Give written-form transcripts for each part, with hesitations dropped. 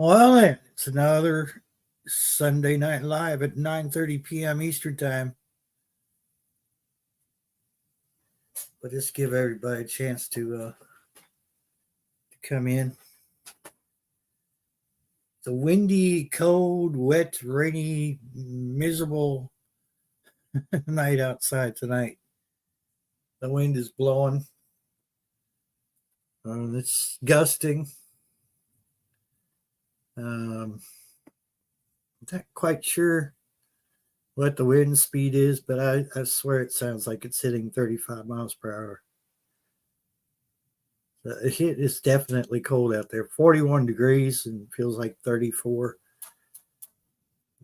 Well, it's another Sunday Night Live at 9:30 p.m. Eastern Time. But just give everybody a chance to come in. It's a windy, cold, wet, rainy, miserable night outside tonight. The wind is blowing. It's gusting. I'm not quite sure what the wind speed is, but I swear it sounds like it's hitting 35 miles per hour. It is definitely cold out there. 41 degrees and feels like 34.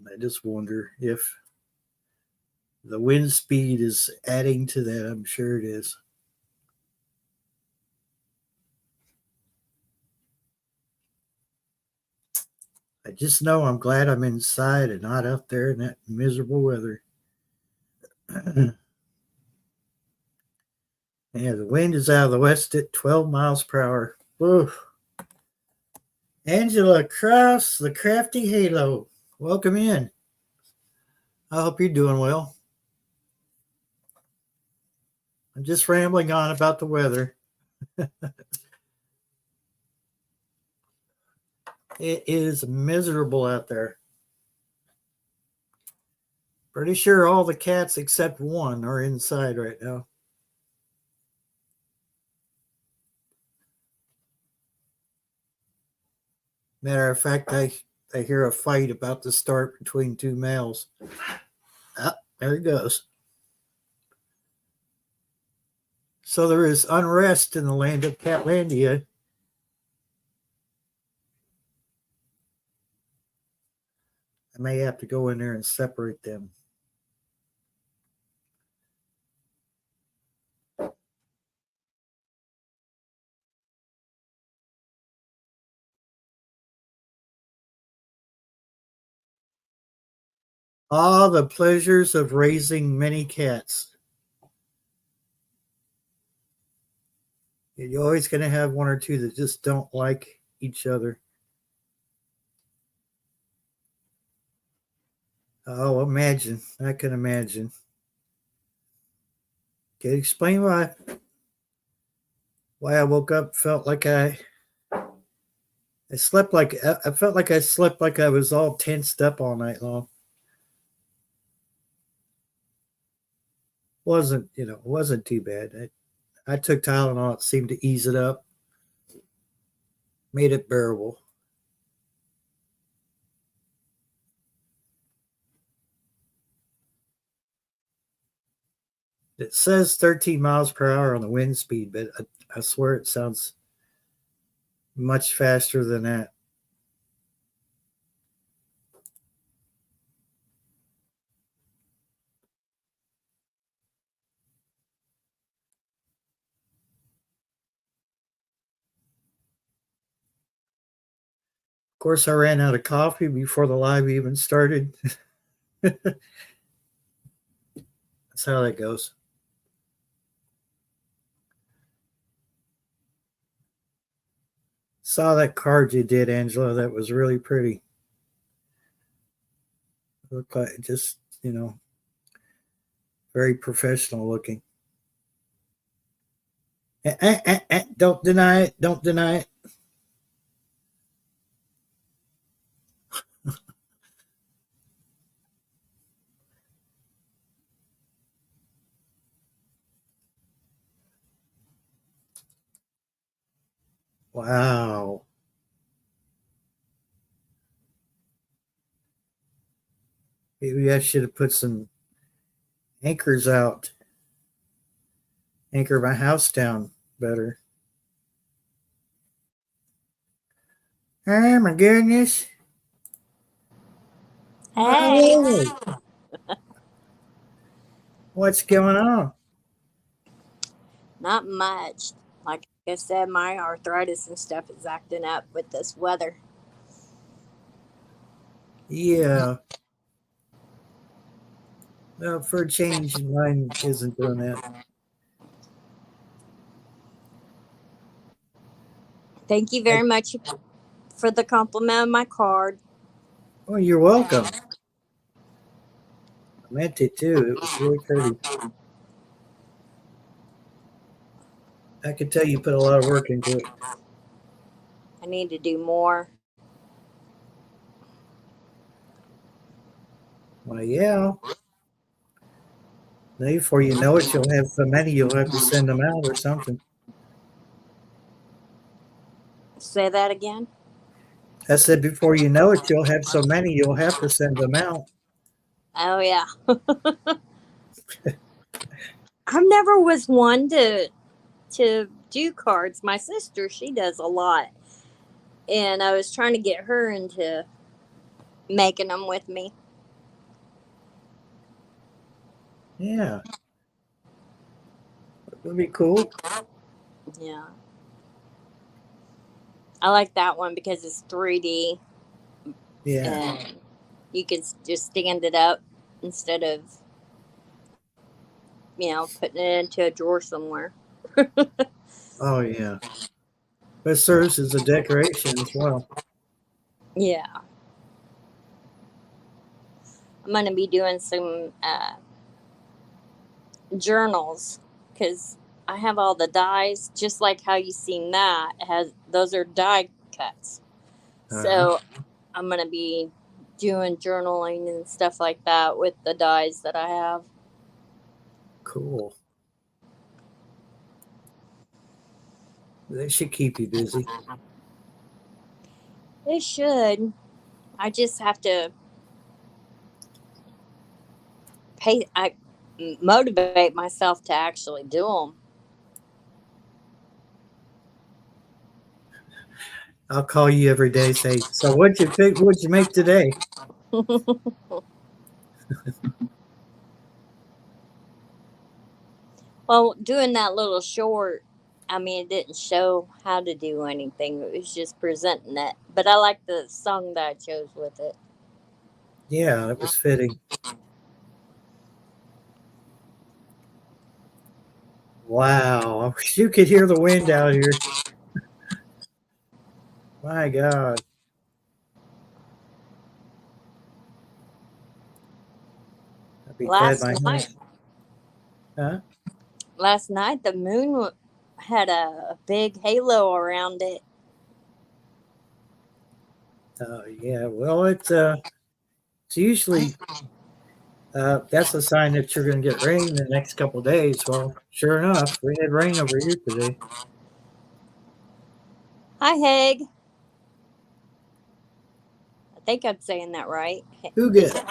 I just wonder if the wind speed is adding to that. I'm sure it is. I just know I'm glad I'm inside and not out there in that miserable weather. Yeah, the wind is out of the west at 12 miles per hour. Oof. Angela Cross, the crafty halo. Welcome in. I hope you're doing well. I'm just rambling on about the weather. It is miserable out there. Pretty sure all the cats except one are inside right now. Matter of fact, I hear a fight about to start between two males. Ah, there it goes. So there is unrest in the land of Catlandia. I may have to go in there and separate them. Ah, the pleasures of raising many cats. You're always going to have one or two that just don't like each other. Oh, imagine. I can imagine. Can you explain why I woke up, felt like I slept like I felt like I slept like I was all tensed up all night long. Wasn't too bad. I took Tylenol. It seemed to ease it up, made it bearable. It says 13 miles per hour on the wind speed, but I swear it sounds much faster than that. Of course, I ran out of coffee before the live even started. That's how that goes. Saw that card you did, Angela. That was really pretty. Looked like just, very professional looking. Don't deny it. Don't deny it. Wow. Maybe I should have put some anchors out. Anchor my house down better. Oh my goodness. Hey. Oh, what's going on? Not much. Like I said, my arthritis and stuff is acting up with this weather. Yeah. Well, for a change, mine isn't doing that. Thank you very much for the compliment of my card. Oh, you're welcome. I meant it too. It was really pretty. I could tell you put a lot of work into it. I need to do more. Well, yeah. Maybe before you know it, you'll have so many you'll have to send them out or something. Say that again. I said before you know it, you'll have so many you'll have to send them out. Oh yeah. I never was one to do cards. My sister, she does a lot, and I was trying to get her into making them with me. Yeah. That would be cool. Yeah. I like that one because it's 3D Yeah. and you can just stand it up instead of, putting it into a drawer somewhere. Oh, yeah. But it serves as a decoration as well. Yeah. I'm going to be doing some journals because I have all the dies, just like how you seen that. Those are die cuts. So I'm going to be doing journaling and stuff like that with the dies that I have. Cool. They should keep you busy. It should. I just have to motivate myself to actually do them. I'll call you every day. Say, so what'd you pick? What'd you make today? Well, doing that little short, I mean, it didn't show how to do anything. It was just presenting it. But I like the song that I chose with it. Yeah, it was fitting. Wow, I wish you could hear the wind out here. My God. I'd be glad Last my night, house. Huh? last night the moon had a big halo around it. Yeah. Well, it's usually that's a sign that you're going to get rain in the next couple of days. Well, sure enough, we had rain over here today. Hi, Haig. I think I'm saying that right. Is Hooga. it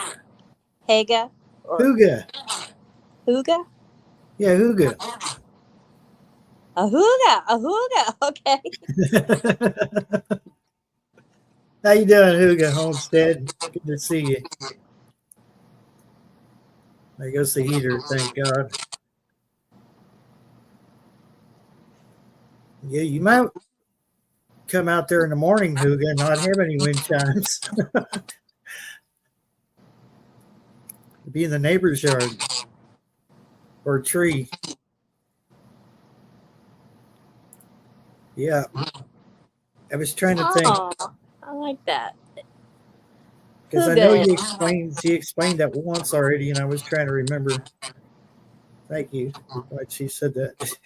Haga or Hooga. Huga? Yeah, Hooga. A Huga. A Huga. Okay. How you doing, Hooga Homestead? Good to see you. There goes the heater, thank God. Yeah, you might come out there in the morning, Hooga, and not have any wind chimes. Be in the neighbor's yard or tree. Yeah. I was trying to think Oh, I like that. because I know Huga. he explained that once already, and I was trying to remember. Thank you. Glad she said that.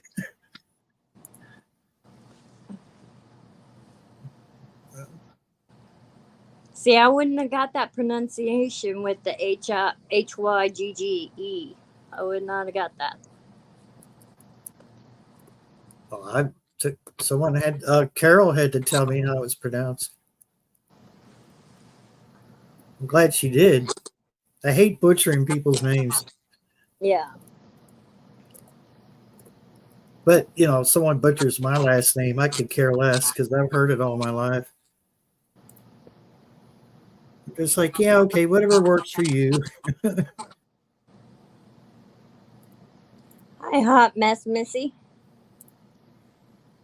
See, I wouldn't have got that pronunciation with the Hyggge. I would not have got that. Well, I took someone had Carol had to tell me how it was pronounced. I'm glad she did. I hate butchering people's names, Yeah. but if someone butchers my last name, I could care less because I've heard it all my life. It's like, yeah, okay, whatever works for you. Hi, hot mess, Missy.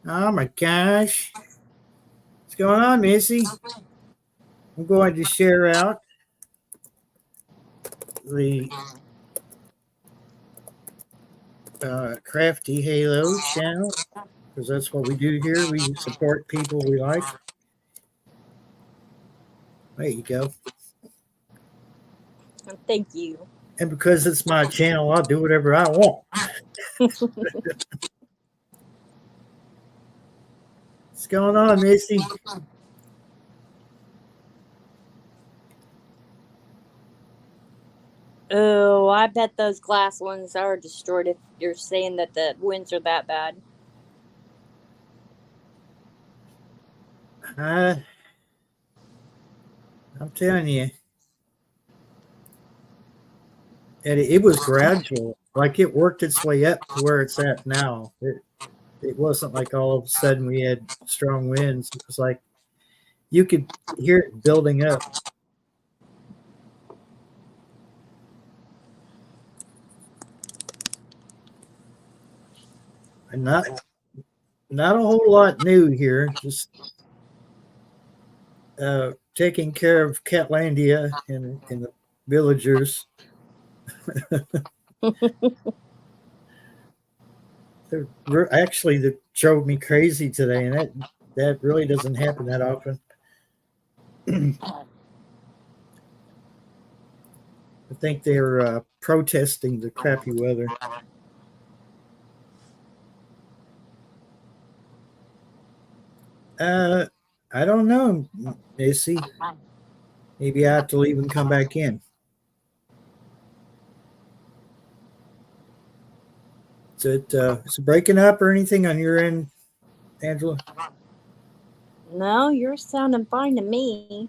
Oh my gosh, what's going on, Missy? I'm going to share out the Crafty Halo channel because that's what we do here. We support people we like. There you go. Thank you. And because it's my channel, I'll do whatever I want. What's going on, Missy? Oh, I bet those glass ones are destroyed if you're saying that the winds are that bad. I'm telling you. And it was gradual. Like it worked its way up to where it's at now. It wasn't like all of a sudden we had strong winds. It was like you could hear it building up. And not a whole lot new here. Just taking care of Catlandia and the villagers. Actually, that drove me crazy today, and that really doesn't happen that often. I think they're protesting the crappy weather. I don't know, Missy. Maybe I have to leave and come back in. Is it breaking up or anything on your end, Angela? No, you're sounding fine to me.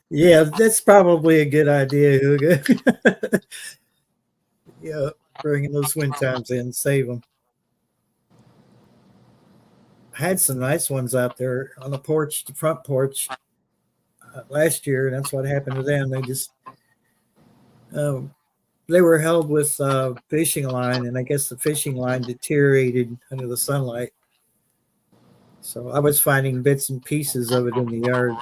Yeah, that's probably a good idea, Hugo. Yeah, bringing those wind times in, save them. I had some nice ones out there on the porch, the front porch, last year, and that's what happened to them. They just they were held with fishing line, and I guess the fishing line deteriorated under the sunlight. So I was finding bits and pieces of it in the yard.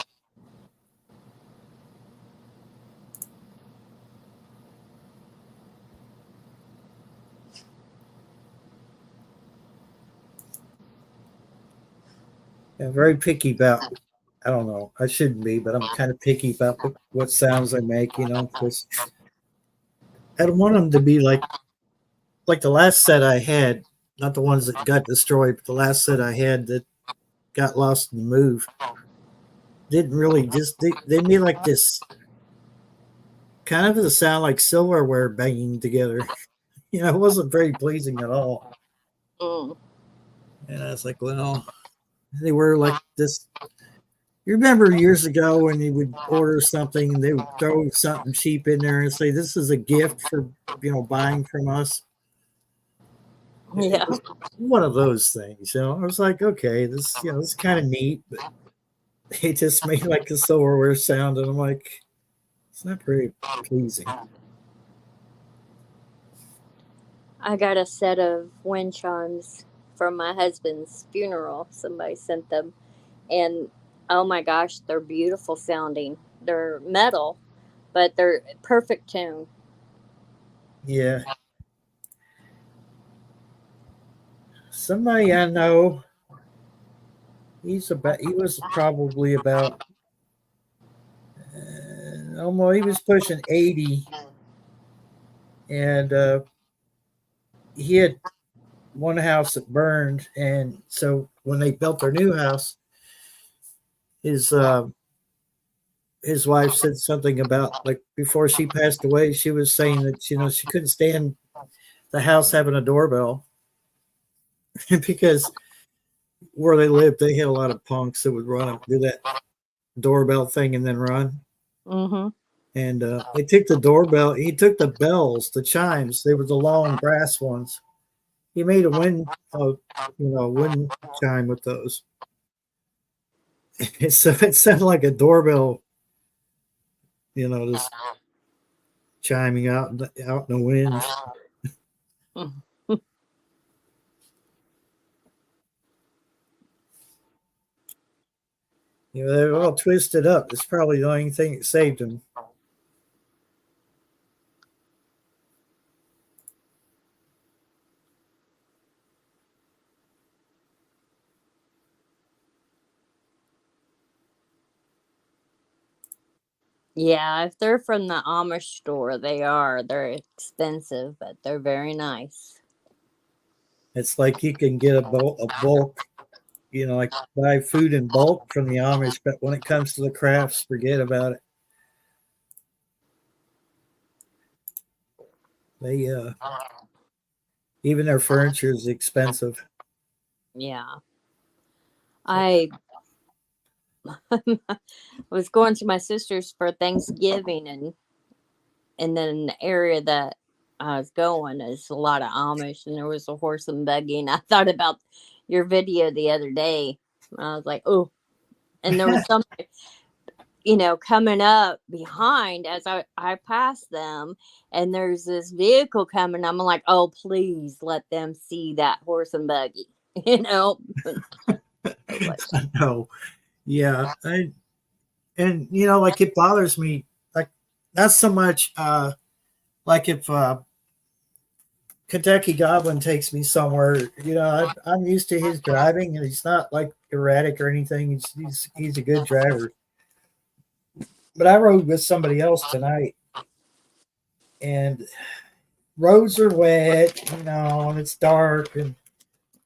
I'm very picky about. I don't know. I shouldn't be, but I'm kind of picky about what sounds I make. Because I don't want them to be like the last set I had. Not the ones that got destroyed, but the last set I had that got lost in the move. Didn't really just they made like this kind of a sound like silverware banging together. It wasn't very pleasing at all. Mm. And I was like, well, they were like this. You remember years ago when you would order something and they would throw something cheap in there and say, "This is a gift for buying from us." It Yeah. was one of those things. I was like, okay, this it's kind of neat, but it just made like a silverware sound, and I'm like, it's not very pleasing. I got a set of wind chimes from my husband's funeral. Somebody sent them. And oh my gosh, they're beautiful sounding. They're metal, but they're perfect tone. Yeah. Somebody I know, he was probably about almost he was pushing 80, and he had one house that burned, and so when they built their new house, his his wife said something about, like, before she passed away, she was saying that she couldn't stand the house having a doorbell because where they lived, they had a lot of punks that would run up, do that doorbell thing, and then run. Mm-hmm. And they took the doorbell. He took the bells, the chimes. They were the long brass ones. He made a wind chime with those. So it sounded like a doorbell, just chiming out in the wind. They're all twisted up. It's probably the only thing that saved them. Yeah, if they're from the Amish store, they're expensive, but they're very nice. It's like you can get a bulk, like buy food in bulk from the Amish, but when it comes to the crafts, forget about it. They even their furniture is expensive. Yeah. So, I was going to my sister's for Thanksgiving, and then the area that I was going is a lot of Amish, and there was a horse and buggy, and I thought about your video the other day. I was like, oh, and there was some, coming up behind as I passed them, and there's this vehicle coming. I'm like, oh, please let them see that horse and buggy, And I was like, no, yeah, and like it bothers me, like not so much like if Kentucky Goblin takes me somewhere, I'm used to his driving, and he's not like erratic or anything. He's a good driver. But I rode with somebody else tonight, and roads are wet, and it's dark, and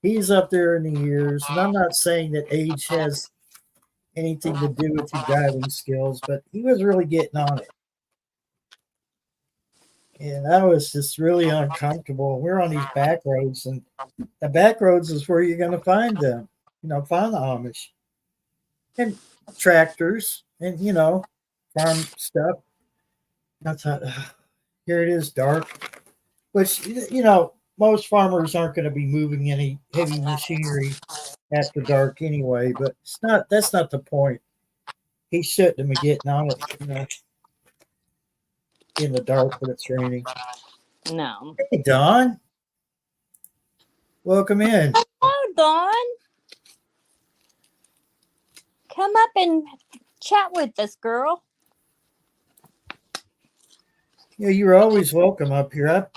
he's up there in the years. And I'm not saying that age has anything to do with your driving skills, but he was really getting on it. And I was just really uncomfortable. We're on these back roads, and the back roads is where you're going to find them, find the Amish and tractors and, farm stuff. I thought, here it is dark, which, most farmers aren't going to be moving any heavy machinery after dark anyway, but that's not the point. He shouldn't have been getting on it, in the dark when it's raining. no. Hey, Don, welcome in. Oh, Dawn, come up and chat with us, girl. Yeah, you're always welcome up here.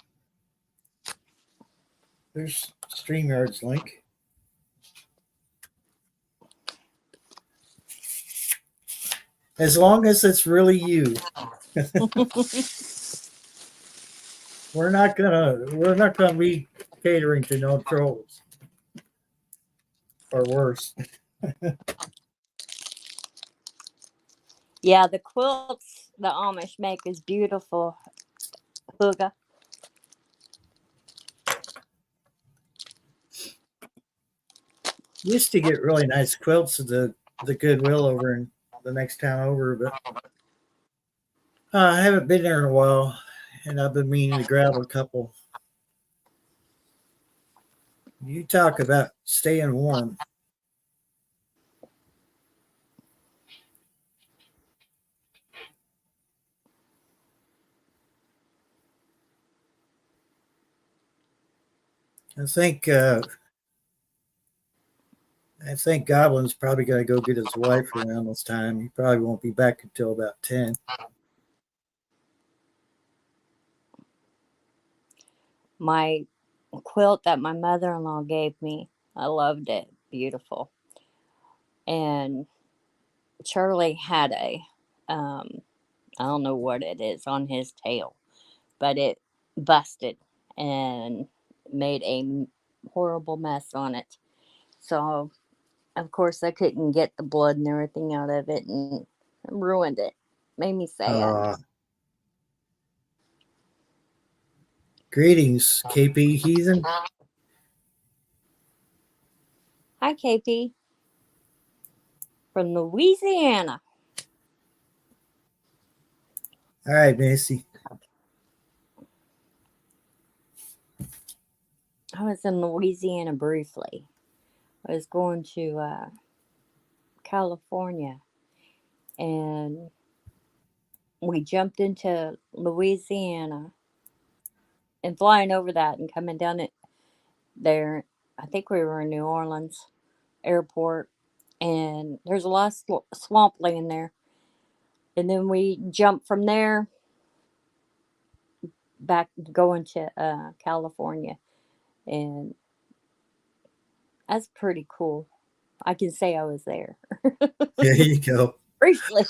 There's StreamYard's link. As long as it's really you. We're not gonna be catering to no trolls. Or worse. Yeah, the quilts the Amish make is beautiful, Huga. Used to get really nice quilts at the Goodwill over in the next town over, but I haven't been there in a while, and I've been meaning to grab a couple. You talk about staying warm. I think uh, I think Goblin's probably going to go get his wife around this time. He probably won't be back until about 10. My quilt that my mother-in-law gave me, I loved it. Beautiful. And Charlie had um, I don't know what it is on his tail, but it busted and made a horrible mess on it. So, of course, I couldn't get the blood and everything out of it and ruined it. Made me sad. Greetings, KP Heathen. Hi, KP from Louisiana. All right, Macy. I was in Louisiana briefly. I was going to California, and we jumped into Louisiana and flying over that and coming down it there. I think we were in New Orleans airport, and there's a lot of swampland there. And then we jumped from there back going to California, and that's pretty cool. I can say I was there There you go. briefly.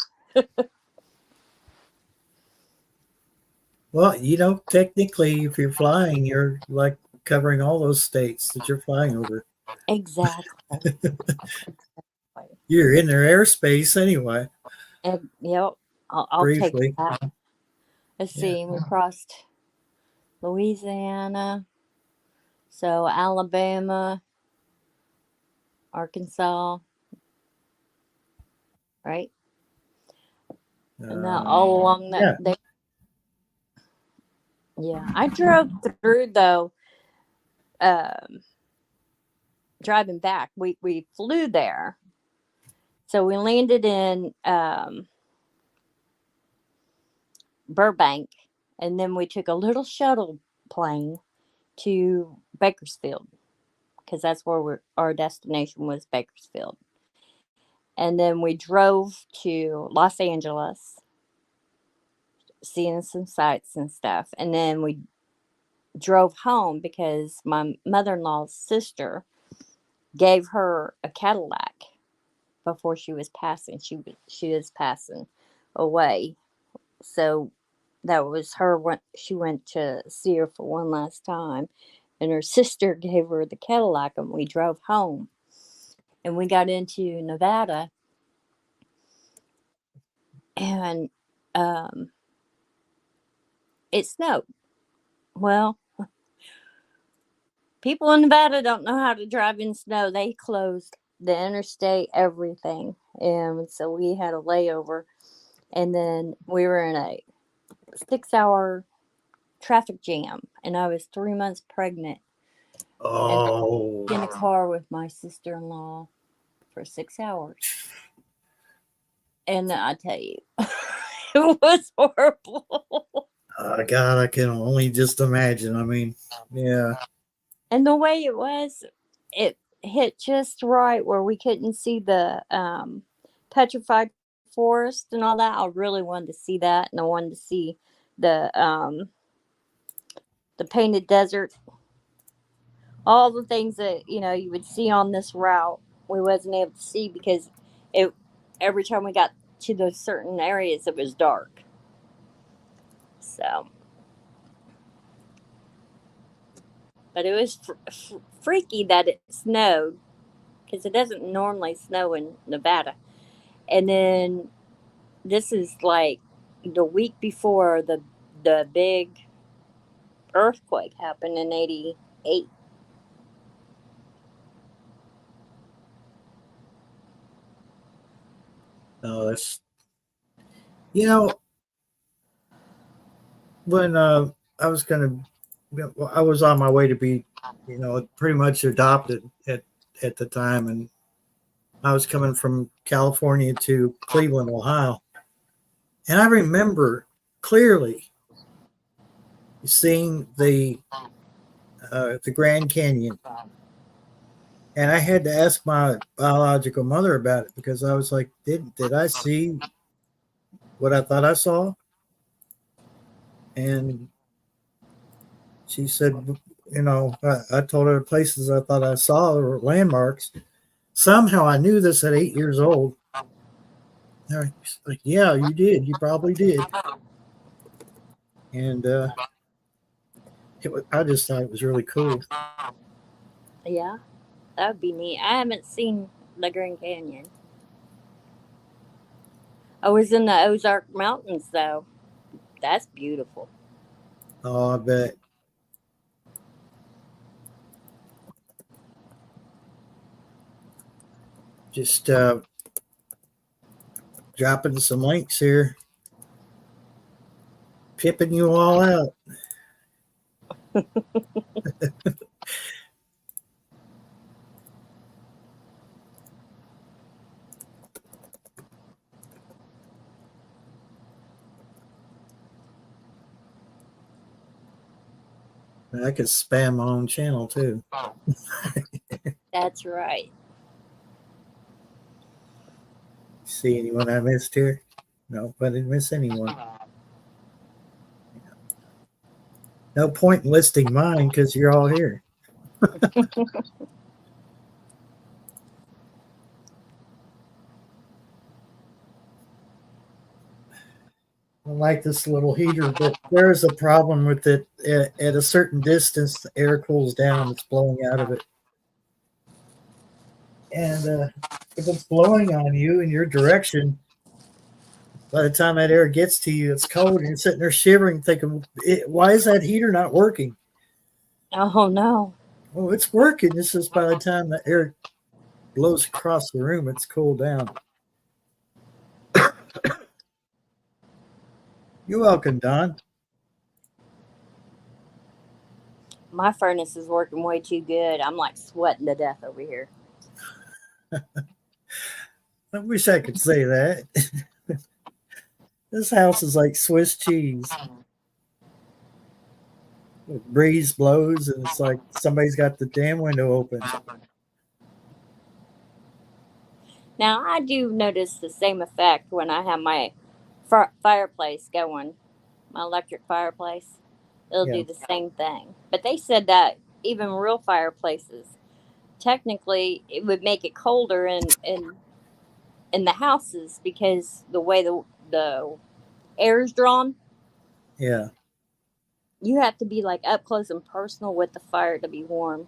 Well, technically, if you're flying, you're like covering all those states that you're flying over. Exactly. You're in their airspace anyway, And, yep. I'll take briefly. that. Let's Yeah. see. We crossed Louisiana, so Alabama, Arkansas, right? And now all along that, Yeah. yeah, I drove through though. Um, Driving back, we flew there, so we landed in Burbank, and then we took a little shuttle plane to Bakersfield because that's where our destination was, Bakersfield. And then we drove to Los Angeles, seeing some sights and stuff. And then we drove home because my mother in law's sister gave her a Cadillac before she was passing. She is passing away. So that was her. She went to see her for one last time, and her sister gave her the Cadillac, and we drove home. And we got into Nevada, and um, it snowed. Well, people in Nevada don't know how to drive in snow. They closed the interstate, everything. And so we had a layover. And then we were in a 6 hour traffic jam. And I was 3 months pregnant. And I Oh. was in a car with my sister in law for 6 hours. And I tell you, it was horrible. God, I can only just imagine. I mean, yeah. And the way it was, it hit just right where we couldn't see the petrified forest and all that. I really wanted to see that, and I wanted to see the um, the painted desert, all the things that you would see on this route. We wasn't able to see because it every time we got to those certain areas, it was dark. So, but it was freaky that it snowed because it doesn't normally snow in Nevada. And then this is like the week before the big earthquake happened in '88. No, that's you know when I was I was on my way to be, pretty much adopted at the time, and I was coming from California to Cleveland, Ohio, and I remember clearly seeing the Grand Canyon, and I had to ask my biological mother about it because I was like, did I see what I thought I saw? And she said, I told her places I thought I saw or landmarks. Somehow I knew this at 8 years old. She's like, yeah, you did. You probably did. And I just thought it was really cool. Yeah, that would be neat. I haven't seen the Grand Canyon. I was in the Ozark Mountains though. That's beautiful. Oh, I bet. Just dropping some links here, pipping you all out. I could spam my own channel too. That's right. See anyone I missed here? No, I didn't miss anyone. No point in listing mine because you're all here. I like this little heater, but there's a problem with it. At a certain distance, the air cools down. It's blowing out of it. And if it's blowing on you in your direction, by the time that air gets to you, it's cold, and you're sitting there shivering, thinking, why is that heater not working? Oh no. Oh, it's working. It's just by the time the air blows across the room, it's cooled down. You're welcome, Don. My furnace is working way too good. I'm like sweating to death over here. I wish I could say that. This house is like Swiss cheese. The breeze blows, and it's like somebody's got the damn window open. Now, I do notice the same effect when I have my fireplace going, my electric fireplace. It'll Yeah. do the same thing. But they said that even real fireplaces, technically, it would make it colder in the houses because the way the air is drawn. Yeah. You have to be like up close and personal with the fire to be warm.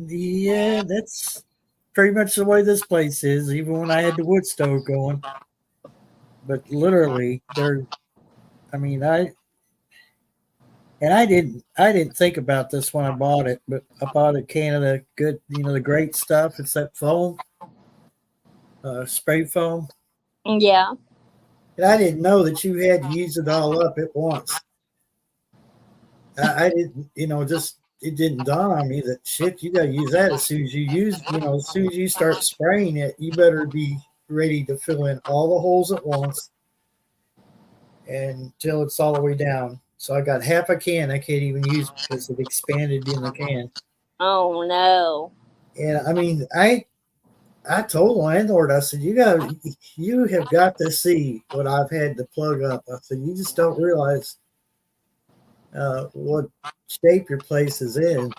Yeah, that's pretty much the way this place is, even when I had the wood stove going. But literally, I didn't think about this when I bought it, but I bought a can of the good, the great stuff. It's that foam, spray foam. Yeah. And I didn't know that you had to use it all up at once. I didn't, just it didn't dawn on me that shit, you got to use that as soon as as soon as you start spraying it, you better be ready to fill in all the holes at once until it's all the way down. So I got half a can I can't even use because it expanded in the can. Oh no. And I mean, I told the landlord, I said, you have got to see what I've had to plug up. I said, you just don't realize what shape your place is in.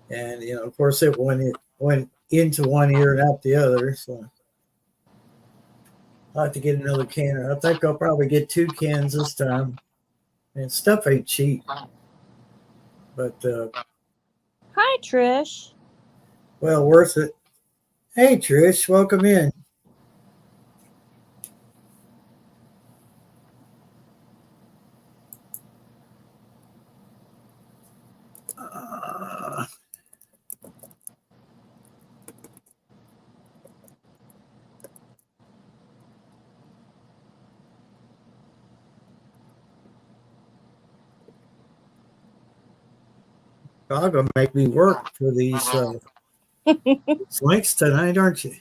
And of course, it went into one ear and out the other. So I'll have to get another can. I think I'll probably get 2 cans this time. And stuff ain't cheap. But Hi, Trish. well, worth it. Hey, Trish, welcome in. Y'all gonna make me work for these links tonight, aren't you?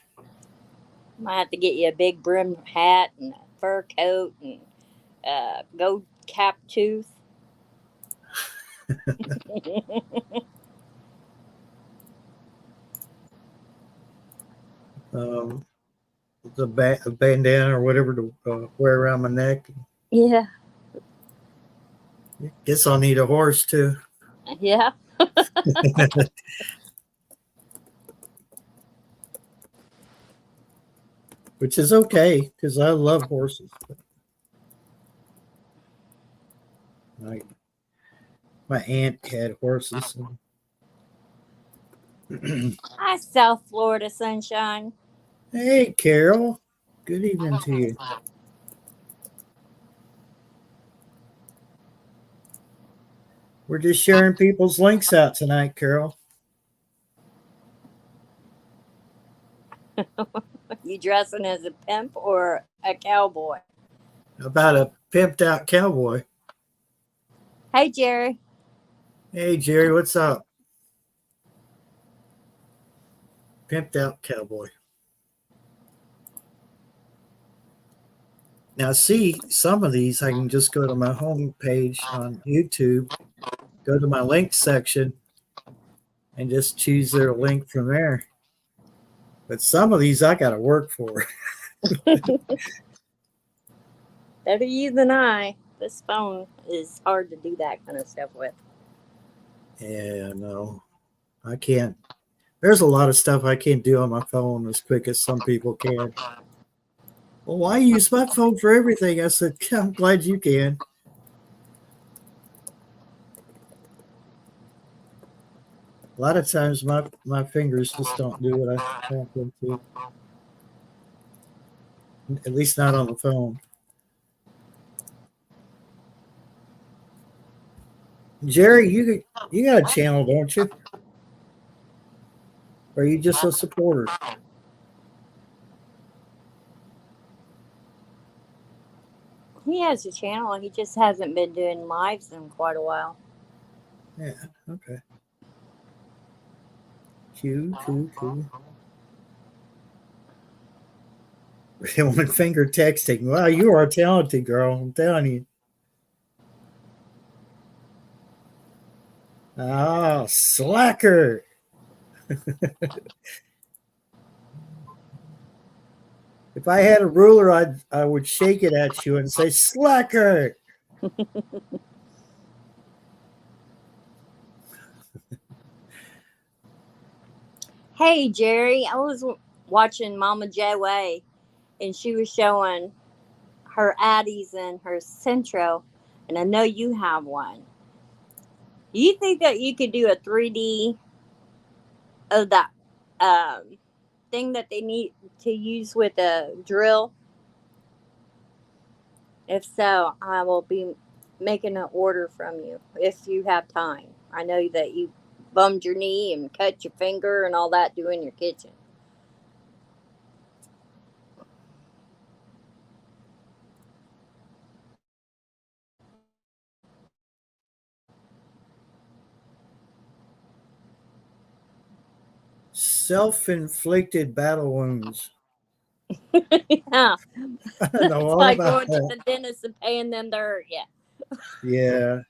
Might have to get you a big brim hat and a fur coat and gold cap tooth. The bandana or whatever to wear around my neck. Yeah. Guess I'll need a horse too. Yeah. Which is okay because I love horses. My aunt had horses. Hi, South Florida sunshine. Hey, Carol. Good evening to you. We're just sharing people's links out tonight, Carol. You dressing as a pimp or a cowboy? About a pimped out cowboy. Hey, Jerry. Hey, Jerry, what's up? Pimped out cowboy. Now, see, some of these I can just go to my home page on YouTube, go to my link section, and just choose their link from there. But some of these I got to work for. Better you than I. This phone is hard to do that kind of stuff with. Yeah, no, I can't. There's a lot of stuff I can't do on my phone as quick as some people can. Well, why use my phone for everything? I said, I'm glad you can. A lot of times my fingers just don't do what I want them to. At least not on the phone. Jerry, you got a channel, don't you? Or are you just a supporter? He has a channel. He just hasn't been doing lives in quite a while. Yeah, okay. Cool. One finger texting. Wow, you are a talented girl. I'm telling you. Oh, slacker. If I had a ruler, I would shake it at you and say, slacker. Hey, Jerry, I was watching Mama J Way, and she was showing her Addies and her Centro, and I know you have one. Do you think that you could do a 3D of that thing that they need to use with a drill? If so, I will be making an order from you if you have time. I know that you bummed your knee and cut your finger and all that doing your kitchen. Self-inflicted battle wounds. Yeah, I know that's all like about going to that. the dentist and paying them to hurt you. Yeah.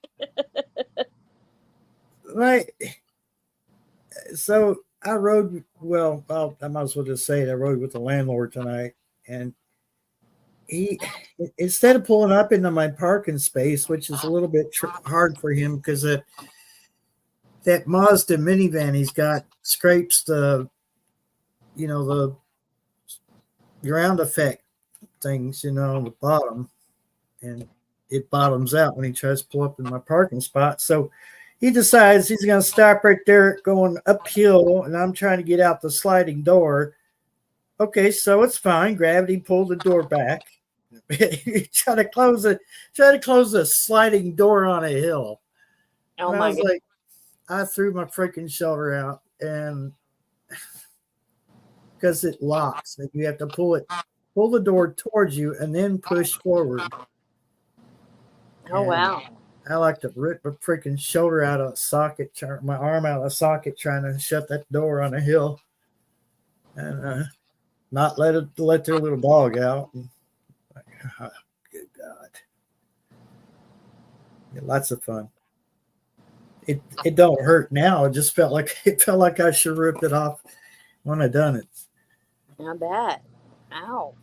Right. So I rode, well, I might as well just say it. I rode with the landlord tonight, and he, instead of pulling up into my parking space, which is a little bit hard for him because that Mazda minivan he's got scrapes the ground effect things, on the bottom, and it bottoms out when he tries to pull up in my parking spot. So he decides he's going to stop right there going uphill, and I'm trying to get out the sliding door. Okay, so it's fine. Gravity pulled the door back. try to close it. Try to close a sliding door on a hill, Oh and I my was god! like, I threw my freaking shoulder out, and because it locks, like you have to pull the door towards you, and then push forward. Oh And wow! I like to rip my freaking shoulder out of a socket, my arm out of a socket, trying to shut that door on a hill, and not let their little dog out. And, oh, good God, yeah, lots of fun. It don't hurt now. It just felt like I should have ripped it off when I done it. I bet. Ow!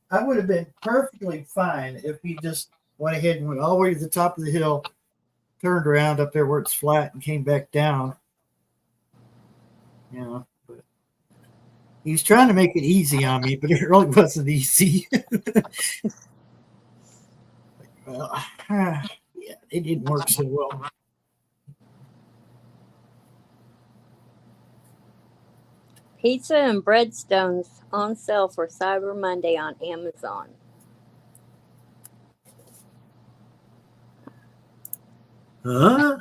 I would have been perfectly fine if he just went ahead and went all the way to the top of the hill, turned around up there where it's flat, and came back down. But he's trying to make it easy on me, but it really wasn't easy. Well, yeah, it didn't work so well. Pizza and breadstones on sale for Cyber Monday on Amazon. Huh?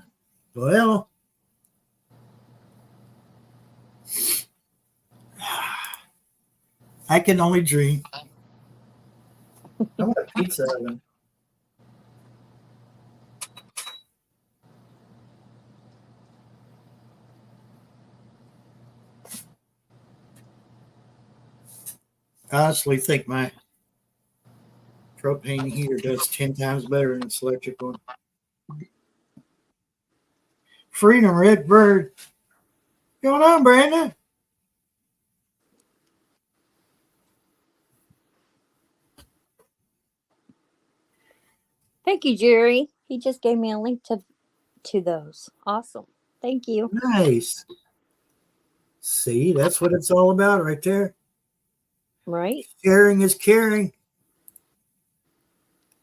Well, I can only dream. I want a pizza oven. I honestly think my propane heater does 10 times better than this electric one. Freedom Red Bird. What's going on, Brandon? Thank you, Jerry. He just gave me a link to those. Awesome. Thank you. Nice. See, that's what it's all about right there. Right? Sharing is caring.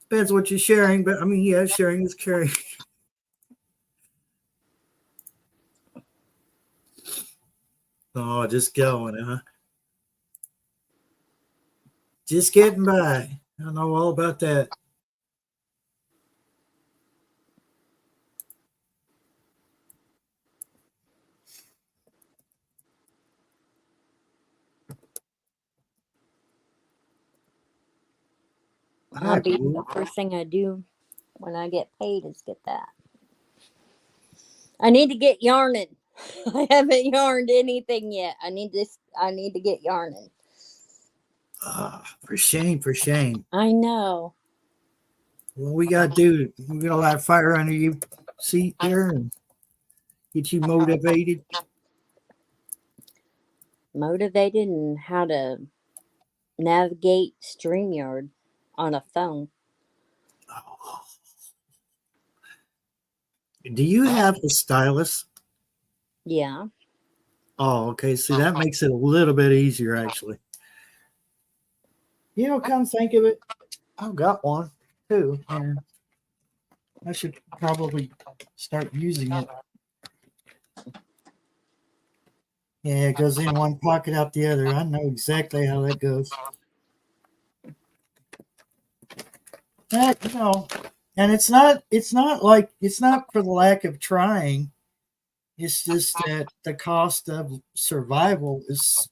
Depends what you're sharing, but I mean, yeah, sharing is caring. Oh, just going, huh? Just getting by. I know all about that. I'll I be the believe. first thing I do when I get paid is get that. I need to get yarning. I haven't yarned anything yet. I need to get yarning. For shame, for shame. I know. What we got to do, we got to light fire under your seat there and get you motivated. Motivated and how to navigate StreamYard on a phone. Do you have a stylus? Yeah. Oh, okay. See, that makes it a little bit easier, actually. You know, come think of it, I've got one too, and I should probably start using it. Yeah, it goes in one pocket, out the other. I know exactly how that goes. That, and it's not for the lack of trying. It's just that the cost of survival is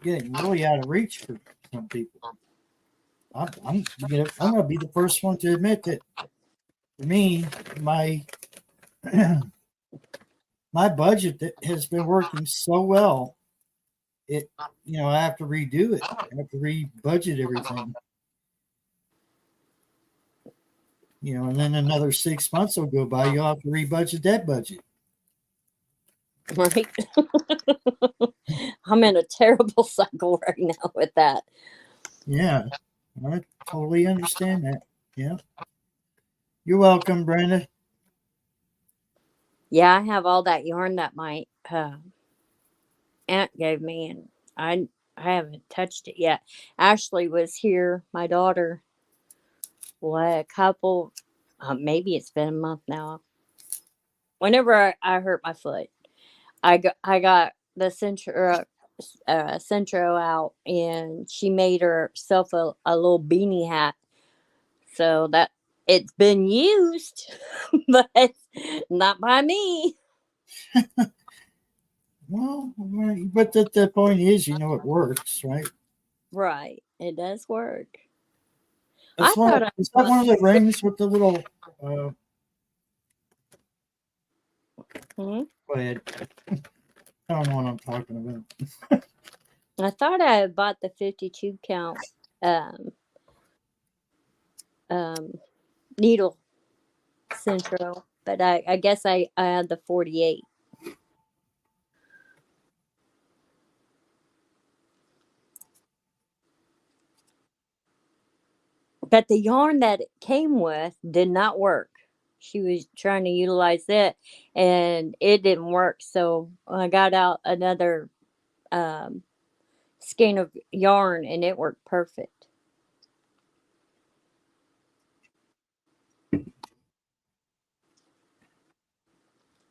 getting really out of reach for some people. I'm going to be the first one to admit that for me, my my budget that has been working so well, it I have to redo it. I have to re-budget everything. And then another 6 months will go by. You'll have to re-budget that budget. Right. I'm in a terrible cycle right now with that. Yeah, I totally understand that. Yeah, you're welcome, Brenda. Yeah, I have all that yarn that my aunt gave me, and I haven't touched it yet. Ashley was here, my daughter, what, a couple, maybe it's been a month now. Whenever I hurt my foot, I got the Centro out, and she made herself a little beanie hat. So that it's been used, but not by me. Well, right, but the point is, it works, right? Right, it does work. I That's one. thought I Is that bought. one of the rings with the little? Uh, Hmm? Go ahead. I don't know what I'm talking about. I thought I had bought the 52 count um, um, needle Centro, but I guess I had the 48. But the yarn that it came with did not work. She was trying to utilize it, and it didn't work. So I got out another um, skein of yarn, and it worked perfect.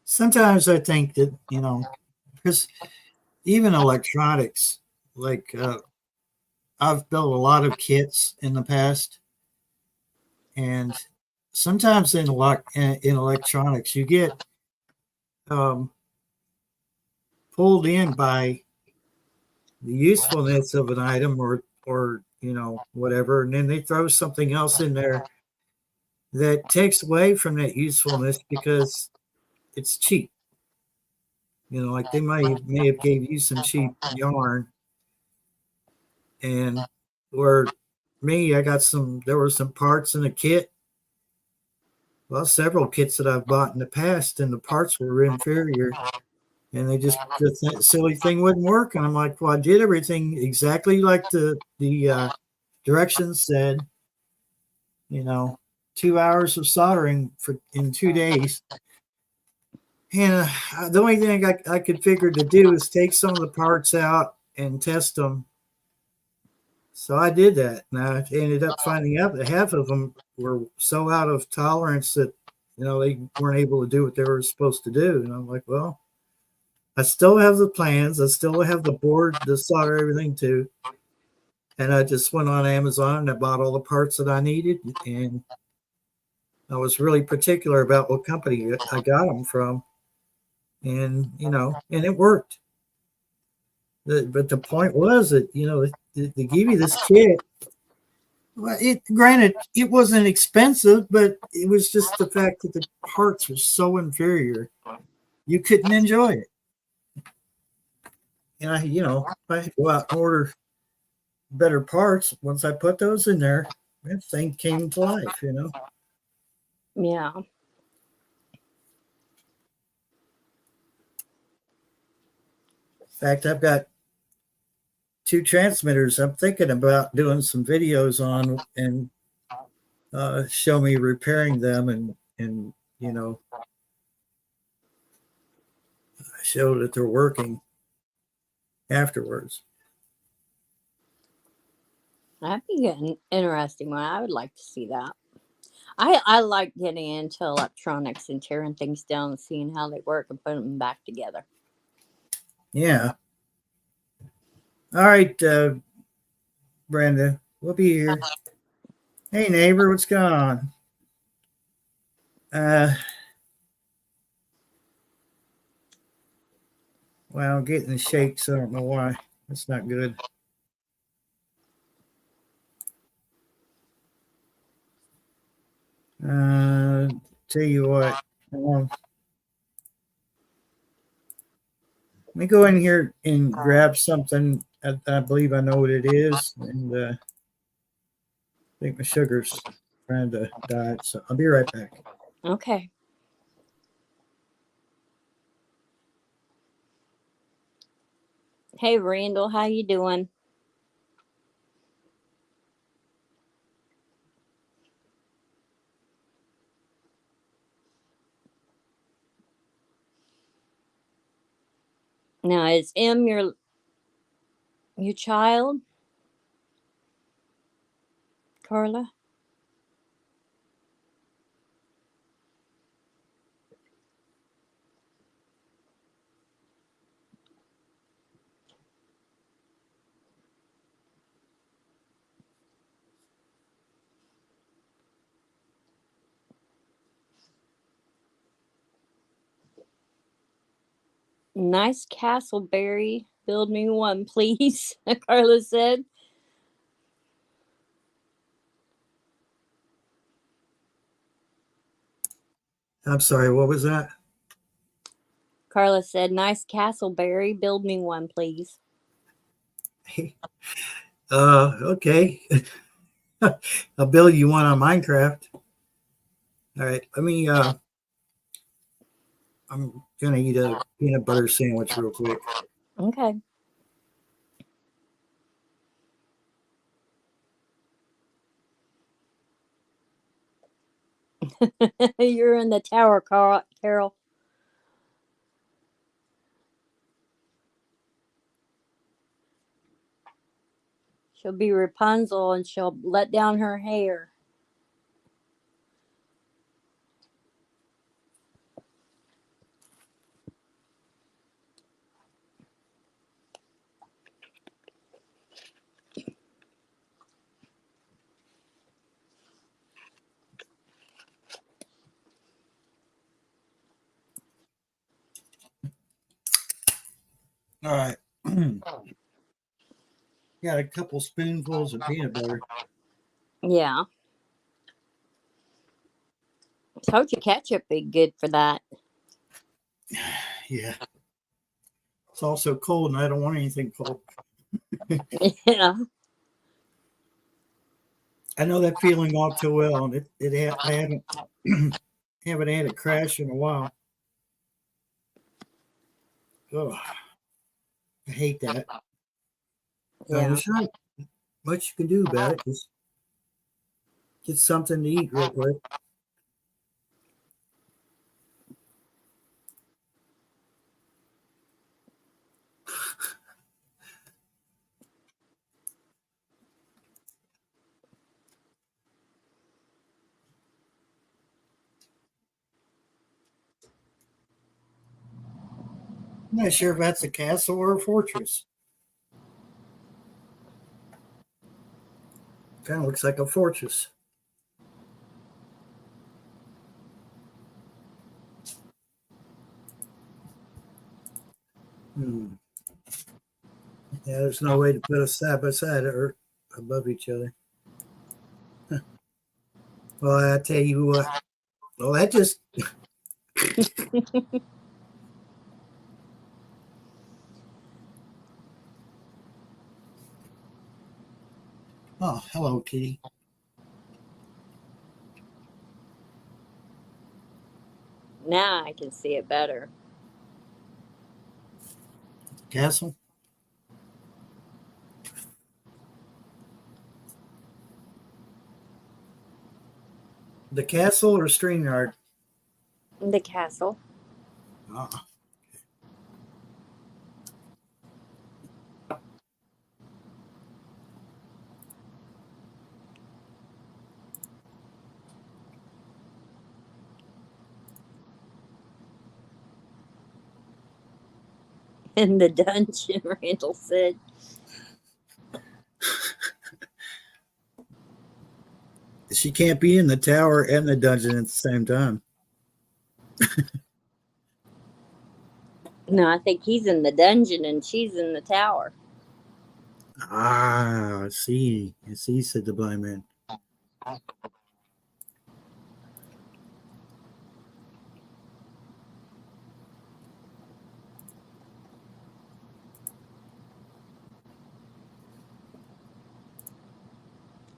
Sometimes I think that because even electronics, like I've built a lot of kits in the past, and sometimes in electronics you get um, pulled in by the usefulness of an item or whatever, and then they throw something else in there that takes away from that usefulness because it's cheap. Like they may have gave you some cheap yarn, and or me, there were some parts in a kit. Well, several kits that I've bought in the past, and the parts were inferior, and the silly thing wouldn't work. And I'm like, well, I did everything exactly like the directions said. You know, 2 hours of soldering in 2 days, And the only thing I could figure to do is take some of the parts out and test them. So I did that, and I ended up finding out that half of them were so out of tolerance that they weren't able to do what they were supposed to do. And I'm like, well, I still have the plans, I still have the board to solder everything to, and I just went on Amazon and I bought all the parts that I needed, and I was really particular about what company I got them from, and and it worked. But the point was that they give you this kit. Well, granted, it wasn't expensive, but it was just the fact that the parts were so inferior, you couldn't enjoy it. And I go out and order better parts. Once I put those in there, that thing came to life. Yeah. In fact, I've got 2 transmitters I'm thinking about doing some videos on, and show me repairing them, and show that they're working afterwards. That'd be an interesting one. I would like to see that. I like getting into electronics and tearing things down and seeing how they work and putting them back together. Yeah. All right, Brenda, we'll be here. Hey, neighbor, what's going on? Well, I'm getting the shakes. I don't know why. That's not good. Tell you what. Let me go in here and grab something. I believe I know what it is, and I think my sugar's trying to die. So I'll be right back. Okay. Hey, Randall, how you doing? Now, is M your child, Carla? Nice Castleberry. Build me one, please, Carla said. I'm sorry, what was that? Carla said, nice Castleberry. Build me one, please. Okay. I'll build you one on Minecraft. All right, let me I'm gonna eat a peanut butter sandwich real quick. Okay. You're in the tower, Carol. She'll be Rapunzel and she'll let down her hair. All right. Got a couple spoonfuls of peanut butter. Yeah. Told you ketchup be good for that. Yeah. It's also cold, and I don't want anything cold. Yeah. I know that feeling all too well, and I haven't haven't had a crash in a while. Oh, I hate that. Yeah. There's not much you can do about it. Just get something to eat real quick. I'm not sure if that's a castle or a fortress. Kind of looks like a fortress. Hmm. Yeah, there's no way to put us side by side or above each other. Huh. Well, I tell you what. Well, that just. Oh, hello, kitty. Now I can see it better. Castle. The castle or StreamYard? The castle. Oh. In the dungeon, Randall said. She can't be in the tower and the dungeon at the same time. No, I think he's in the dungeon and she's in the tower. Ah, I see. I see, said the blind man.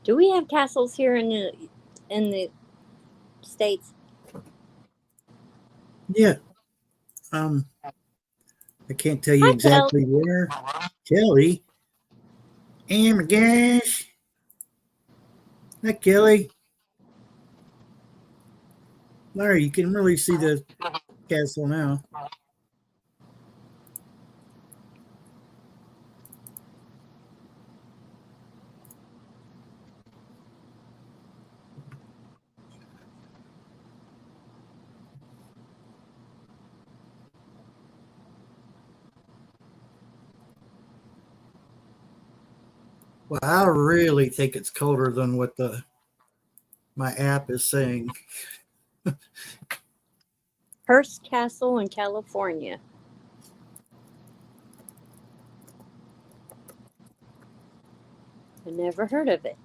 Do we have castles here in the States? Yeah. I can't tell you Hi, Kel. exactly where. Kelly. Oh my gosh. Hi, Kelly. Larry, you can really see the castle now. Well, I really think it's colder than what my app is saying. Hearst Castle in California. I never heard of it.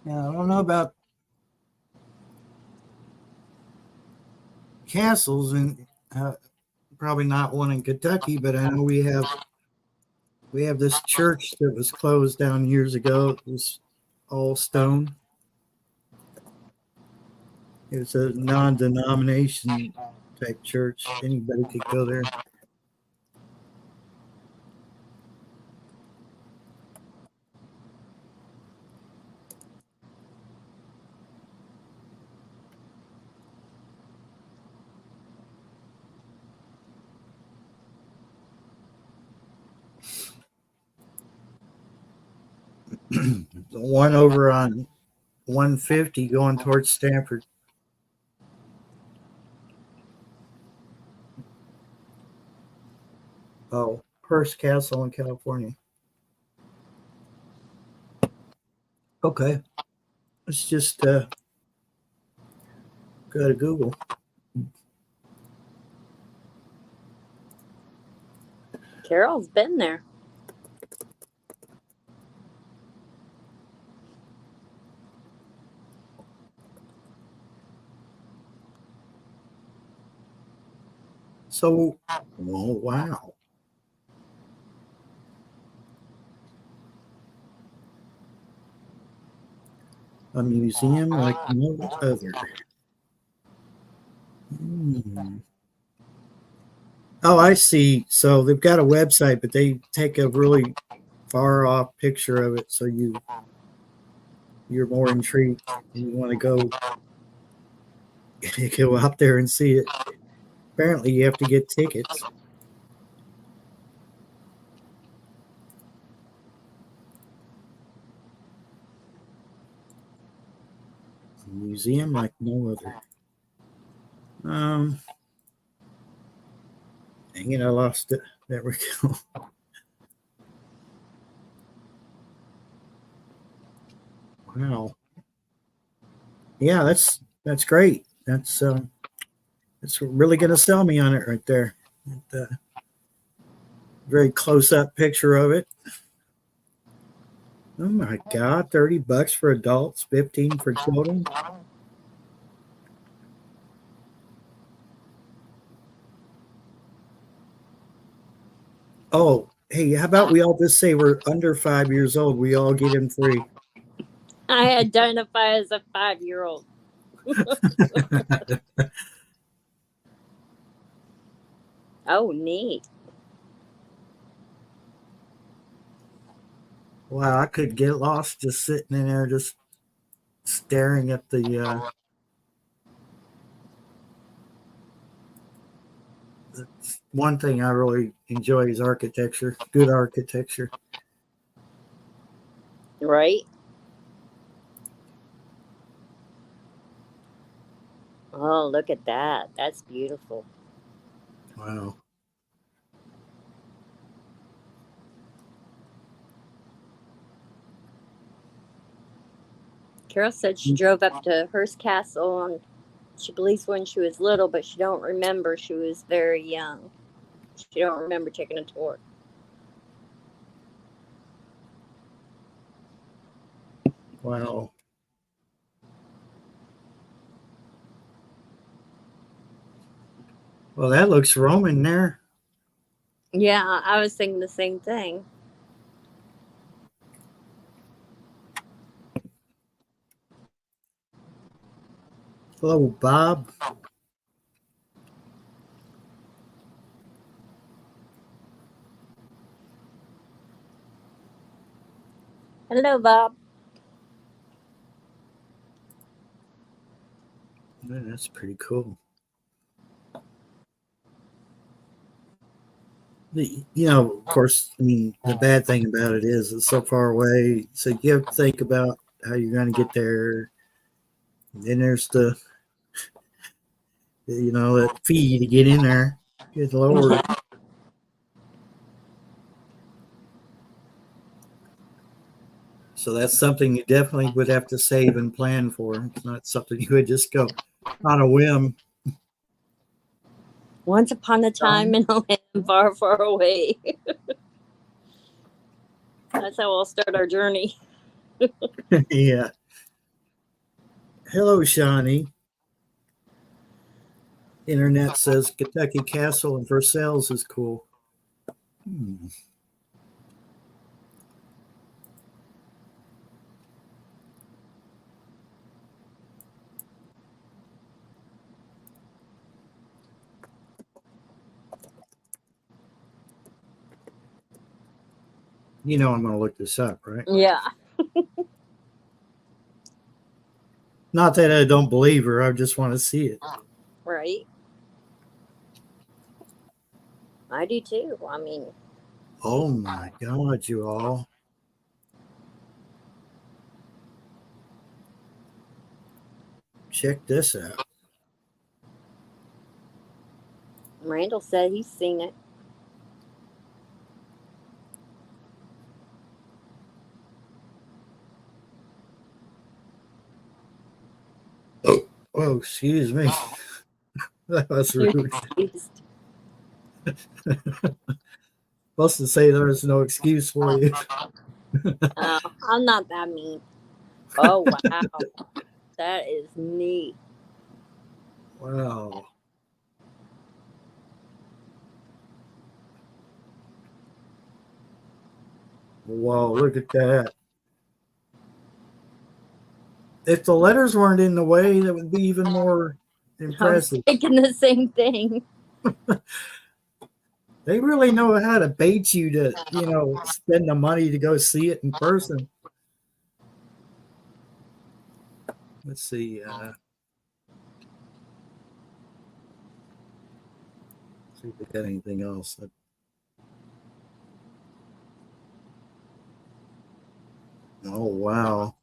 Now, I don't know about castles, and probably not one in Kentucky, but I know we have this church that was closed down years ago. It was all stone. It was a non-denomination type church. Anybody could go there. The one over on 150 going towards Stanford. Oh, Hearst Castle in California. Okay. Let's just go to Google. Carol's been there. So, oh, wow. A museum like no other. Hmm. Oh, I see. So they've got a website, but they take a really far off picture of it, so you're more intrigued. You want to go go out there and see it. Apparently, you have to get tickets. museum like no other. Dang it, I lost it. There we go. Wow. Yeah, that's great. That's really going to sell me on it right there. Very close up picture of it. Oh my God, $30 for adults, 15 for children. Oh, hey, how about we all just say we're under 5 years old? We all get in free. I identify as a 5-year-old. Oh, neat. Wow, I could get lost just sitting in there, just staring at the. One thing I really enjoy is architecture, good architecture. Right? Oh, look at that. That's beautiful. Wow. Carol said she drove up to Hearst Castle and she believes when she was little, but she don't remember. She was very young. She don't remember taking a tour. Wow. Well, that looks Roman there. Yeah, I was thinking the same thing. Hello, Bob. Hello, Bob. Yeah, that's pretty cool. Of course, I mean, the bad thing about it is it's so far away. So you have to think about how you're going to get there. And then there's that fee to get in there. Good Lord. So that's something you definitely would have to save and plan for. It's not something you would just go on a whim. Once upon a time in a land far, far away. That's how we'll start our journey. Yeah. Hello, Shawnee. Internet says Kentucky Castle and Versailles is cool. I'm going to look this up, right? Yeah. Not that I don't believe her. I just want to see it. Right. I do too. I mean, Oh my God, you all. Check this out. Randall said he's seen it. Oh, excuse me. That was rude. Supposed to say there's no excuse for you. I'm not that mean. Oh, wow. That is neat. Wow. Wow, look at that. If the letters weren't in the way, that would be even more impressive. I was thinking the same thing. They really know how to bait you to, spend the money to go see it in person. Let's see. See if we got anything else. Oh, wow.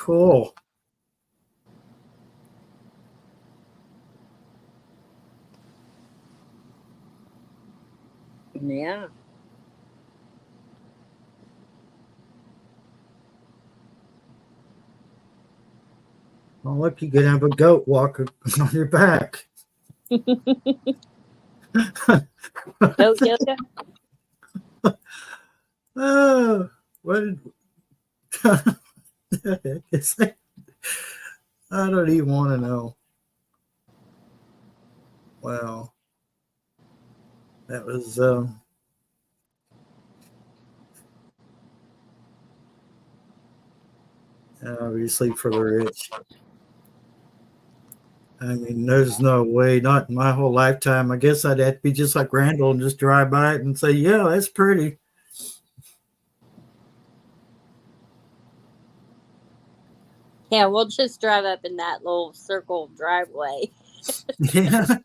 Cool. Yeah. Well, look, you could have a goat walk on your back. Goat yoga. Oh, what did the heck is that? I don't even want to know. Wow. That was obviously for the rich. I mean, there's no way, not in my whole lifetime. I guess I'd have to be just like Randall and just drive by it and say, yeah, that's pretty. Yeah, we'll just drive up in that little circle driveway. Yeah. Can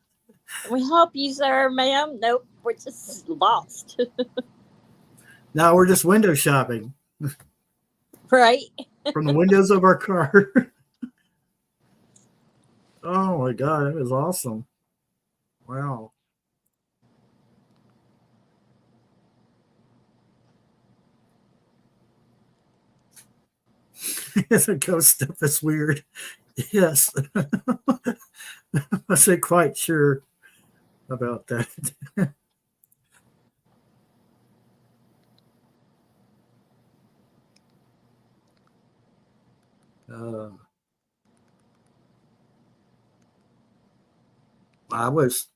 we help you, sir, ma'am? Nope, we're just lost. Now we're just window shopping Right? from the windows of our car. Oh my God, that was awesome. Wow. The ghost stuff is weird. Yes. I wasn't quite sure about that. Uh, I was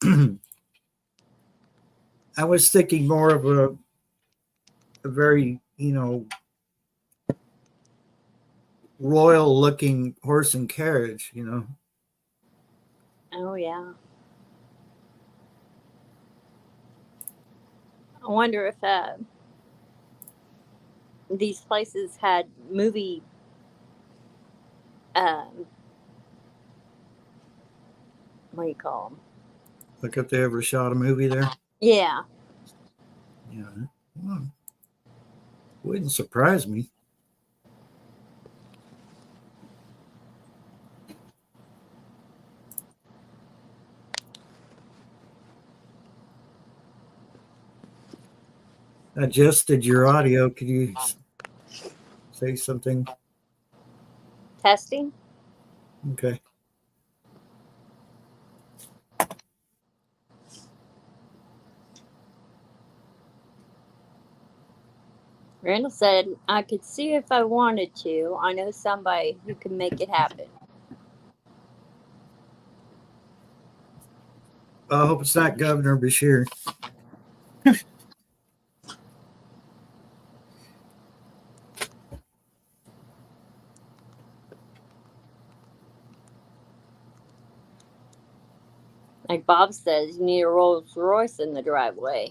I was thinking more of a very, royal looking horse and carriage, Oh, yeah. I wonder if these places had movie. What do you call them? Like if they ever shot a movie there. Yeah. Yeah. Well, wouldn't surprise me. Adjusted your audio. Could you say something? Testing. Okay. Randall said, I could see if I wanted to. I know somebody who can make it happen. I hope it's not Governor Bashir. Like Bob says, you need a Rolls Royce in the driveway.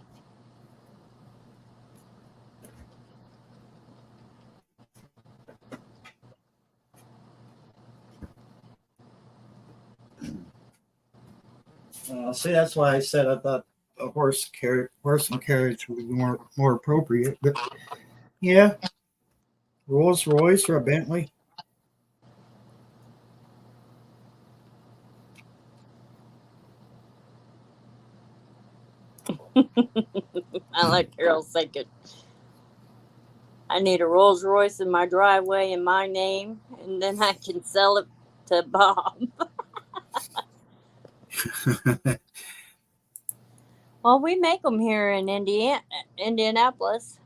See, that's why I said I thought a horse and carriage would be more appropriate. But yeah, Rolls Royce or a Bentley. I like Carol thinking, I need a Rolls Royce in my driveway in my name, and then I can sell it to Bob. Well, we make them here in Indianapolis.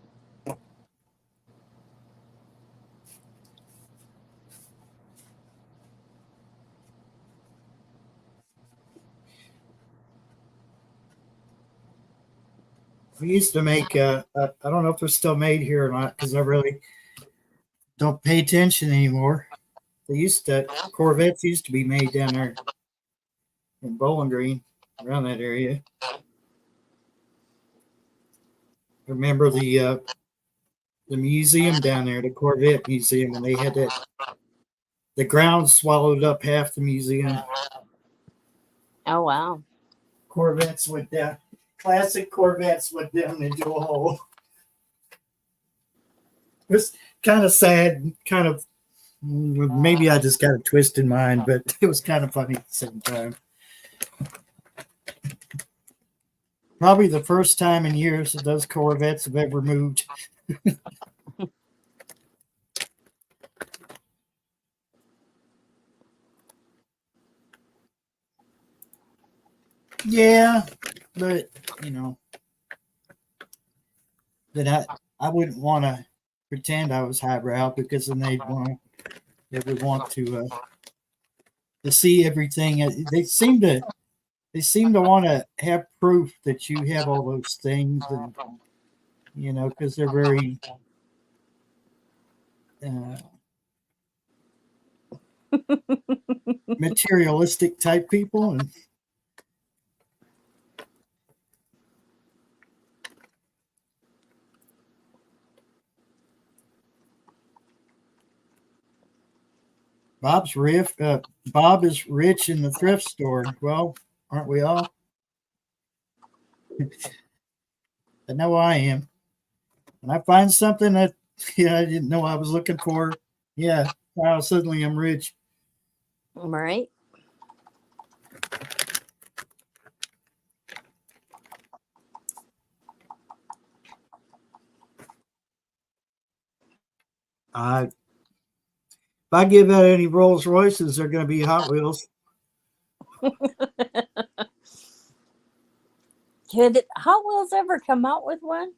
We used to make. I don't know if they're still made here or not because I really don't pay attention anymore. Corvettes used to be made down there in Bowling Green, around that area. Remember the museum down there, the Corvette Museum, and they had the ground swallowed up half the museum. Oh, wow. Corvettes went down. Classic Corvettes went down into a hole. It was kind of sad, kind of Maybe I just got a twist in mind, but it was kind of funny at the same time. Probably the first time in years that those Corvettes have ever moved. Yeah, but you know that I wouldn't want to pretend I was highbrow because then they would want to see everything. They seem to want to have proof that you have all those things, and because they're very uh, materialistic type people, and Bob is rich in the thrift store. Well, aren't we all? I know I am. When I find something that I didn't know I was looking for, yeah, wow, suddenly I'm rich. Right? If I give out any Rolls Royces, they're going to be Hot Wheels. Did Hot Wheels ever come out with one?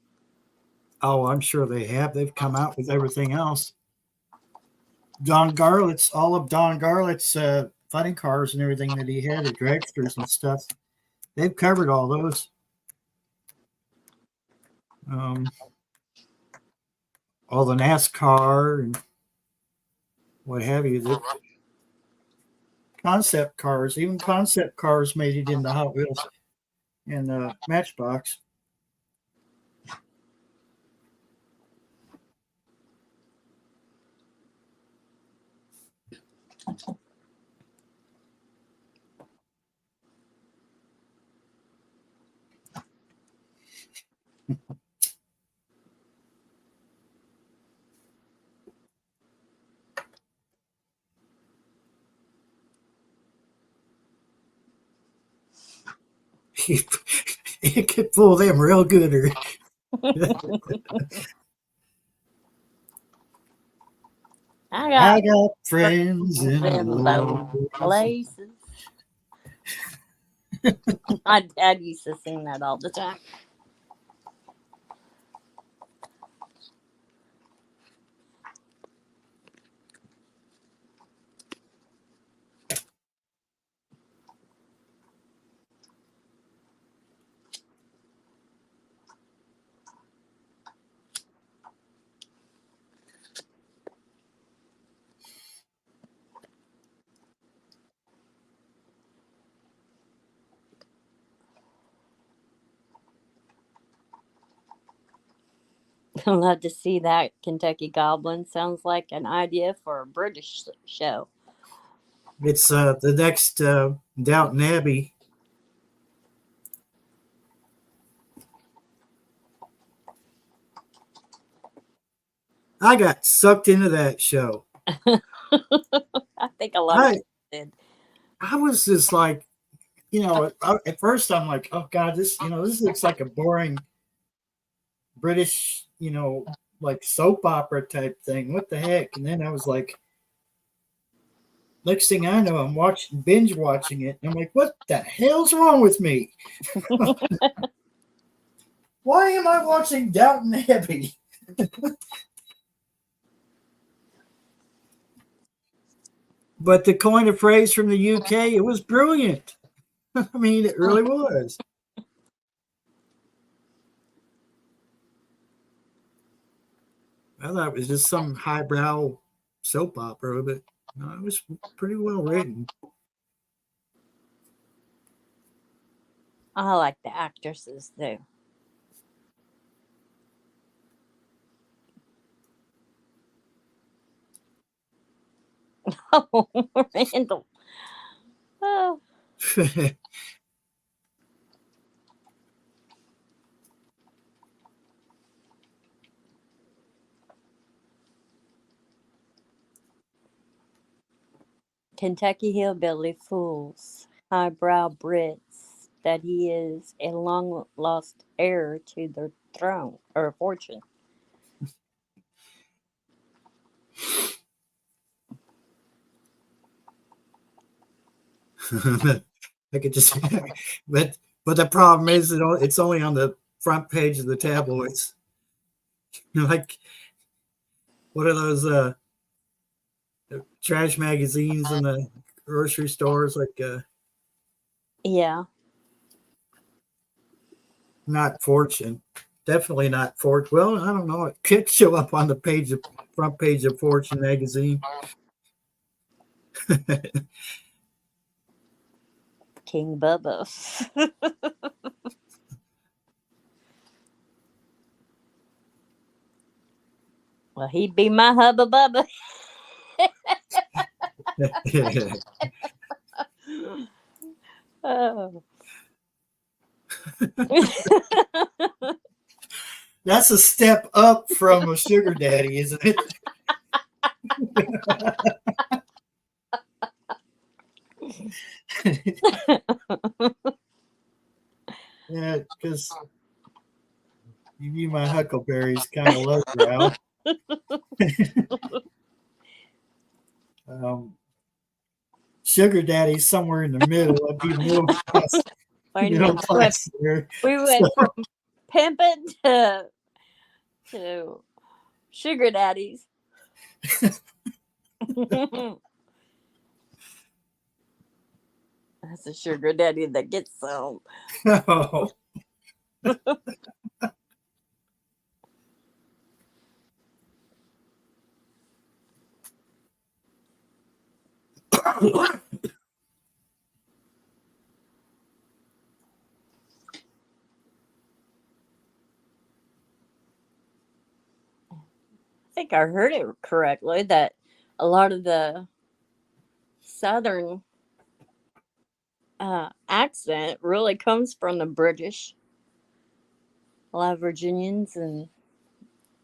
Oh, I'm sure they have. They've come out with everything else. All of Don Garlett's funny cars and everything that he had, the dragsters and stuff. They've covered all those. Um, all the NASCAR and what have you. The concept cars, even concept cars made it into Hot Wheels and Matchbox. It could fool them real good. I I got friends got in in low low places. places. My dad used to sing that all the time. I'd love to see that Kentucky Goblin. Sounds like an idea for a British show. It's the next Downton Abbey. I got sucked into that show. I think a lot of I people did. I was just like, at first I'm like, oh God, this looks like a boring British, like soap opera type thing. What the heck? And then I was like, next thing I know, I'm binge watching it. And I'm like, what the hell's wrong with me? Why am I watching Downton Abbey? But to coin a phrase from the UK, it was brilliant. I mean, it really was. I thought it was just some highbrow soap opera, but no, it was pretty well written. I like the actresses too. Oh, Randall. Oh, Kentucky hillbilly fools highbrow Brits that he is a long lost heir to their throne or fortune. I could just, but the problem is it's only on the front page of the tabloids. Like, what are those trash magazines in the grocery stores? Like, Yeah. not Fortune, definitely not Fortune. Well, I don't know. It could show up on the front page of Fortune magazine. King Bubba. Well, he'd be my hubba bubba. Oh. That's a step up from a sugar daddy, isn't it? Yeah, because you view my huckleberries kind of lowbrow. Sugar daddy's somewhere in the middle. I'd be middle class. Middle class there. We went from pimping to sugar daddies. That's a sugar daddy that gets some. Oh. I think I heard it correctly that a lot of the Southern accent really comes from the British. A lot of Virginians and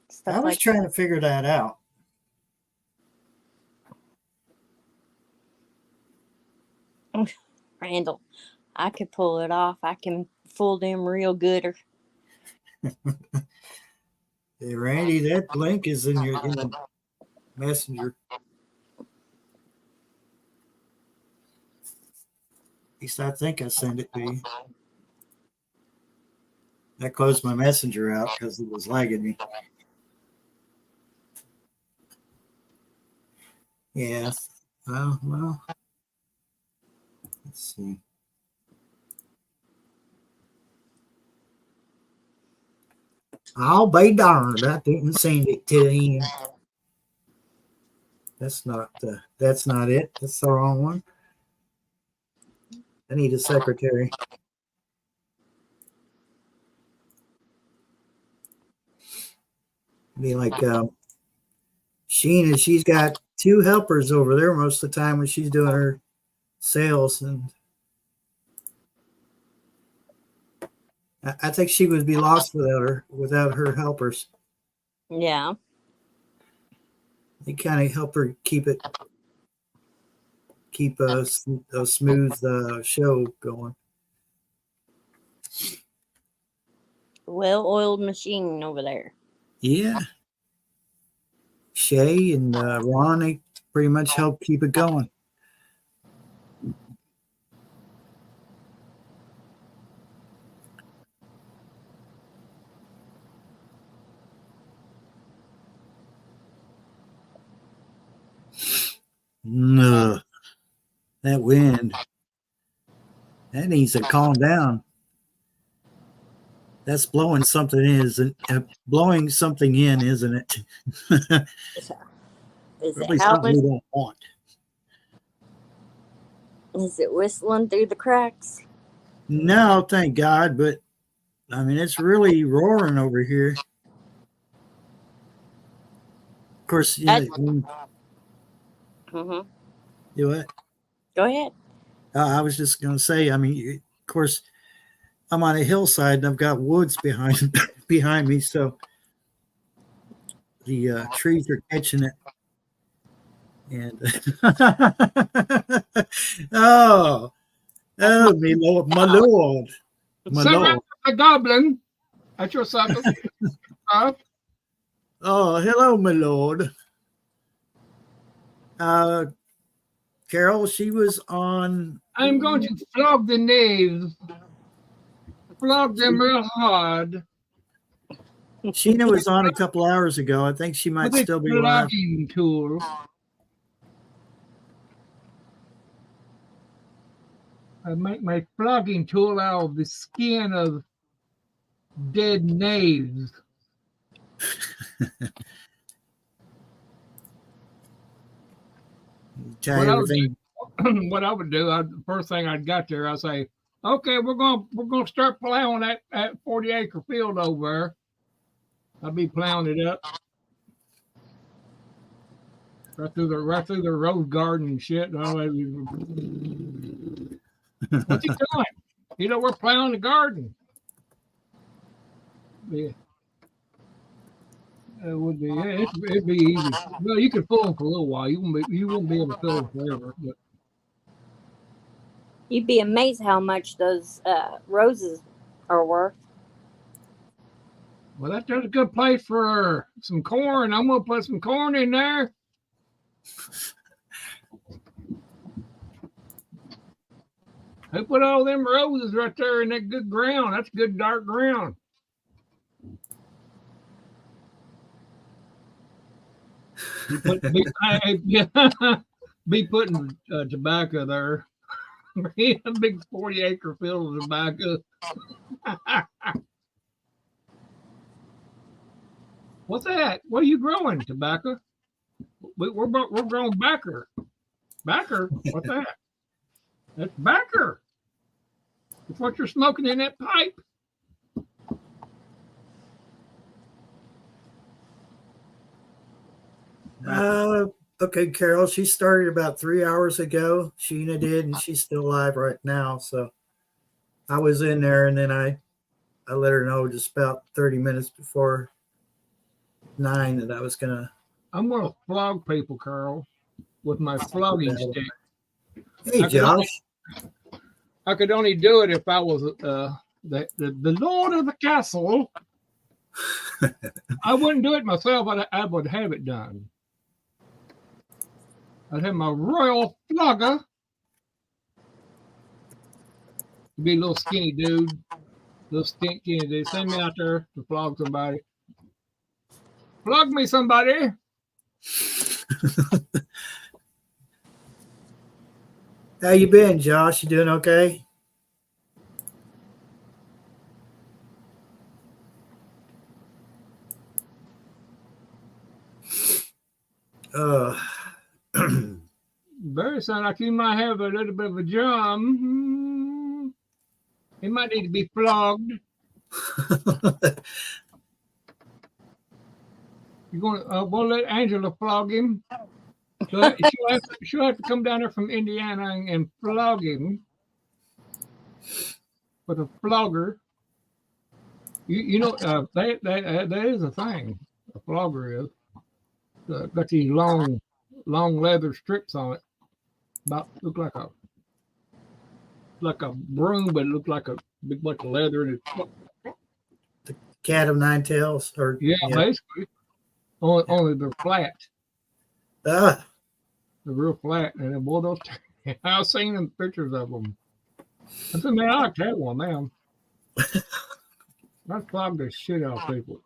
stuff I was like trying to figure that out. Randall. I could pull it off. I can fool them real gooder. Hey, Randy, that link is in the messenger. At least I think I sent it to you. I closed my messenger out because it was lagging me. Yeah. Well. Let's see. I'll be darned. I didn't send it to him. That's not it. That's the wrong one. I need a secretary. Be like Sheena, she's got 2 helpers over there most of the time when she's doing her sales, and I think she would be lost without her helpers. Yeah. They kind of help her keep a smooth show going. Well-oiled machine over there. Yeah. Shay and Ron, they pretty much help keep it going. No, that wind. That needs to calm down. That's blowing something in, isn't it? Is Probably it something we howling? don't want. Is it whistling through the cracks? No, thank God, but I mean it's really roaring over here. Of course, you know, Mm-hmm. you what? Go ahead. I was just going to say, I mean, of course, I'm on a hillside and I've got woods behind me, so the trees are catching it. And oh, my lord, my Sir, lord. a goblin at your service. Oh, hello, my lord. Carol, she was on. I'm going to flog the knaves. Flog them real hard Sheena was on a couple hours ago. I think she might with a still be live. flogging tool. I make my flogging tool out of the skin of dead knaves. Tie everything. What I would do, the first thing I'd got there, I'd say, okay, we're gonna start plowing that 40-acre field over there. I'd be plowing it up right through the rose garden and shit. What's he doing? You know, we're plowing the garden. Yeah. It would be. It'd be easy. Well, you could fool them for a little while. You won't be able to fool them forever. But You'd be amazed how much those roses are worth. well, that's a good place for some corn. I'm gonna put some corn in there. Who put all them roses right there in that good ground? That's good dark ground. Be putting tobacco there. A big 40-acre field of tobacco. What's that? What are you growing? Tobacco? We're growing backer. Backer? What's that? That's backer. It's what you're smoking in that pipe. Okay, Carol, she started about 3 hours ago. Sheena did, and she's still live right now. So I was in there, and then I let her know just about 30 minutes before 9 that I was gonna. I'm gonna flog people, Carl, with my flogging stick. Hey, Josh. I could only do it if I was the lord of the castle. I wouldn't do it myself. I would have it done. I'd have my royal flogger. Be a little skinny dude, little skinny dude. Send me out there to flog somebody. Flog me, somebody. How you been, Josh? You doing okay? Barry sounds like you might have a little bit of a drum. He might need to be flogged. You're going we'll let Angela flog him. She'll have to come down there from Indiana and flog him with a flogger. You know that is a thing. A flogger is. Got these long leather strips on it. Look like a broom, but it looked like a big bunch of leather. And the cat of nine tails, or basically. Only they're flat. They're real flat, and boy, those I've seen them pictures of them. I said, man, I like to have one of them. I'd flog the shit out of people.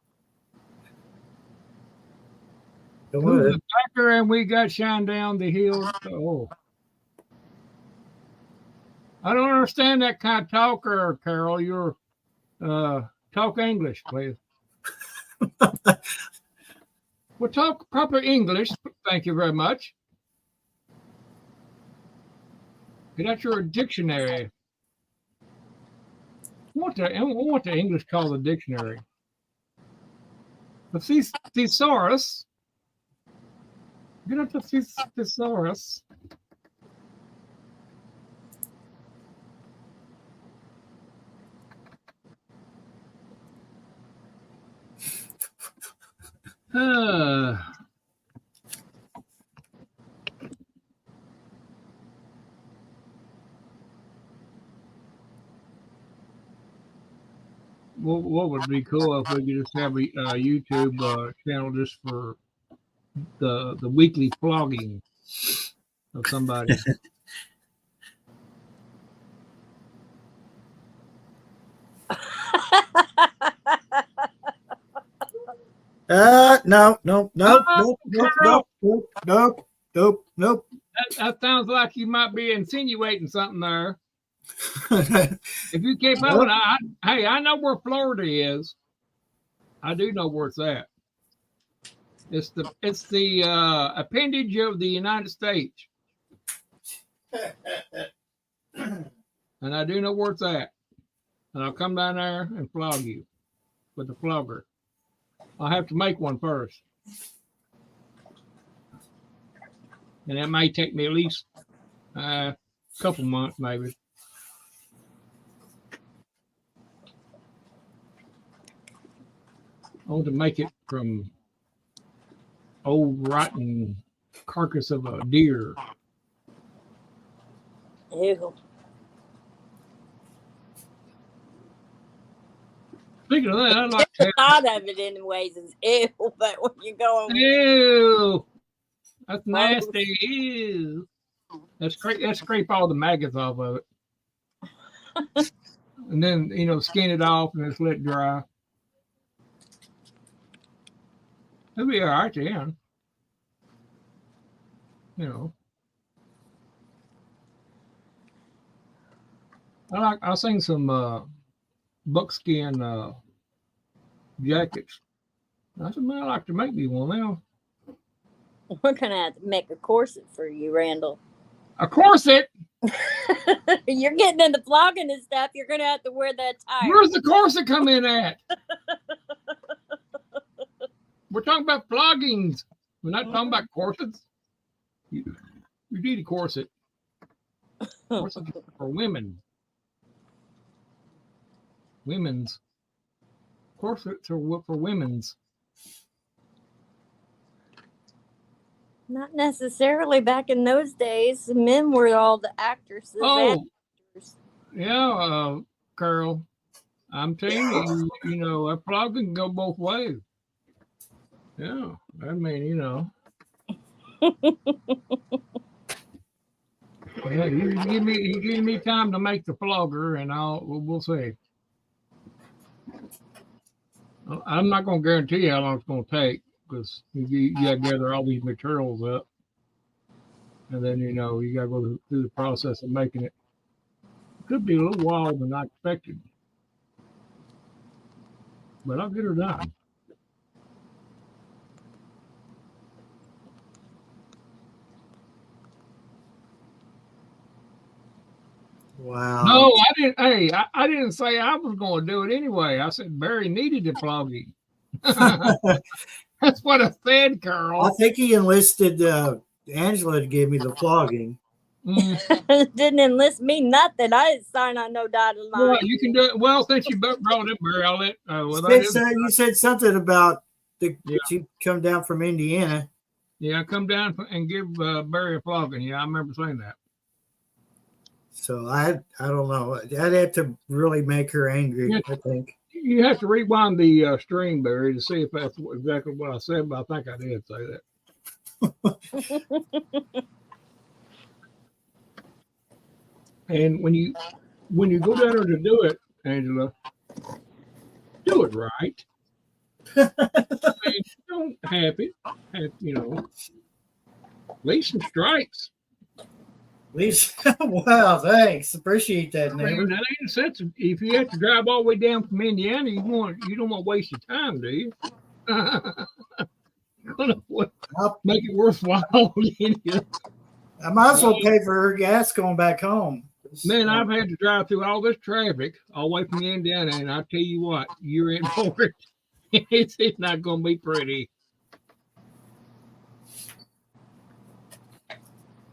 Who's the backer, and we got shine down the hill. Oh, I don't understand that kind of talker, Carol. You're talk English, please. Well, talk proper English. Thank you very much. Get out your dictionary. What the English call the dictionary? The thesaurus. Get out the thesaurus. what would be cool if we could just have a YouTube channel just for the weekly flogging of somebody. No, nope, nope, Oh, nope, Carl, nope, nope, nope, nope, that sounds like you might be insinuating something there. nope. If you keep Nope. on, hey, I know where Florida is. I do know where it's at. It's the appendage of the United States, and I do know where it's at. And I'll come down there and flog you with the flogger. I'll have to make one first, and that may take me at least a couple months, maybe. I want to make it from old rotten carcass of a deer. Ew. Speaking of that, I'd like to The thought of it, anyways, is ew. But when you're going, ew, that's nasty. Ew. Let's scrape all the maggots off of it. And then, skin it off and just let it dry. It'll be all right then. I've seen some buckskin jackets. I said, man, I'd like to make me one now. we're gonna have to make a corset for you, Randall. A corset? You're getting into flogging and stuff. You're gonna have to wear that tie. Where's the corset come in at? We're talking about floggings. We're not talking about corsets. You need a corset. Corset for women. Women's. Corsets are for women's. Not necessarily back in those days. Men were all the actresses. Oh, Actors. yeah, Carol. I'm telling you, a flogging can go both ways. Yeah, I mean, yeah, you give me time to make the flogger, and we'll see. I'm not going to guarantee you how long it's going to take, because you got to gather all these materials up, and then you got to go through the process of making it. It could be a little while than I expected, but I'll get her done. Wow. No, I didn't. Hey, I didn't say I was going to do it anyway. I said Barry needed the flogging. That's what I said, Carl. I think he enlisted Angela to give me the flogging. Didn't enlist me nothing. I didn't sign on no dotted line. Well, you can do it. Well, since you brought it up, Barry, I'll let. You said something about you come down from Indiana. Yeah, come down and give Barry a flogging. Yeah, I remember saying that. So I don't know. I'd have to really make her angry, I think. You have to rewind the string, Barry, to see if that's exactly what I said, but I think I did say that. And when you go down there to do it, Angela, do it right. I mean, don't have leave some stripes. Wow, thanks. Appreciate that, neighbor. That ain't sense. If you have to drive all the way down from Indiana, you don't want to waste your time, do you? Make it worthwhile. I might as well pay for her gas going back home. Man, I've had to drive through all this traffic all the way from Indiana, and I tell you what, you're in for it. It's not going to be pretty.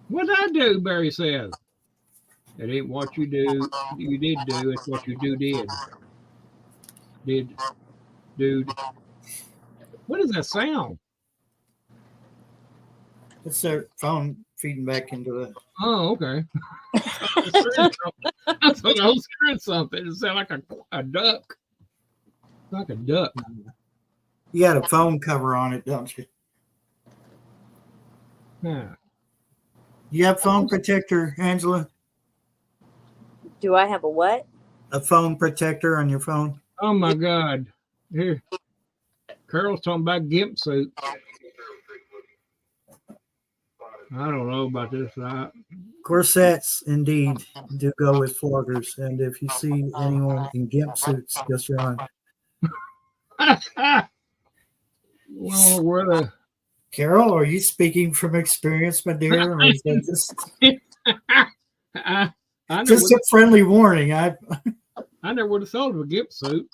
What did I do? Barry says. It ain't what you did do. It's what you did. Dude. What is that sound? It's their phone feeding back into the. Oh, okay. I thought I was hearing something. It sounded like a duck. like a duck. You got a phone cover on it, don't you? Yeah. You have phone protector, Angela? Do I have a what? A phone protector on your phone? Oh my God. Here, Carol's talking about gimp suit. I don't know about this. Corsets, indeed, do go with floggers. And if you see anyone in gimp suits, just run. Well, where the Carol, are you speaking from experience, my dear? Or is that I never just a friendly warning? I never would have thought of a gimp suit.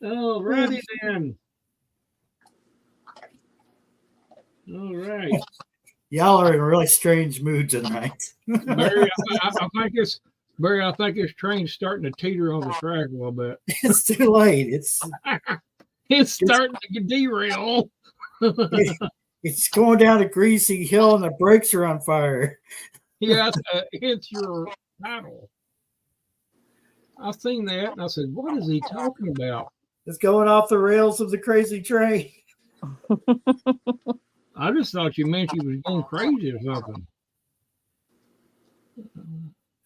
Oh, righty then. All right. Y'all are in a really strange mood tonight. Barry, I think it's Barry, I think this train's starting to teeter on the track a little bit. It's too late. It's starting to derail. It's going down a greasy hill and the brakes are on fire. Yes, it's your paddle. I seen that and I said, "What is he talking about?" It's going off the rails of the crazy train. I just thought you meant you was going crazy or something.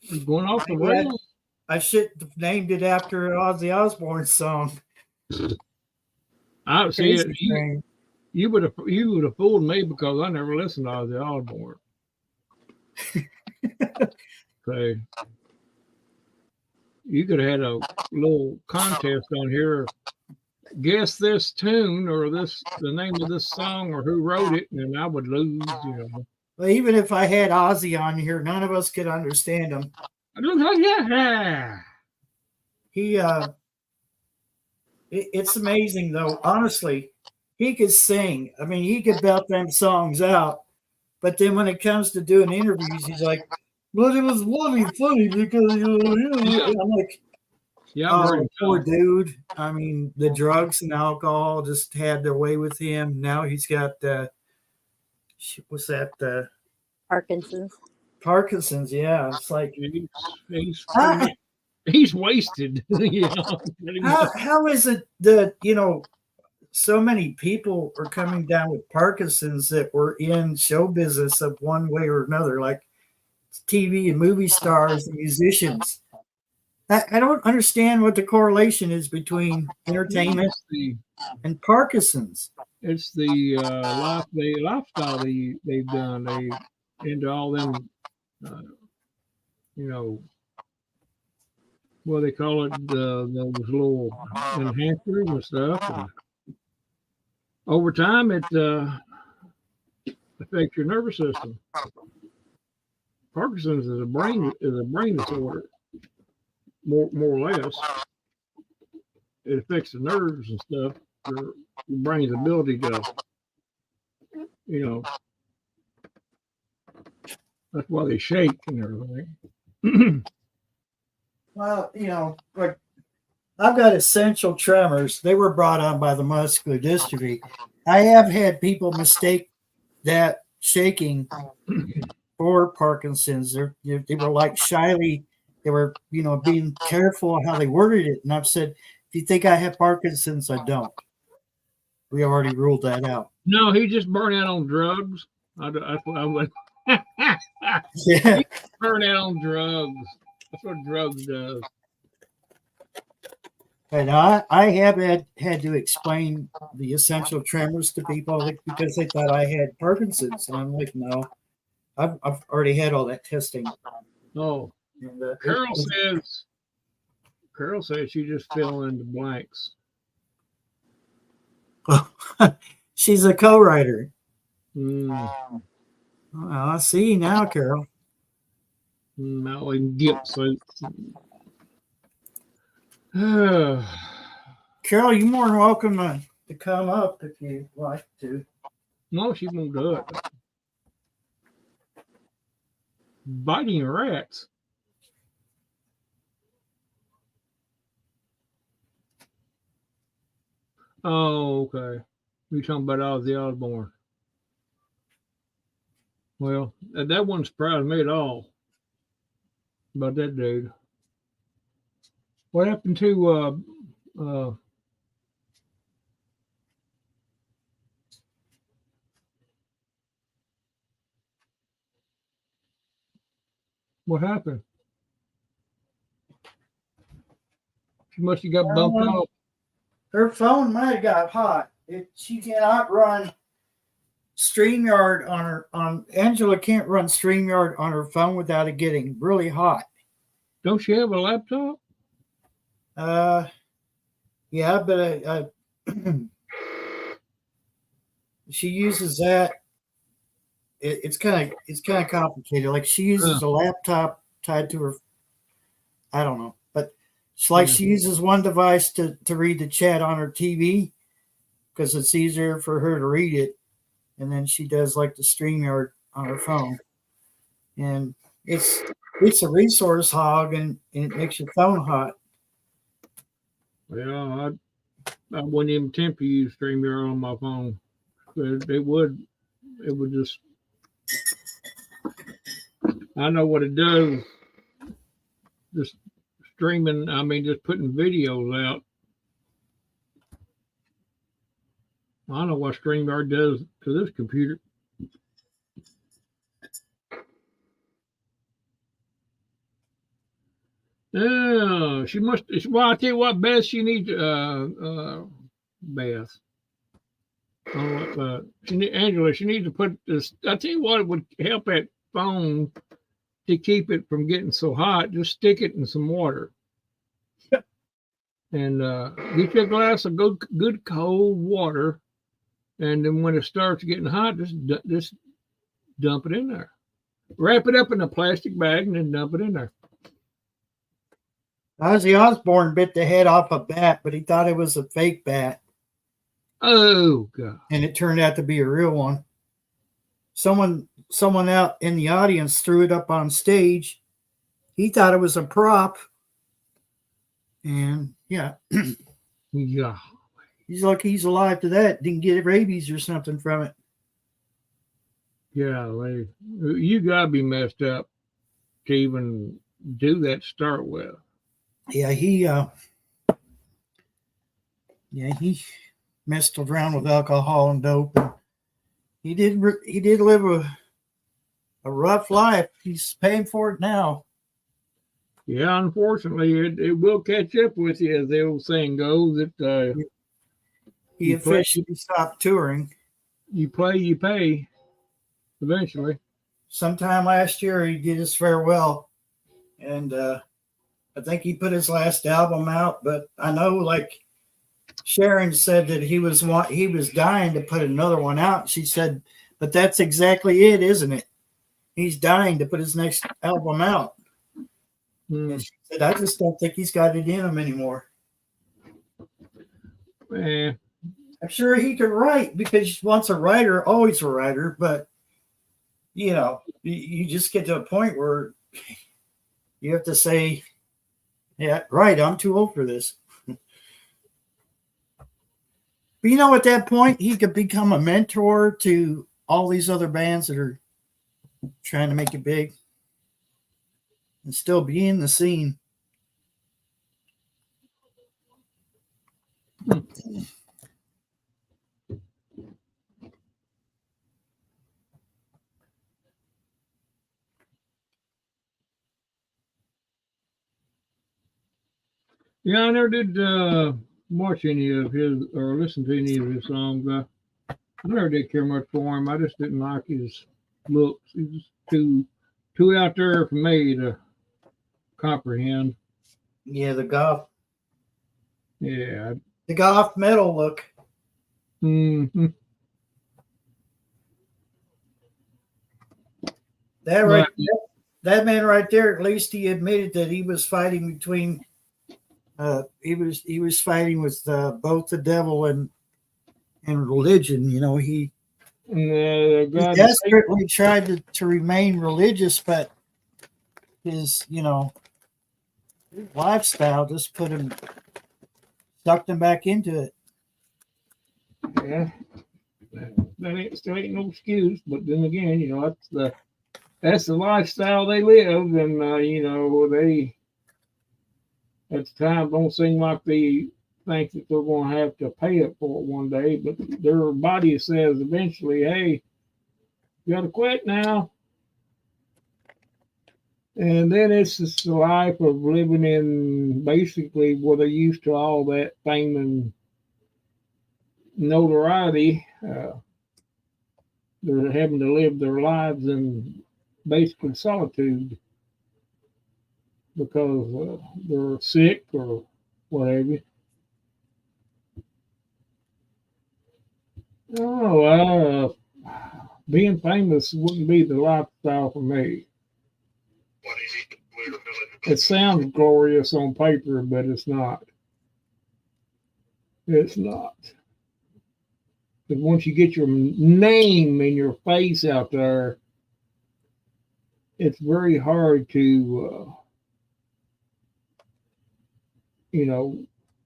You're going off the rails. I should have named it after an Ozzy Osbourne song. I see it. Crazy Train. You would have fooled me because I never listened to Ozzy Osbourne. So you could have had a little contest on here. Guess this tune or the name of this song or who wrote it, and I would lose. Well, even if I had Ozzy on here, none of us could understand him. Yeah. It's amazing though. Honestly, he could sing. I mean, he could belt them songs out. But then when it comes to doing interviews, he's like, "But it was funny because I'm like, oh, poor dude. I mean, the drugs and alcohol just had their way with him. Now he's got what's that? Parkinson's. Parkinson's. Yeah, it's like he's wasted. How is it that so many people are coming down with Parkinson's that were in show business of one way or another, like TV and movie stars and musicians? I don't understand what the correlation is between entertainment and Parkinson's. It's the lifestyle they've done. They into all them, what they call it, those little enhancers and stuff. And over time, it affects your nervous system. Parkinson's is a brain disorder, more or less. It affects the nerves and stuff. Your brain's ability to, that's why they shake and everything. Well, like I've got essential tremors. They were brought on by the muscular dystrophy. I have had people mistake that shaking for Parkinson's. They were like shyly, they were, being careful how they worded it. And I've said, if you think I have Parkinson's, I don't. We already ruled that out. No, he just burned out on drugs. That's what I would. Yeah. He burned out on drugs. That's what drugs does. And I have had to explain the essential tremors to people because they thought I had Parkinson's. And I'm like, no, I've already had all that testing. Oh, and, Carol says she just fell into blanks. She's a co-writer. Well, I see now, Carol. Now in guilt suits. Carol, you're more than welcome to come up if you'd like to. No, she won't do it. Biting rats. Oh, okay. You're talking about Ozzy Osbourne. Well, that wouldn't surprise me at all about that dude. What happened to what happened? She must have got bumped off. Her phone might have got hot. She cannot run StreamYard on Angela can't run StreamYard on her phone without it getting really hot. Don't she have a laptop? Yeah, but she uses that. It's kind of complicated. Like she uses a laptop tied to her. I don't know, but it's like she uses one device to read the chat on her TV because it's easier for her to read it, and then she does like the StreamYard on her phone, and it's a resource hog, and it makes your phone hot. Well, I wouldn't even attempt to use StreamYard on my phone. It would just. I know what it does. Just streaming. I mean, just putting videos out. I know what StreamYard does to this computer. Yeah, she must. Well, I tell you what, Beth, she needs Beth. Angela, she needs to put this. I tell you what, it would help that phone to keep it from getting so hot. Just stick it in some water, and get you a glass of good cold water, and then when it starts getting hot, just dump it in there. Wrap it up in a plastic bag and then dump it in there. Ozzy Osbourne bit the head off a bat, but he thought it was a fake bat. Oh God! And it turned out to be a real one. Someone out in the audience threw it up on stage. He thought it was a prop. And yeah. Yeah. He's lucky he's alive to that. Didn't get rabies or something from it. Yeah, you gotta be messed up to even do that to start with. Yeah, he messed around with alcohol and dope. And he did live a rough life. He's paying for it now. Yeah, unfortunately, it will catch up with you, as the old saying goes. That he officially stopped touring. You play, you pay. Eventually. Sometime last year, he did his farewell, and I think he put his last album out. But I know, like Sharon said, that he was dying to put another one out. She said, "But that's exactly it, isn't it? He's dying to put his next album out." And she said, "I just don't think he's got it in him anymore." Yeah. I'm sure he could write, because once a writer, always a writer. But you know, you just get to a point where you have to say, "Yeah, right, I'm too old for this." But you know, at that point, he could become a mentor to all these other bands that are trying to make it big and still be in the scene. Yeah, I never did watch any of his or listen to any of his songs. I never did care much for him. I just didn't like his looks. He was too out there for me to comprehend. Yeah, the goth. Yeah. The goth metal look. Mm-hmm. That man right there, at least he admitted that he was fighting between he was fighting with both the devil and religion. You know, he desperately tried to remain religious, but his lifestyle just sucked him back into it. Yeah, that still ain't no excuse. But then again, that's the lifestyle they live, and at the time don't seem like they think that they're going to have to pay up for it one day, but their body says eventually, hey, you got to quit now. And then it's just the life of living in basically where they're used to all that fame and notoriety. They're having to live their lives in basically solitude because they're sick or whatever. Oh, being famous wouldn't be the lifestyle for me. It sounds glorious on paper, but it's not. It's not. Because once you get your name and your face out there, it's very hard to,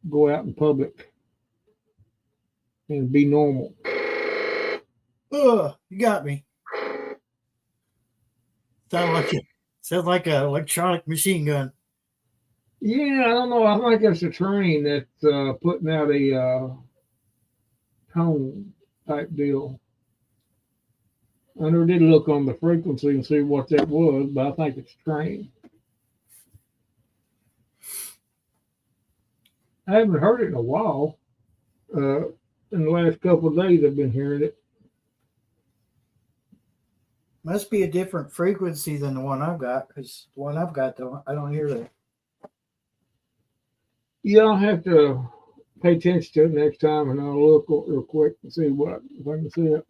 go out in public and be normal. Oh, you got me. Sounds like an electronic machine gun. Yeah, I don't know. I think it's a train that's putting out a tone type deal. I never did look on the frequency and see what that was, but I think it's train. I haven't heard it in a while. In the last couple of days, I've been hearing it. Must be a different frequency than the one I've got, because the one I've got, I don't hear that. Yeah, I'll have to pay attention to it next time, and I'll look real quick and see if I can see it.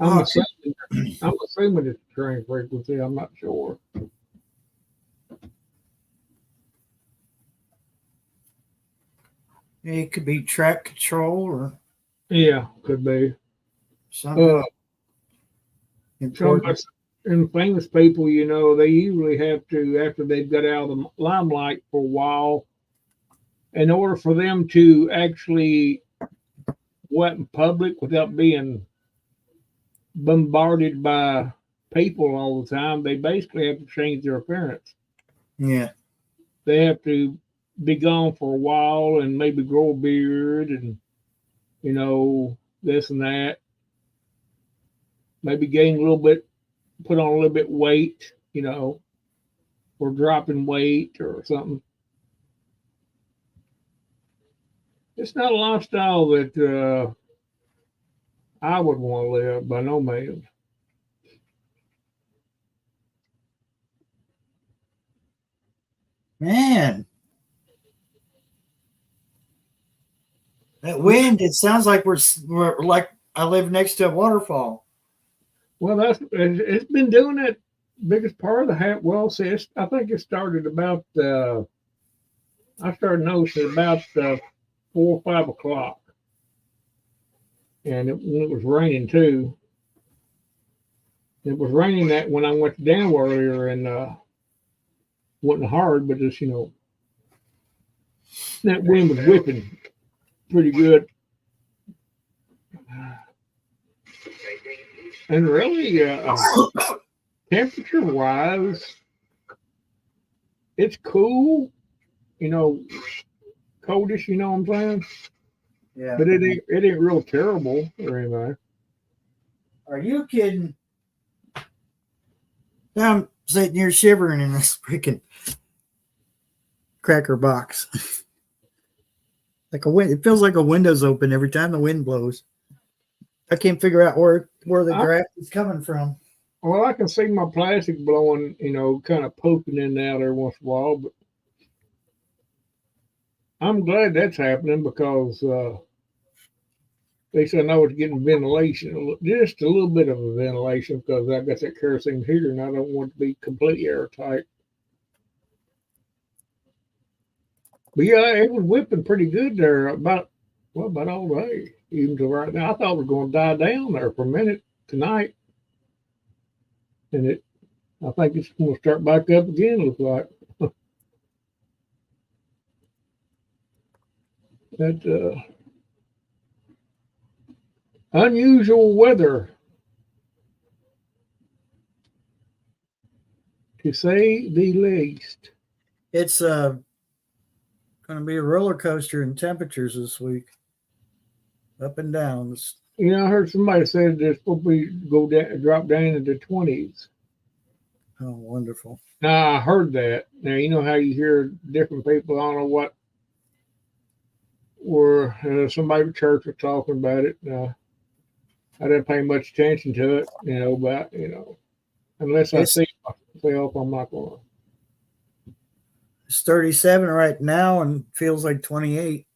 I'm assuming it's train frequency. I'm not sure. It could be track control or Yeah, could be. something important. And famous people, they usually have to, after they've got out of the limelight for a while, in order for them to actually go out in public without being bombarded by people all the time, they basically have to change their appearance. Yeah. They have to be gone for a while and maybe grow a beard and, this and that. Maybe gain a little bit, put on a little bit weight, or dropping weight or something. It's not a lifestyle that I would want to live by no means. Man. That wind, it sounds like we're like I live next to a waterfall. Well, it's been doing it biggest part of the hat. Well, see, I think it started about, I started noticing about 4 or 5 o'clock. And it was raining too. It was raining that when I went down earlier and wasn't hard, but just, that wind was whipping pretty good. And really, temperature wise, it's cool, coldish, you know what I'm saying? Yeah. But it ain't real terrible or anything. Are you kidding? Now I'm sitting here shivering in this freaking cracker box. Like it feels like a window's open every time the wind blows. I can't figure out where the draft is coming from. Well, I can see my plastic blowing, kind of poking in and out every once in a while, but I'm glad that's happening because at least I know it's getting ventilation, just a little bit of a ventilation because I've got that kerosene heater and I don't want it to be completely airtight. But yeah, it was whipping pretty good there about all day, even to right now. I thought we were going to die down there for a minute tonight. And I think it's going to start back up again, looks like. That unusual weather. to say the least. It's going to be a roller coaster in temperatures this week, up and down. You know, I heard somebody say that it's supposed to be drop down into the 20s. Oh, wonderful. Now, I heard that. Now, you know how you hear different people, I don't know what, were somebody at church was talking about it. I didn't pay much attention to it, but, unless I see myself, I'm not going to. It's 37 right now and feels like 28.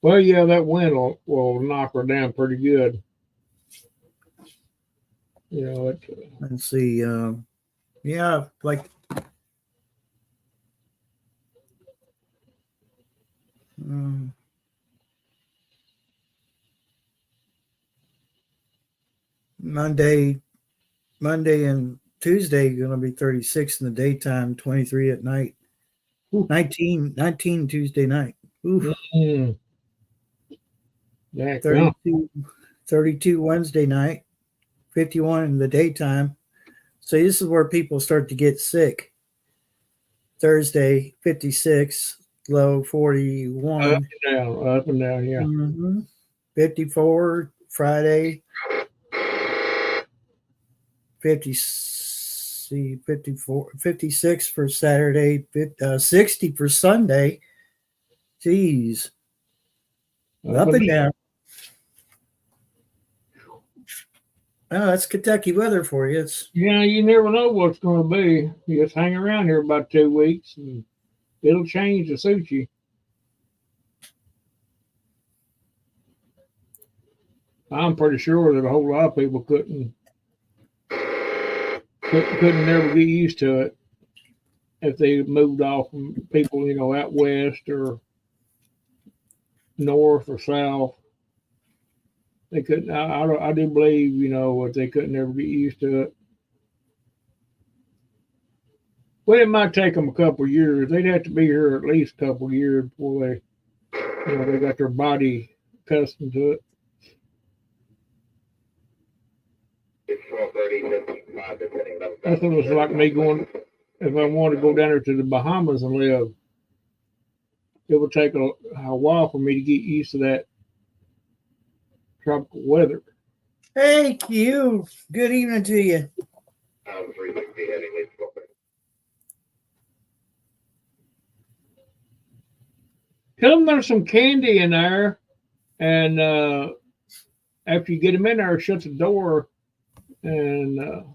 Well, yeah, that wind will knock her down pretty good. Let's see. Yeah, like Monday and Tuesday going to be 36 in the daytime, 23 at night. 19 Tuesday night. Oof. 32 Wednesday night, 51 in the daytime. So this is where people start to get sick. Thursday, 56, low 41. Up and down, yeah. 54 Friday, 56 for Saturday, 60 for Sunday. Jeez. Up and down. Oh, that's Kentucky weather for you. You never know what's going to be. You just hang around here about 2 weeks and it'll change to suit you. I'm pretty sure that a whole lot of people couldn't never get used to it if they moved off from people, out west or north or south. They couldn't. I do believe, if they couldn't ever get used to it. Well, it might take them a couple of years. They'd have to be here at least a couple of years before they got their body accustomed to it. That's what it was like me going. If I wanted to go down there to the Bahamas and live, it would take a while for me to get used to that tropical weather. Hey, Q. Good evening to you. Tell them there's some candy in there, and after you get them in there, shut the door and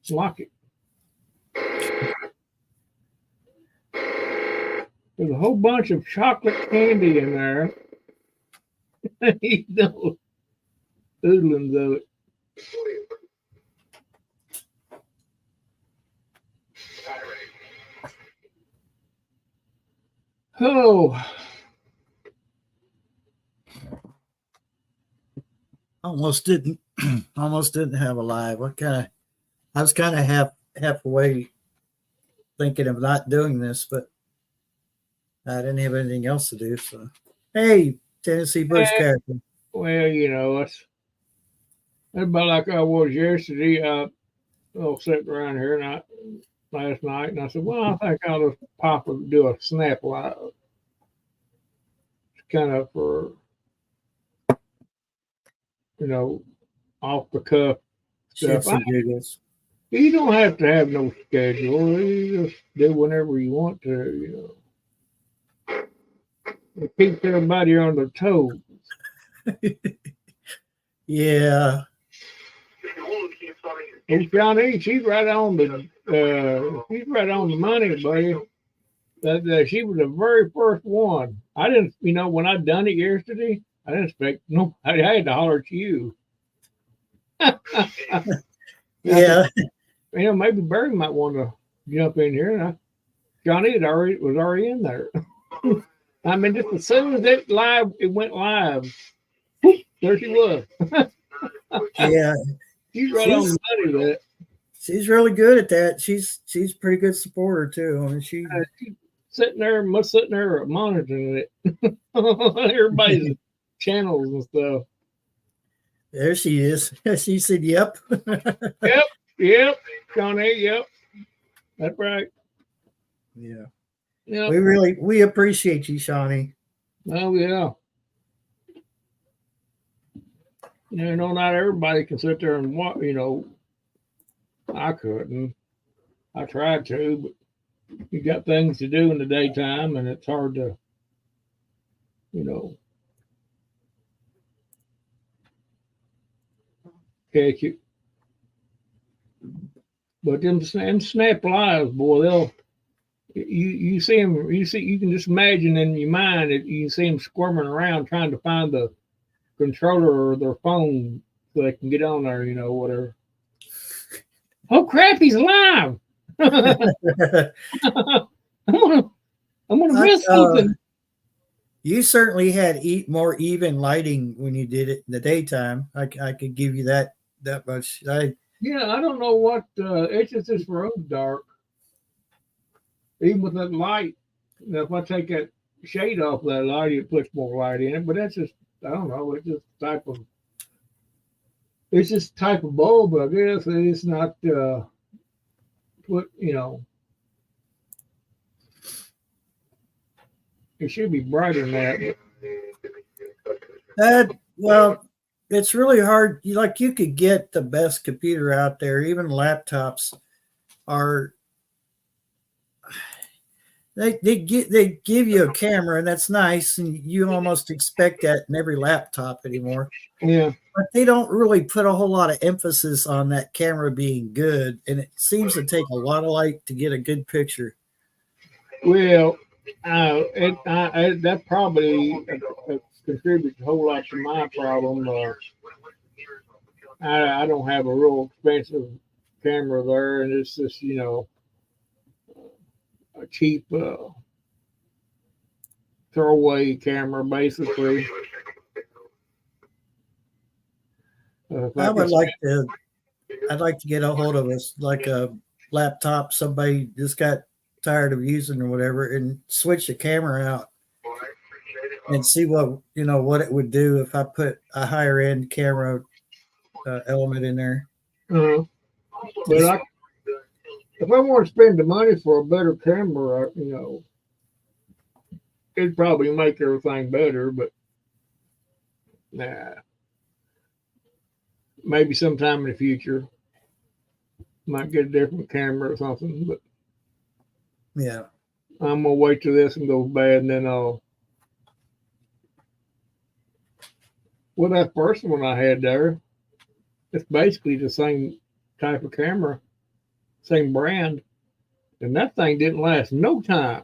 lock it. There's a whole bunch of chocolate candy in there. Oodlings of it. Oh. Almost didn't have a live. I was kind of halfway thinking of not doing this, but I didn't have anything else to do. So, hey, Tennessee Bush Captain. Well, it's about like I was yesterday. I was sitting around here last night, and I said, well, I think I'll just do a snap live. It's kind of for, off the cuff stuff. You don't have to have no schedule. You just do whenever you want to, It keeps everybody on their toes. Yeah. And Johnny, she's right on the money, buddy. That she was the very first one. I didn't, when I done it yesterday, I didn't expect I had to holler at you. Yeah. Maybe Barry might want to jump in here. Johnny was already in there. I mean, just as soon as it went live, there she was. Yeah. She's right on the money with it. She's really good at that. She's a pretty good supporter too. I mean, she's sitting there monitoring it. Everybody's channels and stuff. There she is. She said, "Yep." Yep, Johnny. Yep. That's right. Yeah. Yeah. We appreciate you, Shawnee. Oh yeah. You know, not everybody can sit there and watch. You know, I couldn't. I tried to, but you got things to do in the daytime, and it's hard to, you know, catch it. But them snap lives, boy, they'll you see them. You can just imagine in your mind that you see them squirming around trying to find the controller or their phone so they can get on there. You know, whatever. Oh crap! He's alive. I'm gonna miss something. You certainly had more even lighting when you did it in the daytime. I could give you that much. Yeah, I don't know what it's just this road dark. Even with that light, you know, if I take that shade off that light, it puts more light in it. But that's just I don't know. It's just type of bulb, I guess. It's not put. You know, it should be brighter than that. Well, it's really hard. You could get the best computer out there. Even laptops are. They give you a camera, and that's nice, and you almost expect that in every laptop anymore. Yeah. But they don't really put a whole lot of emphasis on that camera being good, and it seems to take a lot of light to get a good picture. Well, that probably contributes a whole lot to my problem. I don't have a real expensive camera there, and it's just a cheap throwaway camera, basically. I'd like to get a hold of us like a laptop somebody just got tired of using or whatever, and switch the camera out and see what it would do if I put a higher end camera element in there. But if I want to spend the money for a better camera, it'd probably make everything better. But nah, maybe sometime in the future, might get a different camera or something. But yeah, I'm gonna wait till this one goes bad, and then I'll. Well, that first one I had there, it's basically the same type of camera, same brand, and that thing didn't last no time.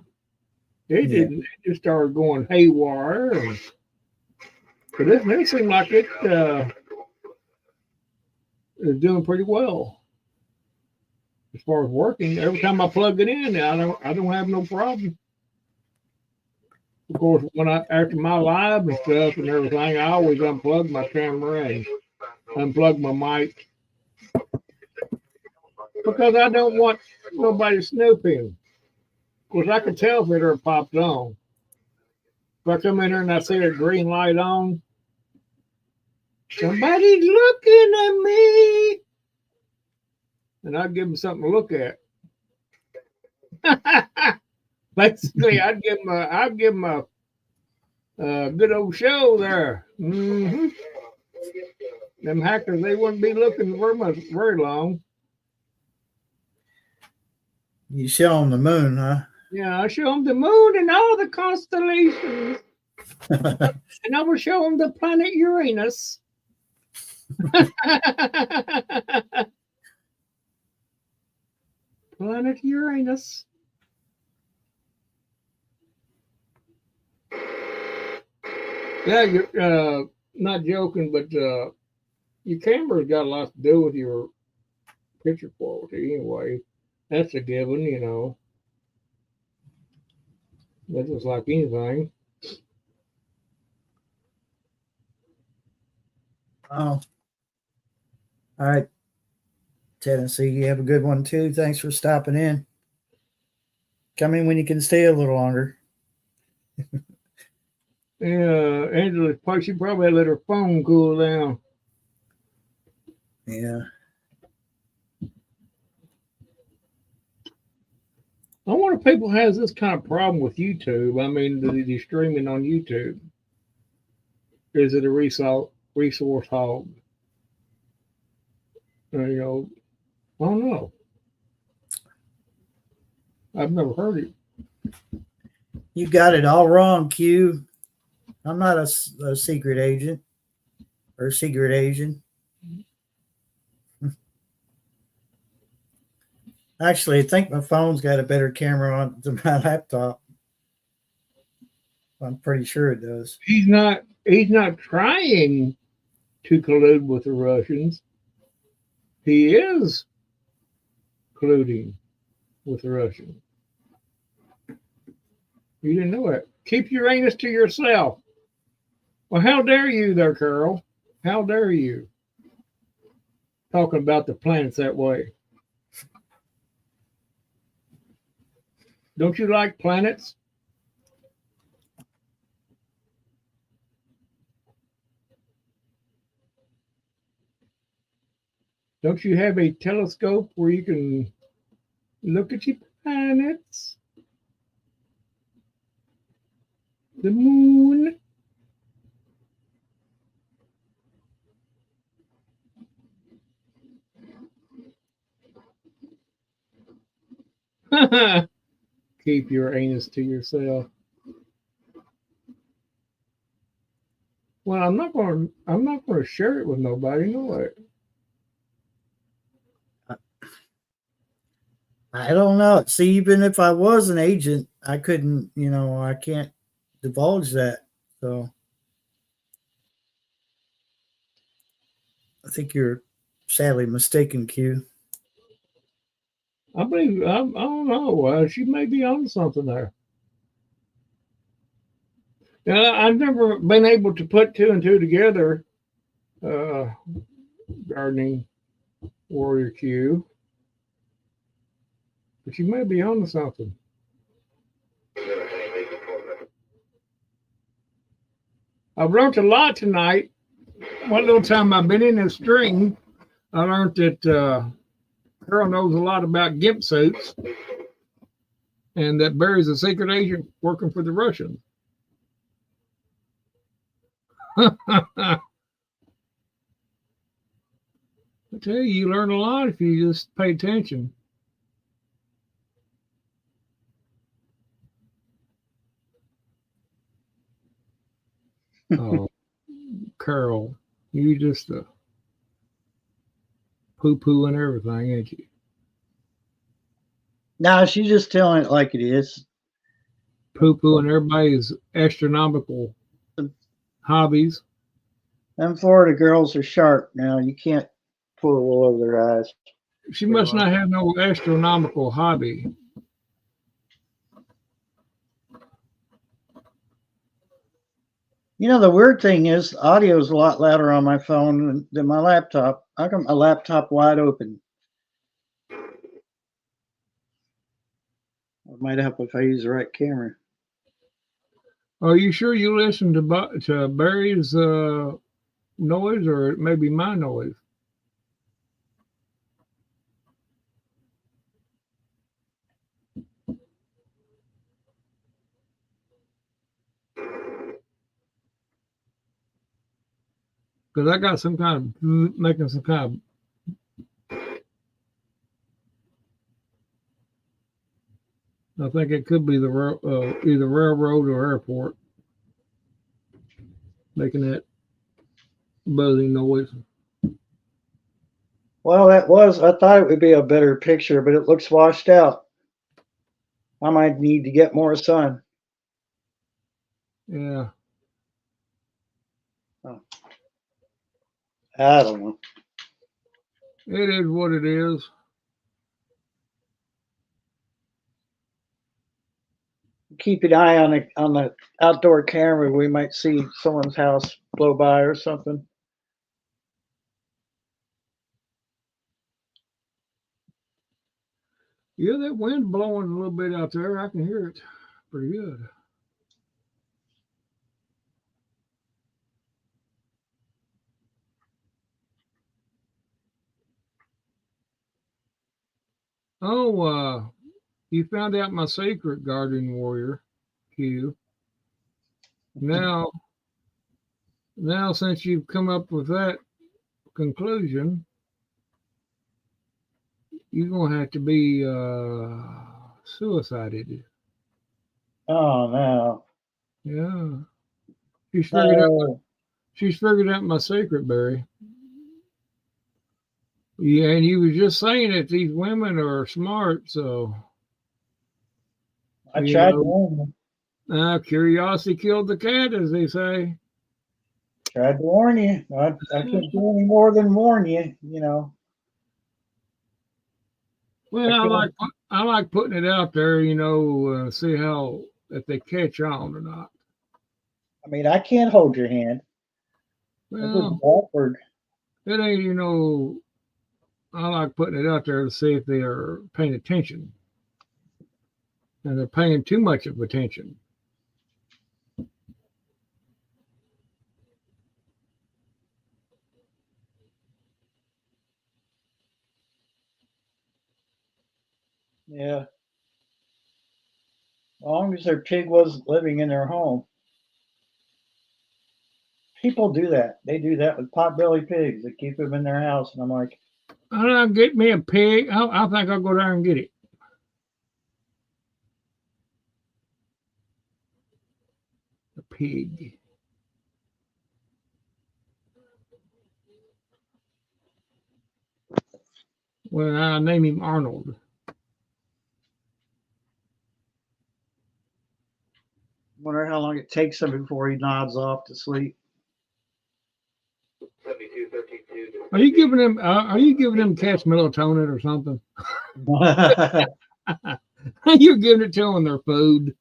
It didn't. It just started going haywire, but it seemed like it is doing pretty well as far as working. Every time I plug it in, I don't have no problem. Of course, after my live and stuff and everything, I always unplug my camera and unplug my mic because I don't want nobody snooping. Of course, I can tell if it ever popped on. If I come in here and I see a green light on, somebody's looking at me, and I'd give them something to look at. Basically, I'd give them a good old show there. Mm-hmm. Them hackers, they wouldn't be looking very long. You show them the moon, huh? Yeah, I show them the moon and all the constellations. And I will show them the planet Uranus. Planet Uranus. Yeah, you're not joking, but your camera's got a lot to do with your picture quality anyway. That's a given, That's just like anything. Oh. All right. Tennessee, you have a good one too. Thanks for stopping in. Come in when you can stay a little longer. Yeah, Angela, she probably let her phone cool down. Yeah. I wonder if people has this kind of problem with YouTube. I mean, the streaming on YouTube. Is it a resource hog? You know, I don't know. I've never heard it. You got it all wrong, Q. I'm not a secret agent or secret agent. Actually, I think my phone's got a better camera on than my laptop. I'm pretty sure it does. He's not. He's not trying to collude with the Russians. He is colluding with the Russians. You didn't know it. Keep your anus to yourself. Well, how dare you there, Carol? How dare you? Talking about the planets that way. Don't you like planets? Don't you have a telescope where you can look at your planets? The moon. Keep your anus to yourself. Well, I'm not going to share it with nobody, no way. I don't know. See, even if I was an agent, I couldn't, I can't divulge that. So I think you're sadly mistaken, Q. I don't know. She may be on something there. Now, I've never been able to put two and two together. Gardening Warrior Q. But you may be on to something. I've learned a lot tonight. One little time I've been in this string, I learned that Carol knows a lot about gimp suits and that Barry's a secret agent working for the Russians. I tell you, you learn a lot if you just pay attention. Oh, Carol, you just poo-poo and everything, ain't you? No, she's just telling it like it is. Poo-poo and everybody's astronomical hobbies. Them Florida girls are sharp now. You can't pull wool over their eyes. She must not have no astronomical hobby. The weird thing is, the audio is a lot louder on my phone than my laptop. I got my laptop wide open. I might help if I use the right camera. Are you sure you listen to Barry's noise, or maybe my noise? Because I got some kind of making some kind of. I think it could be the either railroad or airport making that buzzing noise. Well, I thought it would be a better picture, but it looks washed out. I might need to get more sun. Yeah. Oh. I don't know. It is what it is. Keep an eye on the outdoor camera. We might see someone's house blow by or something. Yeah, that wind blowing a little bit out there. I can hear it pretty good. Oh, You found out my secret, Guardian Warrior, Q. Now, since you've come up with that conclusion, you're gonna have to be suicided. Oh no. Yeah. She's figured out. Oh, She's figured out my secret, Barry. Yeah, and you was just saying that these women are smart, so I you tried to know, warn you. curiosity killed the cat, as they say. Tried to warn you. I couldn't do any more than warn you. You know. Well, I couldn't. I like putting it out there, see how if they catch on or not. I mean, I can't hold your hand. It was Well, awkward. it ain't, I like putting it out there to see if they are paying attention, and they're paying too much of attention. Yeah. As long as their pig wasn't living in their home. People do that. They do that with potbelly pigs. They keep them in their house, and I'm like, I'll get me a pig. I think I'll go down and get it. A pig. Well, I name him Arnold. wonder how long it takes him before he nods off to sleep. 72, 32. Are you giving him? Are you giving him cats melatonin or something? You're giving it to them their food.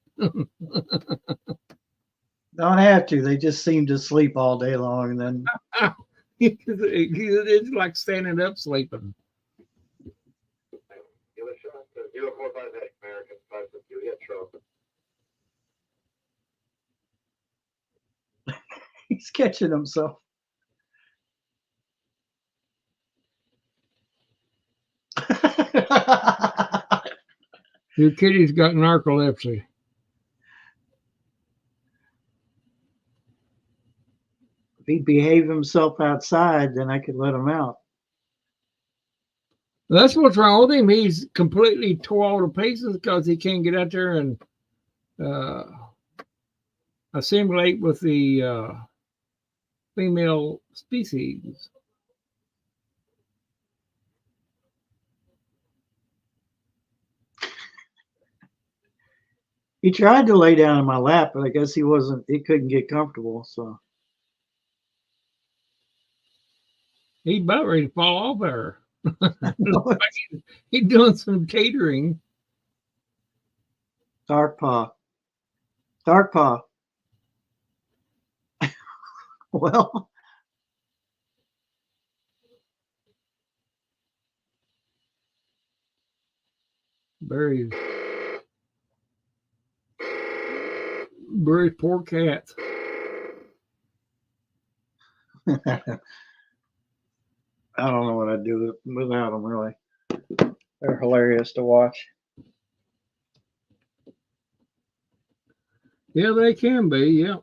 Don't have to. They just seem to sleep all day long, and then It's like standing up sleeping. Give it a shot. 045 American 552. Yeah, Trump. he's catching himself. Your kitty's got narcolepsy. If he behaved himself outside, then I could let him out. That's what's wrong with him. He's completely tore all to pieces because he can't get out there and uh, assimilate with the female species. He tried to lay down in my lap, but I guess he couldn't get comfortable. So He's about ready to fall off there. He's doing some catering. Dark paw. Dark paw. Well, Very poor cat. I don't know what I'd do without them, really. They're hilarious to watch. Yeah, they can be. Yeah.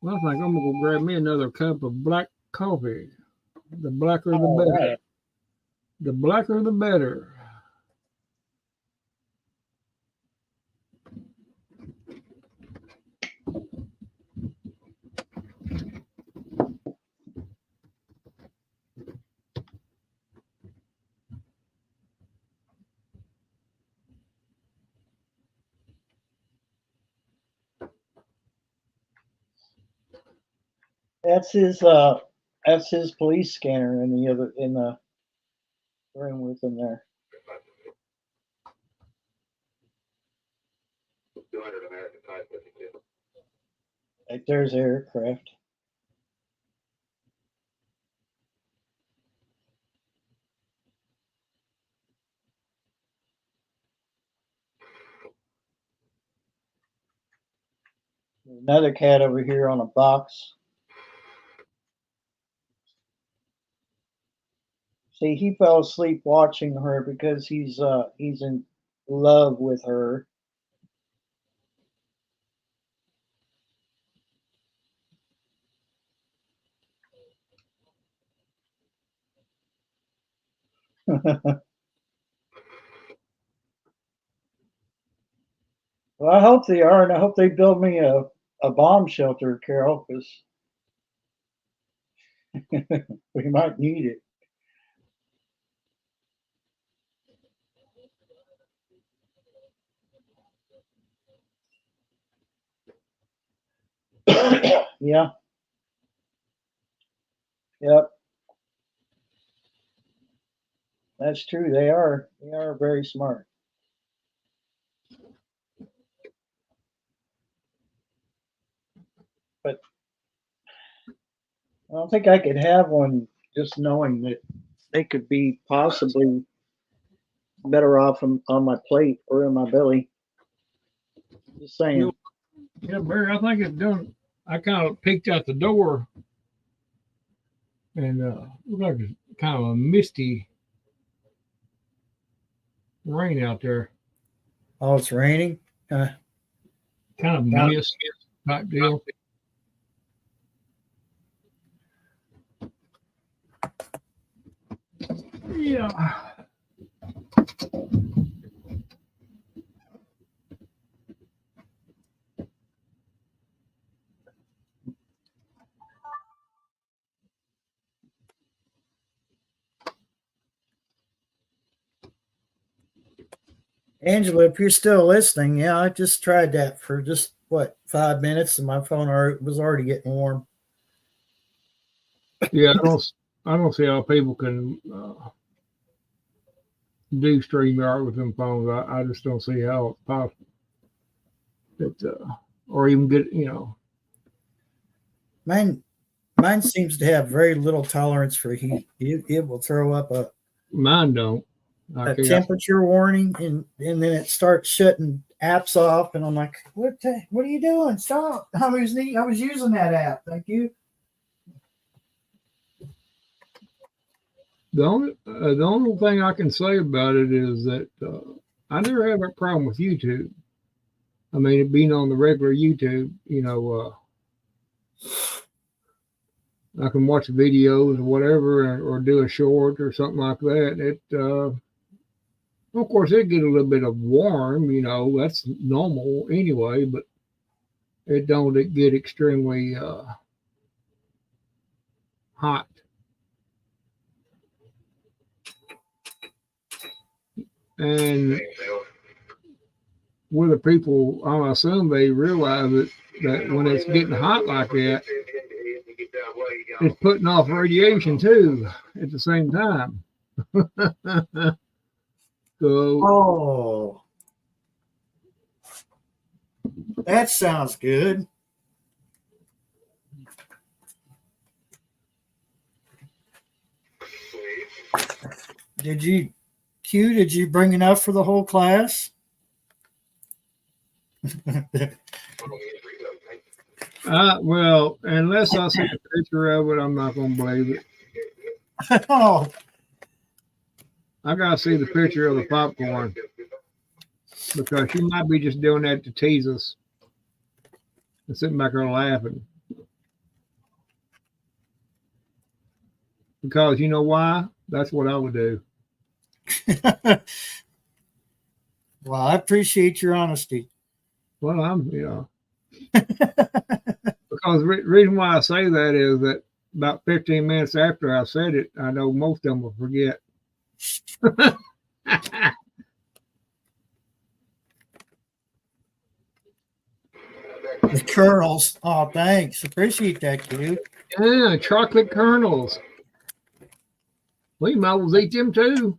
Well, I think I'm gonna go grab me another cup of black coffee. The blacker the All better. right. The blacker the better. That's his police scanner in the room with him there. 200 American 552. Like there's aircraft. There's another cat over here on a box. See, he fell asleep watching her because he's in love with her. Well, I hope they are, and I hope they build me a bomb shelter, Carol, because we might need it. Yeah. Yep. That's true. They are. They are very smart. But I don't think I could have one just knowing that they could be possibly better off on my plate or in my belly. Just saying. Yeah, Barry, I think it's done. I kind of peeked out the door and looked like it's kind of a misty rain out there. Oh, it's raining. Kind of mist type deal. Yeah. Angela, if you're still listening, yeah, I just tried that for just 5 minutes, and my phone was already getting warm. Yeah, I don't see how people can do StreamYard with them phones. I just don't see how it's possible. Or even get, Mine seems to have very little tolerance for heat. It will throw up mine don't. a temperature warning, and then it starts shutting apps off, and I'm like, what are you doing? Stop. I was using that app. Thank you. The only thing I can say about it is that I never have a problem with YouTube. I mean, it being on the regular YouTube, I can watch videos or whatever, or do a short or something like that. Of course, it get a little bit of warm, that's normal anyway, but it don't get extremely hot. And with the people, I assume they realize that when it's getting hot like that, it's putting off radiation too at the same time. So, that sounds good. Did you bring enough for the whole class? Well, unless I see a picture of it, I'm not going to believe it. Oh. I got to see the picture of the popcorn, because she might be just doing that to tease us and sitting back there laughing. Because you know why? That's what I would do. Well, I appreciate your honesty. Well, because the reason why I say that is that about 15 minutes after I said it, I know most of them will forget. The kernels. Oh, thanks. Appreciate that, Q. Yeah, chocolate kernels. We might as well eat them too.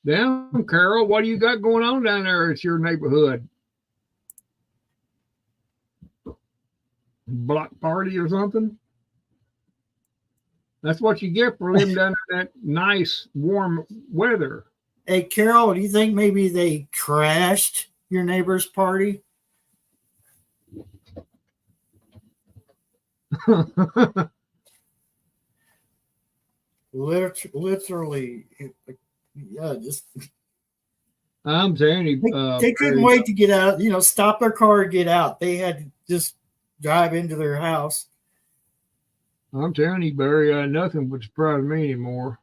Damn, Carol, what do you got going on down there at your neighborhood? block party or something. That's what you get for living down in that nice, warm weather. Hey, Carol, do you think maybe they crashed your neighbor's party? Literally, yeah, just I'm telling you, they couldn't wait to get out. Stop their car and get out. They had to just drive into their house. I'm telling you, Barry, nothing would surprise me anymore.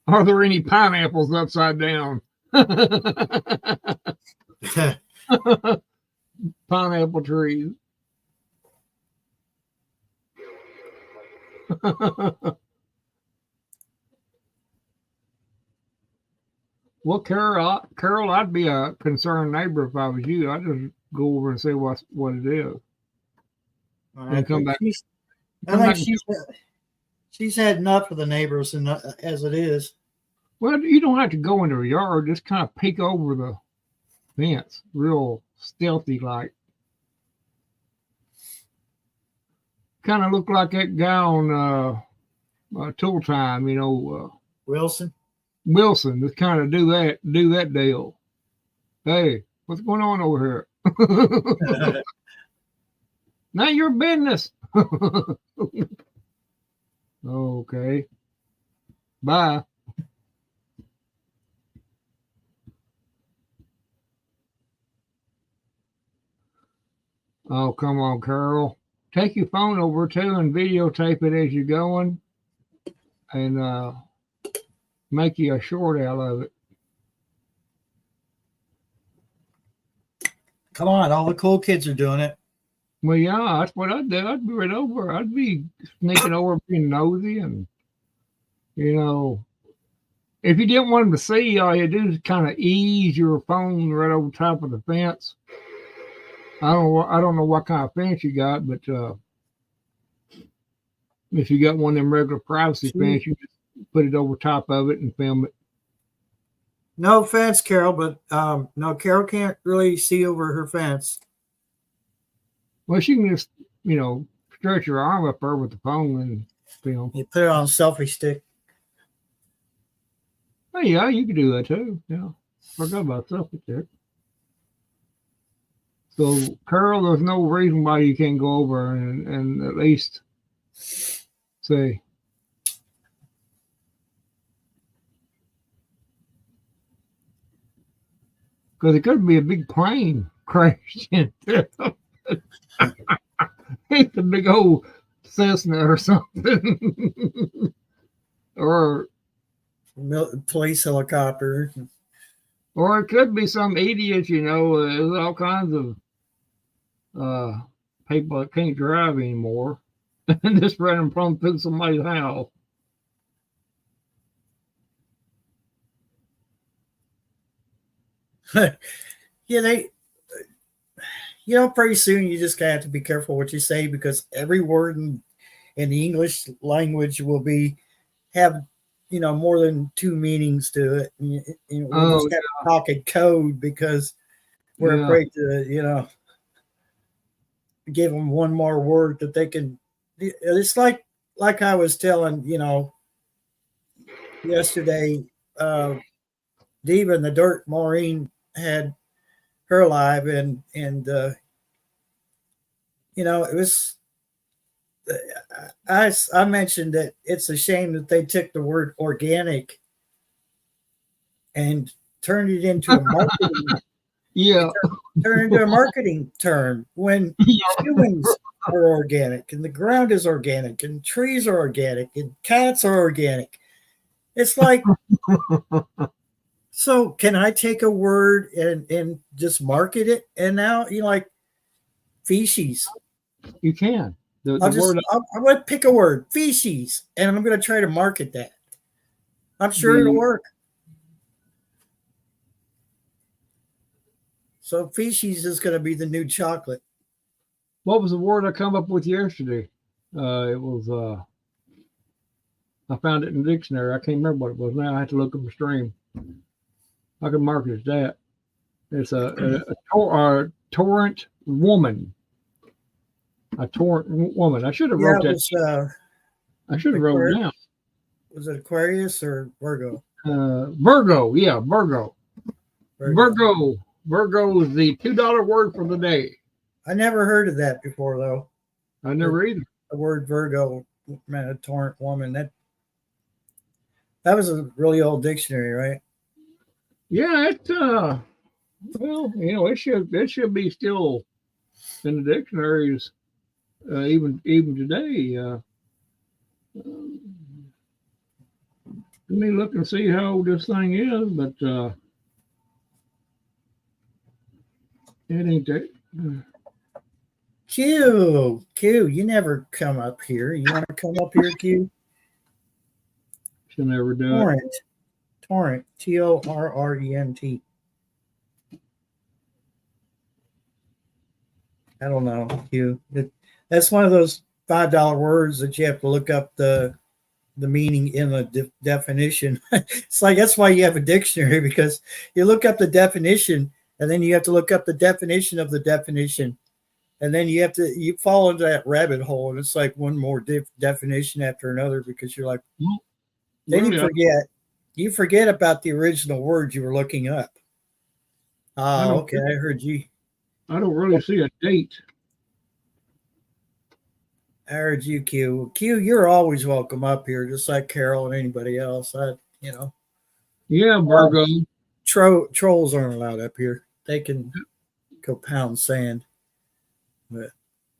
Are there any pineapples upside down? Pineapple trees. Well, Carol, I'd be a concerned neighbor if I was you. I'd just go over and see what it is, and come back. I think she's had enough of the neighbors, and as it is. Well, you don't have to go into her yard. Just kind of peek over the fence, real stealthy like. Kind of look like that guy on Tool Time, Wilson. Just kind of do that deal. Hey, what's going on over here? Not your business. Okay. Bye. Oh, come on, Carol. Take your phone over too and videotape it as you're going, and make you a short out of it. Come on, all the cool kids are doing it. Well, yeah, that's what I'd do. I'd be right over. I'd be sneaking over, being nosy, and if you didn't want them to see, all you do is kind of ease your phone right over top of the fence. I don't know what kind of fence you got, but if you got one of them regular privacy fence, you just put it over top of it and film it. No offense, Carol, but no, Carol can't really see over her fence. Well, she can just, stretch your arm up there with the phone and film. You put it on a selfie stick. Oh, yeah, you can do that too. Yeah, forgot about selfie stick. So, Carol, there's no reason why you can't go over and at least say, because it could be a big plane crashed into it's a big old Cessna or something. Or police helicopter. Or it could be some idiot, there's all kinds of people that can't drive anymore and just ran from through somebody's house. Yeah, pretty soon you just have to be careful what you say, because every word in the English language will have more than two meanings to it. We'll just have to talk in code because we're afraid to give them one more word that they can. It's like I was telling yesterday, Diva in the Dirt, Maureen had her live, and it was. I mentioned that it's a shame that they took the word organic and turned it into a marketing. Turned into a marketing term when humans are organic, and the ground is organic, and trees are organic, and cats are organic. It's like, so can I take a word and just market it? And now like feces. You can. I'm going to pick a word, feces, and I'm going to try to market that. I'm sure it'll work. So feces is going to be the new chocolate. What was the word I come up with yesterday? It was, I found it in the dictionary. I can't remember what it was now. I have to look up the stream. I can mark it as that. It's a torrent woman. A torrent woman. I should have Yeah, wrote it that. was I should have wrote it down. was it Aquarius or Virgo? Virgo. Yeah, Virgo. Virgo. Virgo is the $2 word for the day. I never heard of that before, though. I never either. The word Virgo meant a torrent woman. That was a really old dictionary, right? Yeah, well, it should be still in the dictionaries, even today. Let me look and see how old this thing is, but it ain't that. Q, you never come up here. You want to come up here, Q? She'll never do Torrent. Torrent. Torrent. I don't know, Q. That's one of those $5 words that you have to look up the meaning in a definition. It's like that's why you have a dictionary, because you look up the definition and then you have to look up the definition of the definition. And then you fall into that rabbit hole, and it's like one more definition after another, because you're like, then you forget about the original word you were looking up. Oh, okay. I heard you. I don't really see a date. I heard you, Q. Q, you're always welcome up here, just like Carol and anybody else. Yeah, Virgo. Trolls aren't allowed up here. They can go pound sand. But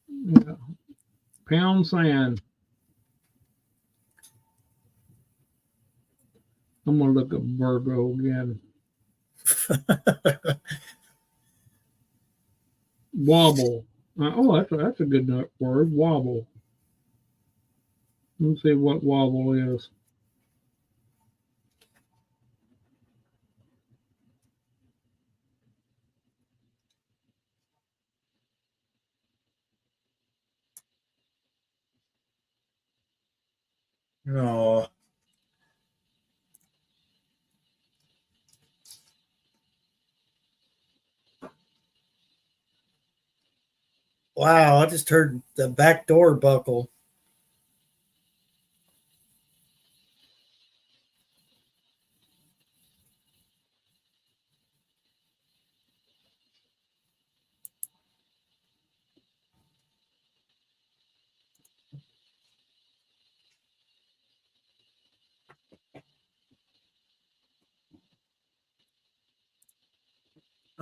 yeah. Pound sand. I'm gonna look up Virgo again. Wobble. That's a good word. Wobble. Let's see what wobble is. oh. Wow, I just heard the back door buckle.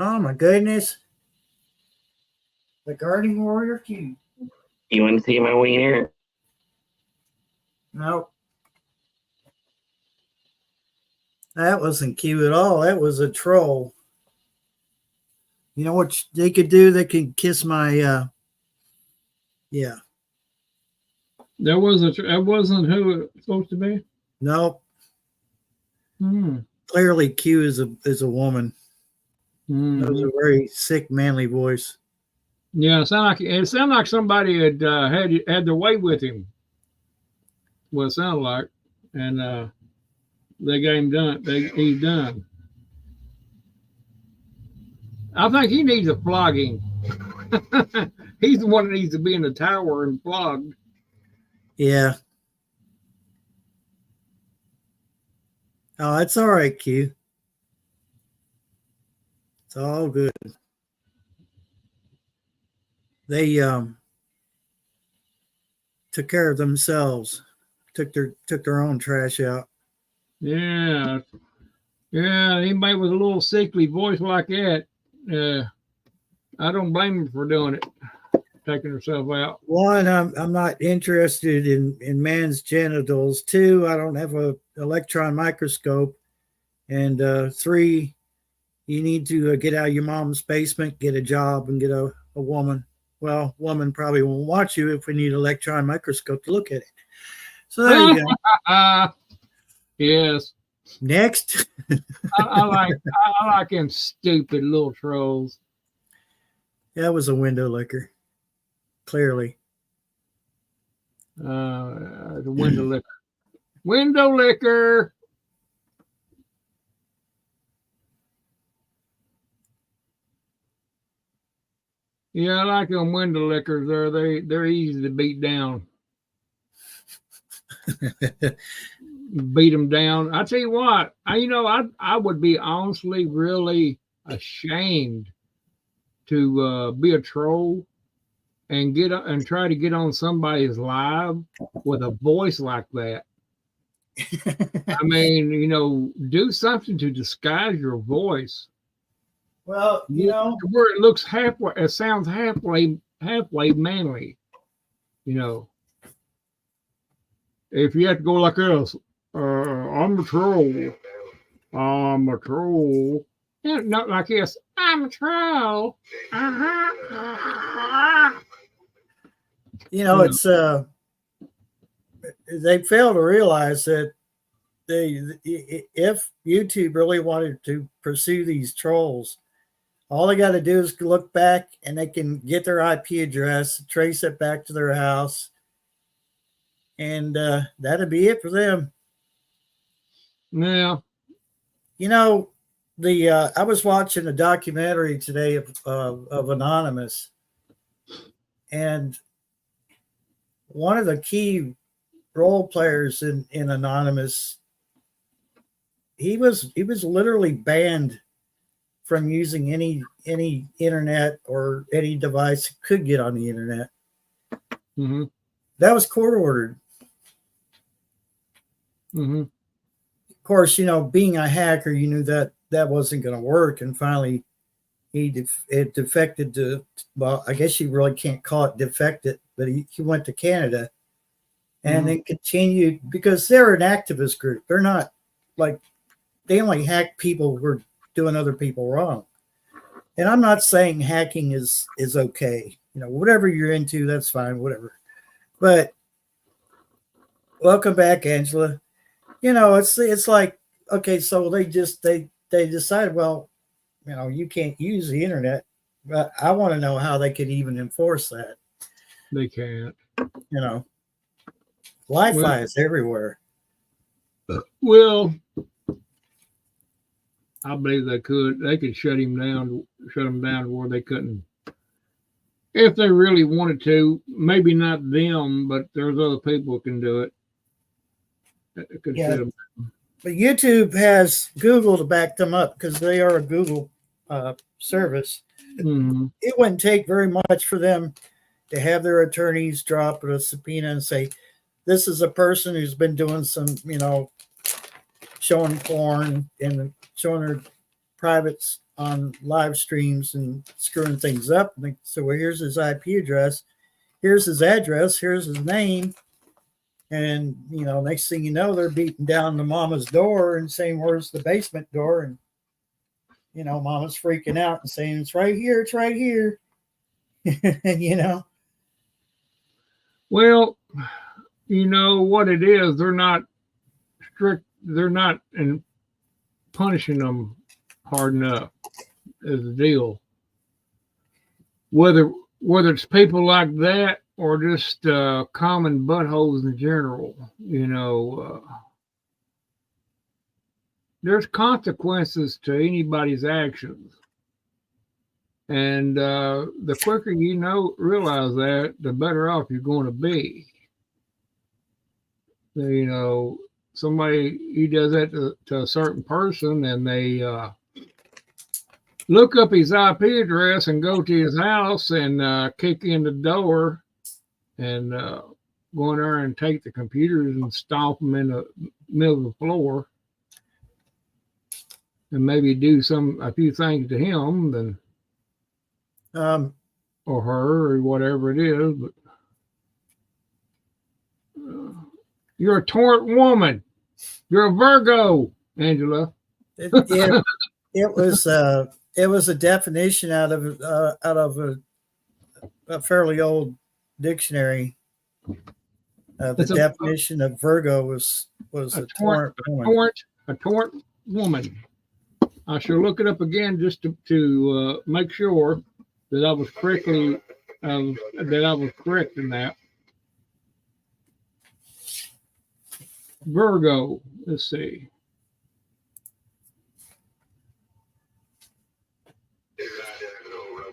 Oh my goodness. The Guardian Warrior Q. You want to see my wiener? Nope. That wasn't Q at all. That was a troll. You know what they could do? They could kiss my yeah. That wasn't who it was supposed to be. Nope. Clearly Q is a woman. That was a very sick, manly voice. Yeah, it sounded like somebody had their way with him. What it sounded like, and they got him done. He's done. I think he needs a flogging. He's the one that needs to be in the tower and flogged. Yeah. Oh, that's all right, Q. It's all good. They took care of themselves. Took their own trash out. Yeah. Anybody with a little sickly voice like that, I don't blame him for doing it, taking herself out. One, I'm not interested in man's genitals. Two, I don't have a electron microscope. And three, you need to get out of your mom's basement, get a job, and get a woman. Well, woman probably won't watch you if we need an electron microscope to look at it. So there you go. Yes. Next. I like them stupid little trolls. That was a window licker. Clearly. The window licker. Window licker. Yeah, I like them window lickers. They're easy to beat down. Beat them down. I tell you what, I would be honestly really ashamed to be a troll and try to get on somebody's live with a voice like that. I mean, do something to disguise your voice. Well, where it looks halfway, it sounds halfway manly. If you have to go like this, I'm a troll. I'm a troll. Yeah, not like this. I'm a troll. It's they fail to realize that if YouTube really wanted to pursue these trolls, all they got to do is look back and they can get their IP address, trace it back to their house, and that'd be it for them. Yeah. I was watching a documentary today of Anonymous, and one of the key role players in Anonymous, he was literally banned from using any internet or any device that could get on the internet. Mm-hmm. That was court ordered. Mm-hmm. Of course, being a hacker, you knew that wasn't going to work, and finally it defected to, well, I guess you really can't call it defected, but he went to Canada and then continued, because they're an activist group. They're not like, they only hack people who are doing other people wrong. And I'm not saying hacking is okay. Whatever you're into, that's fine, whatever. But welcome back, Angela. It's like, okay, so they decided, well, you can't use the internet, but I want to know how they could even enforce that. They can't. Wi-Fi is everywhere. Well, I believe they could. They could shut them down where they couldn't. If they really wanted to, maybe not them, but there's other people who can do it. That could shut them down. But YouTube has Google to back them up because they are a Google service. Mm-hmm. It wouldn't take very much for them to have their attorneys drop a subpoena and say, this is a person who's been doing some, showing porn and showing her privates on live streams and screwing things up. So, well, here's his IP address. Here's his address. Here's his name. And, next thing you know, they're beating down the mama's door and saying, where's the basement door? And, mama's freaking out and saying, it's right here. It's right here. Well, what it is, they're not strict. They're not in punishing them hard enough is the deal. Whether it's people like that or just common buttholes in general, there's consequences to anybody's actions. And the quicker realize that, the better off you're going to be. Somebody, he does that to a certain person, and they look up his IP address and go to his house and kick in the door and go in there and take the computers and stomp them in the middle of the floor and maybe do a few things to him, then or her or whatever it is. But you're a torrent woman. You're a Virgo, Angela. It was a definition out of a fairly old dictionary. The definition of Virgo was a torrent woman. A torrent woman. I shall look it up again just to make sure that I was correct in that. Virgo. Let's see.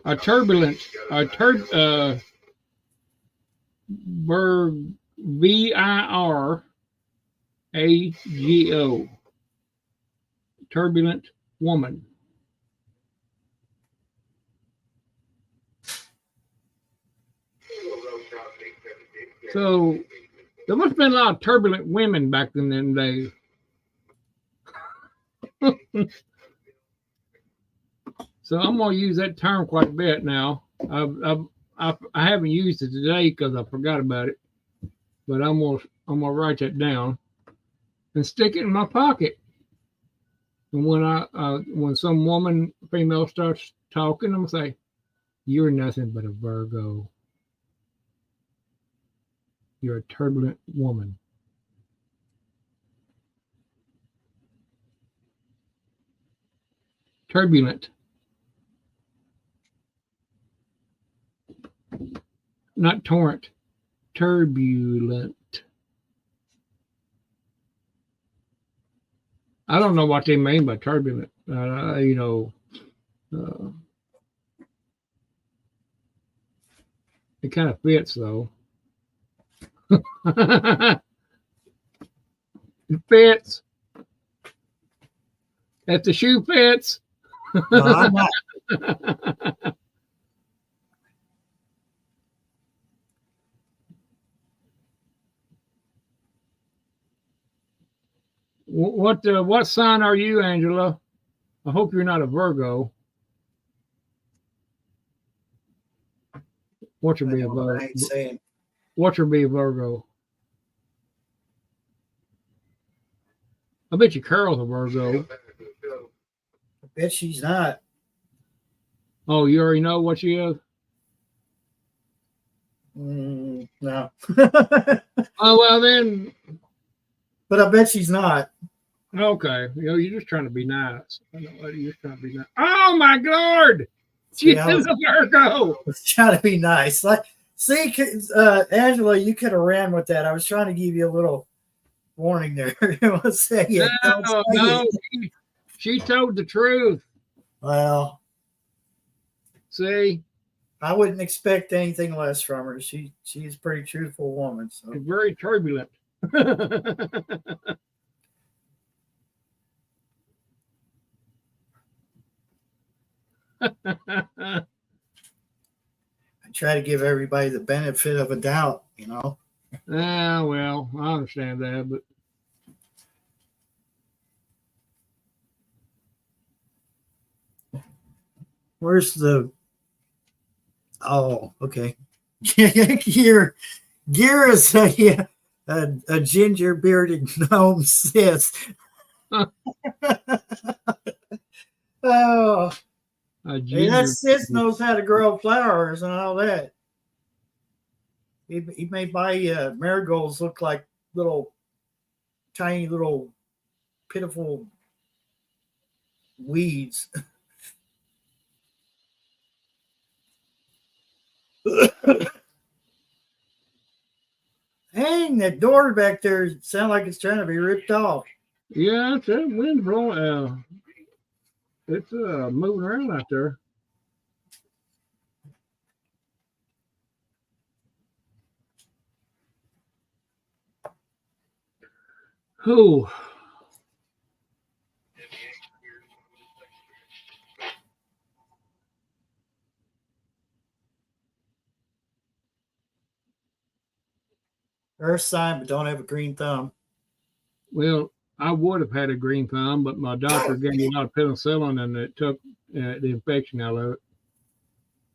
a turbulent, Virago, turbulent woman. So there must have been a lot of turbulent women back in them days. So I'm gonna use that term quite a bit now. I haven't used it today because I forgot about it, but I'm gonna write that down and stick it in my pocket. And when some woman, female, starts talking, I'm gonna say, "You're nothing but a Virgo. You're a turbulent woman." Turbulent. Not torrent. Turbulent. I don't know what they mean by turbulent. It kind of fits though. It fits. If the shoe fits. No, I'm not. What sign are you, Angela? I hope you're not a Virgo. What should be a Virgo? I ain't saying. What should be a Virgo? I bet you Carol's a Virgo. I bet she's not. Oh, you already know what she is? No. Oh, well then. But I bet she's not. Okay. You're just trying to be nice. You're just trying to be nice. Oh, my God. She Yeah, is a Virgo. I was trying to be nice. See, Angela, you could have ran with that. I was trying to give you a little warning there. Say it. No. She told the truth. Well, see, I wouldn't expect anything less from her. She's a pretty truthful woman. So she's very turbulent. I try to give everybody the benefit of a doubt, Well, I understand that, but where's the? Oh, okay. Gear is a ginger bearded gnome sis. Oh, hey, that sis knows how to grow flowers and all that. He may buy marigolds look like tiny little pitiful weeds. Hang, that door back there sounds like it's trying to be ripped off. Yeah, it's that wind blowing. It's moving around out there. Who? Earth sign, but don't have a green thumb. Well, I would have had a green thumb, but my doctor gave me a lot of penicillin and it took the infection out of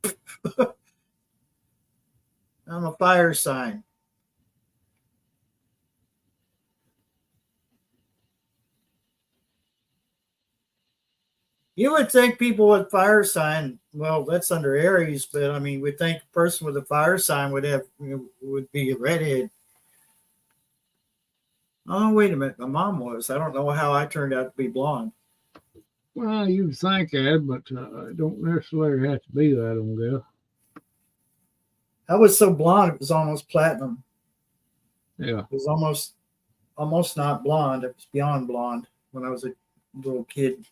it. I'm a fire sign. You would think people with fire sign, well, that's under Aries, but I mean, we think a person with a fire sign would be a redhead. Oh, wait a minute. My mom was. I don't know how I turned out to be blonde. Well, you'd think that, but it don't necessarily have to be that, I don't guess. I was so blonde, it was almost platinum. Yeah. It was almost not blonde. It was beyond blonde when I was a little kid.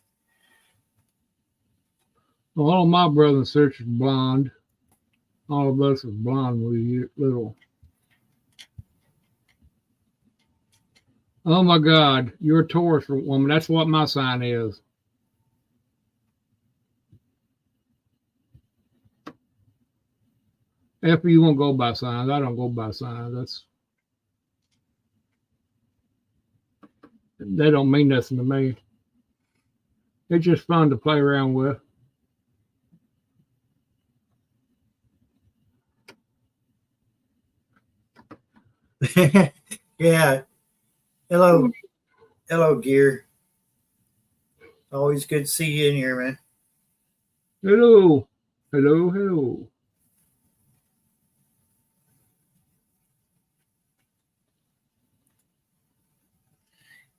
All of my brothers and sisters are blonde. All of us are blonde when we were little. Oh my God, you're a Taurus woman. That's what my sign is. If you won't go by signs, I don't go by signs. They don't mean nothing to me. It's just fun to play around with. Yeah. Hello, Gear. Always good to see you in here, man. Hello. Hello, hello.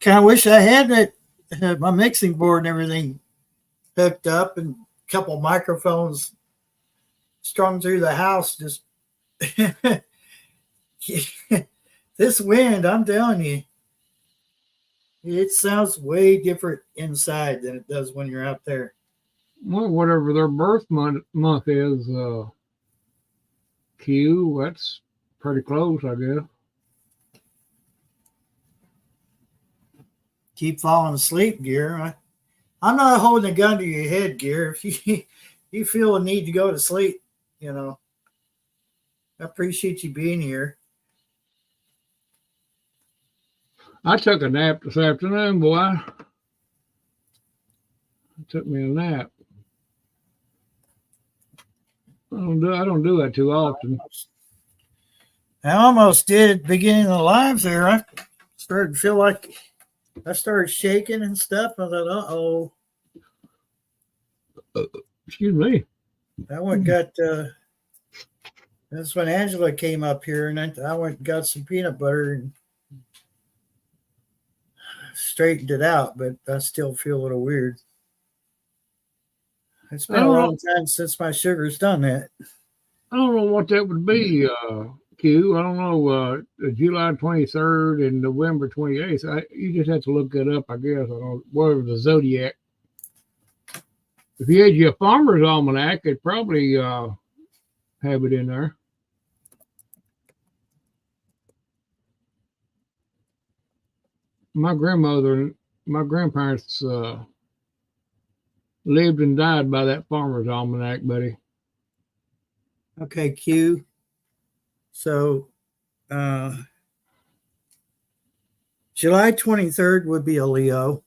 Kind of wish I had my mixing board and everything hooked up and a couple microphones strung through the house. Just this wind, I'm telling you, it sounds way different inside than it does when you're out there. Well, whatever their birth month is, Q, that's pretty close, I guess. Keep falling asleep, Gear. I'm not holding a gun to your head, Gear. If you feel a need to go to sleep, I appreciate you being here. I took a nap this afternoon, boy. I took me a nap. I don't do that too often. I almost did at the beginning of the live there. I started to feel like I started shaking and stuff. I thought, Excuse me. I went and got that's when Angela came up here, and I went and got some peanut butter and straightened it out, but I still feel a little weird. It's been a long time since my sugar's done that. I don't know what that would be, Q. I don't know. July 23rd and November 28th. You just have to look that up, I guess. I don't know. Whatever the zodiac. If you had your farmer's almanac, it'd probably have it in there. My grandparents lived and died by that farmer's almanac, buddy. Okay, Q. So July 23rd would be a Leo.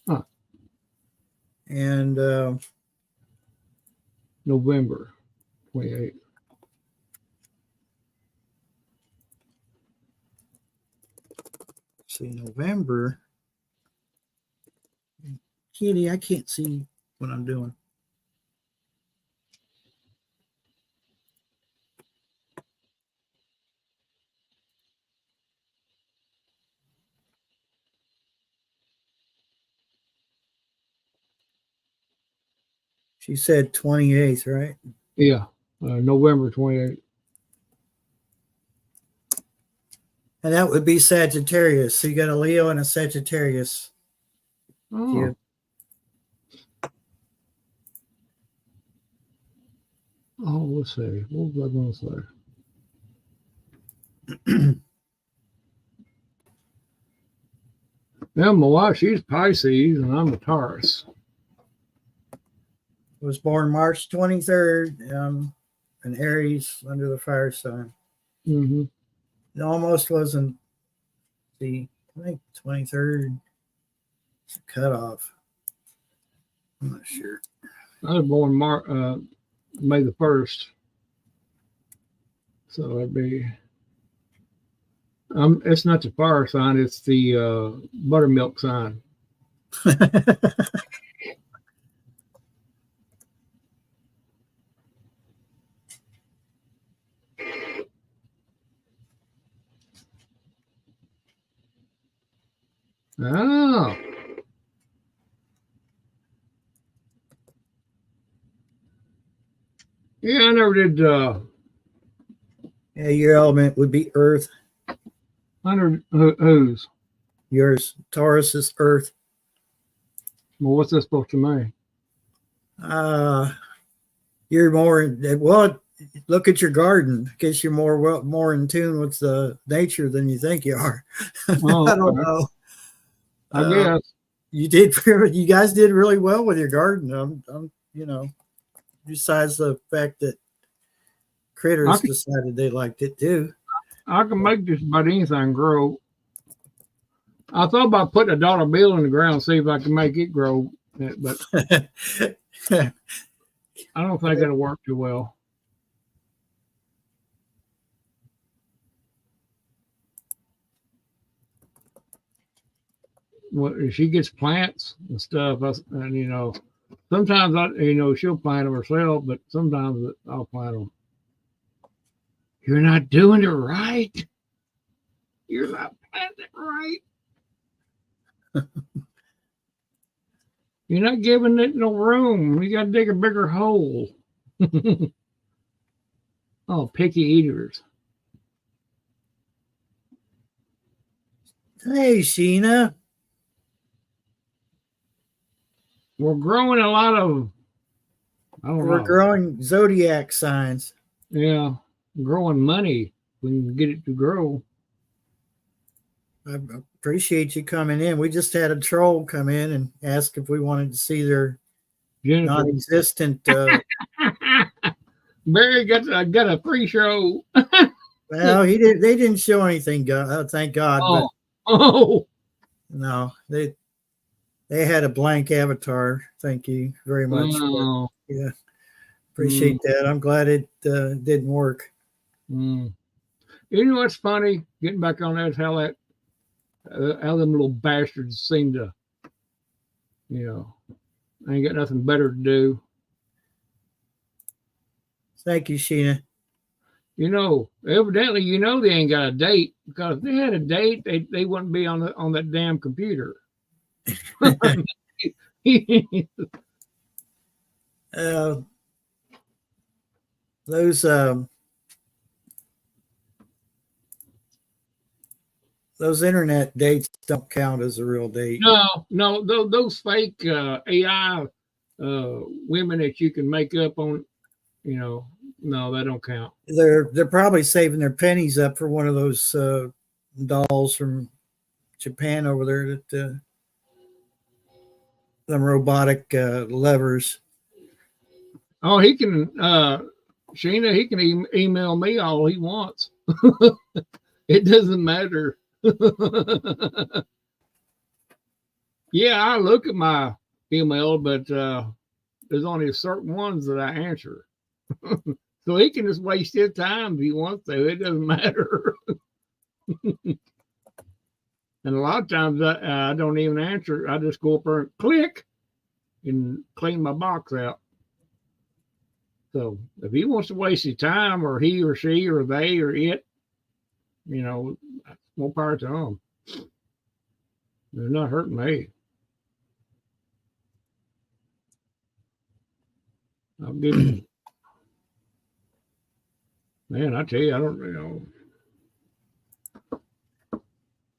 Huh. And November 28th. See, November. Kitty, I can't see what I'm doing. She said 28th, right? Yeah, November 28th. And that would be Sagittarius. So you got a Leo and a Sagittarius. Oh. Yeah. Oh, let's see. What was I going to say? Yeah, my wife, she's Pisces, and I'm a Taurus. Was born March 23rd, an Aries under the fire sign. Mm-hmm. It almost wasn't I think 23rd is a cutoff. I'm not sure. I was born May the 1st. So that'd be it's not the fire sign, it's the buttermilk sign. Oh. Yeah, I never did. Yeah, your element would be Earth. Whose? Yours, Taurus is Earth. Well, what's that supposed to mean? You're more well. Look at your garden. I guess you're more in tune with the nature than you think you are. Oh, I don't okay. know. I guess. You did. You guys did really well with your garden. Besides the fact that critters decided they liked it too. I can make just about anything grow. I thought about putting a dollar bill in the ground, see if I can make it grow, but I don't think it'll work too well. Well, she gets plants and stuff, and sometimes she'll plant them herself, but sometimes I'll plant them. You're not doing it right. You're not planting it right. You're not giving it no room. You got to dig a bigger hole. Oh, picky eaters. Hey, Sheena. We're growing a lot of, We're growing zodiac signs. Yeah, growing money. We can get it to grow. I appreciate you coming in. We just had a troll come in and ask if we wanted to see their non-existent. Barry got a free show. Well, he did. They didn't show anything. Thank God. Oh, but no, they had a blank avatar. Thank you very much. Oh. Yeah, appreciate that. I'm glad it didn't work. You know what's funny? Getting back on that, how them little bastards seem to, I ain't got nothing better to do. Thank you, Sheena. Evidently, they ain't got a date, because if they had a date, they wouldn't be on that damn computer. Those internet dates don't count as a real date. No, those fake AI women that you can make up on, no, that don't count. They're probably saving their pennies up for one of those dolls from Japan over there that them robotic levers. Oh, he can, Sheena, he can email me all he wants. It doesn't matter. Yeah, I look at my email, but there's only certain ones that I answer. So he can just waste his time if he wants to. It doesn't matter. And a lot of times I don't even answer. I just go up there and click and clean my box out. So if he wants to waste his time, or he or she or they or it, more power to them. They're not hurting me. I'll give you. Man, I tell you, I don't know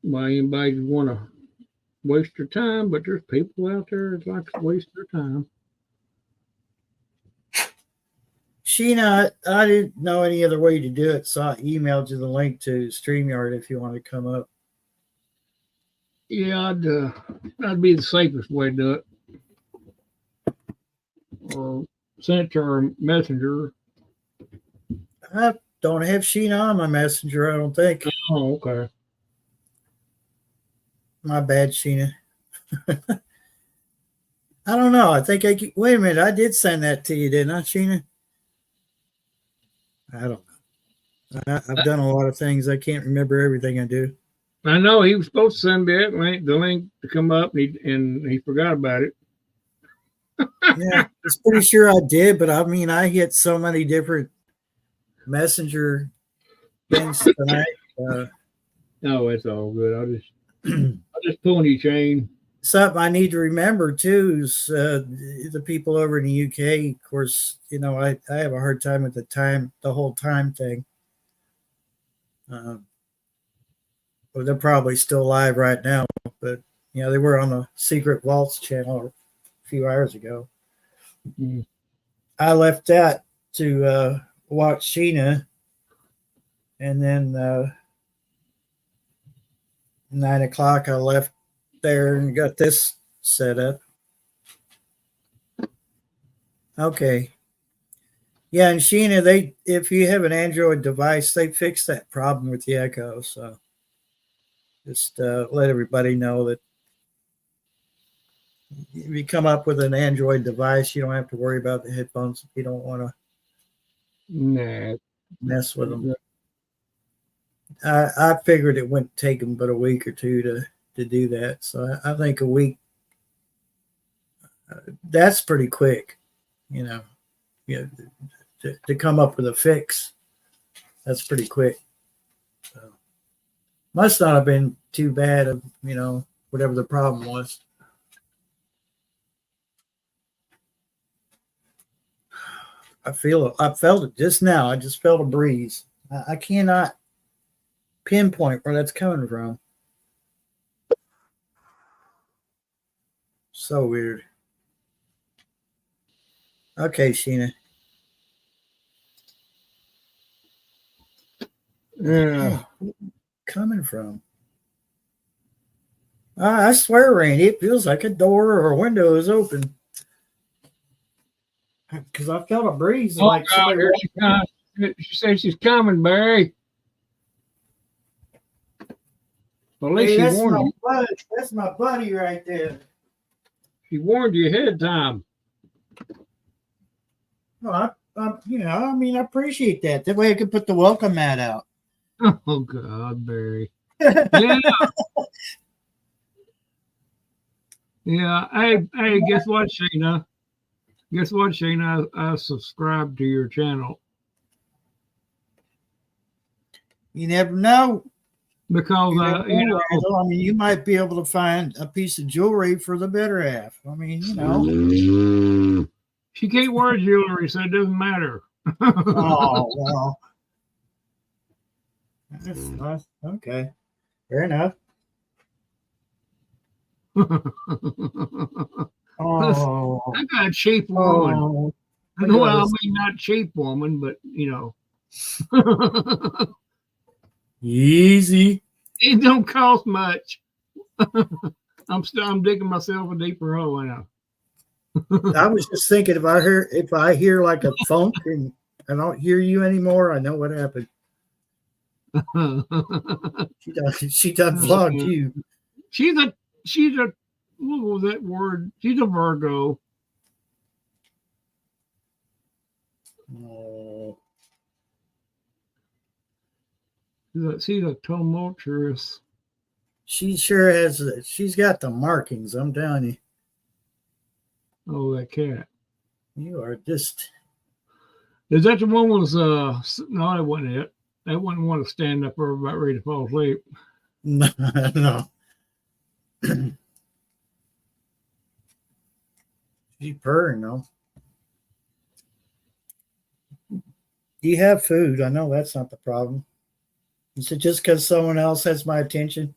why anybody would want to waste their time, but there's people out there that like to waste their time. Sheena, I didn't know any other way to do it, so I emailed you the link to StreamYard if you want to come up. Yeah, that'd be the safest way to do it. Or send it to our messenger. I don't have Sheena on my messenger, I don't think. Oh, okay. My bad, Sheena. I don't know. I think wait a minute. I did send that to you, didn't I, Sheena? I don't know. I've done a lot of things. I can't remember everything I do. I know he was supposed to send me the link to come up, and he forgot about it. Yeah, I was pretty sure I did, but I mean, I hit so many different messenger things tonight. No, it's all good. I'll just pull on your chain. Something I need to remember too is the people over in the UK. Of course, I have a hard time with the whole time thing. Well, they're probably still live right now, but they were on the Secret Vaults channel few hours ago. Mm. I left that to watch Sheena, and then 9 o'clock I left there and got this set up. Okay. Yeah, and Sheena, if you have an Android device, they fixed that problem with the Echo. So just let everybody know that if you come up with an Android device, you don't have to worry about the headphones if you don't want to Nah. mess with them. I figured it wouldn't take them but a week or two to do that. So I think a week, that's pretty quick, you know, to come up with a fix. That's pretty quick. So, must not have been too bad of, whatever the problem was. I felt it just now. I just felt a breeze. I cannot pinpoint where that's coming from. So weird. Okay, Sheena. Yeah. Coming from? I swear, Randy, it feels like a door or a window is open. Because I felt a breeze. Oh, Like God, here she comes. She says she's coming, Barry. Well, at least Hey, she that's warned my you. buddy. That's my buddy right there. She warned you ahead of time. Well, I appreciate that. That way I could put the welcome mat out. Oh, God, Barry. Yeah. Yeah. Hey, guess what, Sheena? Guess what, Sheena? I subscribed to your channel. You never know. Because, Randall. I mean, you might be able to find a piece of jewelry for the better half. I mean, she can't wear jewelry, so it doesn't matter. Oh, well. That's nice. Okay. Fair enough. Oh. I got a cheap woman. Oh. Well, I mean, not cheap woman, but, Easy. it don't cost much. I'm digging myself a deeper hole now. I was just thinking if I hear like a funk and I don't hear you anymore, I know what happened. She done vlogged you. She's a what was that word? She's a Virgo. Oh. She's a tumultuous. She sure has. She's got the markings. I'm telling you. Oh, that cat. You are just. Is that the one was no, that wasn't it. That wasn't one to stand up or about ready to fall asleep. No. She's purring though. Do you have food? I know that's not the problem. Is it just because someone else has my attention?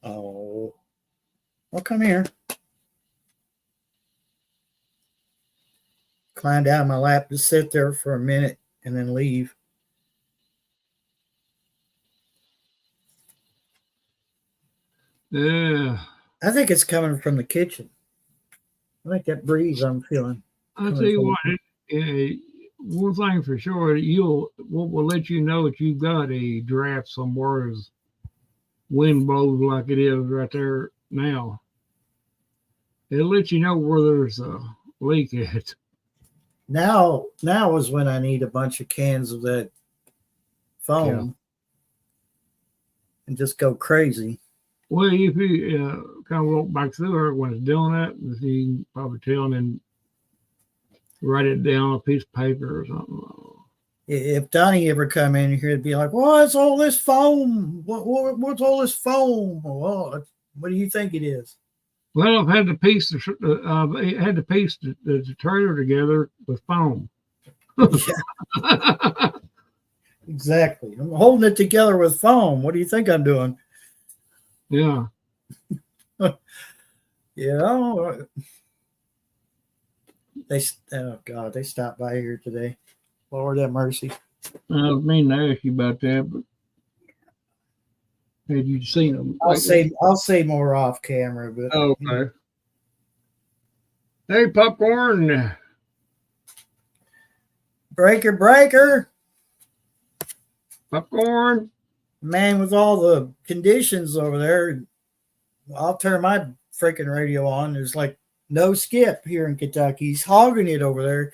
Oh. Well, come here. Climb down my lap, just sit there for a minute and then leave. Yeah. I think it's coming from the kitchen. I think that breeze I'm feeling. I'll tell you what, one thing for sure, what will let you know that you've got a draft somewhere is wind blows like it is right there now. It'll let you know where there's a leak at. Now is when I need a bunch of cans of that foam and just go crazy. Well, if you kind of walk back through her when it's doing that, you can probably tell and then write it down on a piece of paper or something. If Donnie ever come in here, it'd be like, "What's all this foam? What's all this foam? Well, what do you think it is?" Well, I've had to piece the trailer together with foam. Yeah. Exactly. I'm holding it together with foam. What do you think I'm doing? Yeah. Yeah. Oh God, they stopped by here today. Lord have mercy. I was meaning to ask you about that, but had you seen them I'll lately? say more off camera, but Oh, okay. Hey, popcorn. breaker. Popcorn. Man, with all the conditions over there, I'll turn my freaking radio on. There's like no skip here in Kentucky. He's hogging it over there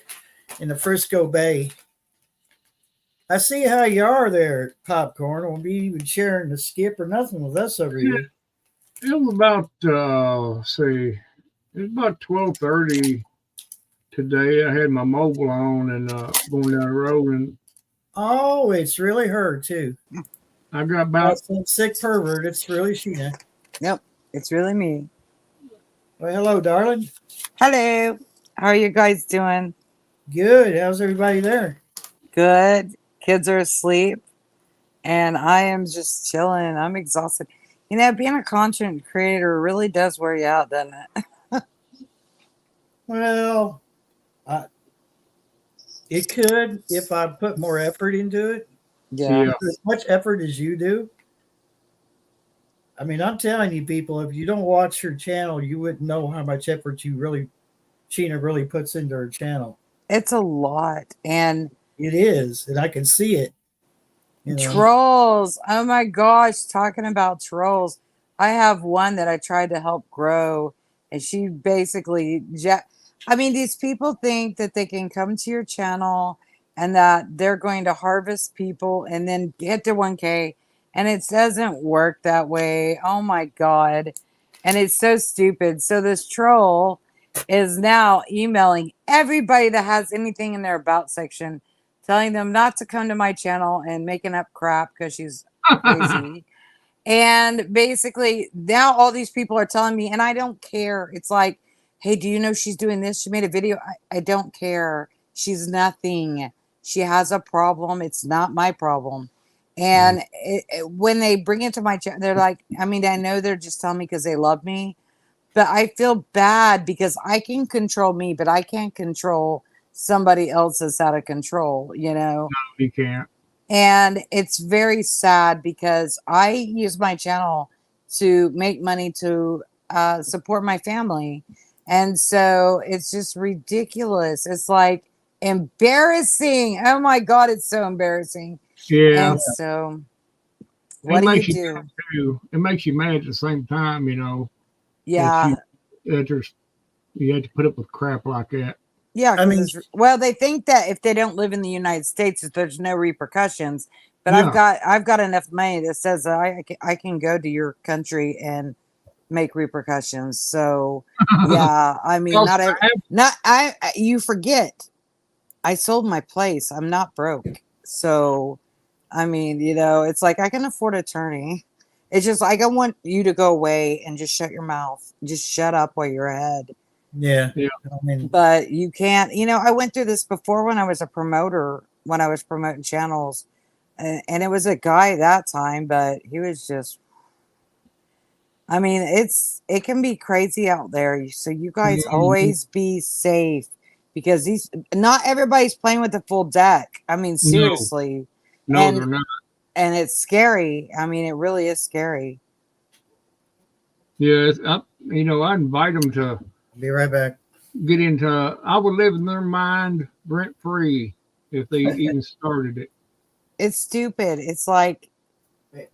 in the Frisco Bay. I see how you are there, popcorn. Won't be even sharing the skip or nothing with us over here. It was about let's see, it was about 12:30 today. I had my mobile on and going down the road, and Oh, it's really her too. I got about Some sick pervert. It's really Sheena. Yep, it's really me. Well, hello, darling. Hello. How are you guys doing? Good. How's everybody there? Good. Kids are asleep, and I am just chilling. I'm exhausted. You know, being a content creator really does wear you out, doesn't it? Well, it could if I put more effort into it. Yeah. As much effort as you do. I mean, I'm telling you, people, if you don't watch her channel, you wouldn't know how much effort Sheena really puts into her channel. It's a lot. And It is, and I can see it. You know. trolls. Oh my gosh, talking about trolls. I have one that I tried to help grow, and she basically, I mean, these people think that they can come to your channel and that they're going to harvest people and then get to 1K, and it doesn't work that way. Oh my God. And it's so stupid. So this troll is now emailing everybody that has anything in their about section, telling them not to come to my channel and making up crap because she's crazy. And basically, now all these people are telling me, and I don't care. It's like, hey, do you know she's doing this? She made a video. I don't care. She's nothing. She has a problem. It's not my problem. And when they bring it to my channel, they're like, I mean, I know they're just telling me because they love me, but I feel bad because I can control me, but I can't control somebody else that's out of control, you know? you can't. And it's very sad because I use my channel to make money to support my family. And so it's just ridiculous. It's like embarrassing. Oh my God, it's so embarrassing. Yeah. And so what do you do? It makes you mad at the same time, you know. Yeah. You have to put up with crap like that. Yeah, I mean, well, they think that if they don't live in the United States, that there's no repercussions. But Yeah. I've got enough money that says that I can go to your country and make repercussions. So yeah, I mean, you forget, I sold my place. I'm not broke. So I mean, you know, it's like I can afford an attorney. It's just like I want you to go away and just shut your mouth. Just shut up while you're ahead. yeah. Yeah. I mean, But you can't, you know, I went through this before when I was a promoter, when I was promoting channels, and it was a guy that time, but he was just, I mean, it can be crazy out there. So you guys always be safe because not everybody's playing with the full deck. I mean, seriously. No, they're not. And it's scary. I mean, it really is scary. Yeah, you know, I invite them to I'll be right back. get into. I would live in their mind rent free if they even started it. It's stupid. It's like,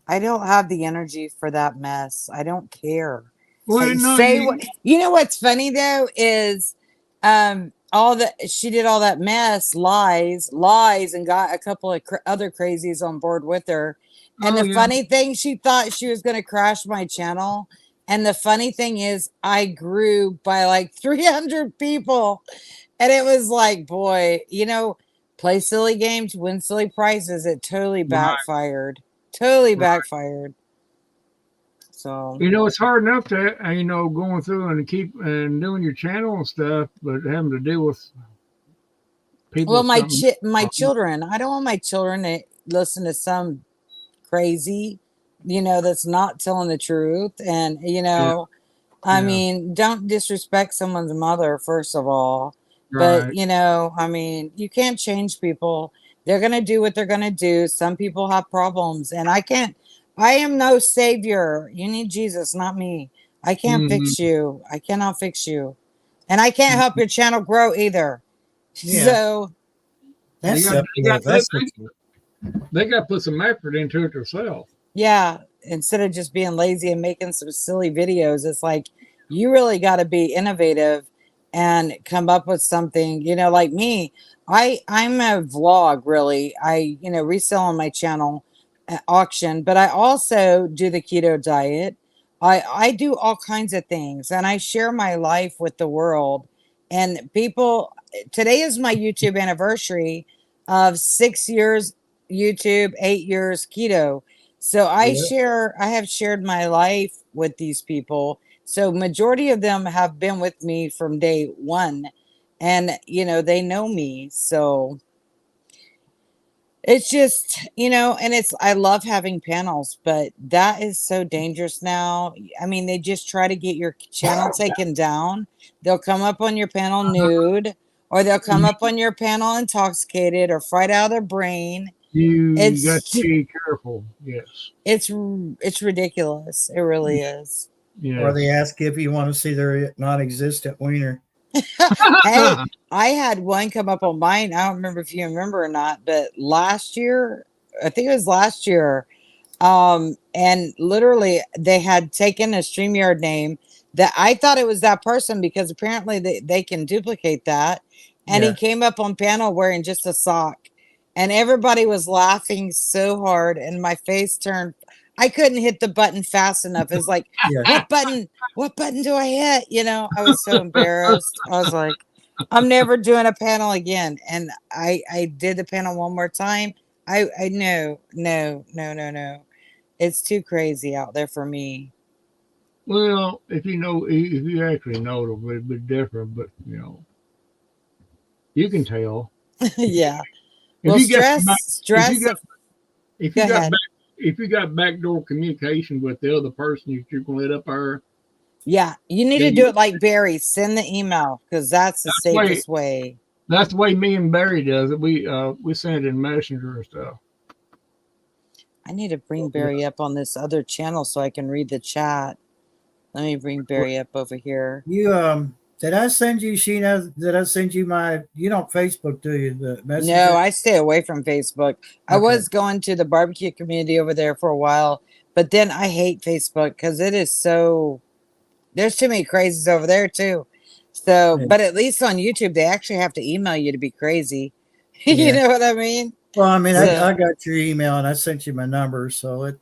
I don't have the energy for that mess. I don't care. Well, no, You know what's funny though is she did all that mess, lies, and got a couple of other crazies on board with her. And the funny thing, she thought she was going to crash my channel. And the funny thing is, I grew by like 300 people. And it was like, boy, you know, play silly games, win silly prizes. It totally backfired. Totally backfired. So, you know, it's hard enough to, you know, going through and keep and doing your channel and stuff, but having to deal with people. well, my children, I don't want my children to listen to some crazy, that's not telling the truth. And, Yeah. I Yeah. mean, don't disrespect someone's mother, first of all. But, Right. I mean, you can't change people. They're going to do what they're going to do. Some people have problems, and I am no savior. You need Jesus, not me. I can't Mhm. fix you. I cannot fix you. And I can't help your channel grow either. Yeah, So, They that's got they simple. got That's they, simple. they got to put some effort into it themselves. yeah, instead of just being lazy and making some silly videos, it's like you really got to be innovative and come up with something, like me. I'm a vlog really. I, resell on my channel at auction, but I also do the keto diet. I do all kinds of things and I share my life with the world. And people, today is my YouTube anniversary of 6 years YouTube, 8 years keto. So Yeah. I have shared my life with these people. So majority of them have been with me from day one, and they know me. So it's just, and I love having panels, but that is so dangerous now. I mean, they just try to get your channel taken down. They'll come up on your panel nude, or they'll come up on your panel intoxicated or fried out of their brain. You got It's to be careful. Yes. it's ridiculous. It really is. Or Yes. they ask if you want to see their non-existent wiener. Hey, I had one come up on mine. I don't remember if you remember or not, but last year, I think it was last year, and literally they had taken a StreamYard name that I thought it was that person because apparently they can duplicate that. And he Yeah. came up on panel wearing just a sock. And everybody was laughing so hard, and my face turned. I couldn't hit the button fast enough. It's like, Yeah. what button? What button do I hit? I was so embarrassed. I was like, I'm never doing a panel again. And I did the panel one more time. I no, no, no, no, no. It's too crazy out there for me. Well, if you actually know, it'll be a bit different. But you can tell Yeah. if Well, you got if you stress. got if Go you got ahead. back if you got backdoor communication with the other person that you're going to let up there, Yeah, you need to then do it like Barry. Send the email because that's the that's the way safest way. that's the way me and Barry does it. We send it in Messenger and stuff. I need to bring Yeah. Barry up on this other channel so I can read the chat. Let me bring Barry up over here. You did I send you, Sheena? Did I send you my? You don't Facebook, do you? The No, messenger. I stay away from Facebook. I Okay. was going to the barbecue community over there for a while, but then I hate Facebook because it is so. There's too many crazies over there too. So, Yeah. but at least on YouTube, they actually have to email you to be crazy. You Yeah. know what I mean? Well, I mean, So, I got your email and I sent you my number, so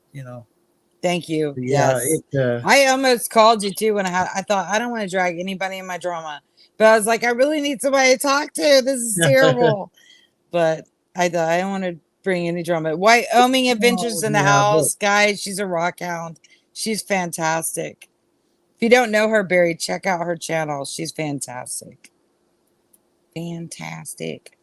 thank you. yeah, Yes, I almost called you too when I thought I don't want to drag anybody in my drama, but I was like, I really need somebody to talk to. This is terrible. But I thought I don't want to bring any drama. Wyoming Adventures oh, in the yeah, but house, guys. She's a rock hound. She's fantastic. If you don't know her, Barry, check out her channel. She's fantastic. Fantastic.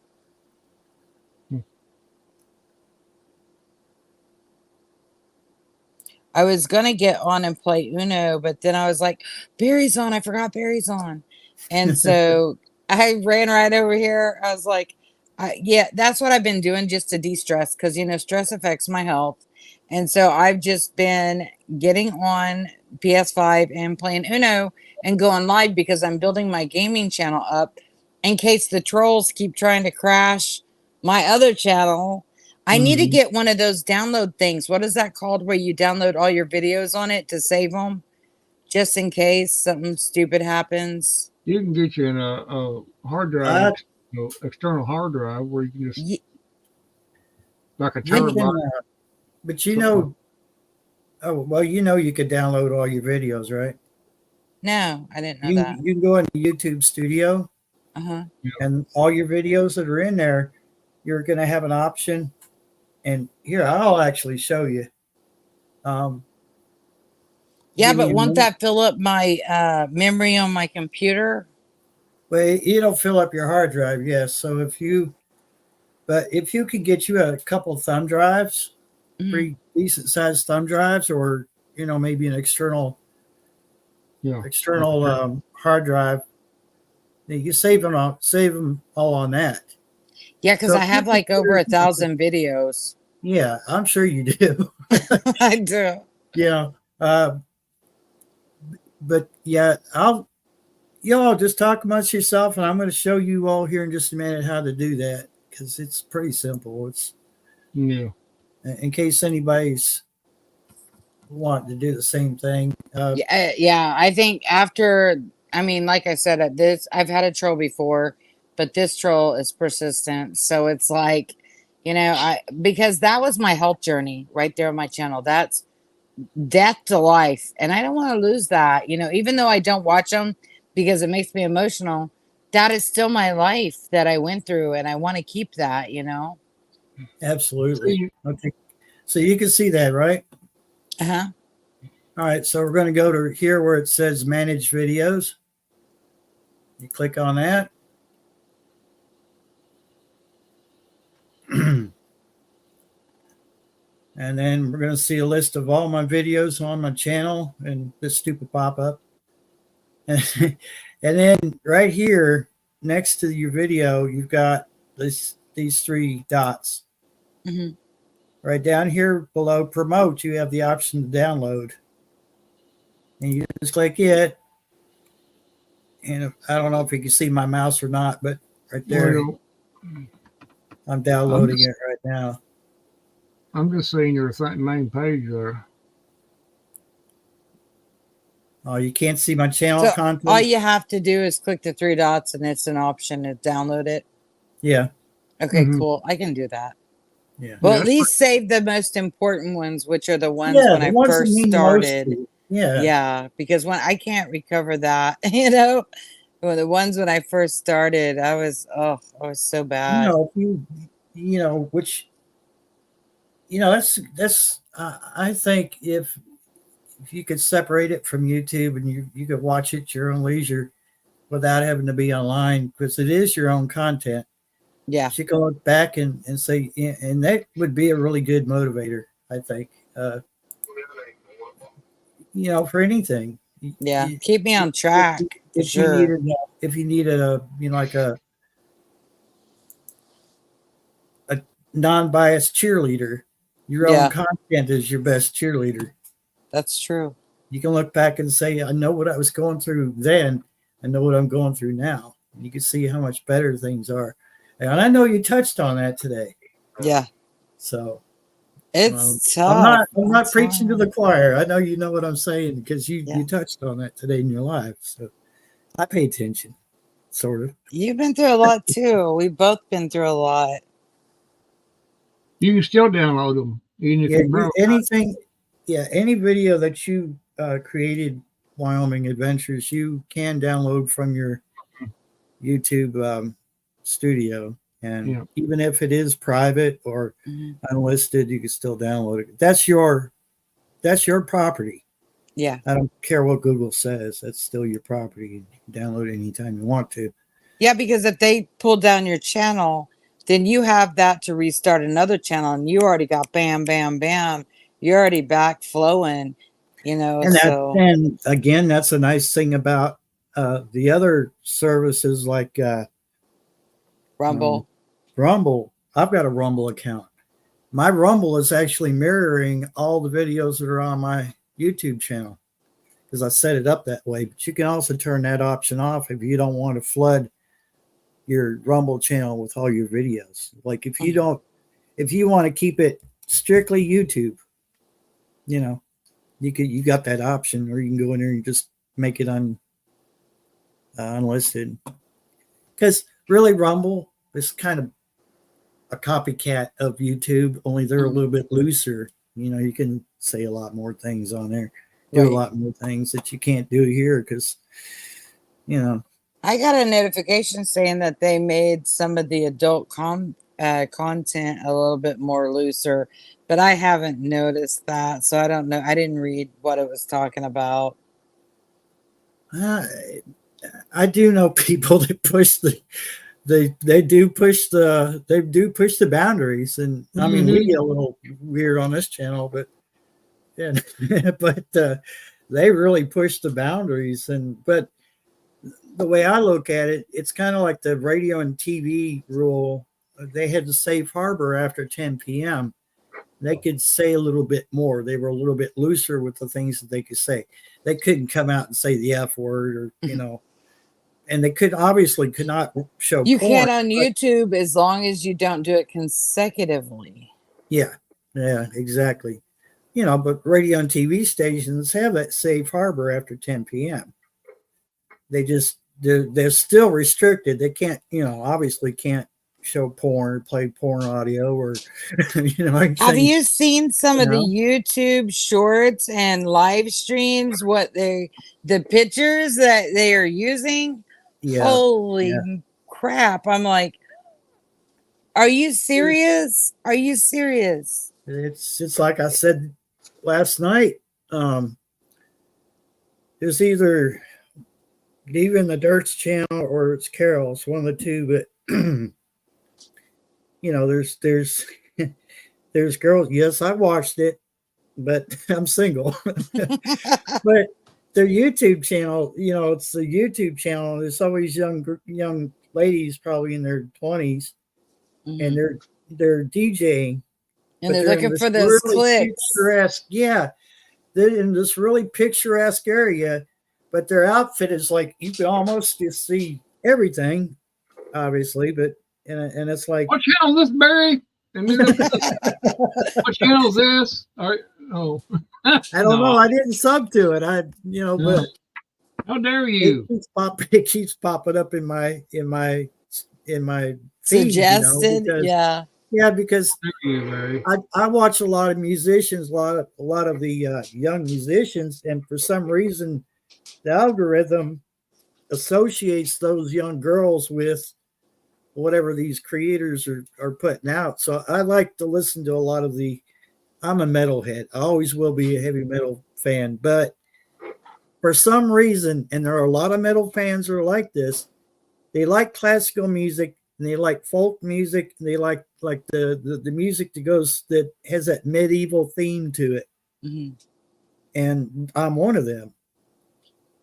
I was gonna get on and play Uno, but then I was like, Barry's on. I forgot Barry's on. And so I ran right over here. I was like, yeah, that's what I've been doing just to de-stress because stress affects my health. And so I've just been getting on PS5 and playing Uno and going live because I'm building my gaming channel up in case the trolls keep trying to crash my other channel. I need to mhm. get one of those download things. What is that called where you download all your videos on it to save them just in case something stupid happens? You can get you in a hard drive, I external hard drive where you can just Ye- like a you Let me, can, terabyte. but Something. oh well, you could download all your videos, right? no, I didn't know that. You can go into YouTube Studio Uh-huh. Yeah. and all your videos that are in there, you're going to have an option. And here, I'll actually show you. Um, Yeah, give me but a won't minute. that fill up my memory on my computer? Well, it'll fill up your hard drive, yes. So if you But if you could get you a couple thumb drives, Mhm. pretty decent sized thumb drives, or maybe an external Yeah. hard drive, you can save them all on that. Yeah, because So I if your have like over computer- 1,000 videos. Yeah, I'm sure you do. I do. Yeah, but yeah, y'all just talk amongst yourself, and I'm going to show you all here in just a minute how to do that because it's pretty simple. It's Yeah. in case anybody's wanting to do the same thing. Yeah. I think after, I mean, like I said, at this, I've had a troll before, but this troll is persistent. So it's like, because that was my health journey right there on my channel. That's death to life. And I don't want to lose that, even though I don't watch them because it makes me emotional. That is still my life that I went through. And I want to keep that, Absolutely. See, Okay. So you can see that, right? Uh-huh. All right. So we're going to go to here where it says manage videos. You click on that. And then we're going to see a list of all my videos on my channel and this stupid pop-up. And then right here next to your video, you've got these three dots. Mhm. Right down here below promote, you have the option to download. And you just click it. And I don't know if you can see my mouse or not, but right there, well, I'm downloading it right now. I'm just seeing your main page there. Oh, you can't see my channel So content? all you have to do is click the three dots and it's an option to download it. Yeah. Okay, Mhm. cool. I can do that. Yeah. Well, Yeah, at least save the most important ones, which are the ones Yeah, when the I ones that first mean the most started. to you. Yeah. Yeah, because when I can't recover that, well, the ones when I first started, I was so bad. If which, that's, I think if you could separate it from YouTube and you could watch it at your own leisure without having to be online, because it is your own content. Yeah. You can look back and say, and that would be a really good motivator, I think, for anything. Yeah. Keep me on track for If you sure. needed like a non-biased cheerleader, your own Yeah, content is your best cheerleader. that's true. You can look back and say, I know what I was going through then. I know what I'm going through now. And you can see how much better things are. And I know you touched on that today. Yeah. So It's I'm tough. not That's preaching to hard. the choir. I know you know what I'm saying because Yeah. you touched on that today in your life. So I pay attention, sort of. You've been through a lot too. We've both been through a lot. you can still download them, even if Yeah, you broke. any video that you created, Wyoming Adventures, you can download from your YouTube studio, and Yeah. even if it is private or Mhm. unlisted, you can still download it. That's your property. Yeah. I don't care what Google says. That's still your property. You can download it anytime you want to. Yeah, because if they pull down your channel, then you have that to restart another channel and you already got bam, bam, bam. You're already back flowing, so And again, that's a nice thing about the other services like Rumble. Rumble. I've got a Rumble account. My Rumble is actually mirroring all the videos that are on my YouTube channel because I set it up that way. But you can also turn that option off if you don't want to flood your Rumble channel with all your videos. Like if you want to keep it strictly YouTube, you got that option, or you can go in there and just make it unlisted. Because really, Rumble is kind of a copycat of YouTube, only they're a little bit looser. You can say a lot more things on there, do a lot more things that you can't do here because, I got a notification saying that they made some of the adult content a little bit more looser, but I haven't noticed that, so I don't know. I didn't read what it was talking about. I do know people that push they do push the boundaries, and I mean we Mhm. get a little weird on this channel, but yeah, but they really push the boundaries, and but the way I look at it, it's kind of like the radio and TV rule. They had the safe harbor after 10 p.m. They could say a little bit more. They were a little bit looser with the things that they could say. They couldn't come out and say the F word or, and they could not show You porn. can on But YouTube as long as you don't do it consecutively. yeah, exactly. But radio and TV stations have that safe harbor after 10 p.m. They're still restricted. They can't, obviously can't show porn or play porn audio or, Have things, you seen some of the YouTube shorts and live streams? The pictures that they are using? Yeah. Holy crap. I'm like, are you serious? Are you serious? It's like I said last night. There's either Diva in the Dirt's channel or it's Carol's, one of the two. But there's there's girls. Yes, I watched it, but I'm single. But their YouTube channel, it's the YouTube channel. There's always young ladies, probably in their 20s, and they're DJing, And but they're they're in looking this for those really clicks. picturesque. Yeah, they're in this really picturesque area, but their outfit is like you can almost just see everything, obviously. But and it's like, What channel is this, Barry? What channel is this? All right. Oh, I don't know. I didn't sub to it. But how dare you? it keeps popping up in my feed. Suggested, Because, yeah, because Barry. I watch a lot of musicians, a lot of the young musicians, and for some reason, the algorithm associates those young girls with whatever these creators are putting out. So I like to listen to a lot of I'm a metalhead. I always will be a heavy metal fan, but for some reason, and there are a lot of metal fans who are like this, they like classical music and they like folk music and they like the music that has that medieval theme to it. Mm-hmm. And I'm one of them.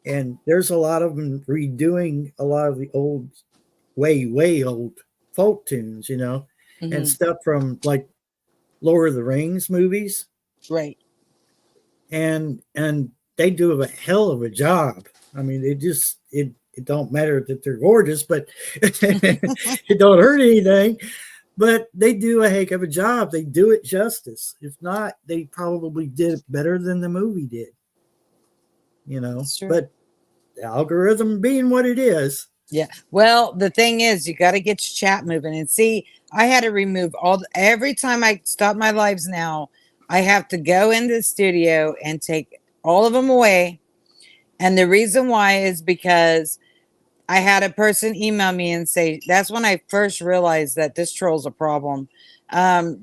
And there's a lot of them redoing a lot of the old, way old folk tunes, and stuff from like Lord of the Rings movies. Right. And they do a hell of a job. I mean, it don't matter that they're gorgeous, but it don't hurt anything. But they do a heck of a job. They do it justice. If not, they probably did it better than the movie did. But the algorithm being what it is. Yeah. Well, the thing is, you got to get your chat moving. And see, I had to remove every time I stop my lives now, I have to go into the studio and take all of them away. And the reason why is because I had a person email me and say, that's when I first realized that this troll's a problem.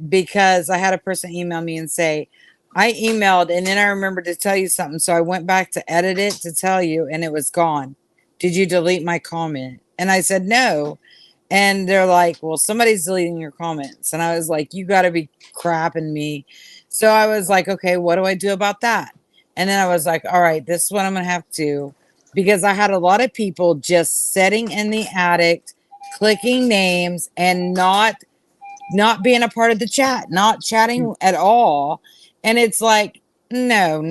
Because I had a person email me and say, I emailed and then I remembered to tell you something. So I went back to edit it to tell you and it was gone. Did you delete my comment? And I said, no. And they're like, well, somebody's deleting your comments. And I was like, you got to be crapping me. So I was like, okay, what do I do about that? And then I was like, all right, this is what I'm going to have to do. Because I had a lot of people just sitting in the attic, clicking names and not being a part of the chat, not chatting at all. And it's like, no.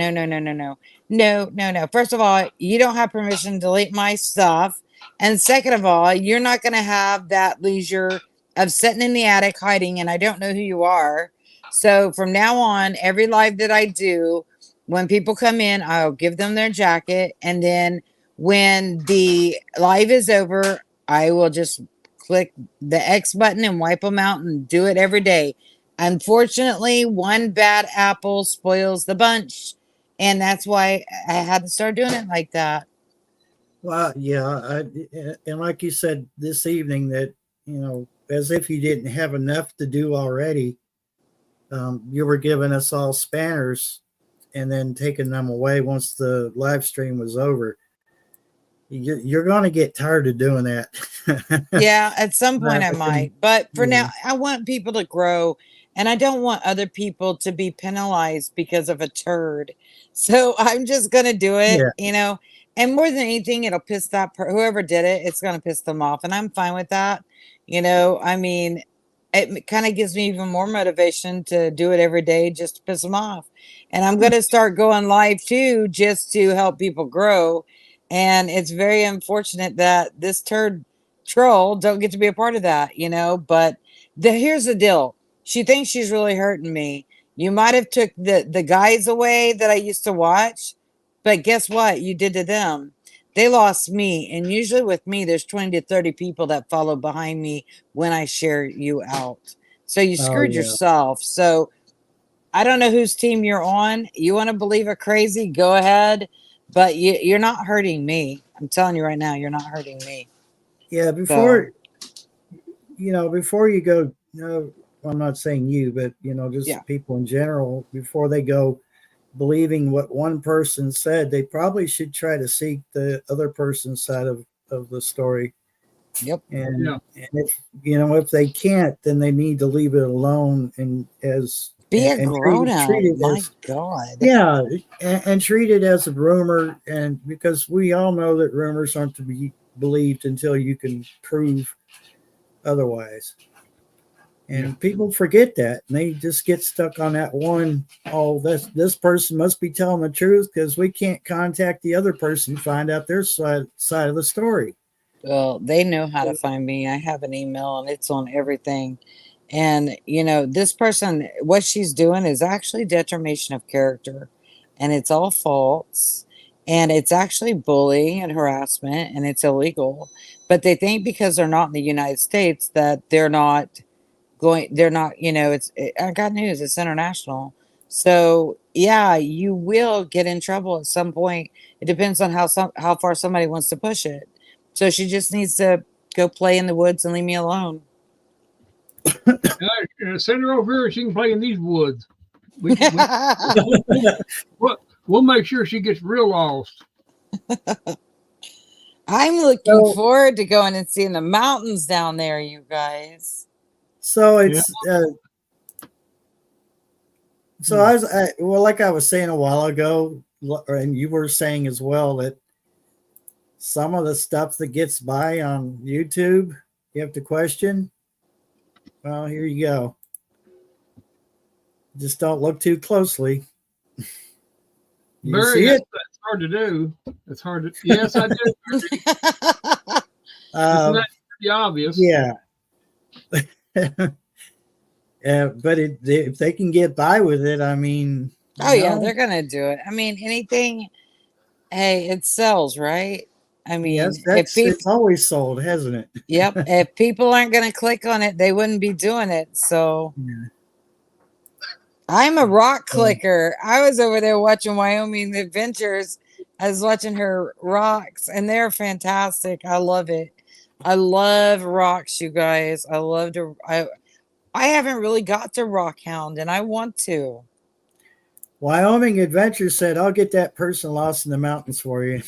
First of all, you don't have permission to delete my stuff. And second of all, you're not going to have that leisure of sitting in the attic hiding, and I don't know who you are. So from now on, every live that I do, when people come in, I'll give them their jacket. And then when the live is over, I will just click the X button and wipe them out and do it every day. Unfortunately, one bad apple spoils the bunch. And that's why I had to start doing it like that. Well, yeah. And like you said this evening that, as if you didn't have enough to do already, you were giving us all spanners and then taking them away once the live stream was over. you're going to get tired of doing that. Yeah, at some point I And, might. But for yeah. now, I want people to grow and I don't want other people to be penalized because of a turd. So I'm just going to do it, Yeah. you know. And more than anything, it'll piss whoever did it, it's going to piss them off. And I'm fine with that. You know, I mean, it kind of gives me even more motivation to do it every day just to piss them off. And I'm going to start going live too, just to help people grow. And it's very unfortunate that this turd troll don't get to be a part of that, you know. But here's the deal. She thinks she's really hurting me. You might have took the guys away that I used to watch, but guess what you did to them? They lost me. And usually with me, there's 20 to 30 people that follow behind me when I share you out. So you Oh, screwed yeah. yourself. So I don't know whose team you're on. You want to believe it crazy? Go ahead. But you're not hurting me. I'm telling you right now, you're not hurting me. Yeah. So, Before you go, I'm not saying you, but, just yeah. people in general, before they go believing what one person said, they probably should try to seek the other person's side of the story. Yep. And, Yeah. and if they can't, then they need to leave it alone Be a and grown up. treat it My as, God. yeah, and treat it as a rumor. And because we all know that rumors aren't to be believed until you can prove otherwise. And people forget that, and they just get stuck on that one. Oh, this person must be telling the truth because we can't contact the other person, find out their side of the story. Well, they know how to find me. I have an email and it's on everything. And, you know, this person, what she's doing is actually determination of character. And it's all false. And it's actually bullying and harassment and it's illegal. But they think because they're not in the United States that they're not I got news, it's international. So yeah, you will get in trouble at some point. It depends on how far somebody wants to push it. So she just needs to go play in the woods and leave me alone. Send her over here. She can play in these woods. We'll make sure she gets real lost. I'm looking forward to going and seeing the mountains down there, you guys. So it's like I was saying a while ago, and you were saying as well, that some of the stuff that gets by on YouTube, you have to question. Well, here you go. Just don't look too closely. You see it? That's hard to do. It's hard to. Yes, I do. Isn't that pretty obvious? Yeah. But if they can get by with it, I mean. Oh yeah, they're gonna do it. I mean, anything. Hey, it sells, right? I mean, yes, it's always sold, hasn't it? Yep. If people aren't going to click on it, they wouldn't be doing it. So I'm a rock clicker. I was over there watching Wyoming Adventures. I was watching her rocks, and they're fantastic. I love it. I love rocks, you guys. I haven't really got to rock hound, and I want to. Wyoming Adventure said, I'll get that person lost in the mountains for you.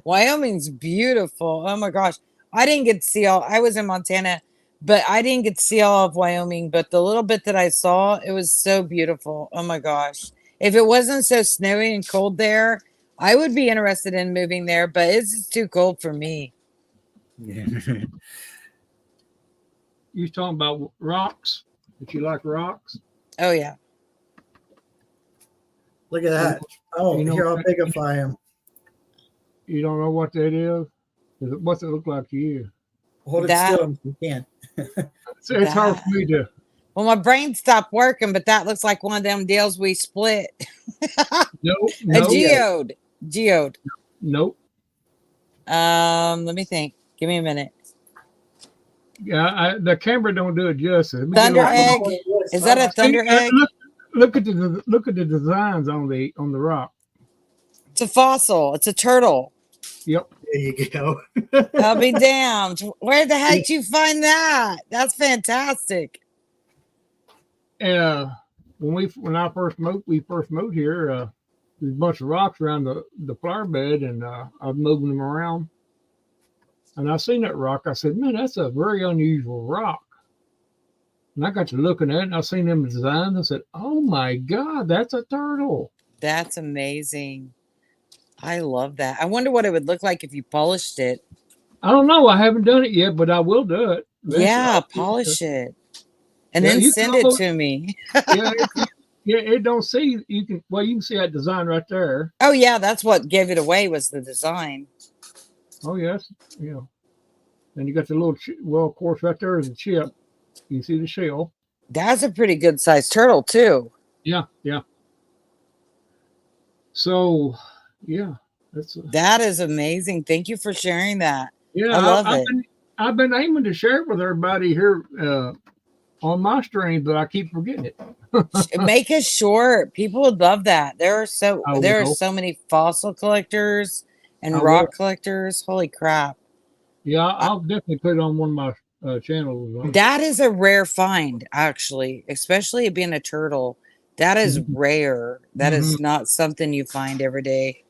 Wyoming's beautiful. Oh my gosh. I didn't get to see I was in Montana, but I didn't get to see all of Wyoming. But the little bit that I saw, it was so beautiful. Oh my gosh. If it wasn't so snowy and cold there, I would be interested in moving there, but it's just too cold for me. Yeah. You talking about rocks? If you like rocks? Oh yeah. Look at that. Oh, here, I'll biggify him. You don't know what that is? What's it look like to you? Hold it still if you can. It's hard for me to. Well, my brain stopped working, but that looks like one of them deals we split. No. A geode. Geode. Nope. Let me think. Give me a minute. Yeah, the camera don't do it justice. Thunder egg. Is that a thunder egg? Look at the designs on the rock. It's a fossil. It's a turtle. Yep. There you go. I'll be damned. Where the heck did you find that? That's fantastic. When I first moved here, there's a bunch of rocks around the flower bed, and I was moving them around. And I seen that rock. I said, man, that's a very unusual rock. And I got to looking at it, and I seen them designs. I said, oh my God, that's a turtle. That's amazing. I love that. I wonder what it would look like if you polished it. I don't know. I haven't done it yet, but I will do it. Yeah, polish it. And Yeah, then you send can it almost- to me. Yeah, it don't see. You can see that design right there. Oh, yeah, that's what gave it away was the design. Oh yes, yeah. And you got the little well, of course, right there is a chip. You can see the shell. That's a pretty good sized turtle, too. Yeah, yeah. So, yeah, That is amazing. Thank you for sharing that. yeah. I love it. I've been aiming to share it with everybody here on my stream, but I keep forgetting it. Make it short. People would love that. There are so will. many fossil collectors and I rock will. collectors. Holy crap. Yeah, I'll definitely put it on one of my channels. That is a rare find, actually, especially it being a turtle. That is rare. That is not something you find every day.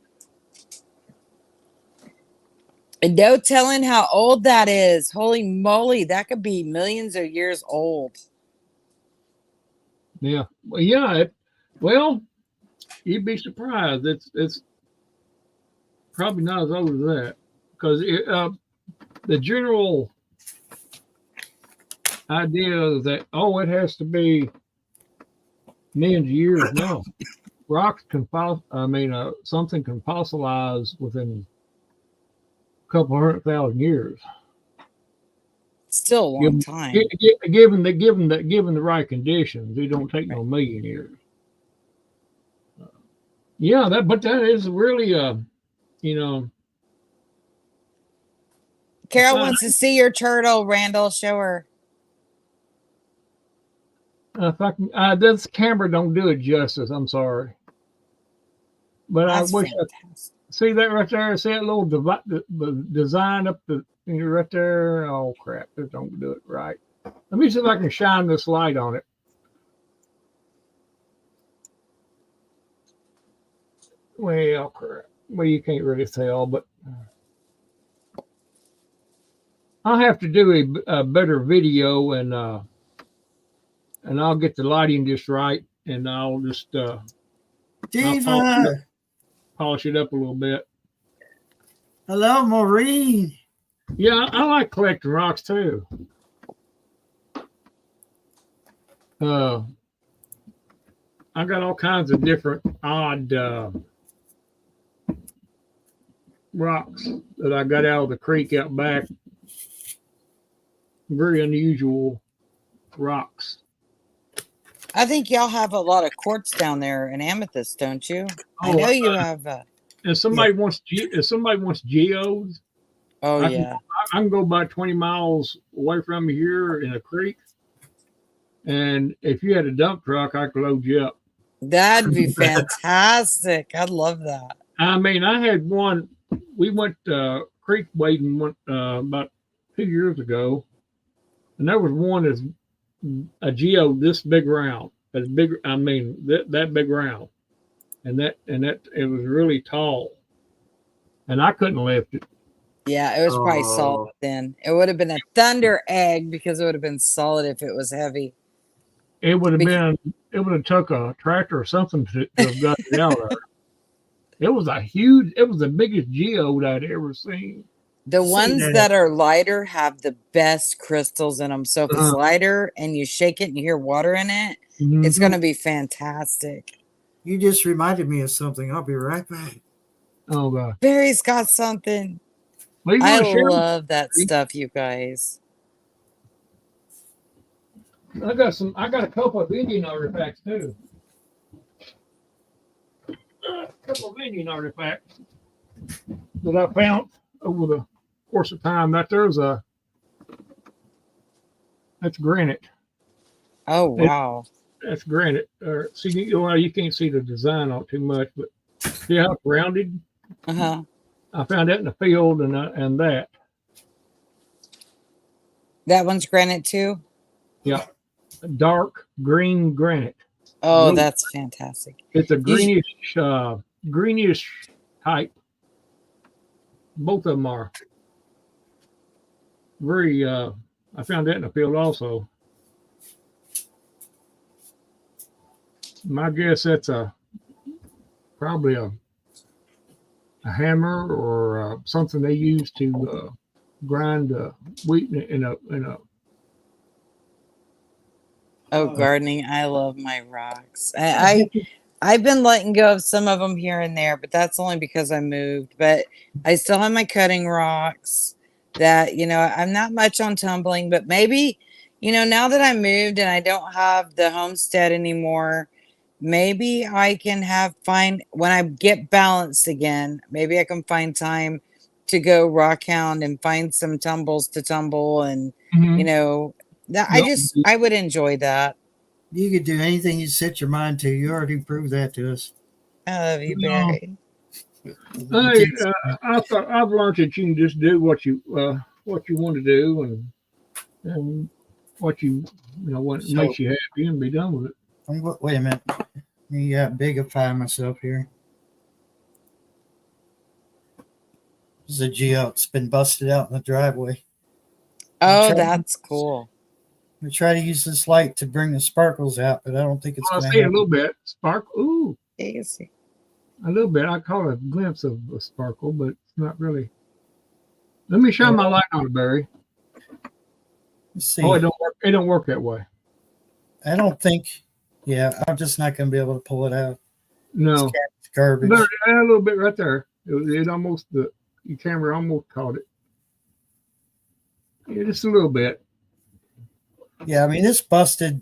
And no telling how old that is. Holy moly, that could be millions of years old. Yeah, well, yeah. Well, you'd be surprised. It's probably not as old as that, because the general idea is that it has to be millions of years. No, rocks can something can fossilize within a couple 100,000 years. Still a long time. Given the right conditions, it don't take no million years. Yeah, but that is really Carol wants to see your turtle, Randall. Show her. if I can, this camera don't do it justice. I'm sorry, but That's I wish fantastic. see that right there. See that little design up right there. Oh crap! This don't do it right. Let me see if I can shine this light on it. Well, crap. Well, you can't really tell, but I'll have to do a better video, and I'll get the lighting just right, and I'll just Diva. polish it up a little bit. Hello, Maureen. Yeah, I like collecting rocks too. I got all kinds of different odd rocks that I got out of the creek out back. Very unusual rocks. I think y'all have a lot of quartz down there and amethyst, don't you? I Oh, know you have. If somebody wants geodes, Oh, I yeah. can go about 20 miles away from here in a creek, and if you had a dump truck, I could load you up. That'd be fantastic. I'd love that. I mean, I had one. We went creek wading about 2 years ago, and there was one that's a geode this big round, as big. I mean, that big round, and that it was really tall, and I couldn't lift it. Yeah, it was probably Oh. solid then. It would have been a thunder egg because it would have been solid if it was heavy. It would have took a tractor or something to have got it out there. It was the biggest geode I'd ever seen. The See ones that. that are lighter have the best crystals in them. So if it's lighter and you shake it and you hear water in it, it's going to be fantastic. You just reminded me of something. I'll be right back. Oh god. Barry's got something. Well, you I wanna share? love that stuff, you guys. I got a couple of Indian artifacts too. A couple of Indian artifacts that I found over the course of time. That's granite. Oh, wow. That's granite. See, you can't see the design on it too much, but see how it's rounded? Uh-huh. I found that in the field, and that. That one's granite too? Yeah, dark green granite. Oh, Blue. that's fantastic. It's a greenish greenish type. Both of them are very. I found that in the field also. My guess that's probably a hammer or something they use to grind wheat in a. Oh, gardening. I love my rocks. I've been letting go of some of them here and there, but that's only because I moved. But I still have my cutting rocks that, I'm not much on tumbling, but maybe, now that I moved and I don't have the homestead anymore, maybe I can find when I get balanced again, maybe I can find time to go rock hound and find some tumbles to tumble and, that I would enjoy that. You could do anything you set your mind to. You already proved that to us. I love you, No. Barry. Hey, I've learned that you can just do what you want to do and what what makes you happy and be done with it. Wait a minute. You got bigify myself here. This is a geo. It's been busted out in the driveway. Oh, that's cool. We try to use this light to bring the sparkles out, but I don't think it's I going see to a little bit sparkle. Ooh, You can see. a little bit. I call it a glimpse of a sparkle, but it's not really. Let me shine my light on it, Barry. Let's see. Oh, it don't work. It don't work that way. I don't think. Yeah, I'm just not going to be able to pull it out. No, It's garbage. a little bit right there. It almost the camera almost caught it. Yeah, just a little bit. Yeah, I mean, this busted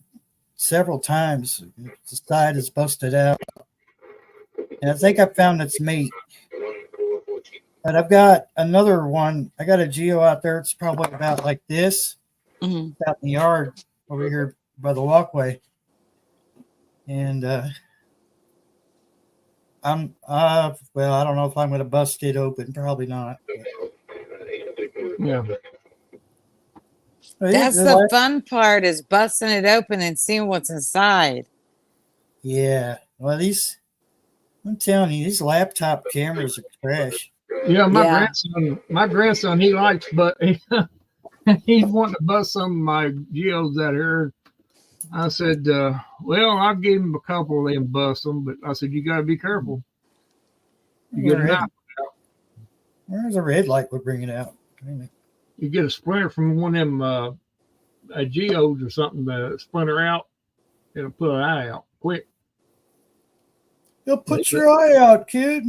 several times. The side is busted out. And I think I found its mate. But I've got another one. I got a geo out there. It's probably about like this. Mm-hmm. It's out in the yard over here by the walkway. And I'm well, I don't know if I'm going to bust it open. Probably not. Yeah. That's the fun part, is busting it open and seeing what's inside. Yeah. Well, I'm telling you, these laptop cameras are trash. Yeah, my grandson, he likes, but he's wanting to bust some of my geos out here. I said, well, I gave him a couple of them, bust them, but I said, you got to be careful. You get a knife out. Where's a red light would bring it out? You get a splinter from one of them geos or something, splinter out, it'll put an eye out quick. You'll put your eye out, kid.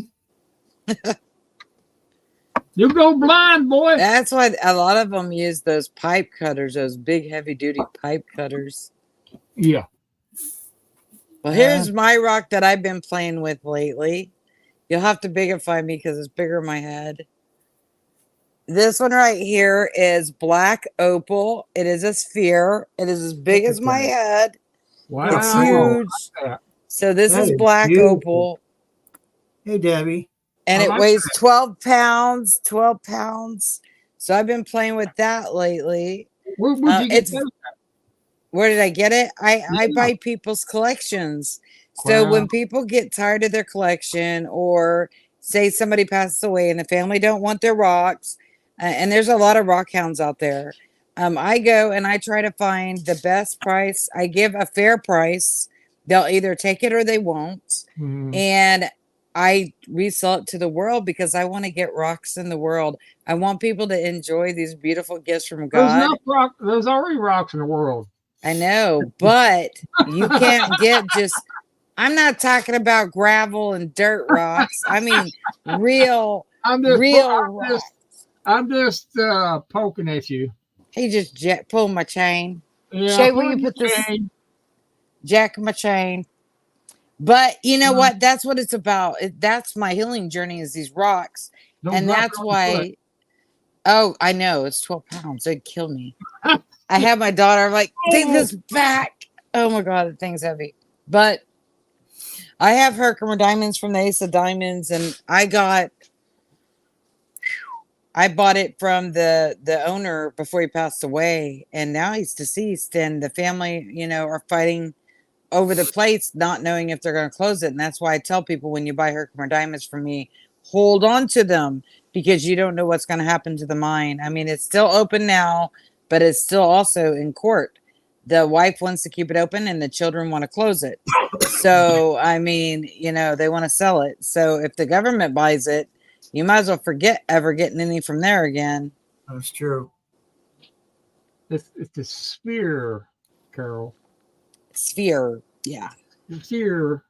You'll go blind, boy. That's why a lot of them use those pipe cutters, those big heavy duty pipe cutters. Yeah. Well, here's my rock that I've been playing with lately. You'll have to bigify me because it's bigger in my head. This one right here is black opal. It is a sphere. It is as big as my head. Wow. It's huge. So this is black opal. Hey, Debbie. And it weighs 12 pounds. 12 pounds. So I've been playing with that lately. Where'd you get that? Where did I get it? I buy people's collections. So when people get tired of their collection, or say somebody passes away and the family don't want their rocks, and there's a lot of rock hounds out there, I go and I try to find the best price. I give a fair price. They'll either take it or they won't. And I resell it to the world because I want to get rocks in the world. I want people to enjoy these beautiful gifts from God. There's already rocks in the world. I know, but you can't get just, I'm not talking about gravel and dirt rocks. I mean, real rocks. I'm just poking at you. He just pulled my chain. Yeah, Shay, will you put this? Jack my chain. But you know what? That's what it's about. That's my healing journey, is these rocks. And that's why. Oh, I know. It's 12 pounds. It'd kill me. I have my daughter. I'm like, take this back. Oh my God, the thing's heavy. But I have Herkimer diamonds from the Ace of Diamonds, and I bought it from the owner before he passed away, and now he's deceased, and the family, are fighting over the plates, not knowing if they're going to close it. And that's why I tell people when you buy Herkimer diamonds from me, hold on to them because you don't know what's going to happen to the mine. I mean, it's still open now, but it's still also in court. The wife wants to keep it open and the children want to close it. So, I mean, you know, they want to sell it. So if the government buys it, you might as well forget ever getting any from there again. That's true. It's the sphere, Carol. Sphere. Yeah. The sphere.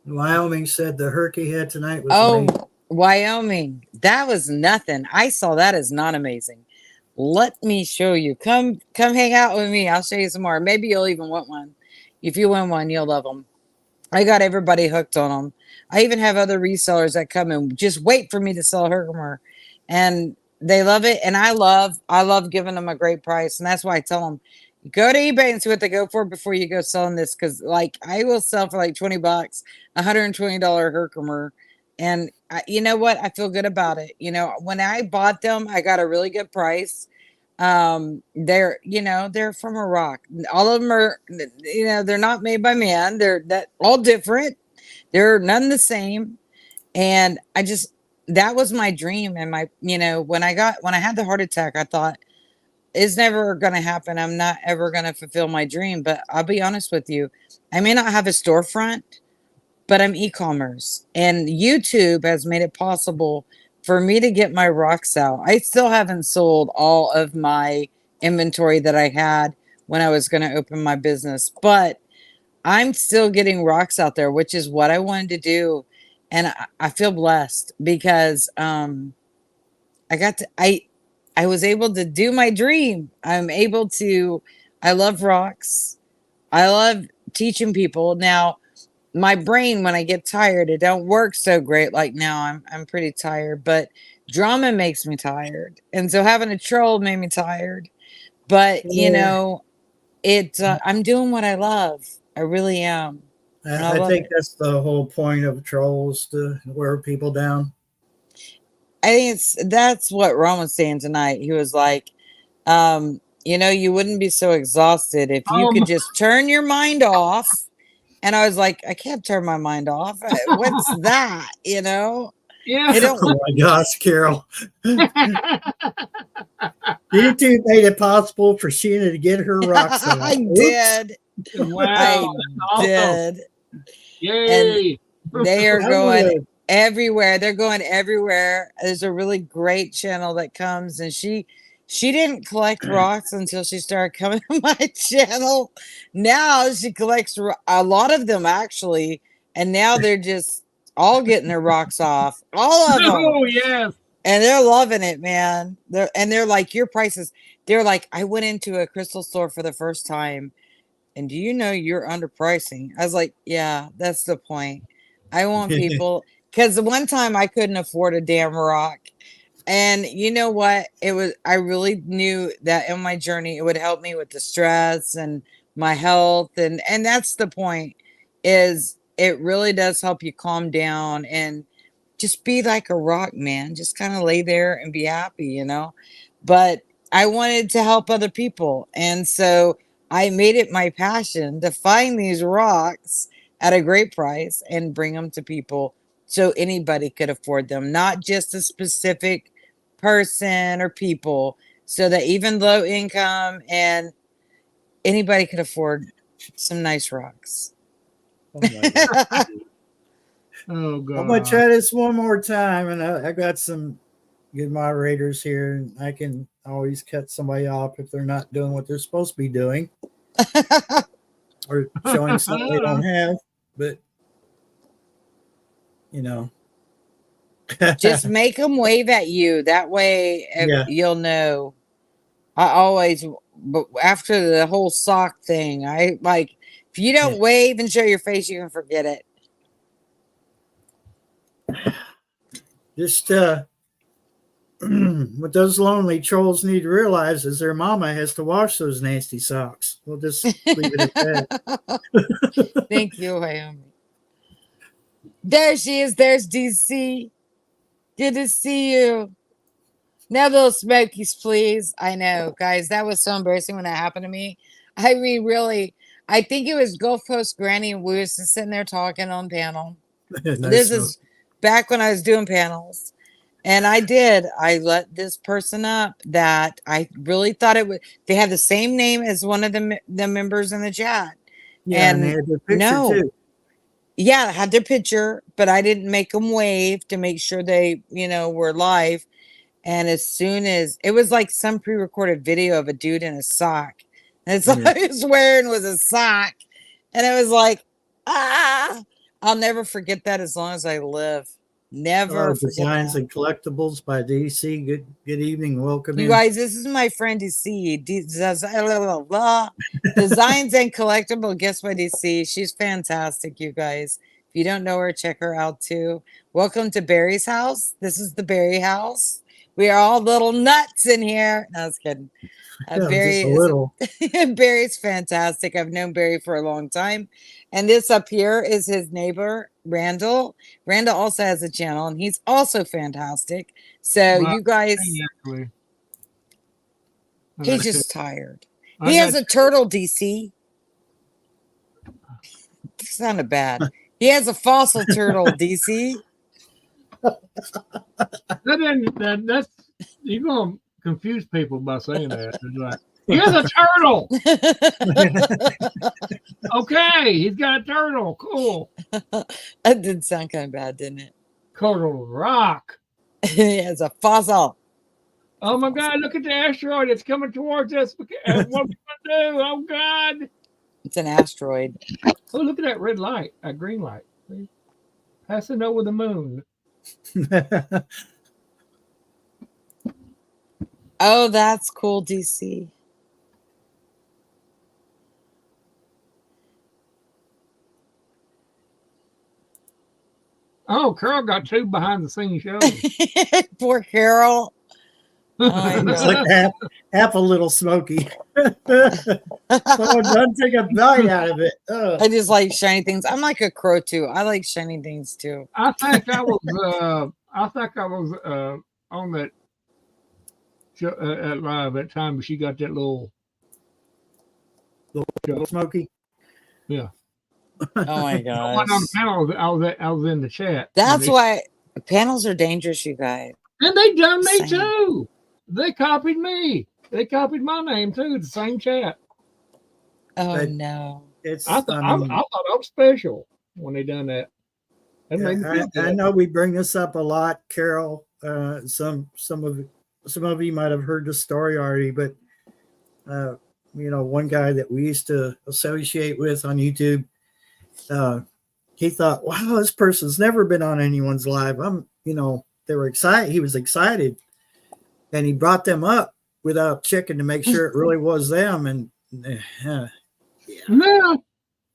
Wyoming said the Herky had tonight was Oh, amazing. Wyoming. That was nothing. I saw that as not amazing. Let me show you. Come hang out with me. I'll show you some more. Maybe you'll even want one. If you win one, you'll love them. I got everybody hooked on them. I even have other resellers that come and just wait for me to sell Herkimer, and they love it. And I love giving them a great price, and that's why I tell them, go to eBay and see what they go for before you go selling this. Because like I will sell for like $20, $120 Herkimer, and you know what? I feel good about it. You know, when I bought them, I got a really good price. They're, you know, they're from Iraq. All of them are, you know, they're not made by man. They're that all different. They're none the same. And I just, that was my dream. And my, you know, when I had the heart attack, I thought it's never going to happen. I'm not ever going to fulfill my dream. But I'll be honest with you, I may not have a storefront, but I'm e-commerce, and YouTube has made it possible for me to get my rocks out. I still haven't sold all of my inventory that I had when I was going to open my business, but I'm still getting rocks out there, which is what I wanted to do. And I feel blessed because I was able to do my dream. I love rocks. I love teaching people. Now, my brain, when I get tired, it don't work so great. Like now I'm pretty tired, but drama makes me tired, and so having a troll made me tired. But you Yeah. know, I'm doing what I love. I really am, and I I love think it. that's the whole point of trolls, to wear people down. I think that's what Ron was saying tonight. He was like, you know, you wouldn't be so exhausted if you could just turn your mind off. And I was like, I can't turn my mind off. What's that? You know, Yeah. it don't. Oh my gosh, Carol. YouTube made it possible for Sheena to get her rocks out. I Oops. did. Wow. I That's awesome. did. Yay. They are I'm going gonna- everywhere. They're going everywhere. There's a really great channel that comes, and she didn't collect rocks until she started coming to my channel. Now she collects a lot of them actually, and now they're just all getting their rocks off, all of them, Oh, yes. and they're loving it, man. They're like, your prices. They're like, I went into a crystal store for the first time, and do you know you're underpricing? I was like, yeah, that's the point. I want people, because the one time I couldn't afford a damn rock. And you know what? I really knew that in my journey, it would help me with the stress and my health. And that's the point, is it really does help you calm down and just be like a rock, man. Just kind of lay there and be happy, you know? But I wanted to help other people. And so I made it my passion to find these rocks at a great price and bring them to people so anybody could afford them, not just a specific person or people, so that even low income and anybody could afford some nice rocks. Oh my God. Oh, God. I'm gonna try this one more time, and I got some good moderators here, and I can always cut somebody off if they're not doing what they're supposed to be doing or showing something they don't have. But you know, Just make them wave at you. That way Yeah. you'll know. I always, but after the whole sock thing, I like, if you don't wave and show your face, you can forget it. just what those lonely trolls need to realize is their mama has to wash those nasty socks. We'll just leave it at that. Thank you, Wyoming. There she is. There's DC. Good to see you. Now, little smokies, please. I know, guys, that was so embarrassing when that happened to me. I mean, really, I think it was Gulf Coast Granny. We was just sitting there talking on panel. Nice This smoke. is back when I was doing panels. And I let this person up that I really thought it would, they had the same name as one of the members in the chat. Yeah, and they And had their picture no, too. yeah, I had their picture, but I didn't make them wave to make sure they, were live. And as soon as it was like some pre-recorded video of a dude in a sock, and it's Yeah. like he was wearing was a sock, and it was like, I'll never forget that as long as I live. Never forget Designs that. and Collectibles by DC. Good evening. Welcome You in. guys, this is my friend DC. Designs and Collectible Gifts by DC. She's fantastic, you guys. If you don't know her, check her out too. Welcome to Barry's house. This is the Barry house. We are all little nuts in here. No, I was kidding. Barry Just a is little. Barry's fantastic. I've known Barry for a long time. And this up here is his neighbor, Randall. Randall also has a channel, and he's also fantastic. So Well, you guys, actually, he's just tired. I He has got a turtle, DC. It sounded bad. He has a fossil turtle, DC. that's you're gonna confuse people by saying that. It's like, he has a turtle. Okay, he's got a turtle. Cool. That did sound kind of bad, didn't it? Turtle rock. He has a fossil. Oh my God! Look at the asteroid. It's coming towards us. What are we gonna do? Oh God! It's an asteroid. Oh, look at that red light. That green light. See? Passing over the moon. Oh, that's cool, DC. Oh, Carol got two behind the scenes shows. Poor Carol. Oh my It's God. like half a little smoky. Someone doesn't take a bite out of it. I just like shiny things. I'm like a crow too. I like shiny things too. I think I was on that show, at live at time, but she got that little Little smoky. yeah. Oh my I went on the gosh. panel. I was in the chat. That's why panels are dangerous, you guys. And they done me Same. too. They copied me. They copied my name too. The same chat. Oh But- no. It's. I thought I thought I was special when they done that. That made me feel I good. know we bring this up a lot, Carol. Some of you might have heard the story already, but one guy that we used to associate with on YouTube, he thought, "Wow, this person's never been on anyone's live." They were excited. He was excited, and he brought them up without checking to make sure it really was them. And Yeah.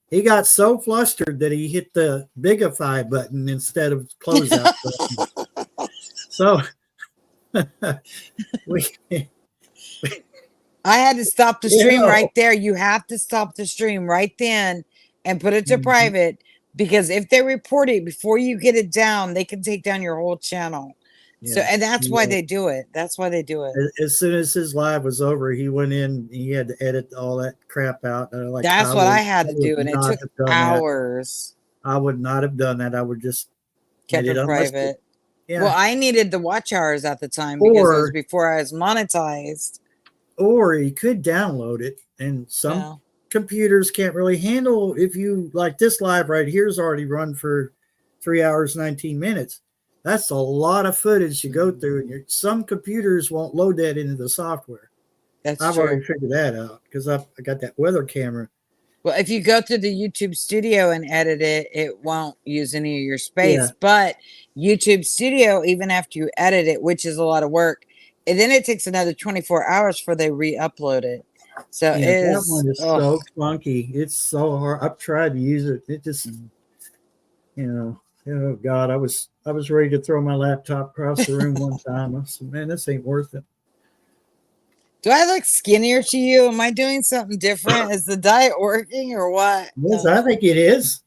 he got so flustered that he hit the bigify button instead of closeout button. So I had to stop the stream Yeah. right there. You have to stop the stream right then and put it to Mhm. private, because if they report it before you get it down, they can take down your whole channel. So, and that's why they do it. That's why they do it. As soon as his live was over, he went in. He had to edit all that crap out. That's what I had to do, and it not took have done that. hours. I would not have done that. I would just Kept made it unlisted. private. Yeah. Well, I needed the watch hours at the time because it was Or- before I was monetized. Or he could download it, and some Yeah. computers can't really handle if you like this live right here's already run for 3 hours 19 minutes. That's a lot of footage to go through, and some computers won't load that into the software. That's I've true. already figured that out because I got that weather camera. Well, if you go through the YouTube Studio and edit it, it won't use any of your space. Yeah. But YouTube Studio, even after you edit it, which is a lot of work, and then it takes another 24 hours before they re-upload it. So Yeah, it that is, one is so clunky. It's so hard. I've tried to use it. It just, oh God, I was ready to throw my laptop across the room one time. I said, man, this ain't worth it. do I look skinnier to you? Am I doing something different? Is the diet working or what? Yes, I think it is.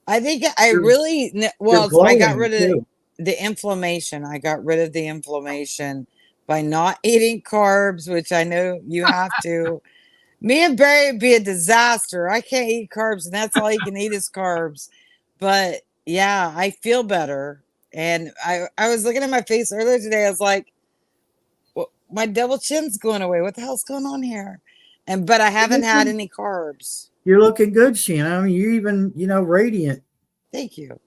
I think I You're- really, You're well, I got glowing, rid of too. the inflammation. I got rid of the inflammation by not eating carbs, which I know you have to. Me and Barry would be a disaster. I can't eat carbs, and that's all he can eat is carbs. But yeah, I feel better. And I was looking at my face earlier today. I was like, well, my double chin's going away. What the hell's going on here? But I haven't had any carbs. You're looking good, Sheena. I mean, you're even, radiant. Thank you.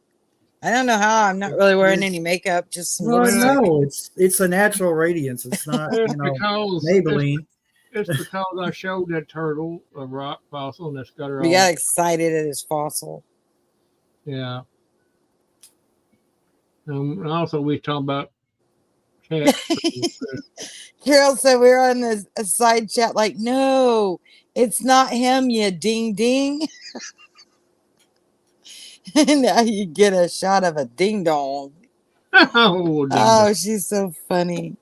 I don't know how. I'm not really wearing any makeup. Just some Well, lipstick. no, it's a natural radiance. It's not, Maybelline. It's because I showed that turtle a rock fossil and it's got her We all. got excited at his fossil. Yeah. And also we talking about cats. Carol said we were on a side chat like, no, it's not him, you ding ding. And now you get a shot of a ding dong. Oh, Oh, she's so funny.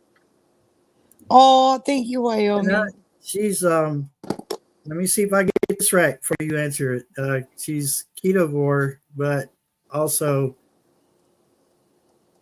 Oh, thank you, Wyoming. She's let me see if I get this right before you answer it. She's ketovore, but also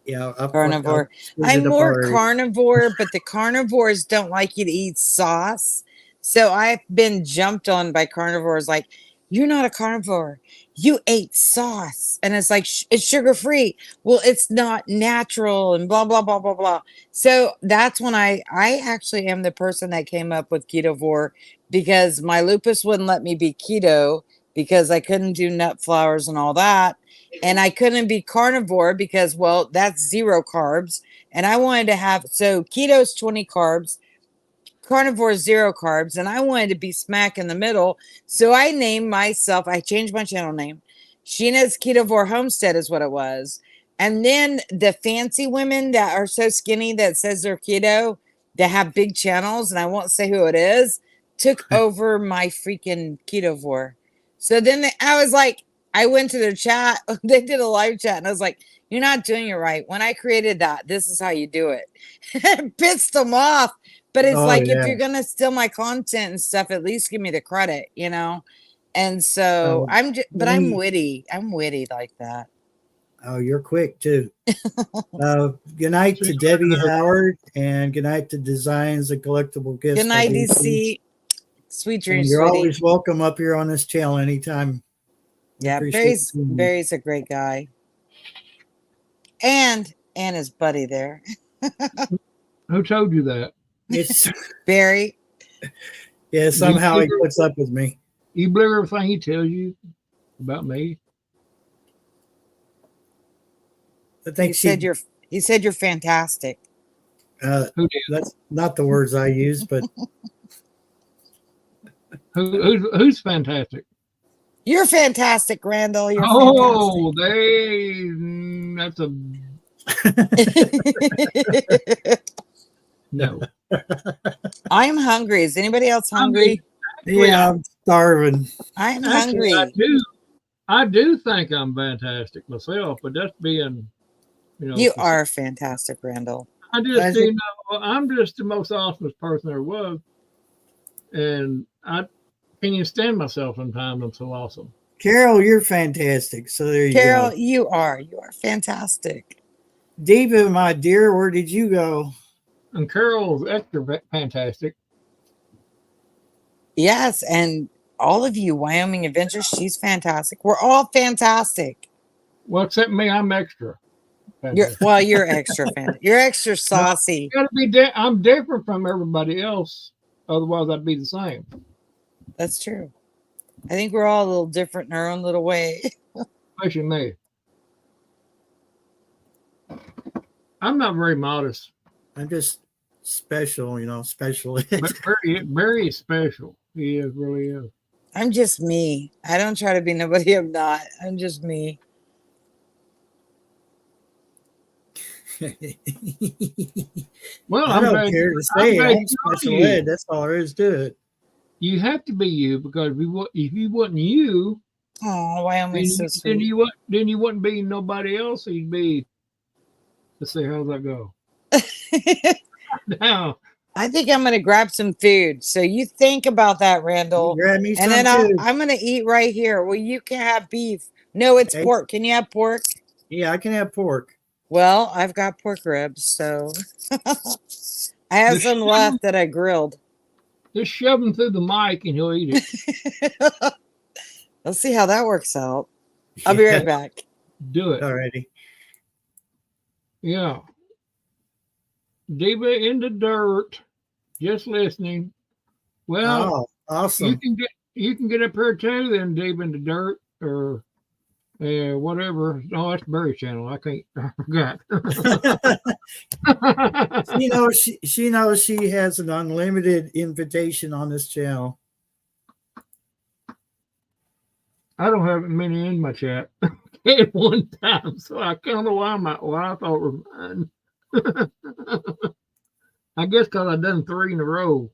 Carnivore. I'm more carnivore, but the carnivores don't like you to eat sauce. So I've been jumped on by carnivores like, you're not a carnivore. You ate sauce. And it's like, it's sugar free. Well, it's not natural and blah, blah, blah, blah, blah. So that's when I actually am the person that came up with ketovore because my lupus wouldn't let me be keto because I couldn't do nut flours and all that. And I couldn't be carnivore because, well, that's 0 carbs. And I wanted to have, so keto's 20 carbs, carnivore 0 carbs. And I wanted to be smack in the middle. So I named myself, I changed my channel name. Sheena's Ketovore Homestead is what it was. And then the fancy women that are so skinny that says they're keto, that have big channels, and I won't say who it is, took over my freaking ketovore. So then I was like, I went to their chat. They did a live chat, and I was like, you're not doing it right. When I created that, this is how you do it. It pissed them off. But it's if you're going to steal my content and stuff, at least give me the credit, And so I'm witty. I'm witty like that. Oh, you're quick too. Good night to Debbie Howard, and good night to Designs and Collectible Gifts. Good night, DC. Sweet dreams. And you're sweetie. always welcome up here on this channel anytime. Yeah, Barry's a great guy. And his buddy there. Who told you that? It's Barry. Yeah, somehow he puts up with me. You believe everything he tells you about me? I think he said you're fantastic. That's not the words I use, but who's fantastic? You're fantastic, Randall. You're that's a no. I'm hungry. Is anybody else hungry? Yeah, I'm starving. I'm hungry. I do think I'm fantastic myself, but that's being, You are fantastic, Randall. I'm just the most awesomest person there was, and I can't even stand myself sometimes. I'm so awesome. Carol, you're fantastic. So there you go. Carol, you are fantastic. Diva, my dear, where did you go? And Carol's extra fantastic. Yes, and all of you, Wyoming Adventures, she's fantastic. We're all fantastic. Well, except me, I'm extra. You're extra fan. You're extra saucy. Gotta be I'm different from everybody else. Otherwise, I'd be the same. That's true. I think we're all a little different in our own little way. Especially me. I'm not very modest. I'm just special, special. But Barry is special. He really is. I'm just me. I don't try to be nobody I'm not. I'm just me. Well, I don't care to say I'm special ed. That's all there is to it. You have to be you, because if you wasn't you, Wyoming so sweet. Then you wouldn't be nobody else. You'd be. Let's see, how's that go? Now, I think I'm gonna grab some food. So you think about that, Randall. Grab me some, and then too. I'm gonna eat right here. Well, you can have beef. No, it's pork. Can you have pork? Yeah, I can have pork. Well, I've got pork ribs, so I have some left that I grilled. Just shove him through the mic and he'll eat it. Let's see how that works out. I'll be right back. Do it. Alrighty. Yeah. Diva in the dirt. Just listening. Well, Oh, awesome. you can get up here too, then Diva in the dirt or whatever. Oh, that's Barry Channel. I can't. I forgot. She knows she has an unlimited invitation on this channel. I don't have many in my chat at one time, so I don't know why I thought were mine. I guess because I done 3 in a row.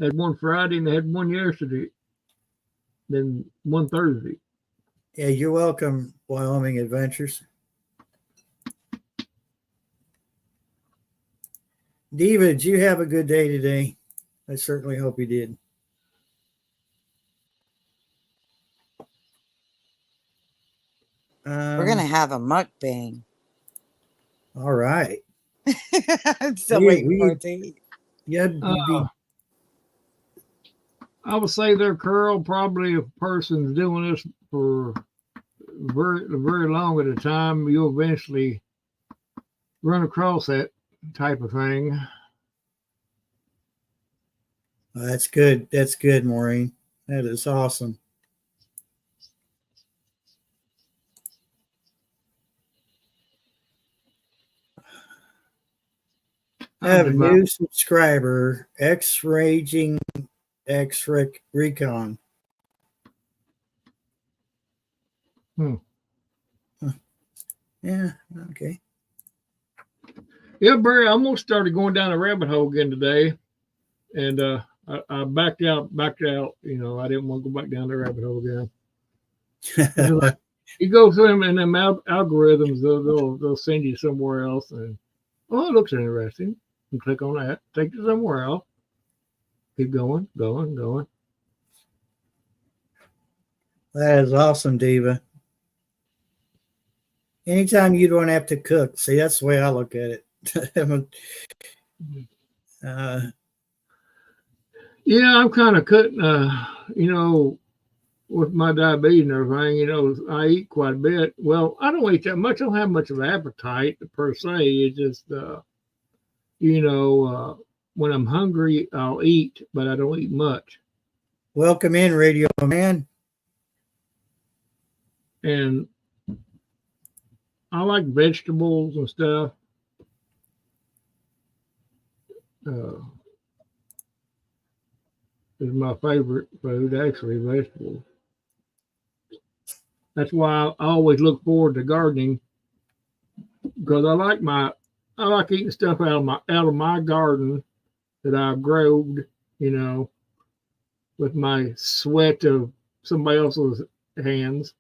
Had one Friday and I had one yesterday, then one Thursday. Yeah, you're welcome, Wyoming Adventures. Diva, did you have a good day today? I certainly hope you did. We're going to have a mukbang. All right. I'm still waiting for it to eat. Yeah, I would say there, Curl, probably if a person's doing this for very long at a time, you'll eventually run across that type of thing. that's good. That's good, Maureen. That is awesome. I have a new subscriber, X-Raging Recon. Yeah, okay. Yeah, Barry, I almost started going down a rabbit hole again today, and I backed out. You know, I didn't want to go back down the rabbit hole again. Like, you go through them and them algorithms, they'll send you somewhere else, and it looks interesting. You click on that, take you somewhere else. Keep going. That is awesome, Diva. Anytime you don't have to cook, see, that's the way I look at it. Yeah, I'm kind of cutting, you know, with my diabetes and everything, you know, I eat quite a bit. Well, I don't eat that much. I don't have much of an appetite per se. It's just, you know, when I'm hungry, I'll eat, but I don't eat much. Welcome in, Radio Man. And I like vegetables and stuff. Is my favorite food, actually, vegetables. That's why I always look forward to gardening, because I like eating stuff out of my garden that I growed, you know, with my sweat of somebody else's hands.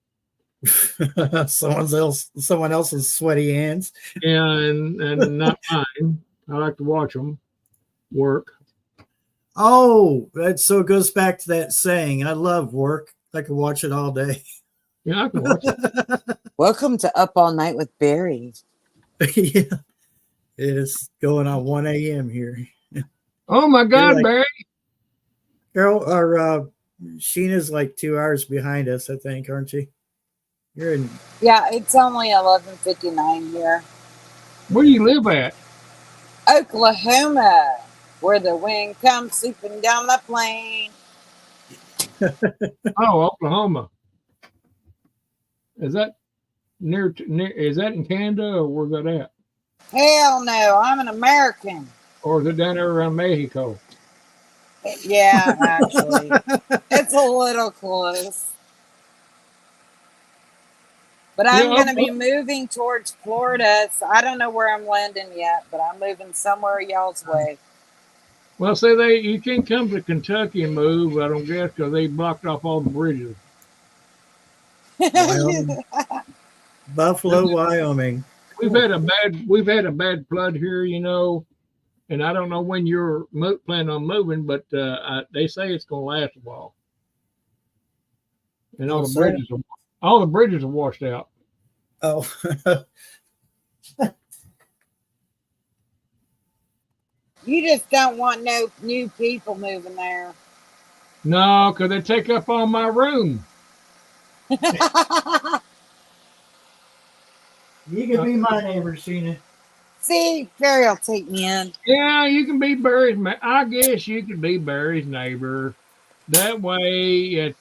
someone else's sweaty hands. Yeah, and not mine. I like to watch them work. Oh, so it goes back to that saying. I love work. I could watch it all day. Yeah, I can watch it. Welcome to Up All Night with Barry. Yeah, it's going on 1 a.m. here. Oh my God, like, Barry! Carol, or Sheena's like 2 hours behind us, I think, aren't you? You're in. Yeah, it's only 11:59 here. Where do you live at? Oklahoma, where the wind comes sweeping down the plain. Oh, Oklahoma. Is that near? Is that in Canada, or where's that at? Hell no, I'm an American. Or is it down there around Mexico? Yeah, actually, it's a little close. But I'm going to be moving towards Florida, so I don't know where I'm landing yet, but I'm moving somewhere y'all's way. Well, say you can't come to Kentucky and move, I don't guess, because they blocked off all the bridges. Wyoming. Buffalo, Wyoming. We've had a bad flood here, you know, and I don't know when you're planning on moving, but they say it's going to last a while. And all the bridges are washed out. Oh. You just don't want no new people moving there. No, because they take up all my room. You can be my neighbor, Cena. See, Barry will take me in. Yeah, you can be Barry's. I guess you could be Barry's neighbor. That way,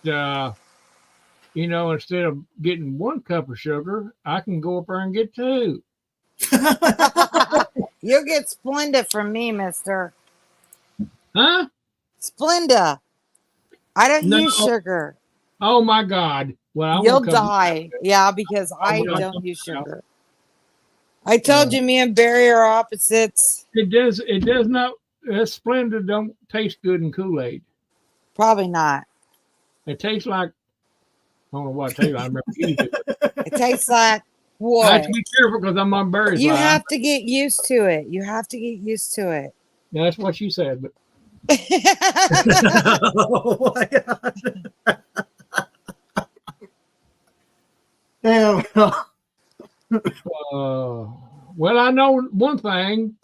instead of getting 1 cup of sugar, I can go up there and get 2. You'll get Splenda from me, mister. Huh? Splenda. I don't No. use sugar. Oh my God. Well, I You'll won't come. die. Yeah, because I will. don't use sugar. I told you me and Barry are opposites. It does. It does not. Splenda don't taste good in Kool-Aid. Probably not. It tastes like, I don't know what it tastes like. I remember using it. It tastes like I have what? to be careful because I'm on Barry's You line. have to get used to it. You have to get used to it. Yeah, that's what she said. But Oh my God. Hell no. well, I know one thing.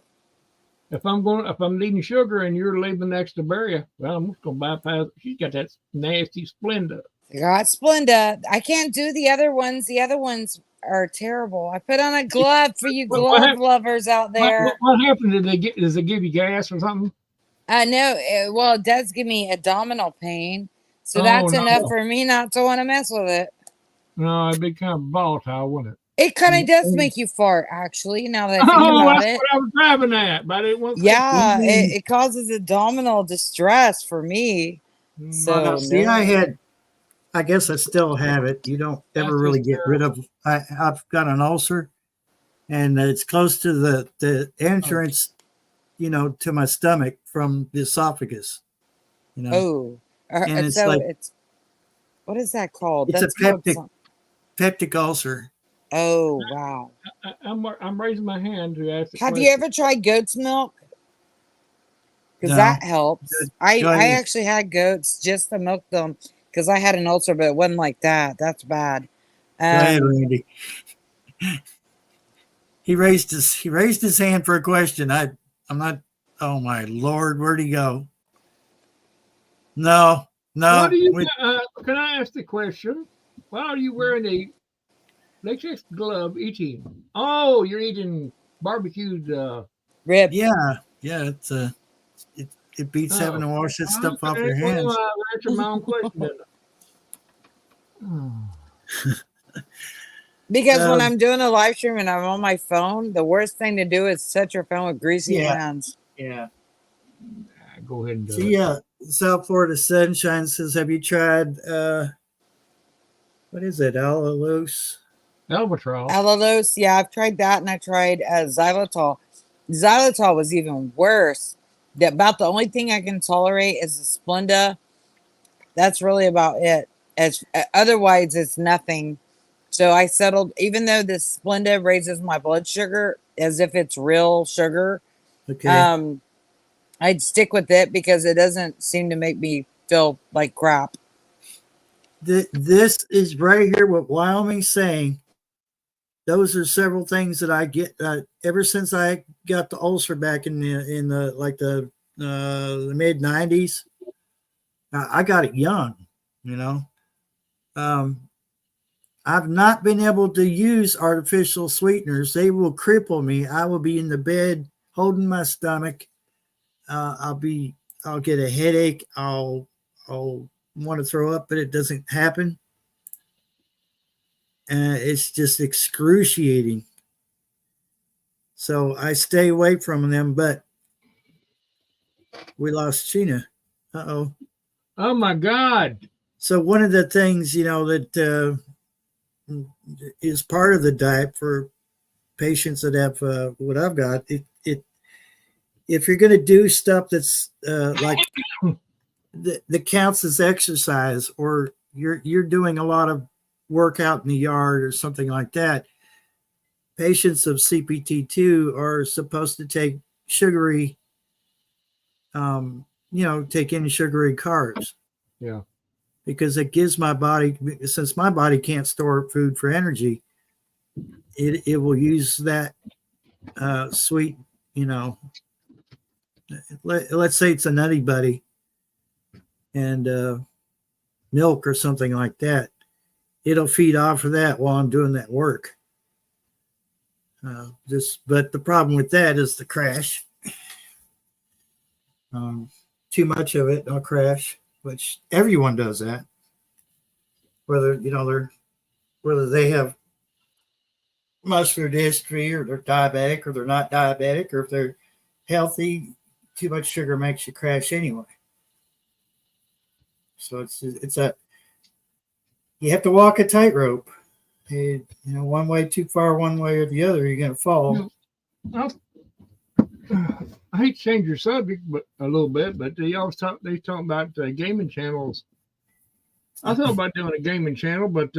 If I'm needing sugar and you're living next to Barry, well, I'm just gonna bypass. She's got that nasty Splenda. Got Splenda. I can't do the other ones. The other ones are terrible. I put on a glove for you glove lovers out there. What happened? Does it give you gas or something? No, well, it does give me abdominal pain. So Oh, that's no. enough for me not to want to mess with it. No, it'd be kind of volatile, wouldn't it? It kind of does make you fart, actually, now that I think Oh, about that's it. what I was driving at, but I didn't want to. Yeah, it causes abdominal distress for me. So, See, no. I guess I still have it. You don't ever really get rid of. I've got an ulcer, and it's close to the entrance, to my stomach from the esophagus. Oh, and it's so like it's what is that called? it's That's a called peptic ulcer. Oh, wow. I'm raising my hand to ask. Have you ever tried goat's milk? Because No. that helps. I ahead. actually had goats just to milk them because I had an ulcer, but it wasn't like that. That's bad. Go ahead, Randy. He raised his hand for a question. I'm not. Oh my Lord, where'd he go? No. What do you? Can I ask the question? Why are you wearing a latex glove eating? Oh, you're eating barbecued ribs. Yeah. It beats having to wash that stuff off your hands. Well, I answered my own question. Because when I'm doing a live stream and I'm on my phone, the worst thing to do is touch your phone with greasy hands. Yeah. Go ahead and do it. South Florida Sunshine says, have you tried what is it? Allulose? Albatross. Allulose, yeah, I've tried that, and I tried xylitol. Xylitol was even worse. About the only thing I can tolerate is the Splenda. That's really about it. Otherwise, it's nothing. So I settled, even though the Splenda raises my blood sugar as if it's real sugar. Okay. I'd stick with it because it doesn't seem to make me feel like crap. This is right here what Wyoming's saying. Those are several things that I get ever since I got the ulcer back in the mid 90s. I got it young, I've not been able to use artificial sweeteners. They will cripple me. I will be in the bed holding my stomach. I'll get a headache. I'll want to throw up, but it doesn't happen. It's just excruciating. So I stay away from them, but we lost Sheena. Uh-oh. Oh my God. So one of the things, that is part of the diet for patients that have what I've got, if you're going to do stuff that's like that counts as exercise, or you're doing a lot of work out in the yard or something like that, patients of CPT2 are supposed to take sugary, take in sugary carbs. Yeah. Because it gives my body, since my body can't store food for energy, it will use that sweet, let's say it's a Nutty Buddy and milk or something like that. It'll feed off of that while I'm doing that work. But the problem with that is the crash. Too much of it, I'll crash, which everyone does that. Whether whether they have muscular dystrophy or they're diabetic or they're not diabetic, or if they're healthy, too much sugar makes you crash anyway. So you have to walk a tightrope. One way too far, one way or the other, you're going to fall. I hate to change your subject, but a little bit. But they talk about gaming channels. I thought about doing a gaming channel, but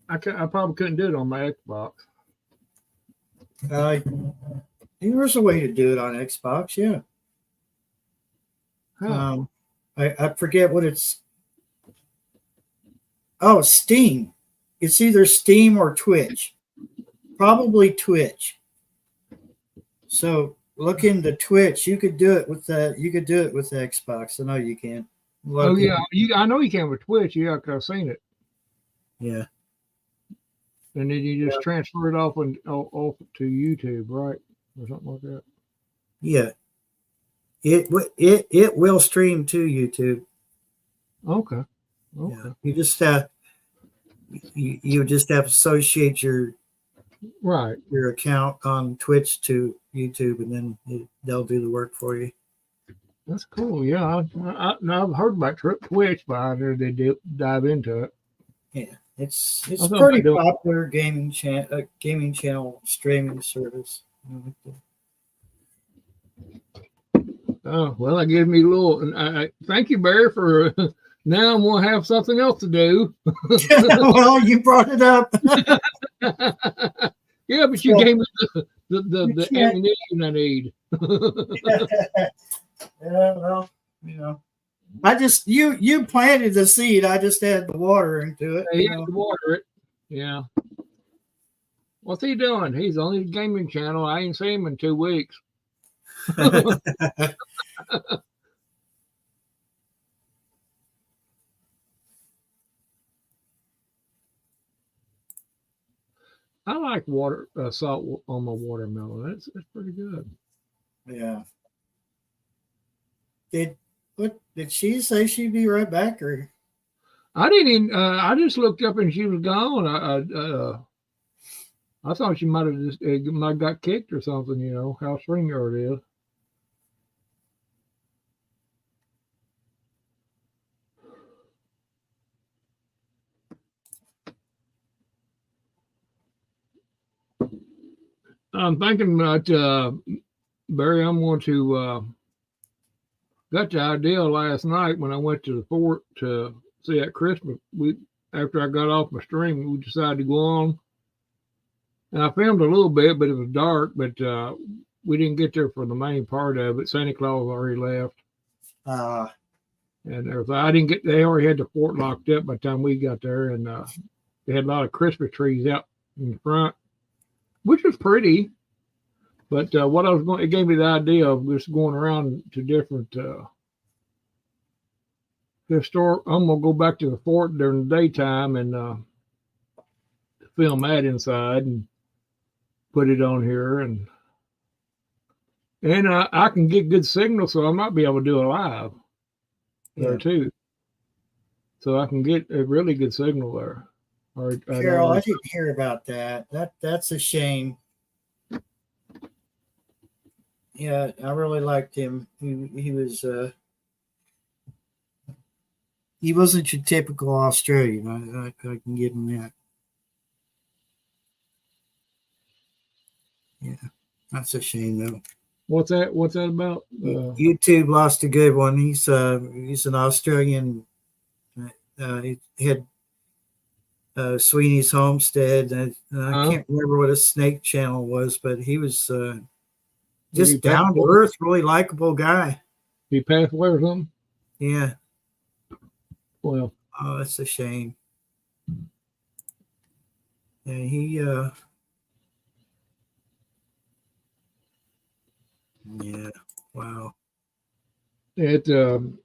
I probably couldn't do it on my Xbox. There's a way to do it on Xbox, yeah. How? I forget what it's. Oh, Steam. It's either Steam or Twitch. Probably Twitch. So look into Twitch. You could do it with that. You could do it with the Xbox. I know you can. Oh yeah, I know you can with Twitch. Yeah, I've seen it. Yeah. And then you just transfer it off to YouTube, right, or something like that. Yeah. It will stream to YouTube. Okay. Yeah. You just you just have to associate your account on Twitch to YouTube, and then they'll do the work for you. That's cool. Yeah, I've heard about Twitch, but I never did dive into it. Yeah, it's pretty popular gaming channel streaming service. Oh well, that gives me a little. And I thank you, Barry, for. Now I'm gonna have something else to do. Well, you brought it up. Yeah, but you gave me the ammunition I need. Yeah, well, I just you planted the seed. I just had the water into it. You had to water it. Yeah. What's he doing? He's on his gaming channel. I ain't seen him in 2 weeks. I like salt on my watermelon. It's pretty good. Yeah. Did she say she'd be right back, or? I didn't even. I just looked up and she was gone. I thought she might have just got kicked or something. How StreamYard is. I'm thinking about Barry. I'm going to got the idea last night when I went to the fort to see that Christmas. After I got off my stream, we decided to go on, and I filmed a little bit, but it was dark. But we didn't get there for the main part of it. Santa Claus already left, and I didn't get. They already had the fort locked up by the time we got there, and they had a lot of Christmas trees out in the front, which was pretty. But what I was going, it gave me the idea of just going around to different historic. I'm gonna go back to the fort during the daytime and film that inside and put it on here, and I can get good signal, so I might be able to do a live there too. So I can get a really good signal there. Carol, I didn't hear about that. That's a shame. Yeah, I really liked him. He was he wasn't your typical Australian. I can give him that. Yeah, that's a shame though. What's that about? YouTube lost a good one. He's an Australian. He had Sweeney's Homestead. I can't remember what his snake channel was, but he was just down to earth, really likable guy. He passed away or something? Yeah. Well. Oh, that's a shame. Yeah, he Wow. It I'm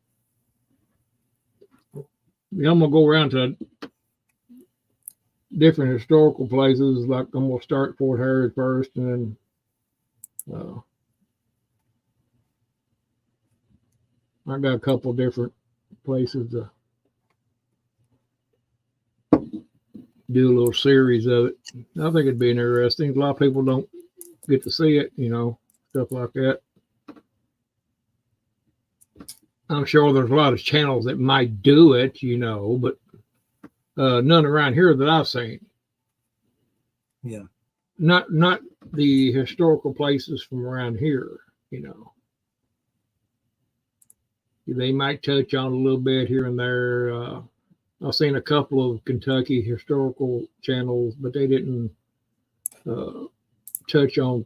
gonna go around to different historical places. Like I'm gonna start at Fort Harris first, and then I got a couple different places to do a little series of it. I think it'd be interesting. A lot of people don't get to see it, stuff like that. I'm sure there's a lot of channels that might do it, but none around here that I've seen. Yeah. Not the historical places from around here, They might touch on a little bit here and there. I've seen a couple of Kentucky historical channels, but they didn't touch on,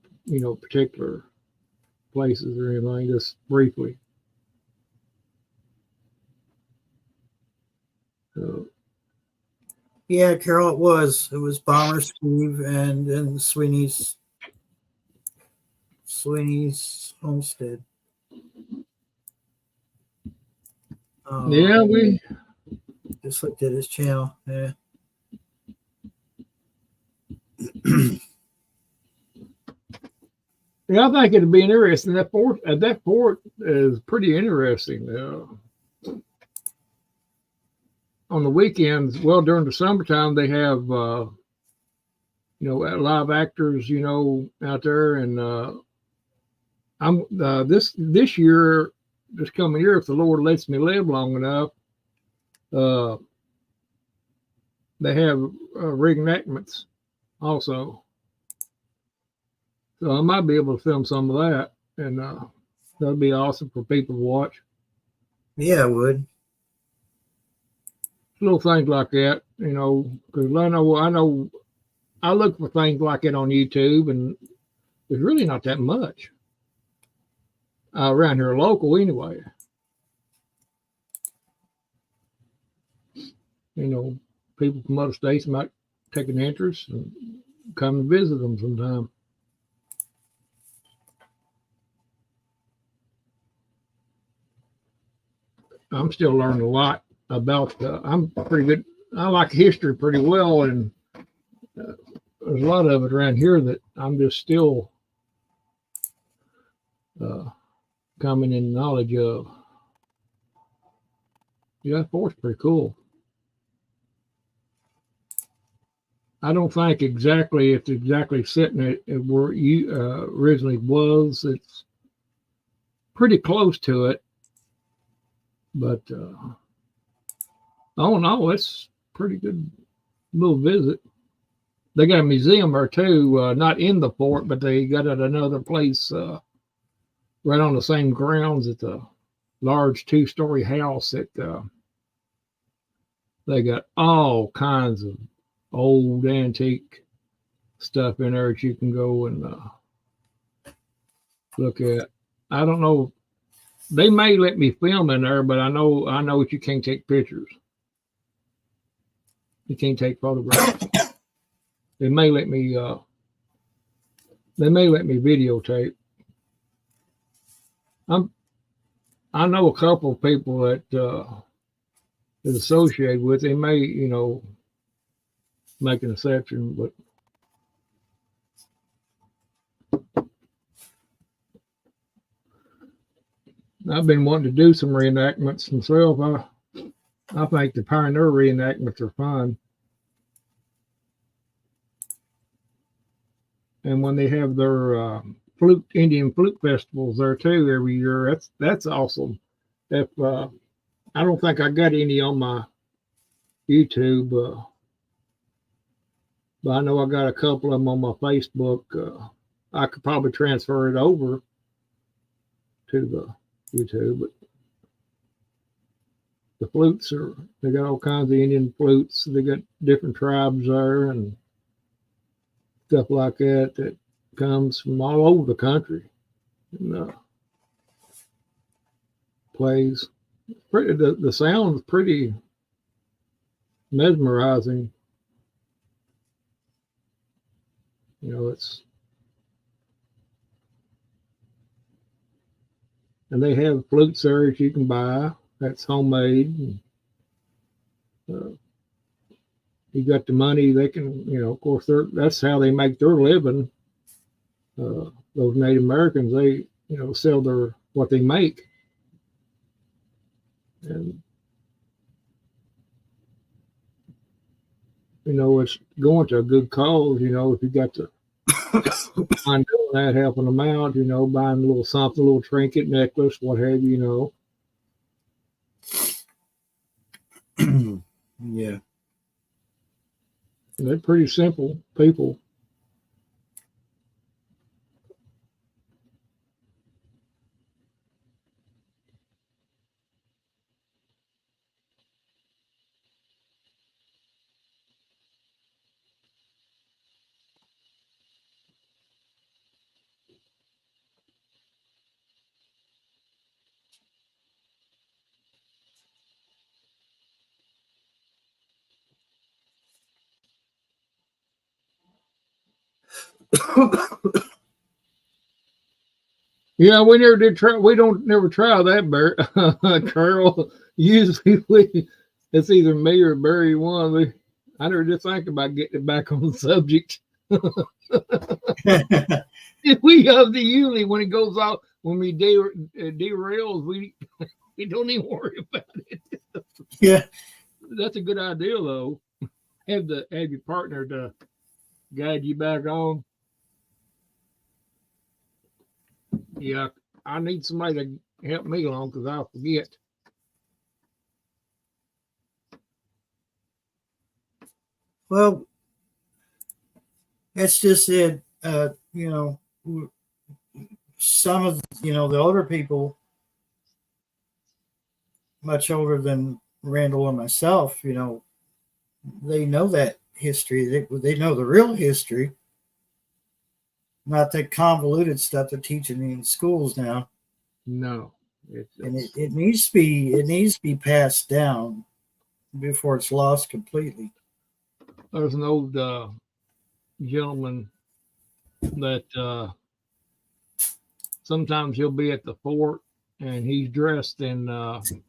particular places or anything, just briefly. Yeah, Carol, it was. It was Bomber Steve and then Sweeney's homestead. Yeah, we just looked at his channel. Yeah. Yeah, I think it'd be interesting. That fort is pretty interesting. On the weekends, well, during the summertime, they have live actors, out there, and I'm this year, this coming year, if the Lord lets me live long enough, they have reenactments also. So I might be able to film some of that, and that'd be awesome for people to watch. Yeah, it would. Little things like that, because I know I look for things like it on YouTube, and there's really not that much around here local anyway. People from other states might take an interest and come and visit them sometime. I'm still learning a lot about. I'm pretty good. I like history pretty well, and there's a lot of it around here that I'm just still coming in knowledge of. Yeah, that fort's pretty cool. I don't think exactly it's exactly sitting at where you originally was. It's pretty close to it, but all in all, it's pretty good little visit. They got a museum there too, not in the fort, but they got it another place right on the same grounds at the large 2-story house that they got all kinds of old antique stuff in there that you can go and look at. I don't know. They may let me film in there, but I know that you can't take pictures. You can't take photographs. They may let me videotape. I know a couple of people that is associated with. They may, make an exception, but I've been wanting to do some reenactments myself. I think the pioneer reenactments are fun. And when they have their Indian flute festivals there too every year, that's awesome. If I don't think I got any on my YouTube, but I know I got a couple of them on my Facebook. I could probably transfer it over to the YouTube, but the flutes they got all kinds of Indian flutes. They got different tribes there and stuff like that comes from all over the country and plays. The sound is pretty mesmerizing. It's and they have flutes there that you can buy. That's homemade. You got the money, they can, of course, that's how they make their living. Those Native Americans, they, sell what they make. And, it's going to a good cause, if you got to mind doing that, helping them out, buying a little something, a little trinket, necklace, what have you, Yeah. They're pretty simple people. Yeah, we never did try. We don't never try that, Carol. Usually, it's either me or Barry one. I never did think about getting back on the subject. We have the usually when it goes out when we derails, we don't even worry about it. Yeah. That's a good idea though. Have your partner to guide you back on. Yeah, I need somebody to help me along because I'll forget. Well, that's just it. Some of the older people, much older than Randall and myself, they know that history. They know the real history, not that convoluted stuff they're teaching in schools now. No, and it needs to be passed down before it's lost completely. There's an old gentleman that sometimes he'll be at the fort and he's dressed in the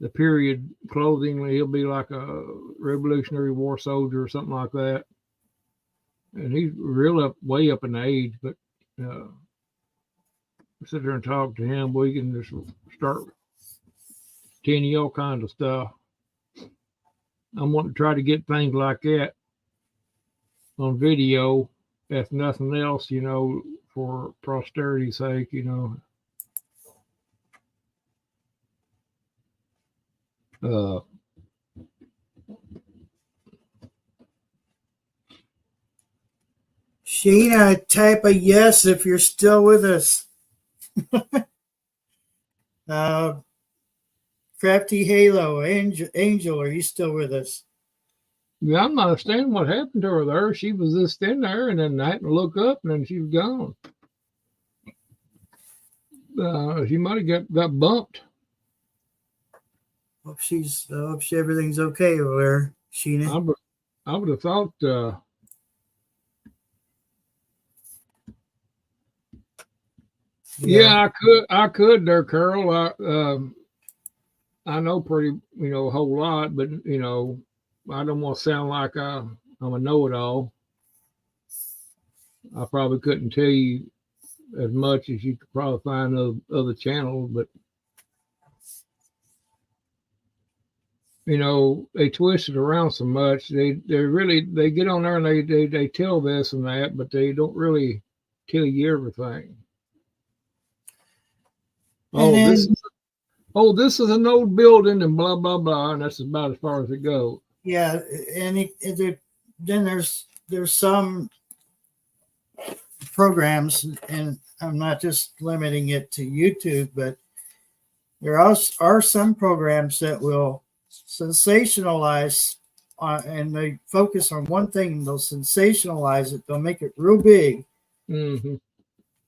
period clothing. He'll be like a Revolutionary War soldier or something like that. And he's way up in age, but sit there and talk to him. We can just start telling you all kinds of stuff. I'm wanting to try to get things like that on video, if nothing else, for posterity's sake, Sheena, type a yes if you're still with us. Crafty Halo, Angel, are you still with us? Yeah, I'm not understanding what happened to her there. She was just in there, and then I had to look up, and then she was gone. She might have got bumped. Hope everything's okay over there, Sheena. I would have thought. Yeah, I could there, Carol. I know pretty, a whole lot, but I don't want to sound like I'm a know-it-all. I probably couldn't tell you as much as you could probably find other channels, but they twist it around so much. They get on there and they tell this and that, but they don't really tell you everything. This is an old building and blah blah blah, and that's about as far as it goes. Yeah, and then there's some programs, and I'm not just limiting it to YouTube, but there are some programs that will sensationalize, and they focus on one thing. They'll sensationalize it. They'll make it real big,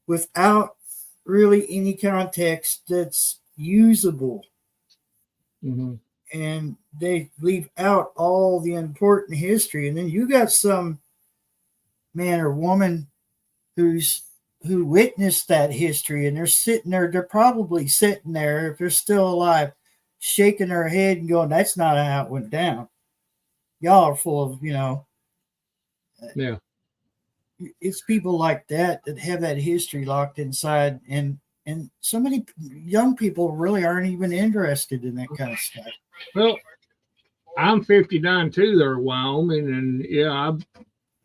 without really any context that's usable. And they leave out all the important history. And then you got some man or woman who's who witnessed that history, and they're sitting there. They're probably sitting there, if they're still alive, shaking their head and going, "That's not how it went down." Y'all are full of, Yeah. it's people like that have that history locked inside, and so many young people really aren't even interested in that kind of stuff. Well, I'm 59 too there in Wyoming, and yeah, I've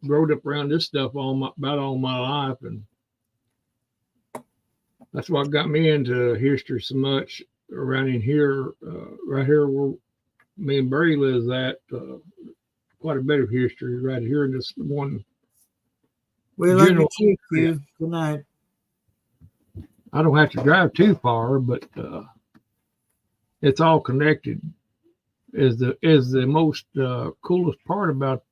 growed up around this stuff about all my life, and that's what got me into history so much around in here, right here where me and Barry lives at. Quite a bit of history right here in this one. We love General you, area. Q. Good night. I don't have to drive too far, but it's all connected. Is the most coolest part about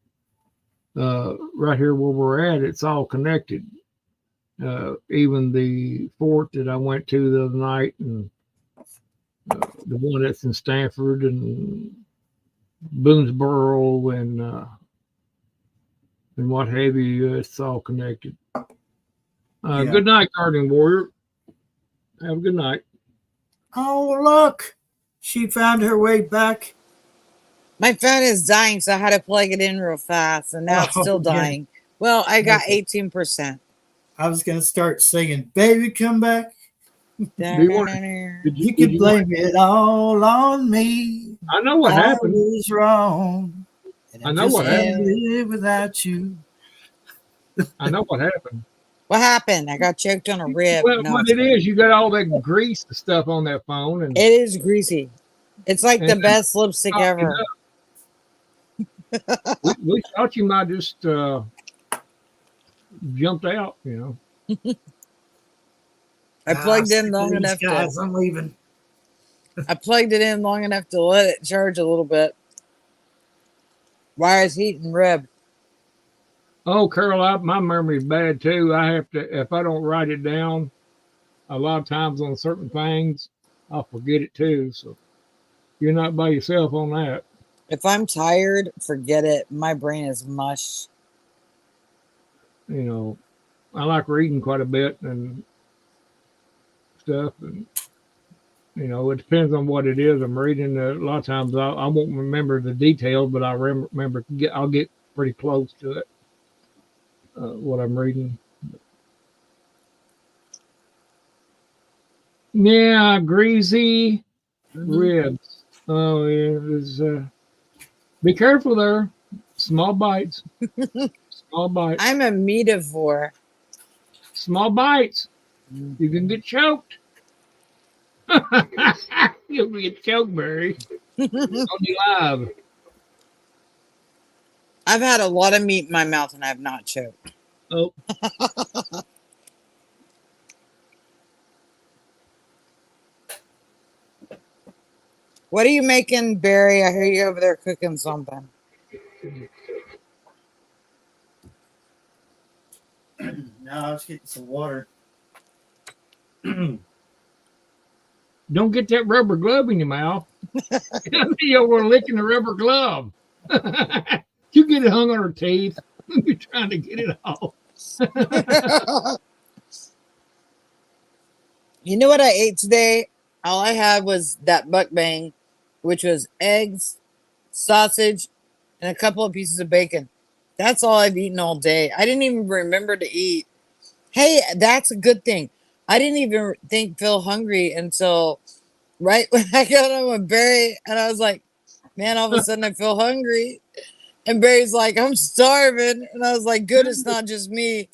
right here where we're at? It's all connected. Even the fort that I went to the other night, and the one that's in Stanford and Boonesboro and what have you, it's all connected. Yeah. Good night, Gardening Warrior. Have a good night. Oh, look. She found her way back. My phone is dying, so I had to plug it in real fast, and now it's still yeah. dying. Well, I got Okay. 18%. I was going to start singing, "Baby, come back. Do you want You can blame it all on me. I know what I happened. was wrong. And I know what can't happened. live without you." I know what happened. What happened? I got choked on a rib. Well, No, what it's it fine. is, you got all that grease and stuff on that phone, and It is greasy. It's like the And- best lipstick ever. we thought you might just jumped out, I plugged in sick long of these enough guys. to. I'm leaving. I plugged it in long enough to let it charge a little bit. Wires heating rib. Oh, Carol, my memory's bad too. I have to, if I don't write it down, a lot of times on certain things, I'll forget it too. So you're not by yourself on that. If I'm tired, forget it. My brain is mush. I like reading quite a bit and stuff, and it depends on what it is I'm reading. A lot of times I won't remember the details, but I remember I'll get pretty close to it. What I'm reading. Yeah, greasy ribs. Oh, yeah. Be careful there. Small bites. Small bites. I'm a meativore. Small bites. You can get choked. You'll get choked, Barry. Only live. I've had a lot of meat in my mouth and I have not choked. Oh. What are you making, Barry? I hear you over there cooking something. Now I was getting some water. Don't get that rubber glove in your mouth. You're licking the rubber glove. You get it hung on her teeth. You're trying to get it off. You know what I ate today? All I had was that mukbang, which was eggs, sausage, and a couple of pieces of bacon. That's all I've eaten all day. I didn't even remember to eat. Hey, that's a good thing. I didn't even feel hungry until right when I got on with Barry, and I was like, man, all of a sudden I feel hungry. And Barry's like, I'm starving. And I was like, good, it's not just me.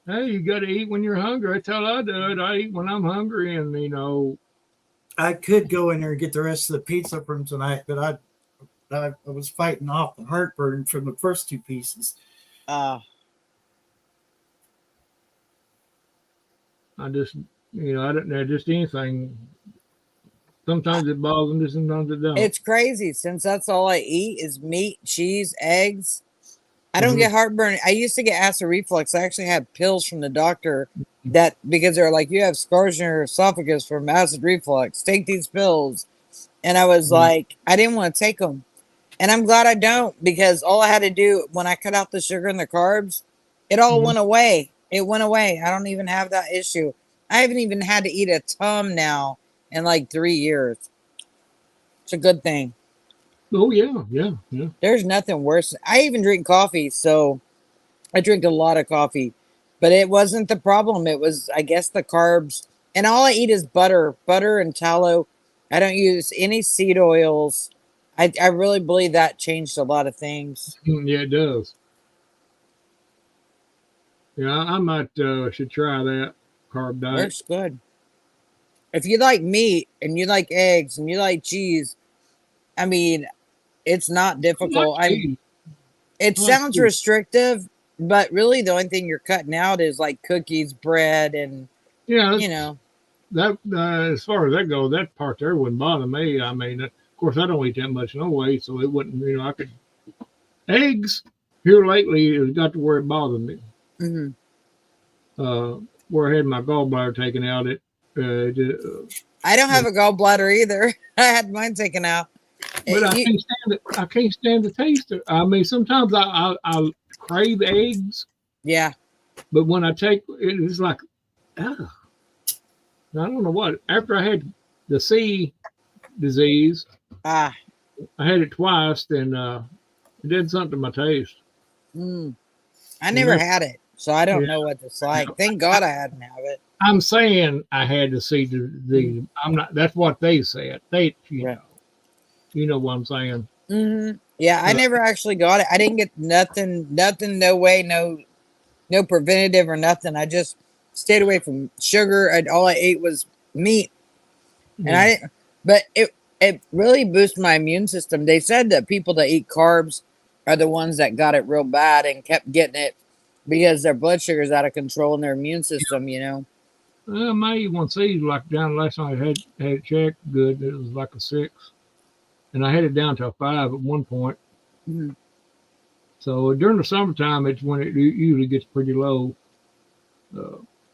Hey, you got to eat when you're hungry. That's how I do it. I eat when I'm hungry, and I could go in there and get the rest of the pizza from tonight, but I was fighting off the heartburn from the first two pieces. I just, I don't know, just anything. Sometimes it bothers me, sometimes it don't. It's crazy since that's all I eat is meat, cheese, eggs. I don't get heartburn. I used to get acid reflux. I actually had pills from the doctor that because they're like, you have scars in your esophagus from acid reflux. Take these pills. And I was like, I didn't want to take them. And I'm glad I don't because all I had to do when I cut out the sugar and the carbs, it all went away. It went away. I don't even have that issue. I haven't even had to eat a Tum now in like 3 years. It's a good thing. Oh yeah, yeah, yeah. There's nothing worse. I even drink coffee, so I drink a lot of coffee, but it wasn't the problem. It was, I guess, the carbs. And all I eat is butter and tallow. I don't use any seed oils. I really believe that changed a lot of things. Yeah, it does. Yeah, I might should try that carb diet. Works good. If you like meat and you like eggs and you like cheese, I mean, it's not difficult. It I like sounds cheese. restrictive, but really the only thing you're cutting out is like cookies, bread, and Yeah, you know. that as far as that goes, that part there wouldn't bother me. I mean, of course, I don't eat that much no way, so it wouldn't. I could eggs here lately has got to where it bothered me. Mhm. Where I had my gallbladder taken out, I don't have a gallbladder either. I had mine taken out. but I You- can't stand it. I can't stand the taste of it. I mean, sometimes I crave eggs, yeah. but when I take it, it's like, ugh. I don't know what. After I had the C disease, Ah. I had it twice, and it did something to my taste. Mm. I never had it, so I don't know what it's like. Thank God I hadn't have it. I'm saying I had the C disease. I'm not. That's what they said. They, Right. you know what I'm saying. Mm-hmm. Yeah, I never actually got it. I didn't get nothing, no way, no preventative or nothing. I just stayed away from sugar. All I ate was meat, and I didn't. But it really boosted my immune system. They said that people that eat carbs are the ones that got it real bad and kept getting it because their blood sugar is out of control in their immune system. My A1C like down last night. Had it checked good. It was like a 6, and I had it down to a 5 at one point. Mhm. So during the summertime, it's when it usually gets pretty low.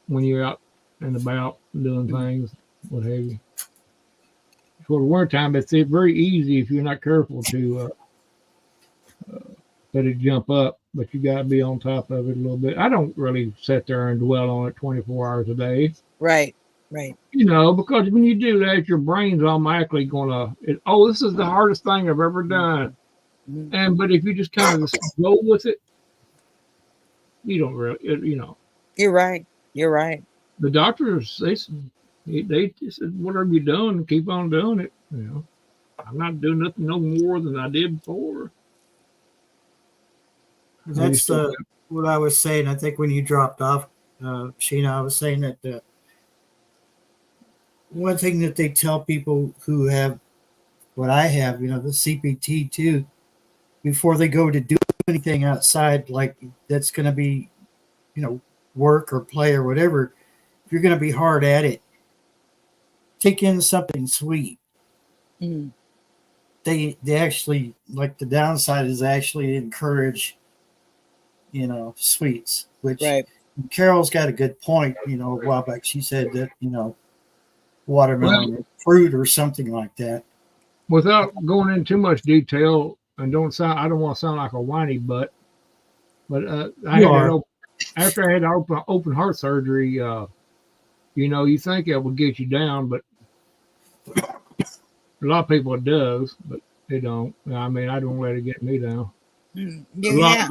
When you're out and about doing things, what have you. For the wintertime, it's very easy if you're not careful to let it jump up, but you got to be on top of it a little bit. I don't really sit there and dwell on it 24 hours a day. Right. Because when you do that, your brain's automatically gonna. This is the hardest thing I've ever done. Mhm. But if you just kind of just go with it, you don't really. You're right. You're right. The doctors they just said, whatever you're doing, keep on doing it. I'm not doing nothing no more than I did before. That's what I was saying. I think when you dropped off, Sheena, I was saying that one thing that they tell people who have what I have, the CPT too, before they go to do anything outside, like that's going to be, work or play or whatever, if you're going to be hard at it, take in something sweet. Mhm. They actually, like, the downside is actually encourage, sweets, which Right. Carol's got a good point. A while back she said that, watermelon or fruit or something like that. Without going into too much detail, and I don't want to sound like a whiny butt, but after I had open heart surgery, you think it would get you down, but a lot of people it does, but they don't. I mean, I don't let it get me down. Yeah.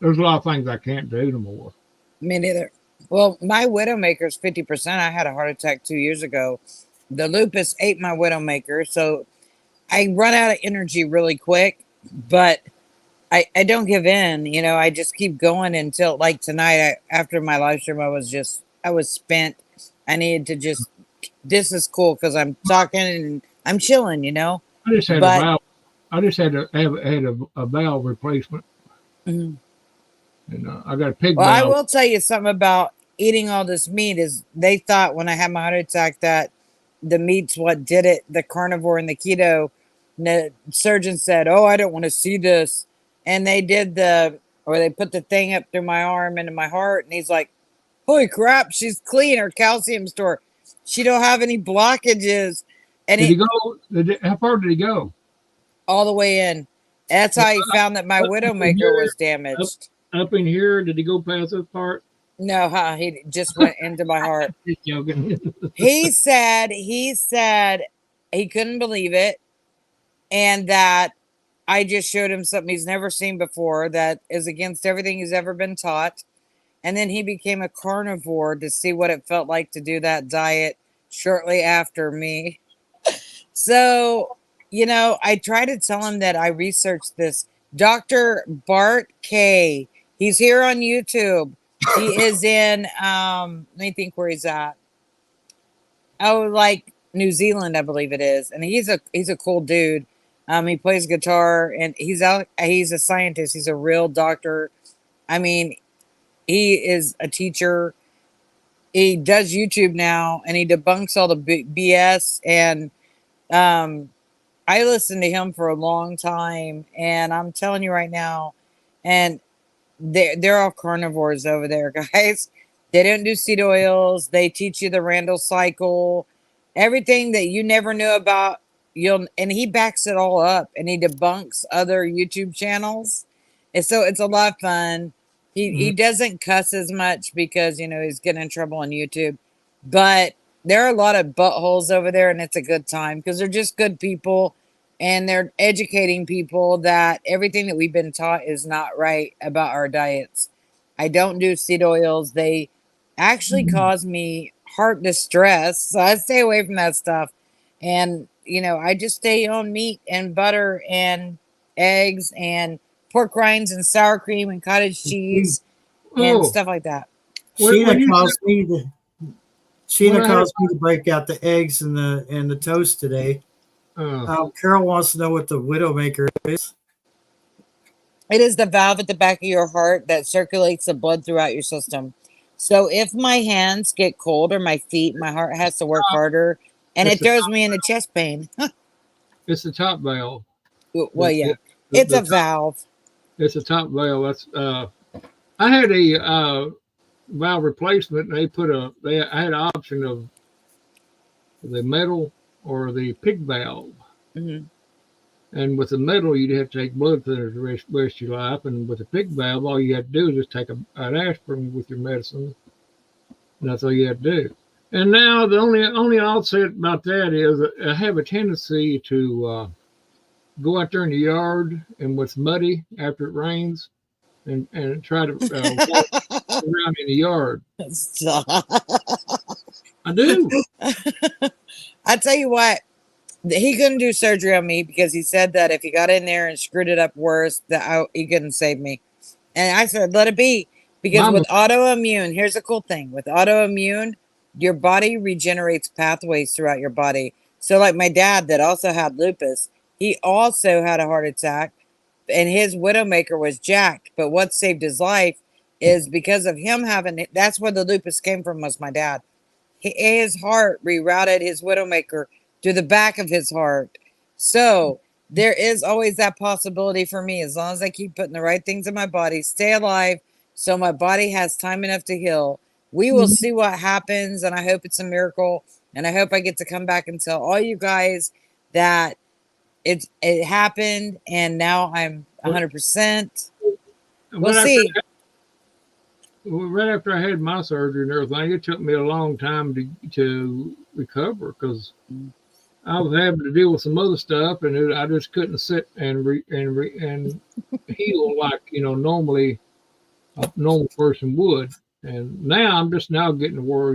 There's a lot of things I can't do no more. Me neither. Well, my Widowmaker is 50%. I had a heart attack 2 years ago. The lupus ate my Widowmaker, so I run out of energy really quick, but I don't give in. I just keep going until, like, tonight, after my live stream, I was spent. I needed to just, this is cool because I'm talking and I'm chilling, I just had a valve. I just had to have a valve replacement. Mhm. And I got a pig Well, valve. I will tell you something about eating all this meat is they thought when I had my heart attack that the meat's what did it, the carnivore and the keto. And the surgeon said, "Oh, I don't want to see this." And they they put the thing up through my arm into my heart. And he's like, "Holy crap, she's clean. Her calcium store. She don't have any blockages." And Did he go? How far did he go? all the way in. That's how he found that my Widowmaker was damaged. Up in here, did he go past this part? No, huh? He just went into my heart. Just joking. He said he couldn't believe it, and that I just showed him something he's never seen before that is against everything he's ever been taught. And then he became a carnivore to see what it felt like to do that diet shortly after me. So, I try to tell him that I researched this. Dr. Bart K. He's here on YouTube. He is in let me think where he's at. Oh, like New Zealand, I believe it is. And he's a cool dude. He plays guitar and he's a scientist. He's a real doctor. I mean, he is a teacher. He does YouTube now and he debunks all the BS. And I listened to him for a long time, and I'm telling you right now, and they're all carnivores over there, guys. They don't do seed oils. They teach you the Randall cycle, everything that you never knew about. And he backs it all up, and he debunks other YouTube channels, and so it's a lot of fun. He doesn't cuss as much because he's getting in trouble on YouTube, but there are a lot of buttholes over there, and it's a good time because they're just good people, and they're educating people that everything that we've been taught is not right about our diets. I don't do seed oils. They actually cause me heart distress, so I stay away from that stuff. And I just stay on meat and butter and eggs and pork rinds and sour cream and cottage cheese and Oh, stuff like that. when Sheena you caused me to when Sheena I had, caused me to break out the eggs and the toast today. Carol wants to know what the Widowmaker is. It is the valve at the back of your heart that circulates the blood throughout your system. So if my hands get cold or my feet, my heart has to work harder, and it's it the throws me into chest pain. it's the top valve. Well, yeah, The, it's the a valve. It's a top valve. That's I had a valve replacement. And I had an option of the metal or the pig valve. Hmm. And with the metal, you'd have to take blood thinners the rest of your life. And with the pig valve, all you had to do is just take an aspirin with your medicine, and that's all you had to do. And now the only I'll say about that is I have a tendency to go out there in the yard and what's muddy after it rains, and try to walk around in the yard. Stop. I do. I tell you what, he couldn't do surgery on me because he said that if he got in there and screwed it up worse, that he couldn't save me. And I said, let it be. Because Mama, with autoimmune, here's the cool thing. With autoimmune, your body regenerates pathways throughout your body. So like my dad that also had lupus, he also had a heart attack and his widowmaker was jacked. But what saved his life is because of him having it. That's where the lupus came from, was my dad. His heart rerouted his widowmaker to the back of his heart. So there is always that possibility for me, as long as I keep putting the right things in my body, stay alive, so my body has time enough to heal. We will see what happens, and I hope it's a miracle. And I hope I get to come back and tell all you guys that it happened, and now I'm 100%. We'll see. Right after I had my surgery and everything, it took me a long time to recover because I was having to deal with some other stuff, and I just couldn't sit and heal like normally a normal person would. And now I'm just now getting to where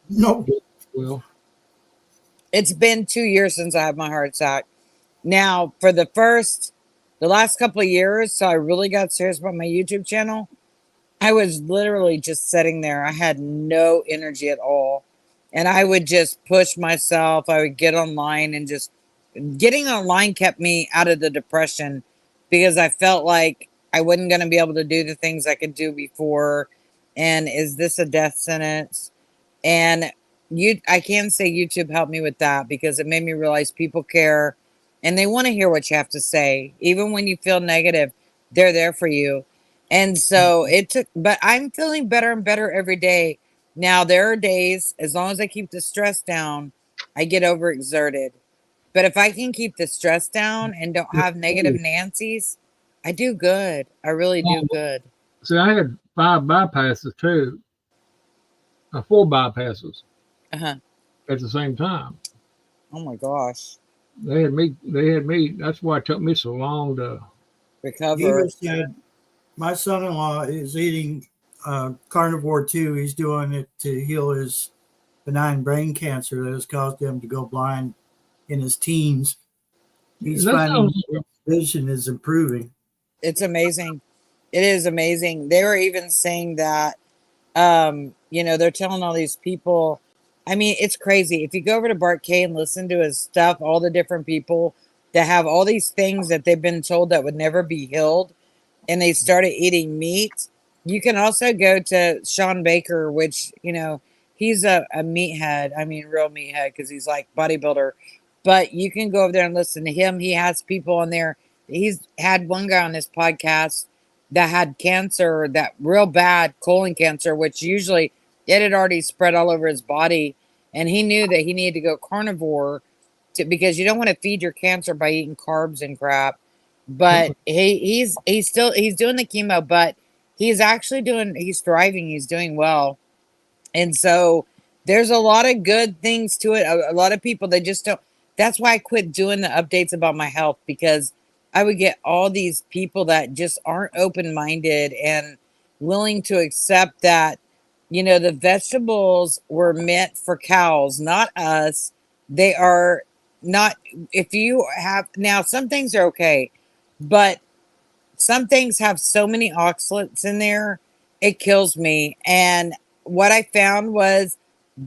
No. well, It's been 2 years since I had my heart attack. Now, for the last couple of years, so I really got serious about my YouTube channel, I was literally just sitting there. I had no energy at all. And I would just push myself. I would get online and just getting online kept me out of the depression because I felt like I wasn't going to be able to do the things I could do before. And is this a death sentence? And I can say YouTube helped me with that because it made me realize people care and they want to hear what you have to say. Even when you feel negative, they're there for you. And so but I'm feeling better and better every day. Now, there are days, as long as I keep the stress down, I get overexerted. But if I can keep the stress down and don't have negative Nancy's, I do good. I really do good. see, I had 5 bypasses too, 4 bypasses Uh-huh. at the same time. Oh my gosh. They had me. That's why it took me so long to. Recover. Peter said, my son-in-law is eating carnivore too. He's doing it to heal his benign brain cancer that has caused him to go blind in his teens. He's That finding sounds- his vision is improving. It's amazing. It is amazing. They were even saying that, they're telling all these people. I mean, it's crazy. If you go over to Bart K and listen to his stuff, all the different people that have all these things that they've been told that would never be healed, and they started eating meat. You can also go to Sean Baker, which, he's a meathead. I mean, real meathead, because he's like bodybuilder. But you can go over there and listen to him. He has people on there. He's had one guy on this podcast that had cancer, that real bad colon cancer, which usually it had already spread all over his body. And he knew that he needed to go carnivore because you don't want to feed your cancer by eating carbs and crap. But he's doing the chemo, but he's thriving, he's doing well. And so there's a lot of good things to it. A lot of people, they just don't. That's why I quit doing the updates about my health, because I would get all these people that just aren't open-minded and willing to accept that, the vegetables were meant for cows, not us. They are not. If you have, now some things are okay, but some things have so many oxalates in there, it kills me. And what I found was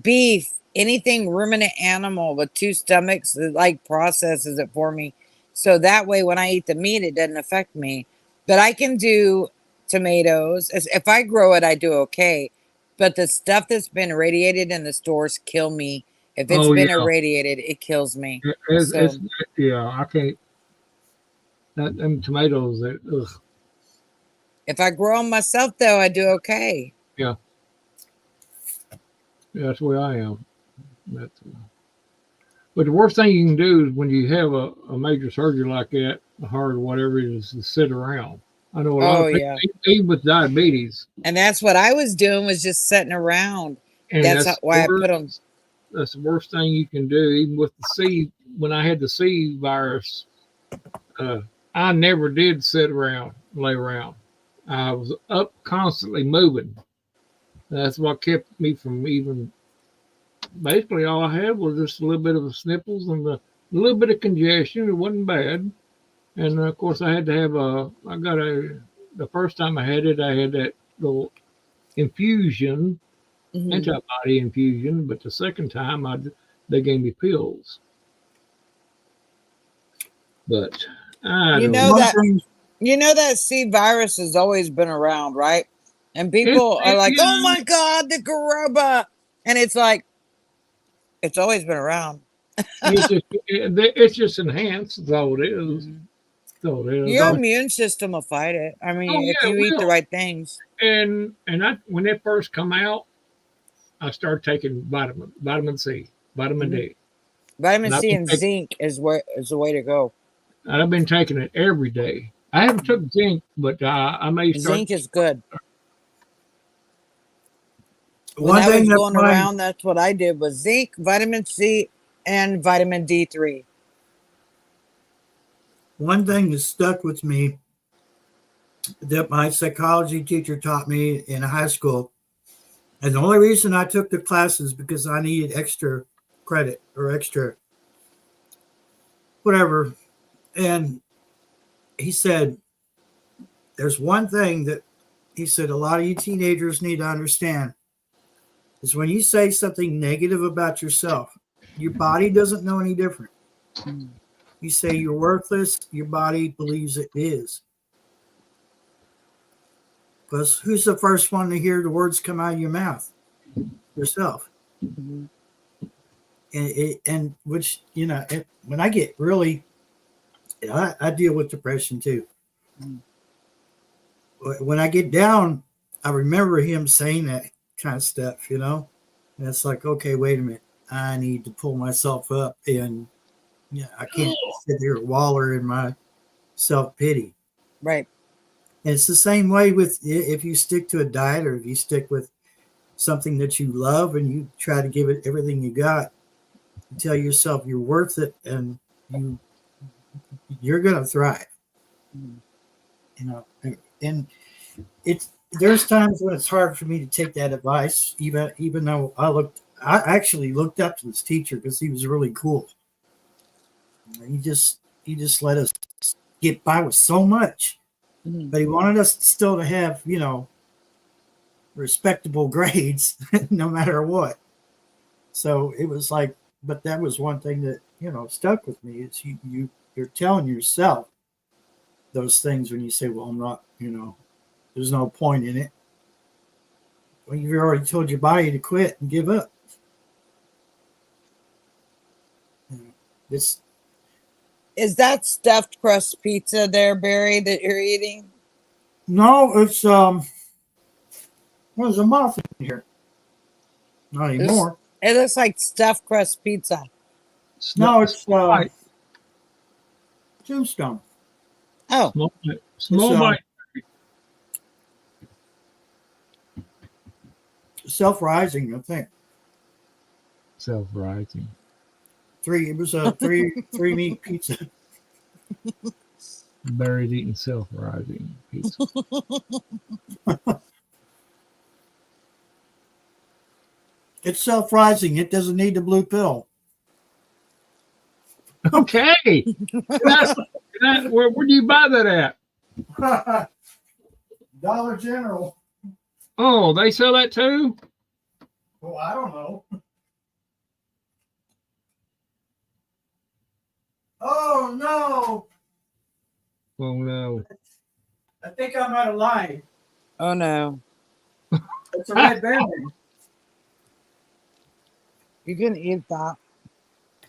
beef, anything ruminant animal with 2 stomachs, it like processes it for me. So that way, when I eat the meat, it doesn't affect me. But I can do tomatoes. If I grow it, I do okay. But the stuff that's been irradiated in the stores kill me. If it's Oh been yeah, irradiated, it kills me. it's, So yeah. I can't. Them tomatoes. Ugh. if I grow them myself, though, I do okay. Yeah, that's where I am. That's, but the worst thing you can do is when you have a major surgery like that, a heart or whatever, is to sit around. I know a lot Oh, of people, yeah. even with diabetes, And that's what I was doing, was just sitting around. and That's why I put them. That's the worst thing you can do. Even with the C, when I had the C virus, I never did sit around, lay around. I was up, constantly moving. That's what kept me from even. Basically, all I had was just a little bit of the sniffles and a little bit of congestion. It wasn't bad. And of course, I had to have the first time I had it, I had that little infusion, Mhm. antibody infusion. But the second time, they gave me pills. But I You don't know know. One that thing, that C virus has always been around, right? And people are like, "Oh Yeah, my God, the Garoba," and it's like it's always been around. it's just enhanced. That's all it is. Mhm. That's all it is. Your immune system will fight it. I Oh mean, if yeah, you it eat the will. right things. And when it first come out, I started taking vitamin C, vitamin D, Vitamin and C and zinc is the way to go. I've been taking it every day. I haven't took zinc, but I may start. Zinc is good. When one I thing was that going around, that's what I did, was zinc, vitamin C, and vitamin D3. one thing that stuck with me that my psychology teacher taught me in high school, and the only reason I took the class is because I needed extra credit or extra whatever. And he said, there's one thing that he said a lot of you teenagers need to understand is when you say something negative about yourself, your body doesn't know any different. You say you're worthless, your body believes it is. Because who's the first one to hear the words come out of your mouth? Yourself. Mhm. And which, when I get really, I deal with depression too. When I get down, I remember him saying that kind of stuff, and it's like, okay, wait a minute. I need to pull myself up, and I can't sit there and waller in my self-pity. Right. And it's the same way with if you stick to a diet or if you stick with something that you love and you try to give it everything you got, you tell yourself you're worth it and you're going to thrive. You know, and it's there's times when it's hard for me to take that advice, even though I actually looked up to this teacher because he was really cool. He just let us get by with so much, but he wanted us still to have, you know, respectable grades no matter what. So it was like, but that was one thing that, you know, stuck with me is you're telling yourself those things when you say, well, I'm not, you know, there's no point in it. Well, you've already told your body to quit and give up. This Is that stuffed crust pizza there, Barry, that you're eating? no, it's there's a muffin here. Not anymore. It looks like stuffed crust pizza. No, it's Right. Tombstone. Oh, Small bite. Self-rising, I think. Self-rising. It was a three meat pizza. Barry's eating self-rising pizza. It's self-rising. It doesn't need the blue pill. Okay. Where do you buy that at? Dollar General. Oh, they sell that too? Well, I don't know. Oh no! Oh no. I think I might have lied. oh no. It's a red baron. You can eat that.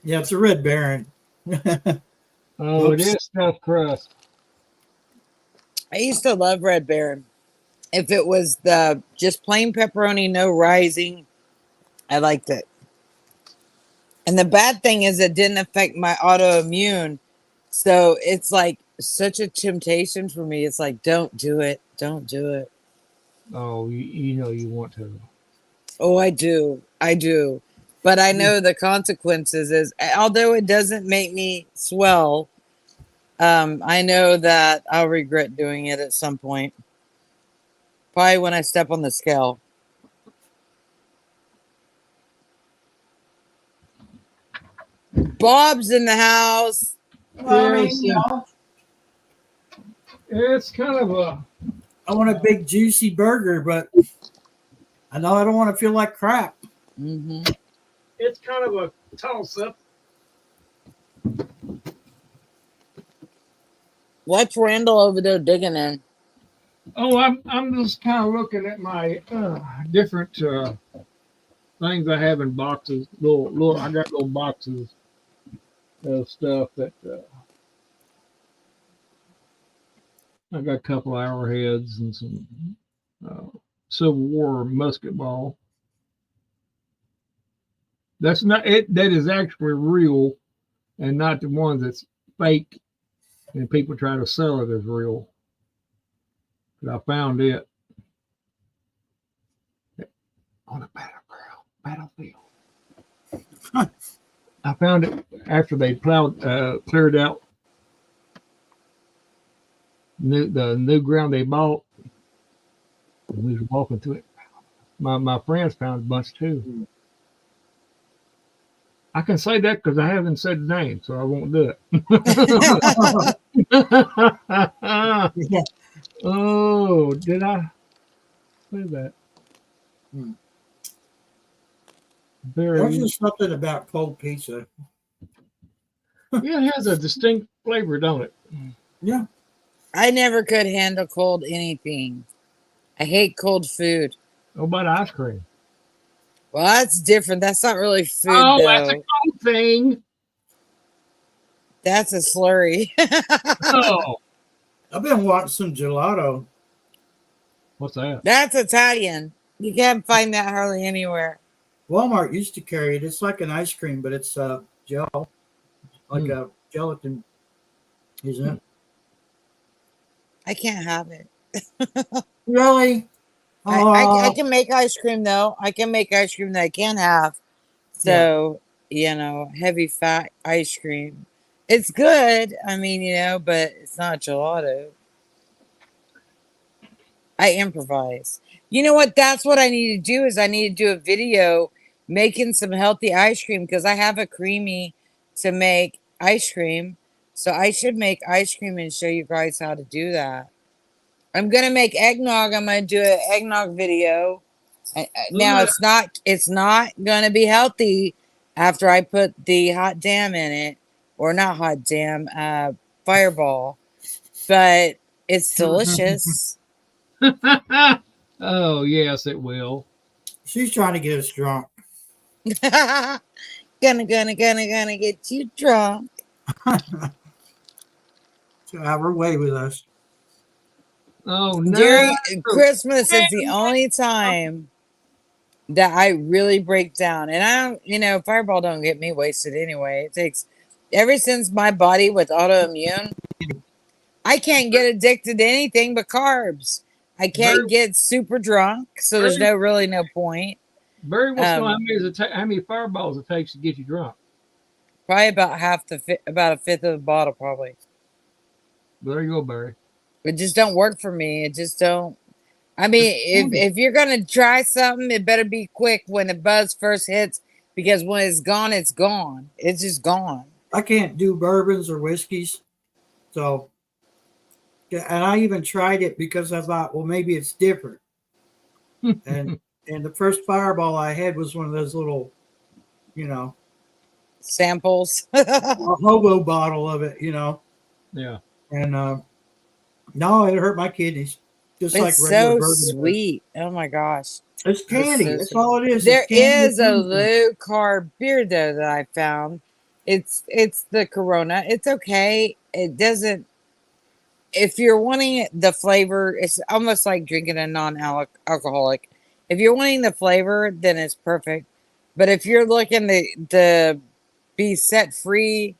Yeah, it's a red baron. Oh, Oops. it is stuffed crust. I used to love Red Baron. If it was the just plain pepperoni, no rising, I liked it. And the bad thing is it didn't affect my autoimmune. So it's like such a temptation for me. It's like, don't do it. Don't do it. Oh, you know you want to. Oh, I do. I do. But I know the consequences is, although it doesn't make me swell, I know that I'll regret doing it at some point. Probably when I step on the scale. Bob's in the house. Well, I mean, Yes, you know, it's kind of a. I want a big juicy burger, but I know I don't want to feel like crap. Mm-hmm. It's kind of a toss-up. What's Randall over there digging in? Oh, I'm just kind of looking at my different things I have in boxes. Little, I got little boxes of stuff that I got a couple arrowheads and some Civil War musket ball. That's not it. That is actually real, and not the ones that's fake, and people try to sell it as real. But I found it on a battlefield. I found it after they cleared out the new ground they bought. We was walking through it. My friends found a bunch too. I can say that because I haven't said the name, so I won't do it. Oh, did I say that? There's just something about cold pizza. Yeah, it has a distinct flavor, don't it? Yeah. I never could handle cold anything. I hate cold food. What about ice cream? Well, that's different. That's not really food, Oh, though. that's a cold thing. That's a slurry. Oh, I've been wanting some gelato. what's that? That's Italian. You can't find that hardly anywhere. Walmart used to carry it. It's like an ice cream, but it's gel, like a gelatin, isn't it? I can't have it. Really? I can make ice cream though. I can make ice cream that I can have. So, heavy fat ice cream. It's good. I mean, but it's not gelato. I improvise. You know what? That's what I need to do is I need to do a video making some healthy ice cream because I have a creamy to make ice cream. So I should make ice cream and show you guys how to do that. I'm gonna make eggnog. I'm gonna do an eggnog video. Now Look, it's not gonna be healthy after I put the hot damn in it, or not hot damn, fireball, but it's delicious. oh yes, it will. She's trying to get us drunk. gonna get you drunk. To have her way with us. Oh no! During Christmas is the only time that I really break down. And I don't, fireball don't get me wasted anyway. It takes ever since my body with autoimmune, I can't get addicted to anything but carbs. I can't get super drunk, so there's really no point. Barry wants to know how many fireballs it takes to get you drunk. Probably about about a fifth of the bottle, probably. There you go, Barry. It just don't work for me. It just don't. I mean, if you're gonna try something, it better be quick when the buzz first hits, because when it's gone, it's gone. It's just gone. I can't do bourbons or whiskeys. So, yeah, and I even tried it because I thought, well, maybe it's different. and the first fireball I had was one of those little, Samples. a hobo bottle of it, Yeah. And no, it hurt my kidneys. Just like It's regular so bourbon. sweet. Oh my gosh. It's candy. so That's sweet. all it is. There It's candy is a and anything. low carb beer though that I found. It's the Corona. It's okay. It doesn't. If you're wanting the flavor, it's almost like drinking a non-alcoholic. If you're wanting the flavor, then it's perfect. But if you're looking to be set free,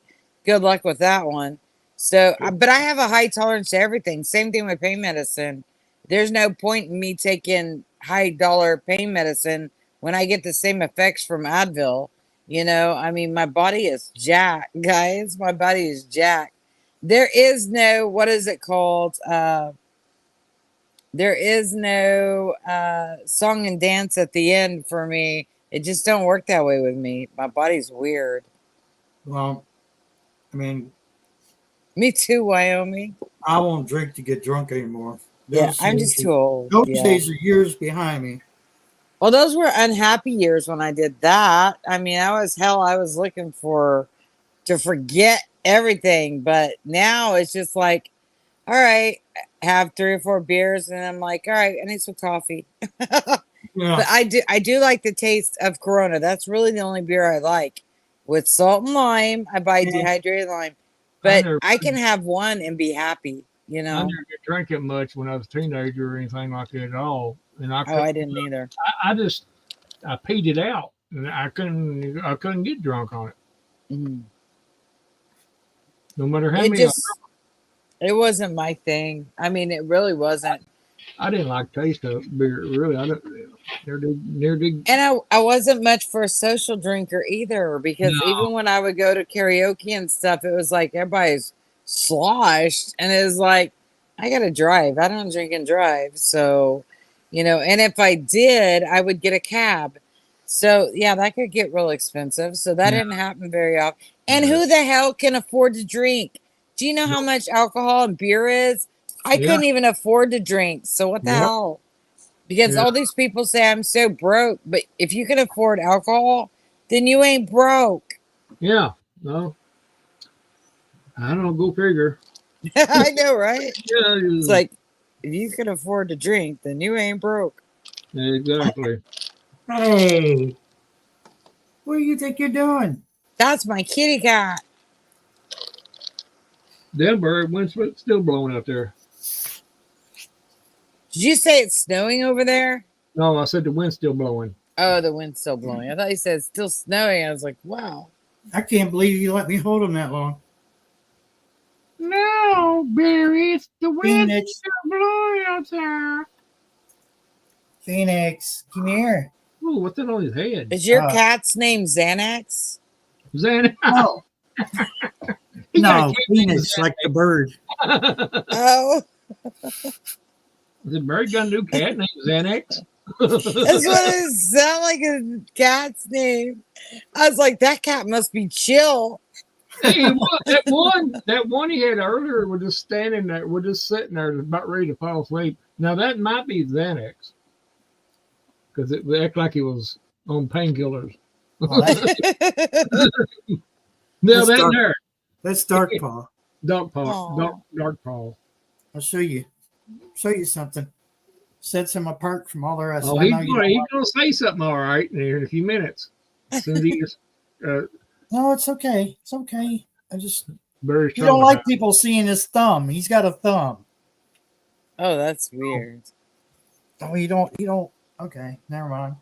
good luck with that one. So, but I have a high tolerance to everything. Same thing with pain medicine. There's no point in me taking high dollar pain medicine when I get the same effects from Advil. I mean, my body is jacked, guys. My body is jacked. There is no, what is it called? There is no song and dance at the end for me. It just don't work that way with me. My body's weird. Well, I mean, Me too, Wyoming. I won't drink to get drunk anymore. Yeah, I'm just too old. Those Yeah. days are years behind me. Well, those were unhappy years when I did that. I mean, I was looking to forget everything, but now it's just like, all right, have 3 or 4 beers, and I'm like, all right, I need some coffee. Yeah. But I do like the taste of Corona. That's really the only beer I like. With salt and lime, I buy dehydrated lime, but I can have one and be happy. I never drank it much when I was a teenager or anything like that at all. And I didn't either. I peed it out, and I couldn't get drunk on it. Mm. No matter how many. It wasn't my thing. I mean, it really wasn't. I didn't like the taste of beer. Really, I never did. And I wasn't much for a social drinker either, because even when I would go to karaoke and stuff, it was like everybody's sloshed, and it was like, I gotta drive. I don't drink and drive, so and if I did, I would get a cab. So yeah, that could get real expensive. So that didn't happen very often. And who the hell can afford to drink? Do you know how much alcohol and beer is? I couldn't even afford to drink. So what the hell? Because all these people say I'm so broke, but if you can afford alcohol, then you ain't broke. Yeah, no. I don't go figure. I know, right? Yeah, it's like, if you can afford to drink, then you ain't broke. Exactly. Hey, what do you think you're doing? That's my kitty cat. Denver, wind's still blowing up there. Did you say it's snowing over there? No, I said the wind's still blowing. Oh, the wind's still blowing. I thought you said it's still snowing. I was like, wow. I can't believe you let me hold him that long. No. strawberry. It's the wind Phoenix. blowing outside. Phoenix, come here. Ooh, what's that on his head? Is your cat's name Xanax? Xanax. No, He got a no, cat named Phoenix, like the bird. Xanax. Oh, The bird got a new cat named Xanax. that's what it sounded like a cat's name. I was like, that cat must be chill. Hey, that one he had earlier was just standing there, was just sitting there, about ready to fall asleep. Now that might be Xanax, because it acted like he was on painkillers. Well, Now That's that dark. there, that's Dark Paw. dark paw, Aw. dark paw. I'll show you something. Sets him apart from all the rest. Oh, I he's know you gonna, don't he's like- gonna say something all right in a few minutes. As soon as he gets No, it's okay. It's okay. I just very you don't strong. like people seeing his thumb. He's got a thumb. Oh, that's weird. Oh, you don't. Okay, never mind.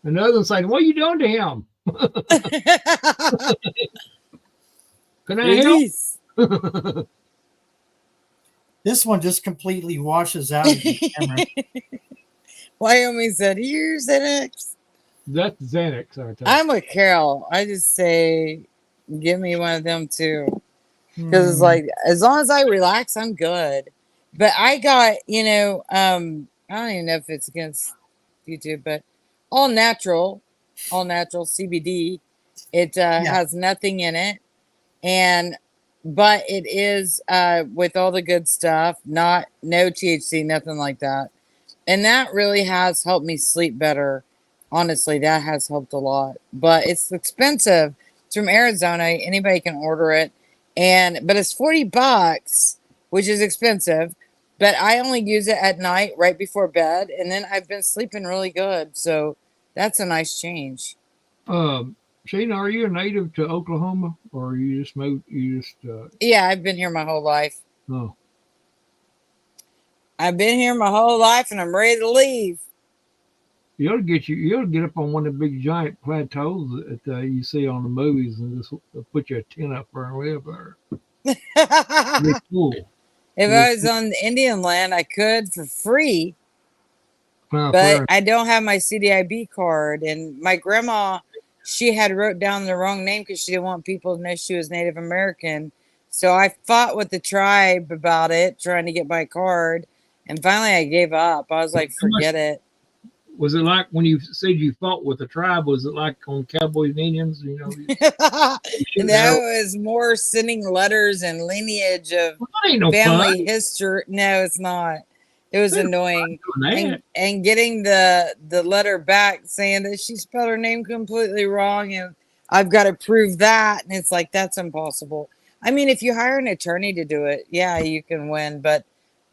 Another one's saying, "What are you doing to him? Can I help?" Release. This one just completely washes out of the camera. Wyoming said, here's Xanax. That's Xanax. I tell you. I'm with Carol. I just say, give me one of them too. Because it's like, as long as I relax, I'm good. But I got, I don't even know if it's against YouTube, but all natural CBD. It has nothing in it. But it is with all the good stuff, no THC, nothing like that. And that really has helped me sleep better. Honestly, that has helped a lot. But it's expensive. It's from Arizona. Anybody can order it. But it's $40, which is expensive. But I only use it at night right before bed. And then I've been sleeping really good. So that's a nice change. Shane, are you a native to Oklahoma, or you just moved? Yeah, I've been here my whole life. Oh, I've been here my whole life, and I'm ready to leave. you ought to get up on one of the big giant plateaus that you see on the movies, and just put your tent up there and live there. It's cool. If I was on Indian land, I could for free, but I don't have my CDIB card. And my grandma, she had wrote down the wrong name because she didn't want people to know she was Native American. So I fought with the tribe about it, trying to get my card. And finally, I gave up. I was like, forget it. Was it like when you said you fought with the tribe? Was it like on Cowboys and Indians? No, it was more sending letters and lineage of family history. No, it's not. It was annoying. And getting the letter back saying that she spelled her name completely wrong, and I've got to prove that. And it's like, that's impossible. I mean, if you hire an attorney to do it, yeah, you can win, but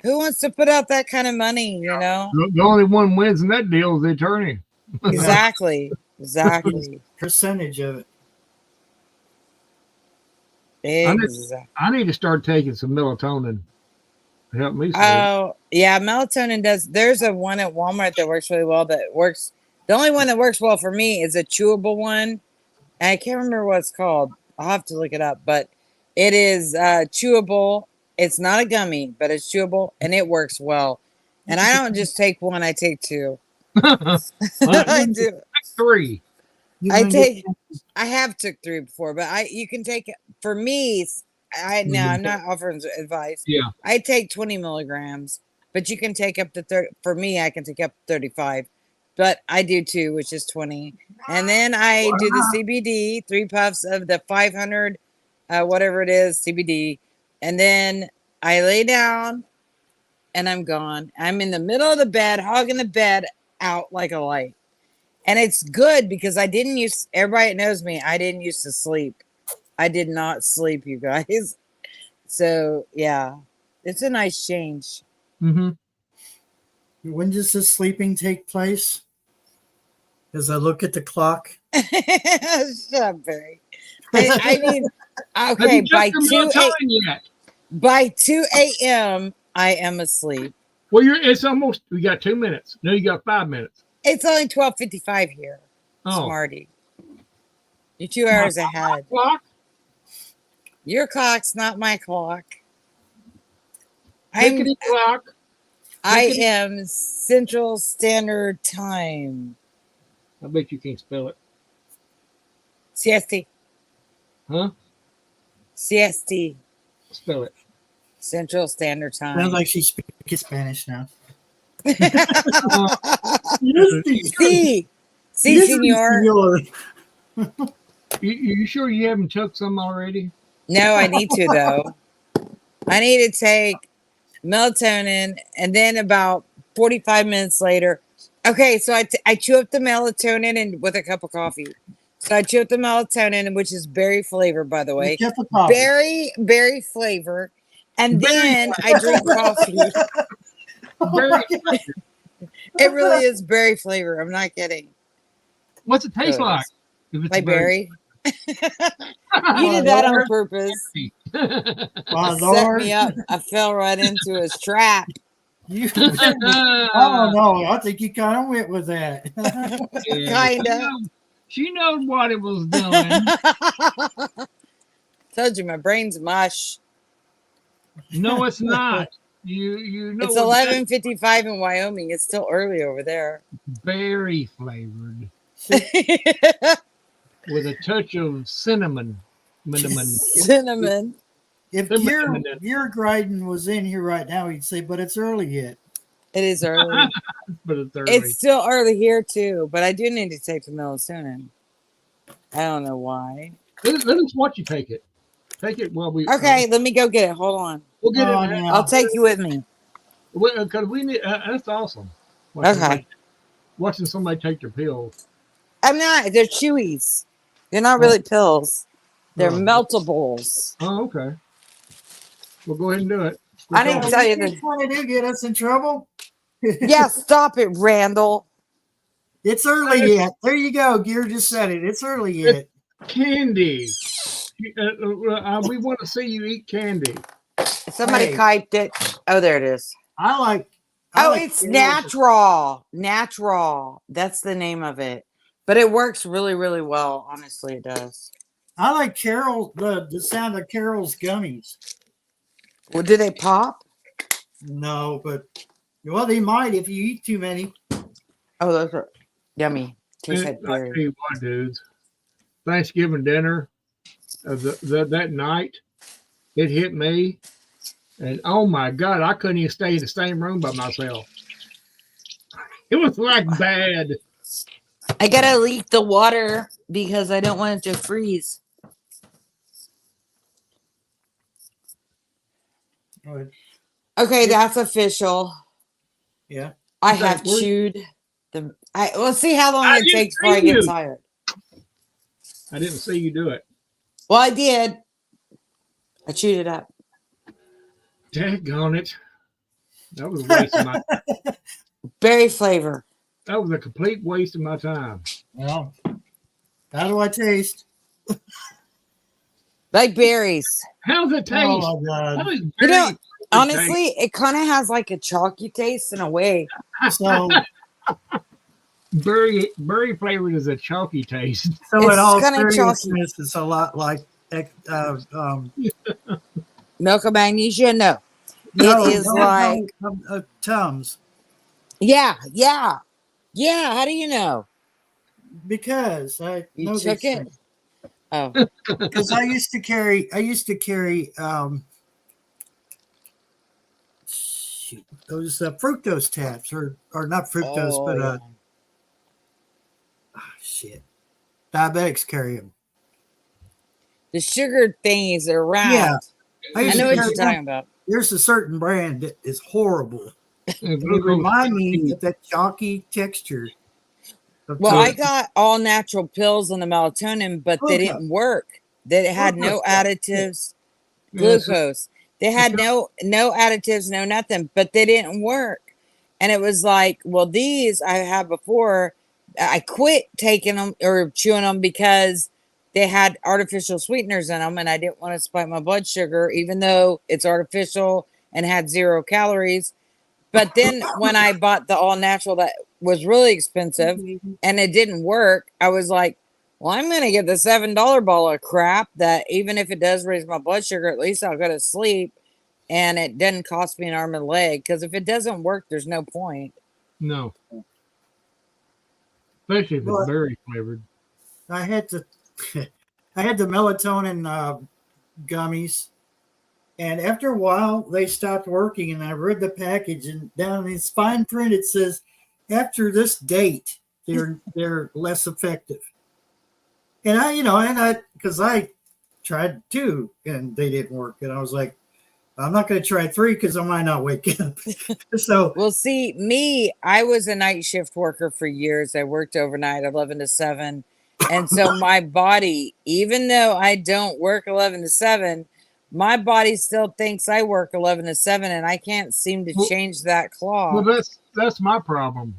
who wants to put out that kind of money, The only one wins in that deal is the attorney. Exactly. Percentage of it. Exactly. I need to start taking some melatonin to help me sleep. Oh, yeah, melatonin does. There's a one at Walmart that works really well. The only one that works well for me is a chewable one. And I can't remember what it's called. I'll have to look it up, but it is chewable. It's not a gummy, but it's chewable, and it works well. And I don't just take one; I take two. I do 3. I have took 3 before, but you can take it. For me, I'm not offering advice. Yeah, I take 20 milligrams, but you can take up to 30. For me, I can take up to 35, but I do 2, which is 20. And then I do the CBD, 3 puffs of the 500, whatever it is, CBD. And then I lay down and I'm gone. I'm in the middle of the bed, hogging the bed out like a light. And it's good because everybody that knows me, I didn't used to sleep. I did not sleep, you guys. So, yeah, it's a nice change. Mm-hmm. When does the sleeping take place? As I look at the clock. Shut up, Barry. I mean, okay, by 2 a.m., I am asleep. Well, we got 2 minutes. No, you got 5 minutes. It's only 12:55 here. Oh. Smarty. You're 2 hours ahead. Clock? Your clock's not my clock. I'm Clickety clock. I Clickety. am Central Standard Time. I bet you can't spell it. CST. Huh? CST. Spell it. Central Standard Time. Sounds like she's speaking Spanish now. Uh, Sí. Sí, Yes, senor. senor. you sure you haven't took some already? No, I need to though. I need to take melatonin, and then about 45 minutes later. Okay, so I chew up the melatonin and with a cup of coffee. So I chew up the melatonin, which is berry flavor, by the way. Cup of coffee. Berry flavor. And Berry then I drink coffee. Berry. It really is berry flavor. I'm not kidding. What's it taste So it like? is. If it's Like berry. berry. You did that on purpose. My Set Lord. me up. I fell right into his trap. You, oh no, I think you kind of went with that. Kinda. She knows what it was doing. Told you my brain's mush. No, it's not. You know It's what that 11:55 in Wyoming. It's still early over there. berry flavored with a touch of cinnamon. Cinnamon. If your Gryden was in here right now, he'd say, "But it's early yet." It is early. But it's early. It's still early here too, but I do need to take the melatonin. I don't know why. Let us watch you take it. Take it while we. Okay, let me go get it. Hold on. We'll get Oh, it. no. I'll take you with me. Because we need. That's awesome. Watching somebody take their pills. I'm not. They're chewies. They're not really pills. They're Oh. meltables. Oh, okay. We'll go ahead and do it. I didn't tell you that. Which one did get us in trouble? Yeah, stop it, Randall. It's early yet. There you go. Gear just said it. It's early yet. Candy. We want to see you eat candy. Somebody Hey. typed it. Oh, there it is. I like. It's natural. Natural. That's the name of it. But it works really, really well. Honestly, it does. I like Carol. The sound of Carol's gummies. Well, do they pop? No, but well, they might if you eat too many. Oh, those are yummy. Tastes like I tell berry. you what, dudes. Thanksgiving dinner, that night, it hit me, and oh my God, I couldn't even stay in the same room by myself. It was like bad. I gotta leak the water because I don't want it to freeze. Good. Okay, that's official. Yeah. I Okay, have we're- chewed the. We'll see how long I it didn't takes before I see get you. tired. I didn't see you do it. Well, I did. I chewed it up. Daggone it. That was a waste of my. Berry flavor. That was a complete waste of my time. Well, how do I taste? Like berries. How's it taste? Oh my How God. does You berry know, taste? honestly, it kind of has like a chalky taste in a way. So, berry flavored is a chalky taste. so It's in all kinda chalky. seriousness, it's a lot like Milk of magnesia? No. no, It is like, Tums, yeah. How do you know? because I You know took these it? things. Oh, Because I used to carry shoot, those fructose tabs or not fructose, but yeah. shit, diabetics carry them. The sugar thingies that are round. Yeah. I used know to what carry you're talking about. There's a certain brand that is horrible. And It remind me of that chalky texture. Well, I got all natural pills on the melatonin, but they Glucose. didn't work. They had no Glucose, yeah. additives. Yes. Glucose. They had no additives, no nothing, but they didn't work. And it was like, well, these I had before. I quit taking them or chewing them because they had artificial sweeteners in them, and I didn't want to spike my blood sugar, even though it's artificial and had 0 calories. But then when I bought the all natural that was really expensive and it didn't work, I was like, well, I'm going to get the $7 ball of crap that even if it does raise my blood sugar, at least I'll go to sleep. and it doesn't cost me an arm and a leg, because if it doesn't work, there's no point. No. Especially if Well, it's berry flavored. I had the I had the melatonin gummies, and after a while they stopped working. And I read the package, and down in its fine print it says, "After this date, they're less effective." And because I tried two and they didn't work, and I was like, I'm not going to try three because I might not wake up. So, Well, see, me, I was a night shift worker for years. I worked overnight, 11 to 7. And so my body, even though I don't work 11 to 7, my body still thinks I work 11 to 7, and I can't seem to Well, change that well, clock. that's my problem.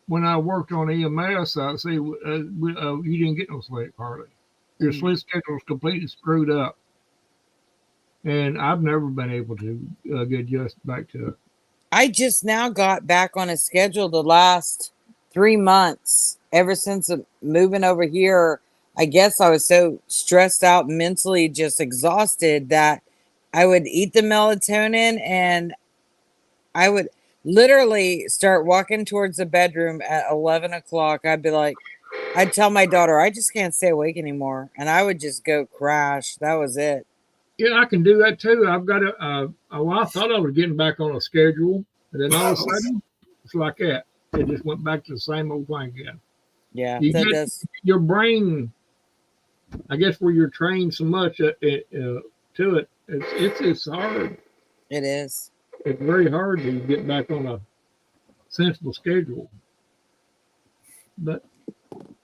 When I worked on EMS, I see you didn't get no sleep hardly. Your sleep schedule is completely screwed up, and I've never been able to get adjusted back to it. I just now got back on a schedule the last 3 months. Ever since moving over here, I guess I was so stressed out, mentally just exhausted, that I would eat the melatonin and I would literally start walking towards the bedroom at 11 o'clock. I'd be like, I'd tell my daughter, I just can't stay awake anymore. And I would just go crash. That was it. Yeah, I can do that too. I've got well, I thought I was getting back on a schedule, and then all of a sudden, it's like that. It just went back to the same old thing again. Yeah, You that get does. your brain, I guess, where you're trained so much to it, it's hard. It is. It's very hard to get back on a sensible schedule. But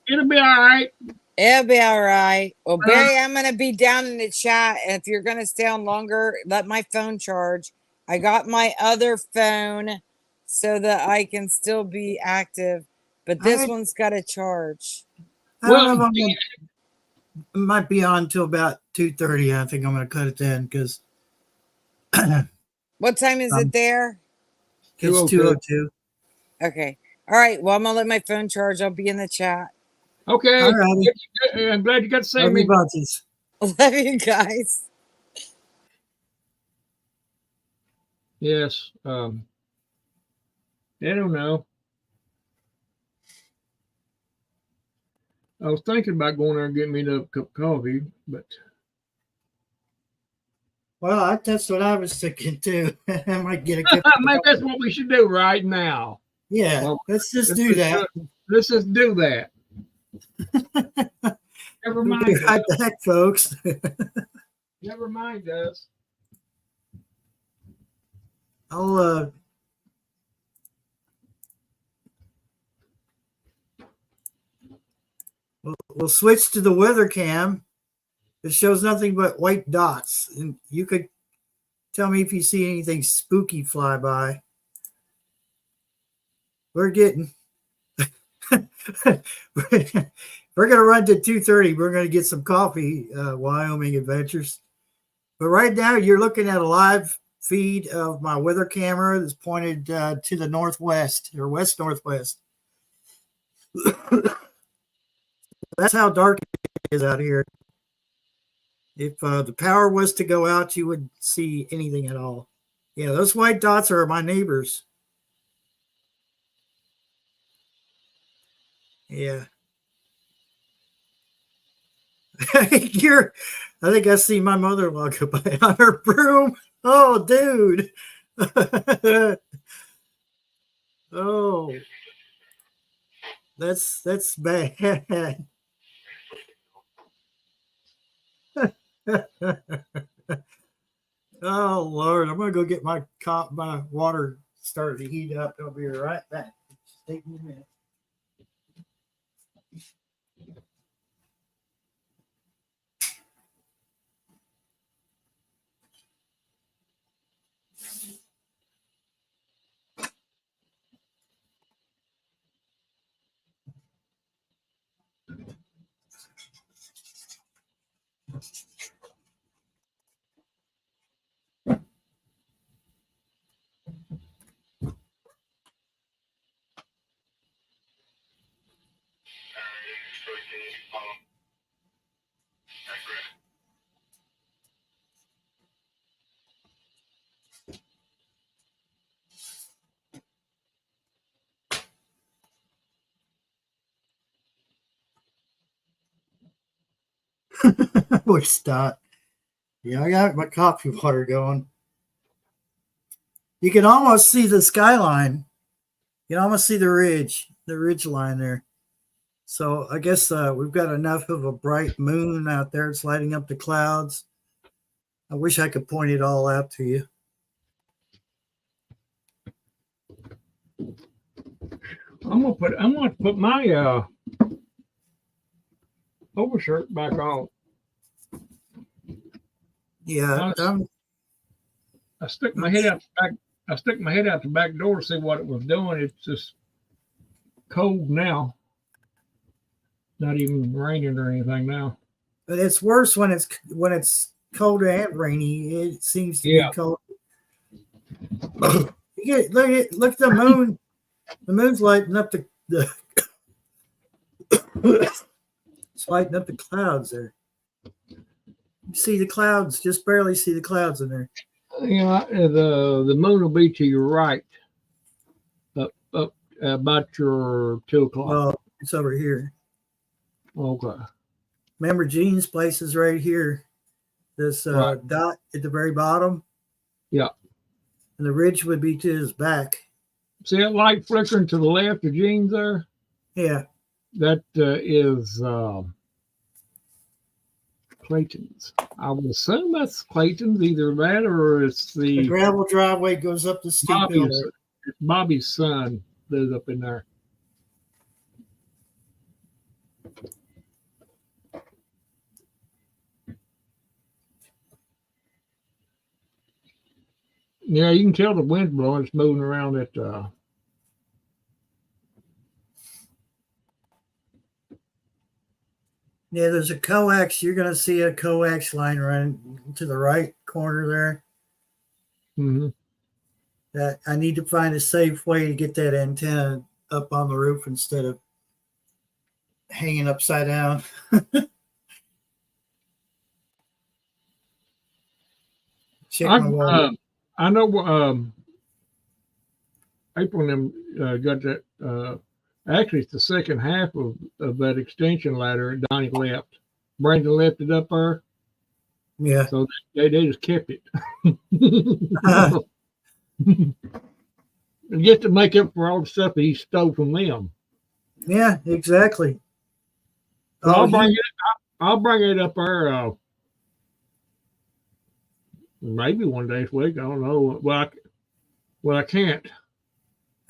it'll be all right. It'll be all right. Well, Barry, I'm going to be down in the chat. And if you're going to stay on longer, let my phone charge. I got my other phone so that I can still be active, but this one's got to charge. I don't know if I'm gonna, it might be on until about 2:30. I think I'm going to cut it then because What time is it there? it's 2:02. Okay. All right. Well, I'm going to let my phone charge. I'll be in the chat. Okay. All righty. I'm glad you got to see Love me. you bunches. Love you guys. Yes. I don't know. I was thinking about going there and getting me a cup of coffee, but Well, that's what I was thinking too. I might get a cup. maybe that's what we should do right now. Yeah, Well, let's just do that. Let's just do that. Never We'll mind be us. right back, folks. Never mind us. I'll we'll switch to the weather cam. It shows nothing but white dots, and you could tell me if you see anything spooky fly by. We're getting we're gonna run to 2:30. We're gonna get some coffee, Wyoming Adventures. But right now you're looking at a live feed of my weather camera that's pointed to the northwest or west northwest. That's how dark it is out here. If the power was to go out, you wouldn't see anything at all. Yeah, those white dots are my neighbors. Yeah. I think I see my mother-in-law go by on her broom. Oh, dude. Oh, that's bad. Oh Lord, I'm gonna go get my water started to heat up. I'll be right back. Just take me a minute. Where's Dot? Yeah, I got my coffee water going. You can almost see the skyline. You can almost see the ridge line there. So I guess we've got enough of a bright moon out there. It's lighting up the clouds. I wish I could point it all out to you. I'm gonna put my overshirt back on. Yeah, I stuck my head out the back. I stuck my head out the back door to see what it was doing. It's just cold now. Not even raining or anything now. but it's worse when it's cold and rainy. It seems to be cold. Look at the moon. The moon's lighting up the it's lighting up the clouds there. You see the clouds, just barely see the clouds in there. Yeah, the moon will be to your right, up about your 2 o'clock. Well, it's over here. Okay. Remember, Gene's place is right here. This Right. dot at the very bottom. Yeah. And the ridge would be to his back. See that light flickering to the left of Gene's there? Yeah. That is Clayton's. I would assume that's Clayton's, either that or it's The the gravel driveway goes up the steep hill. Bobby's, it's Bobby's son lives up in there. Yeah, you can tell the wind's blowing. It's moving around at Yeah, there's a coax. You're going to see a coax line running to the right corner there. mhm. That I need to find a safe way to get that antenna up on the roof instead of hanging upside down. Check my wall. I know April and them got that. Actually, it's the second half of that extension ladder Donnie left. Brandon left it up there, Yeah. so they just kept it. And just to make up for all the stuff that he stole from them. Yeah, exactly. So I'll bring it up there. Maybe one day this week. I don't know. Well, I can't.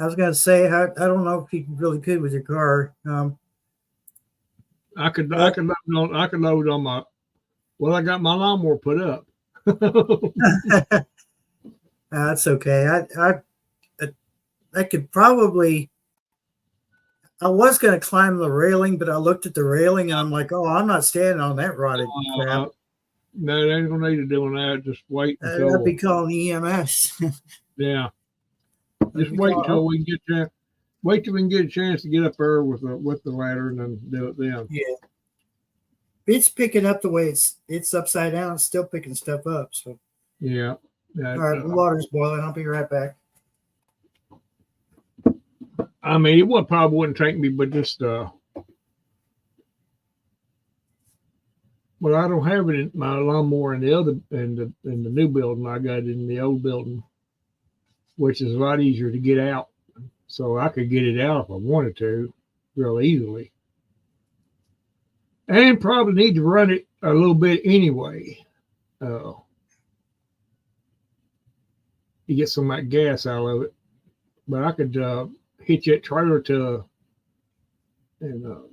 I was going to say, I don't know if you really could with your car. I could load on my. Well, I got my lawnmower put up. That's okay. I could probably. I was going to climb the railing, but I looked at the railing and I'm like, oh, I'm not standing on that rotted crap. No, they ain't gonna need to doing that. Just wait until. I'd be calling EMS. Yeah. Just wait until we get there. Wait till we can get a chance to get up there with the ladder and then do it then. Yeah. It's picking up the way it's upside down. It's still picking stuff up. So Yeah. all right, the water's boiling. I'll be right back. I mean, it probably wouldn't take me, but just well, I don't have it in my lawnmower in the new building. I got it in the old building, which is a lot easier to get out. So I could get it out if I wanted to, real easily. And probably need to run it a little bit anyway. You get some of that gas out of it. But I could hitch that trailer and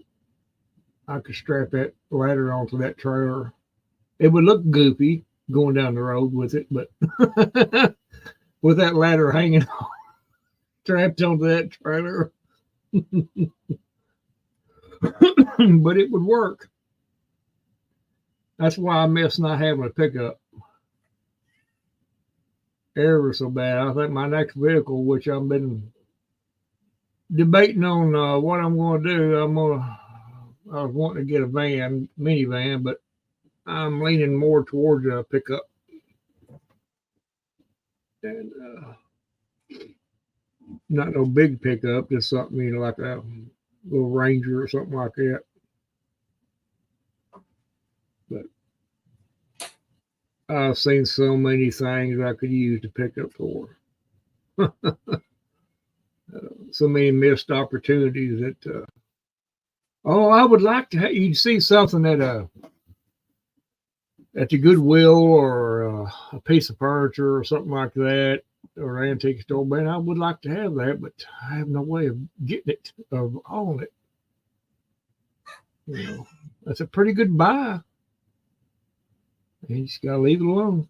I could strap that ladder onto that trailer. It would look goofy going down the road with it, but with that ladder hanging on, strapped onto that trailer. But it would work. That's why I miss not having a pickup ever so bad. I think my next vehicle, which I've been debating on what I'm going to do, I was wanting to get a minivan, but I'm leaning more towards a pickup. And not no big pickup, just something like a little Ranger or something like that. I've seen so many things I could use to pick up for. So many missed opportunities that. Oh, I would like to. You'd see something at the Goodwill or a piece of furniture or something like that, or an antique store. Man, I would like to have that, but I have no way of getting it, of hauling it. You know, that's a pretty good buy. You just gotta leave it alone.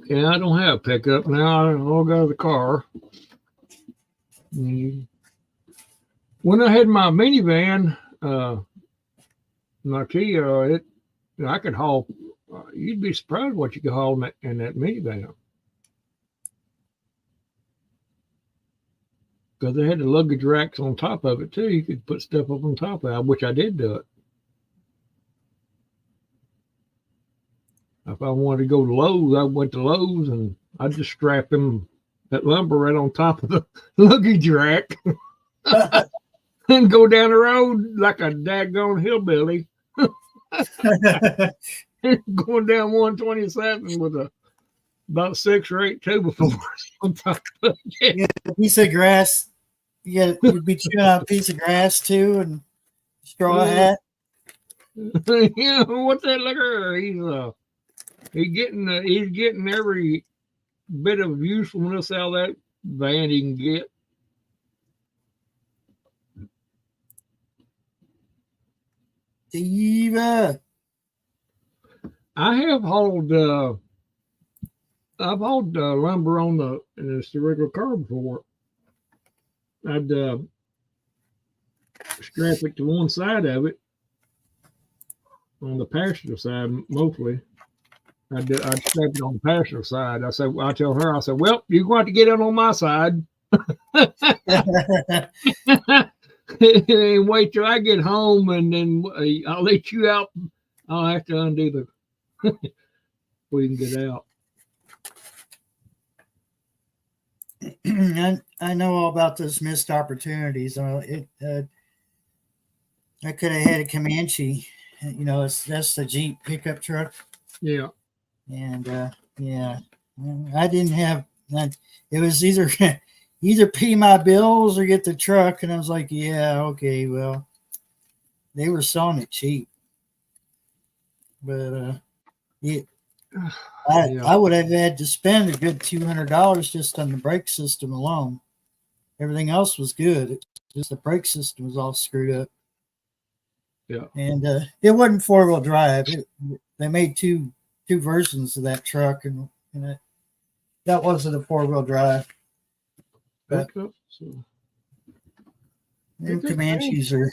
Yeah, I don't have a pickup now. I all got the car. When I had my minivan, my Kia, I could haul. You'd be surprised what you could haul in that minivan. Because they had the luggage racks on top of it too. You could put stuff up on top of it, which I did do it. If I wanted to go to Lowe's, I went to Lowe's and I just strapped that lumber right on top of the luggage rack and go down the road like a daggone hillbilly. Going down 127 with about 6 or 8 2x4s on top of it. Yeah, a piece of grass. You'd be chewing on a piece of grass too, and straw hat. What's that looker? He's getting every bit of usefulness out of that van he can get. Diva. I have hauled lumber on the regular car before. I'd strap it to one side of it on the passenger side mostly. I'd strap it on the passenger side. I tell her, well, you're going to get it on my side. And wait till I get home, and then I'll let you out. I'll have to undo the we can get out. I know all about those missed opportunities. I could have had a Comanche. That's the Jeep pickup truck. Yeah. And yeah, I didn't have. It was either pay my bills or get the truck, and I was like, yeah, okay, well, they were selling it cheap, but I would have had to spend a good $200 just on the brake system alone. Everything else was good. Just the brake system was all screwed up. Yeah, and it wasn't 4-wheel drive. They made two versions of that truck, and that wasn't a 4-wheel drive. But them Comanches are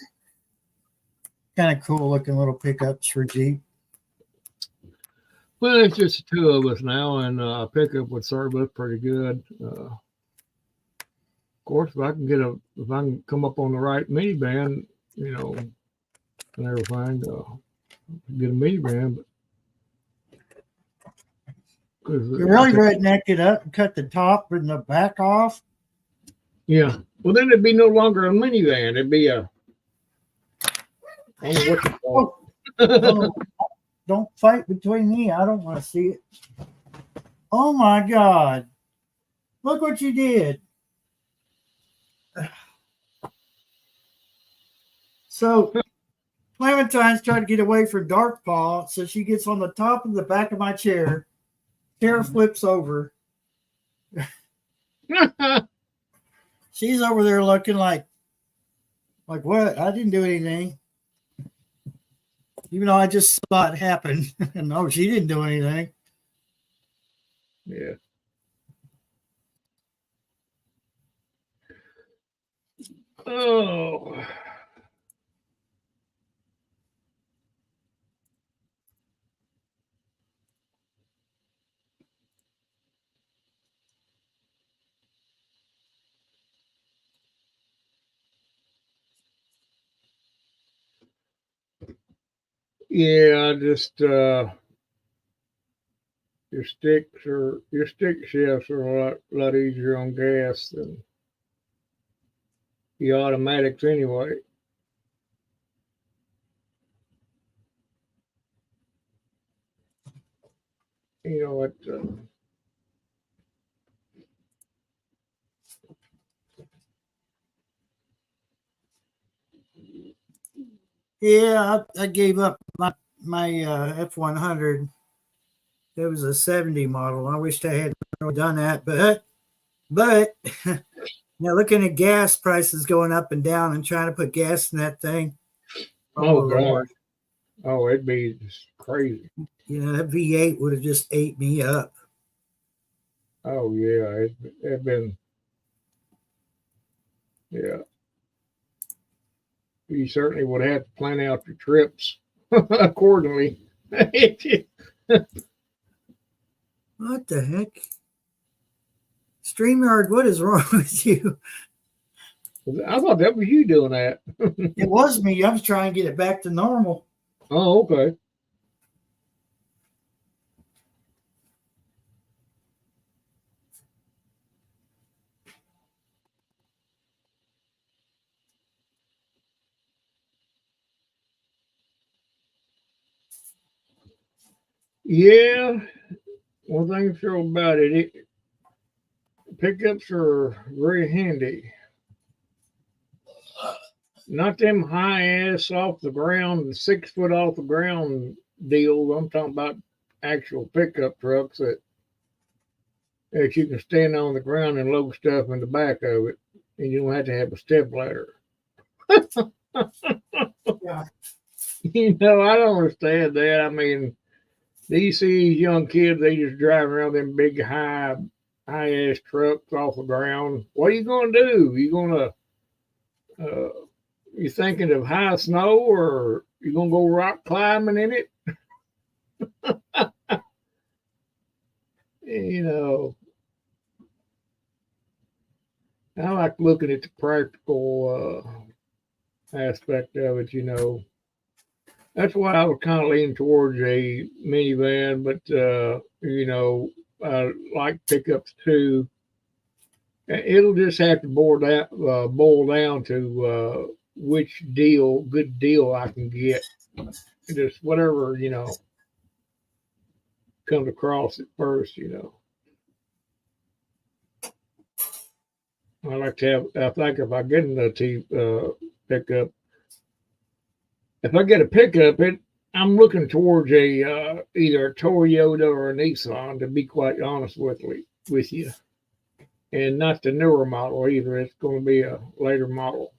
kind of cool looking little pickups for Jeep. Well, it's just the two of us now, and pickup would serve us pretty good. Of course, if I can come up on the right minivan, and everything, get a minivan. You really redneck it up and cut the top and the back off. Yeah. Well, then it'd be no longer a minivan. It'd be I don't know what you call it. Don't fight between me. I don't want to see it. Oh my God. Look what you did. So Clementine's trying to get away from Dark Paw, so she gets on the top of the back of my chair. Chair flips over. She's over there looking like what? I didn't do anything. Even though I just saw it happen. No, she didn't do anything. Yeah. Oh. Yeah, just your stick shifts are a lot easier on gas than the automatics anyway. you know, Yeah, I gave up my F100. It was a 70 model. I wished I had done that, but now looking at gas prices going up and down and trying to put gas in that thing. oh God, Lord. oh, it'd be just crazy. You know, that V8 would have just ate me up. Oh yeah, it's been, yeah. You certainly would have to plan out your trips accordingly. What the heck? StreamYard, what is wrong with you? I thought that was you doing that. It was me. I was trying to get it back to normal. Oh, okay. Yeah, one thing sure about it, pickups are very handy. Not them high ass off the ground, 6 foot off the ground deals. I'm talking about actual pickup trucks that you can stand on the ground and load stuff in the back of it, and you don't have to have a step ladder. Yeah. You know, I don't understand that. I mean, these young kids, they just drive around them big high ass trucks off the ground. What are you gonna do? You thinking of high snow, or you gonna go rock climbing in it? You know, I like looking at the practical aspect of it. You know, that's why I was kind of leaning towards a minivan, but you know, I like pickups too. It'll just have to boil down to which good deal I can get. Just whatever, you know, comes across at first, you know. I like to have, I think if I get a pickup, if I get a pickup, I'm looking towards either a Toyota or a Nissan, to be quite honest with you. And not the newer model either. It's going to be a later model.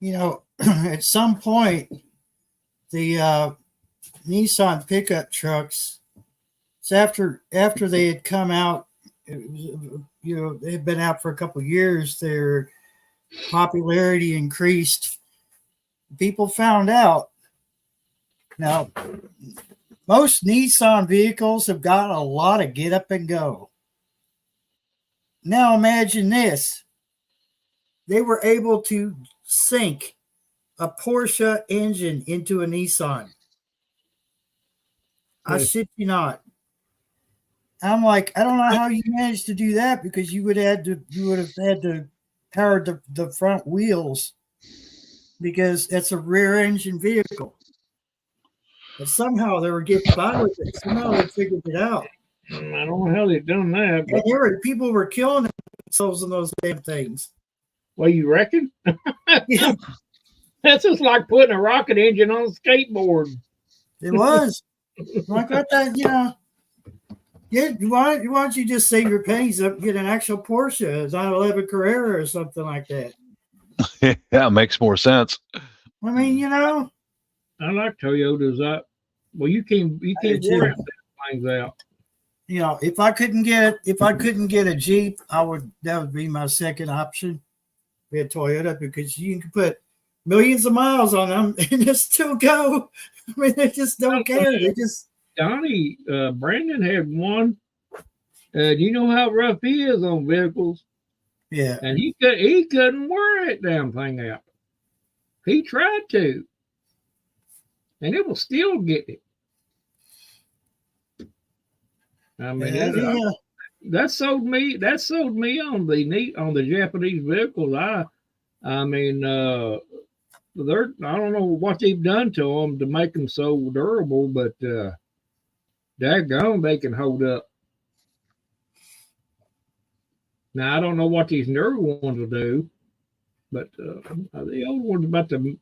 You know, at some point, the Nissan pickup trucks, so after they had come out, you know, they had been out for a couple of years, their popularity increased. People found out. Now, most Nissan vehicles have got a lot of get up and go. Now imagine this. They were able to sink a Porsche engine into a Nissan. I shit you not. I'm like, I don't know how you managed to do that, because you would have had to power the front wheels, because that's a rear engine vehicle. But somehow they were getting by with it. Somehow they figured it out. I don't know how they've done that. But... And people were killing themselves in those damn things. Well, you reckon? Yeah. That's just like putting a rocket engine on a skateboard. It was. Like what that, you know. Yeah, why don't you just save your pennies up and get an actual Porsche, a 911 Carrera or something like that? Yeah, it makes more sense. I mean, you know. I like Toyotas. Well, you can't point things out. You know, if I couldn't get a Jeep, that would be my second option. Be a Toyota, because you can put millions of miles on them and they still go. I mean, they just don't care. They just. Donnie, Brandon had one. Do you know how rough he is on vehicles? Yeah. And he couldn't wear that damn thing out. He tried to, and it was still getting it. I mean, that sold me on the Japanese vehicles. I mean, I don't know what they've done to them to make them so durable, but daggone, they can hold up. Now I don't know what these newer ones will do, but the old ones about the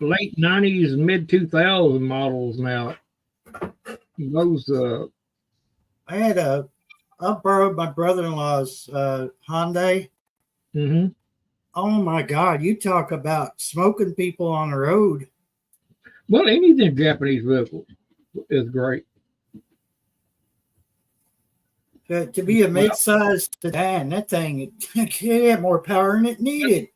late '90s and mid 2000 models now. Those I borrowed my brother-in-law's Hyundai. mm-hmm. Oh my God! You talk about smoking people on the road. Well, anything Japanese vehicle is great. To be a mid-sized sedan, that thing it had more power than it needed.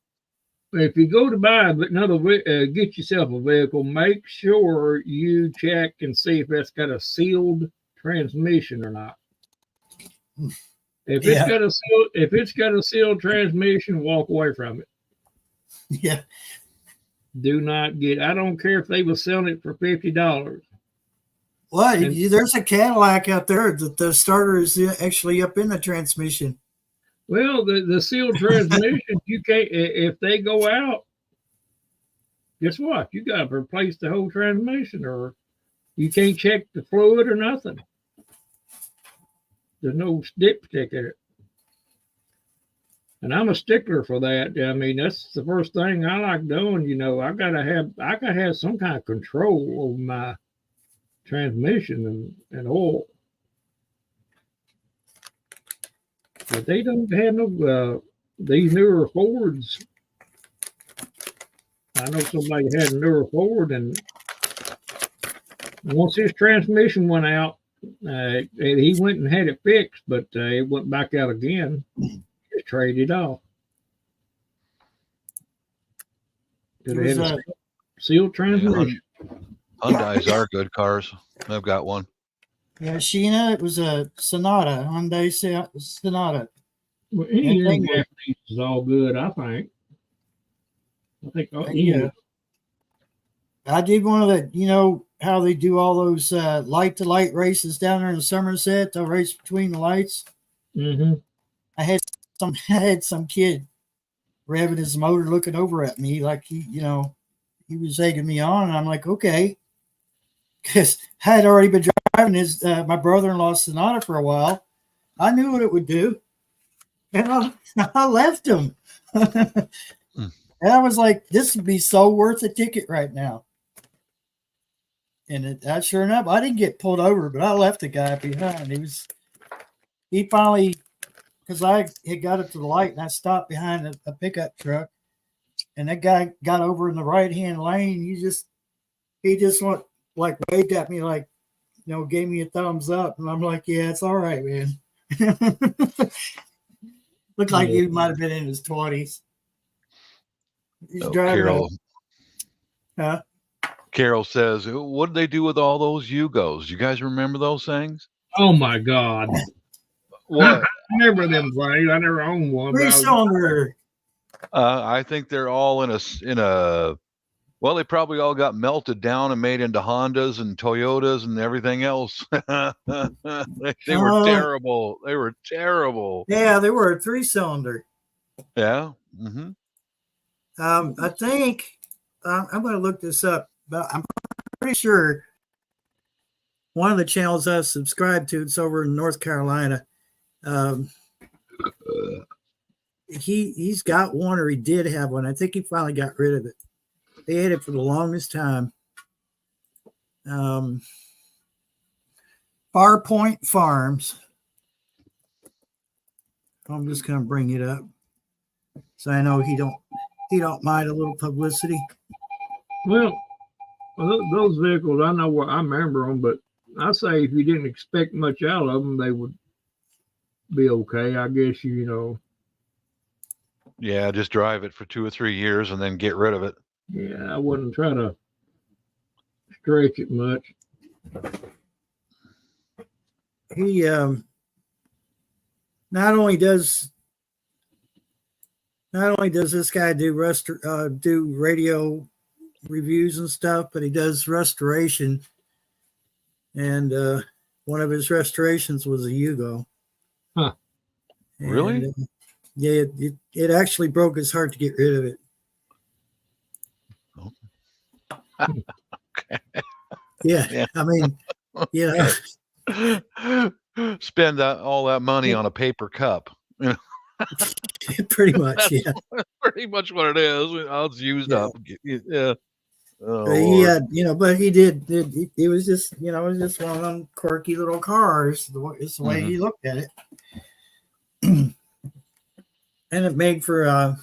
If you go to buy another, get yourself a vehicle, make sure you check and see if it's got a sealed transmission or not. If it's got a sealed transmission, walk away from it. Yeah. Do not get. I don't care if they were selling it for $50. Well, there's a Cadillac out there that the starter is actually up in the transmission. Well, the sealed transmission, you can't. If they go out, guess what? You got to replace the whole transmission, or you can't check the fluid or nothing. There's no dipstick in it. And I'm a stickler for that. I mean, that's the first thing I like doing. You know, I gotta have some kind of control over my transmission and oil. But they don't have no these newer Fords. I know somebody had a newer Ford, and once his transmission went out, he went and had it fixed, but it went back out again. Just traded it off. It had a sealed transmission. Hyundais are good cars. I've got one. Yeah, Sheena, it was a Sonata, Hyundai Sonata. Well, anything Japanese is all good, I think. Yeah. I did one of the, you know, how they do all those light to light races down there in Somerset, the race between the lights. Mm-hmm. I had some kid revving his motor looking over at me like he was egging me on, and I'm like, okay. Because I had already been driving my brother-in-law's Sonata for a while. I knew what it would do. And I left him. And I was like, this would be so worth a ticket right now. And sure enough, I didn't get pulled over, but I left the guy behind. He finally, because I had got up to the light and I stopped behind a pickup truck, and that guy got over in the right-hand lane. He just went, like, waved at me, like, you know, gave me a thumbs up. And I'm like, yeah, it's all right, man. Looked like he might have been in his 20s. He's driving. Carol says, what did they do with all those Yugos? You guys remember those things? Oh my God. What? I remember them things. I never owned one. Three-cylinder. I think they're all in a well, they probably all got melted down and made into Hondas and Toyotas and everything else. They were terrible. They were terrible. Yeah, they were a 3-cylinder. Yeah. Mm-hmm. I think I'm going to look this up, but I'm pretty sure one of the channels I subscribe to, it's over in North Carolina. He's got one, or he did have one. I think he finally got rid of it. They had it for the longest time. Farpoint Farms. I'm just going to bring it up, so I know he don't mind a little publicity. Well, those vehicles, I know what I remember them, but I say if you didn't expect much out of them, they would be okay. I guess you know. Yeah, just drive it for 2 or 3 years and then get rid of it. Yeah, I wouldn't try to stretch it much. He not only does this guy do radio reviews and stuff, but he does restoration. And one of his restorations was a Yugo. Huh? And, Really? yeah, it actually broke his heart to get rid of it. Yeah, Yeah. I mean, you know, Spend all that money on a paper cup. You know, pretty much, that's yeah. pretty much what it is. Oh, it's used Yeah. up. Yeah. Oh, He Lord. had, but he did. He was just, it was just one of them quirky little cars. It's the way he looked at it, and it made for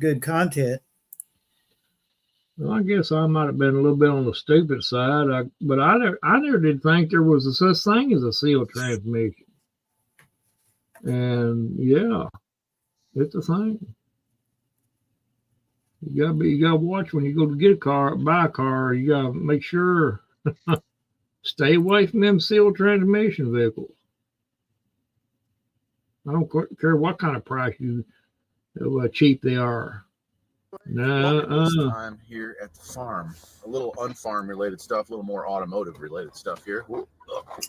good content. Well, I guess I might have been a little bit on the stupid side, but I never did think there was a such thing as a seal transmission. And yeah, it's a thing. You gotta watch when you go to buy a car. You gotta make sure stay away from them seal transmission vehicles. I don't care what kind of price cheap they are. Welcome to this time here at the farm. A little unfarm related stuff, a little more automotive related stuff here. Oh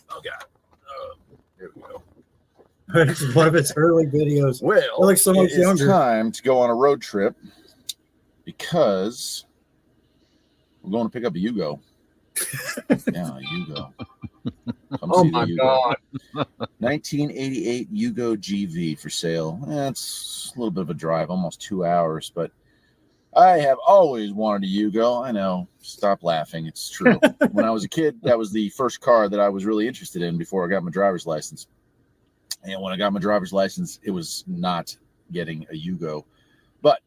God. Here we go. It's one of its early videos. Well, it looks so much younger. It's time to go on a road trip because we're going to pick up a Yugo. Yeah, a Yugo. Oh my God. 1988 Yugo GV for sale. That's a little bit of a drive, almost 2 hours, but I have always wanted a Yugo. I know. Stop laughing. It's true. When I was a kid, that was the first car that I was really interested in before I got my driver's license. And when I got my driver's license, it was not getting a Yugo. But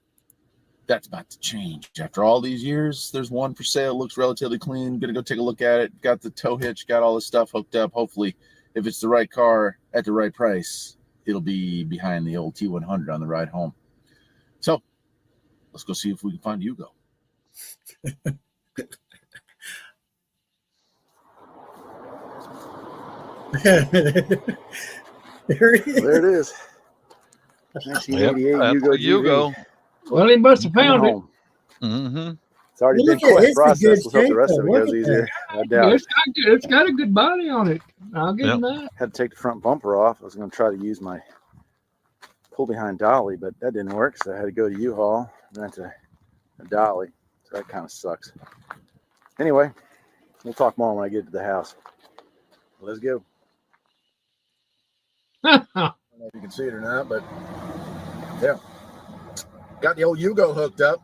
that's about to change. After all these years, there's one for sale. Looks relatively clean. Gonna go take a look at it. Got the tow hitch, got all this stuff hooked up. Hopefully, if it's the right car at the right price, it'll be behind the old T100 on the ride home. So let's go see if we can find Yugo. There it is. There it is. 1988 Yugo Yugo. Well, he must have found it. Mm-hmm. It's already been quite a process. Let's hope the rest of it goes easier. I doubt it. It's got a good body on it. I'll give him that. Had to take the front bumper off. I was going to try to use my pull behind dolly, but that didn't work. So I had to go to U-Haul, rent a dolly. So that kind of sucks. Anyway, we'll talk more when I get to the house. Let's go. I don't know if you can see it or not, but yeah, got the old Yugo hooked up.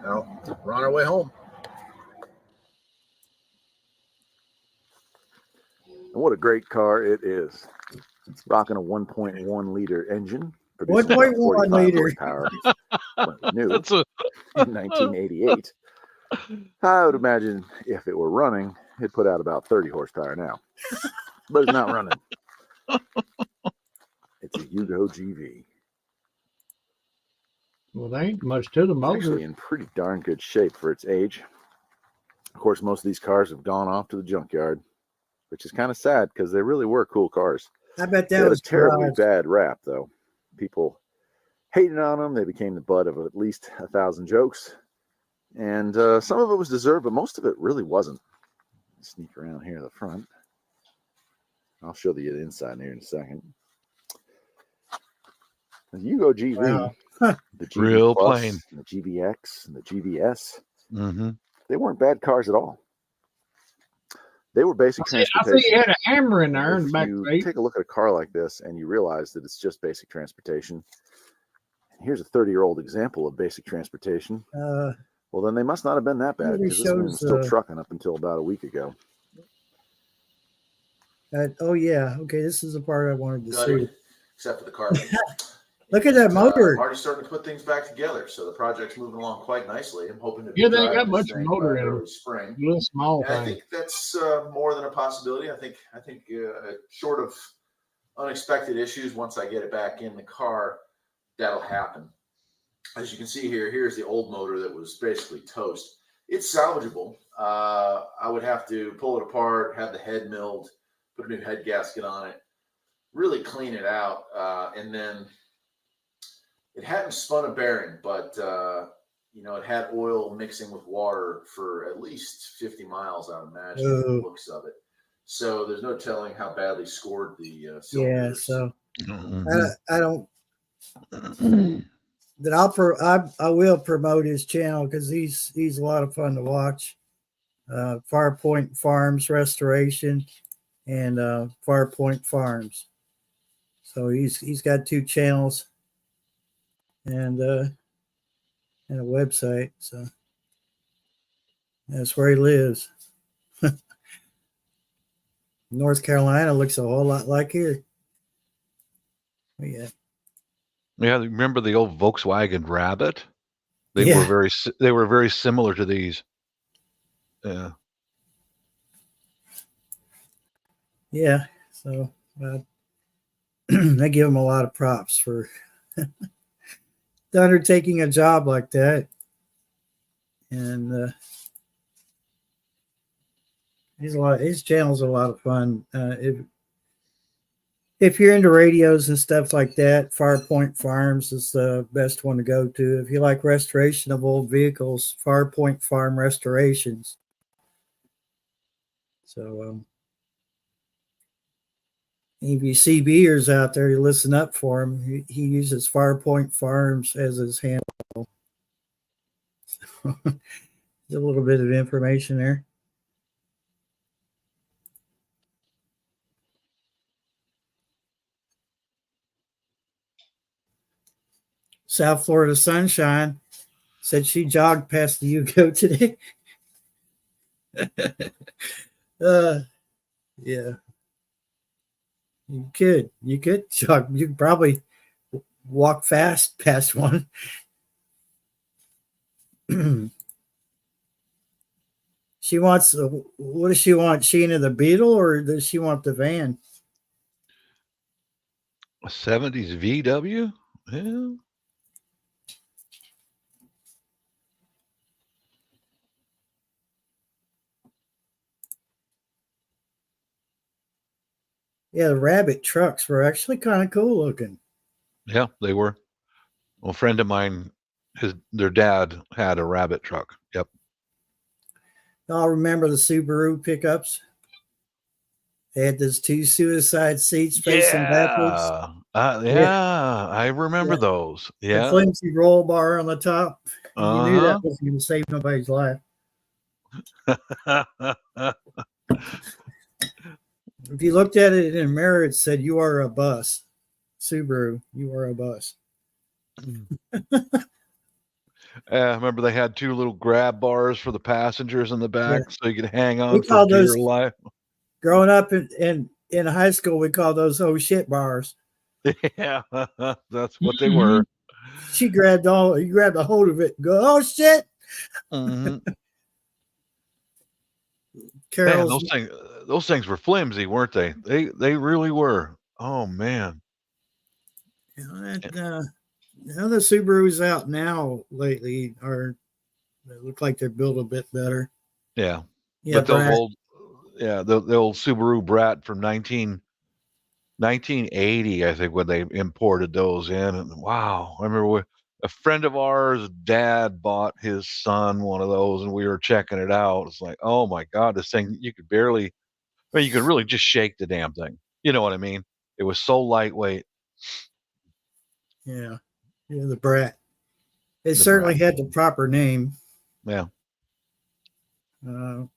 Now we're on our way home. And what a great car it is. It's rocking a 1.1 liter engine. 1.1 liter. Power. New That's a in 1988. I would imagine if it were running, it'd put out about 30 horsepower now. But it's not running. It's a Yugo GV. Well, there ain't much to the motor. Actually in pretty darn good shape for its age. Of course, most of these cars have gone off to the junkyard, which is kind of sad because they really were cool cars. I bet They that had was a terribly garage. bad rap, though. People hated on them. They became the butt of at least 1,000 jokes. And some of it was deserved, but most of it really wasn't. Sneak around here at the front. I'll show you the inside here in a second. The Yugo GV, Wow. the GV Real Plus, plain. and the GVX, and the GVS, Mm-hmm. they weren't bad cars at all. They were basic I transportation. see you had a hammer in there in the If back you seat. take a look at a car like this and you realize that it's just basic transportation, and here's a 30-year-old example of basic transportation, well, then they must not have been that bad Maybe because this one was shows, still trucking up until about a week ago. Oh yeah. Okay, this is the part I wanted to see. Except for the carbon. Look at that motor. I'm already starting to put things back together, so the project's moving along quite nicely. I'm hoping to Yeah, they ain't driving got this much thing motor by in 'em. early spring. A little small And I thing. think that's more than a possibility. I think short of unexpected issues, once I get it back in the car, that'll happen. As you can see here, here's the old motor that was basically toast. It's salvageable. I would have to pull it apart, have the head milled, put a new head gasket on it, really clean it out, and then it hadn't spun a bearing, but it had oil mixing with water for at least 50 miles, I would imagine, from the looks of it. So there's no telling how badly scored the cylinders. Yeah, so Mm-hmm. I don't that I will promote his channel because he's a lot of fun to watch. Farpoint Farms Restoration and Farpoint Farms. So he's got 2 channels and a website. So that's where he lives. North Carolina looks a whole lot like here. Yeah. Yeah, remember the old Volkswagen Rabbit? They Yeah. were very similar to these. Yeah. Yeah. So I give him a lot of props for undertaking a job like that. And his channel's a lot of fun. If you're into radios and stuff like that, Farpoint Farms is the best one to go to. If you like restoration of old vehicles, Farpoint Farm Restorations. So if you see beers out there, you listen up for him. He uses Farpoint Farms as his handle. A little bit of information there. South Florida Sunshine said she jogged past the Yugo today. Yeah. You could jog. You could probably walk fast past one. She wants, what does she want? Sheena the Beetle, or does she want the van? A 70s VW? Yeah. Yeah, the Rabbit trucks were actually kind of cool looking. Yeah, they were. Well, a friend of mine, their dad had a Rabbit truck. Yep. Y'all remember the Subaru pickups? They had those 2 suicide seats facing backwards. Yeah, I remember those. The Yeah. flimsy roll bar on the top. You knew Uh-huh. that wasn't going to save nobody's life. If you looked at it in a mirror, it said, "You are a bus, Subaru. You are a bus." I remember they had 2 little grab bars for the passengers in the back, so you could hang We on for called dear those, life. growing up in high school, we called those "oh shit" bars. Yeah, that's what they were. He grabbed a hold of it and go, "Oh shit." Mhm. Man, Carol's those things were flimsy, weren't they? They really were. Oh man. the Subarus out now lately they look like they're built a bit better. Yeah. Yeah, But those Brad. old the old Subaru Brat from 1980, I think, when they imported those in, and wow, I remember a friend of ours' dad bought his son one of those, and we were checking it out. It's like, oh my god, this thing, you could barely, I mean, you could really just shake the damn thing. You know what I mean? It was so lightweight. Yeah, the Brat. It The certainly Brat. had the proper name. Yeah. And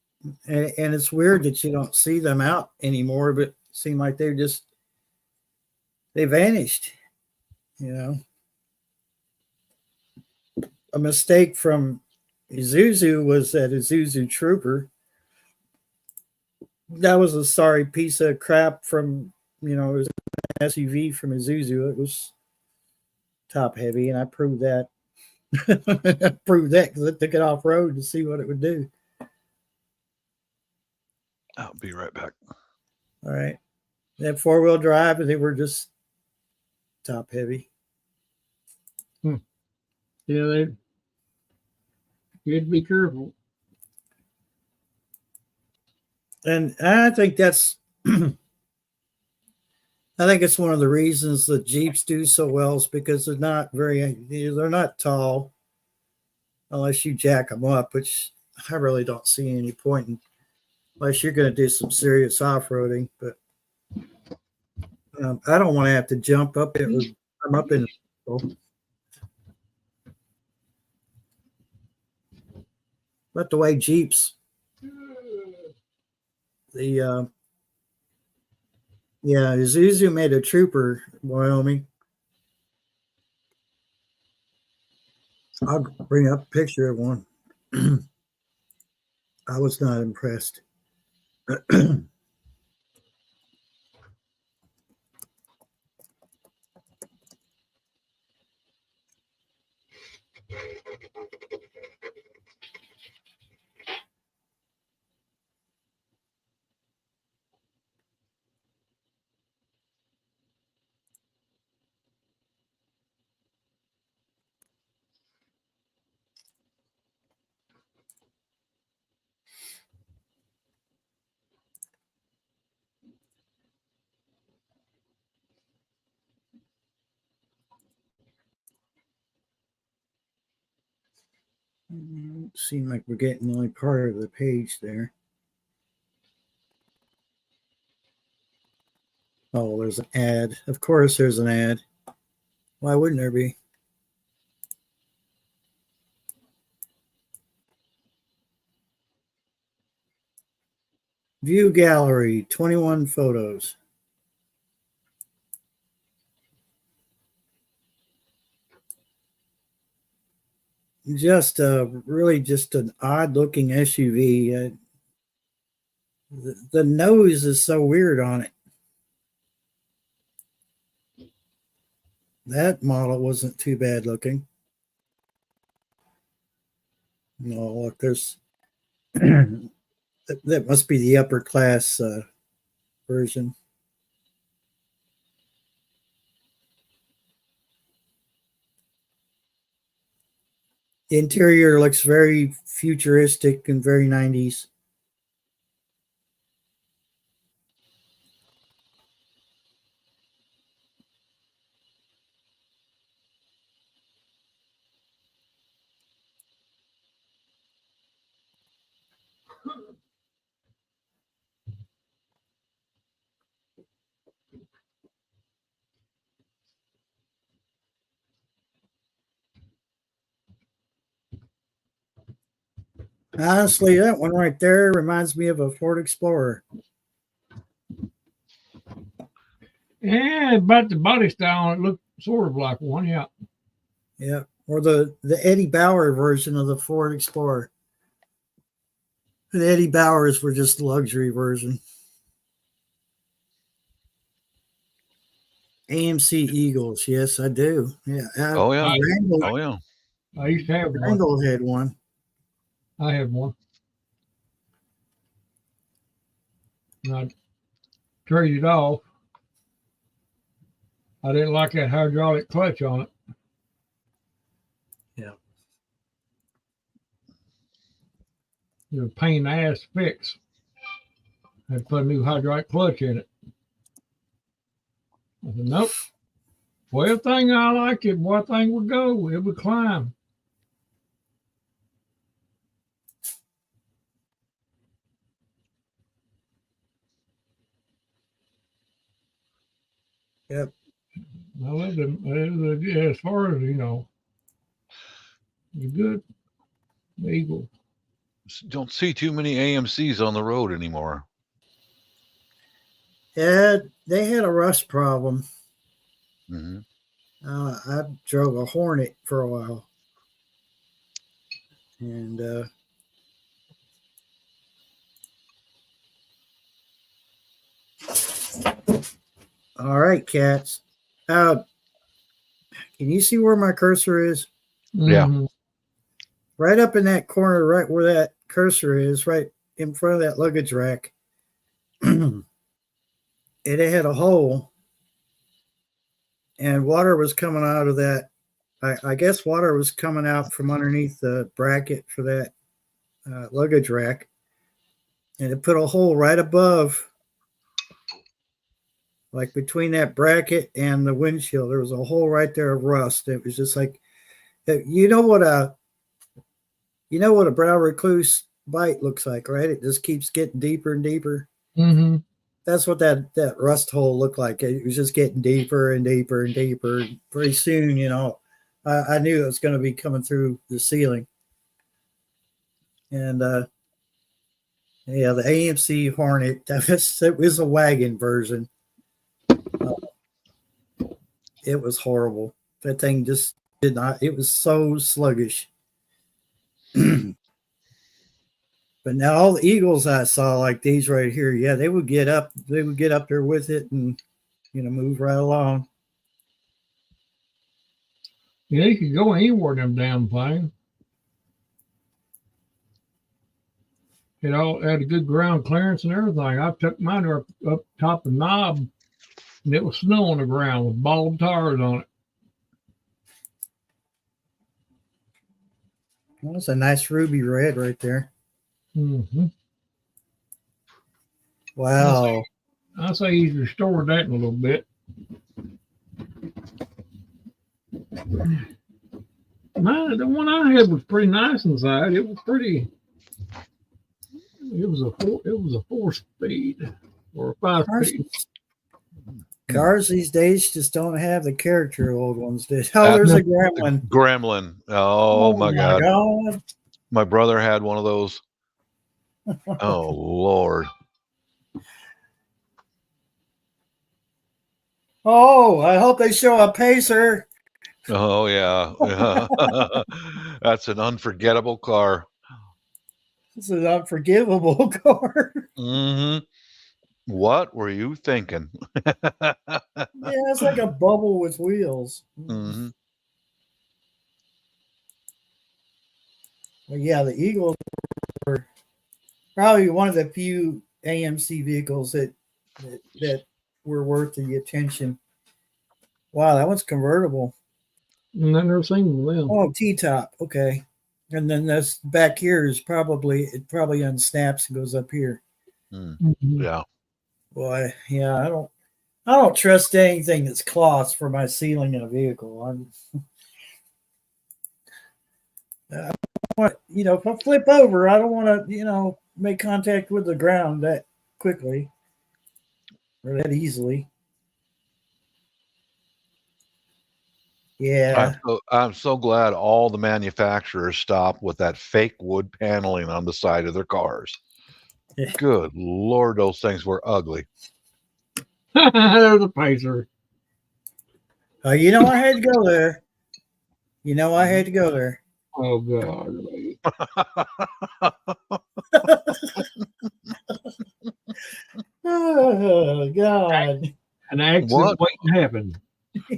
it's weird that you don't see them out anymore, but it seem like they vanished. A mistake from Isuzu was that Isuzu Trooper. That was a sorry piece of crap from, it was an SUV from Isuzu. It was top heavy, and I proved that. I proved that because I took it off road to see what it would do. I'll be right back. All right. They had 4-wheel drive, and they were just top heavy. Yeah, you had to be careful. And I think that's I think it's one of the reasons that Jeeps do so well is because they're not tall unless you jack them up, which I really don't see any point in unless you're going to do some serious off-roading. But I don't want to have to jump up it or I'm up in But the way Jeeps, Isuzu made a Trooper, Wyoming. I'll bring up a picture of one. I was not impressed. Seems like we're getting only part of the page there. Oh, there's an ad. Of course there's an ad. Why wouldn't there be? View gallery, 21 photos. Just really just an odd looking SUV. The nose is so weird on it. That model wasn't too bad looking. No, look, there's that must be the upper class version. The interior looks very futuristic and very 90s. Honestly, that one right there reminds me of a Ford Explorer. Yeah, but the body style, it looked sort of like one, yeah. Yeah, or the Eddie Bauer version of the Ford Explorer. The Eddie Bauers were just the luxury version. AMC Eagles, yes, I do. Yeah. Oh yeah. Randall, Oh yeah. I used to have one. Randall had one. I had one. And I traded it off. I didn't like that hydraulic clutch on it. Yeah. It was a pain in the ass to fix. I had to put a new hydraulic clutch in it. I said, nope. Well, everything I like it, what thing would go, it would climb. Yep. Well, as far as, you know, you're good. The Eagle. Don't see too many AMCs on the road anymore. Yeah, they had a rust problem. Mm-hmm. I drove a Hornet for a while. And all right, cats. Can you see where my cursor is? Yeah. Mm-hmm. Right up in that corner, right where that cursor is, right in front of that luggage rack. It had a hole, and water was coming out of that. I guess water was coming out from underneath the bracket for that luggage rack, and it put a hole right above, like between that bracket and the windshield. There was a hole right there of rust. It was just like, you know what a brown recluse bite looks like, right? It just keeps getting deeper and deeper. Mm-hmm. That's what that rust hole looked like. It was just getting deeper and deeper and deeper. Pretty soon, I knew it was going to be coming through the ceiling. And yeah, the AMC Hornet, it was a wagon version. It was horrible. That thing just did not. It was so sluggish. But now all the Eagles I saw, like these right here, yeah, they would get up. They would get up there with it and move right along. Yeah, you could go anywhere them damn thing. It all had a good ground clearance and everything. I took mine up top of the knob, and it was snow on the ground with bald tires on it. Well, that's a nice ruby red right there. Mm-hmm. Wow. I say he's restored that in a little bit. The one I had was pretty nice inside. It was pretty. It was a 4-speed or a 5-speed. Cars these days just don't have the character old ones did. Oh, there's a gremlin. Gremlin. Oh my God. My brother had one of those. Oh Lord. Oh, I hope they show a pacer. Oh yeah. That's an unforgettable car. This is an unforgivable car. Mm-hmm. What were you thinking? Yeah, it's like a bubble with wheels. Mm-hmm. Well, yeah, the Eagles were probably one of the few AMC vehicles that were worth the attention. Wow, that one's convertible. I've never seen them. Oh, T-top. Okay. And then this back here is probably unsnaps and goes up here. Yeah. Boy, yeah, I don't trust anything that's cloth for my ceiling in a vehicle. If I flip over, I don't want to, make contact with the ground that quickly or that easily. Yeah. I'm so glad all the manufacturers stopped with that fake wood paneling on the side of their cars. Good Lord, those things were ugly. There's a pacer. I had to go there. I had to go there. Oh God. Oh God. An accident waiting to happen.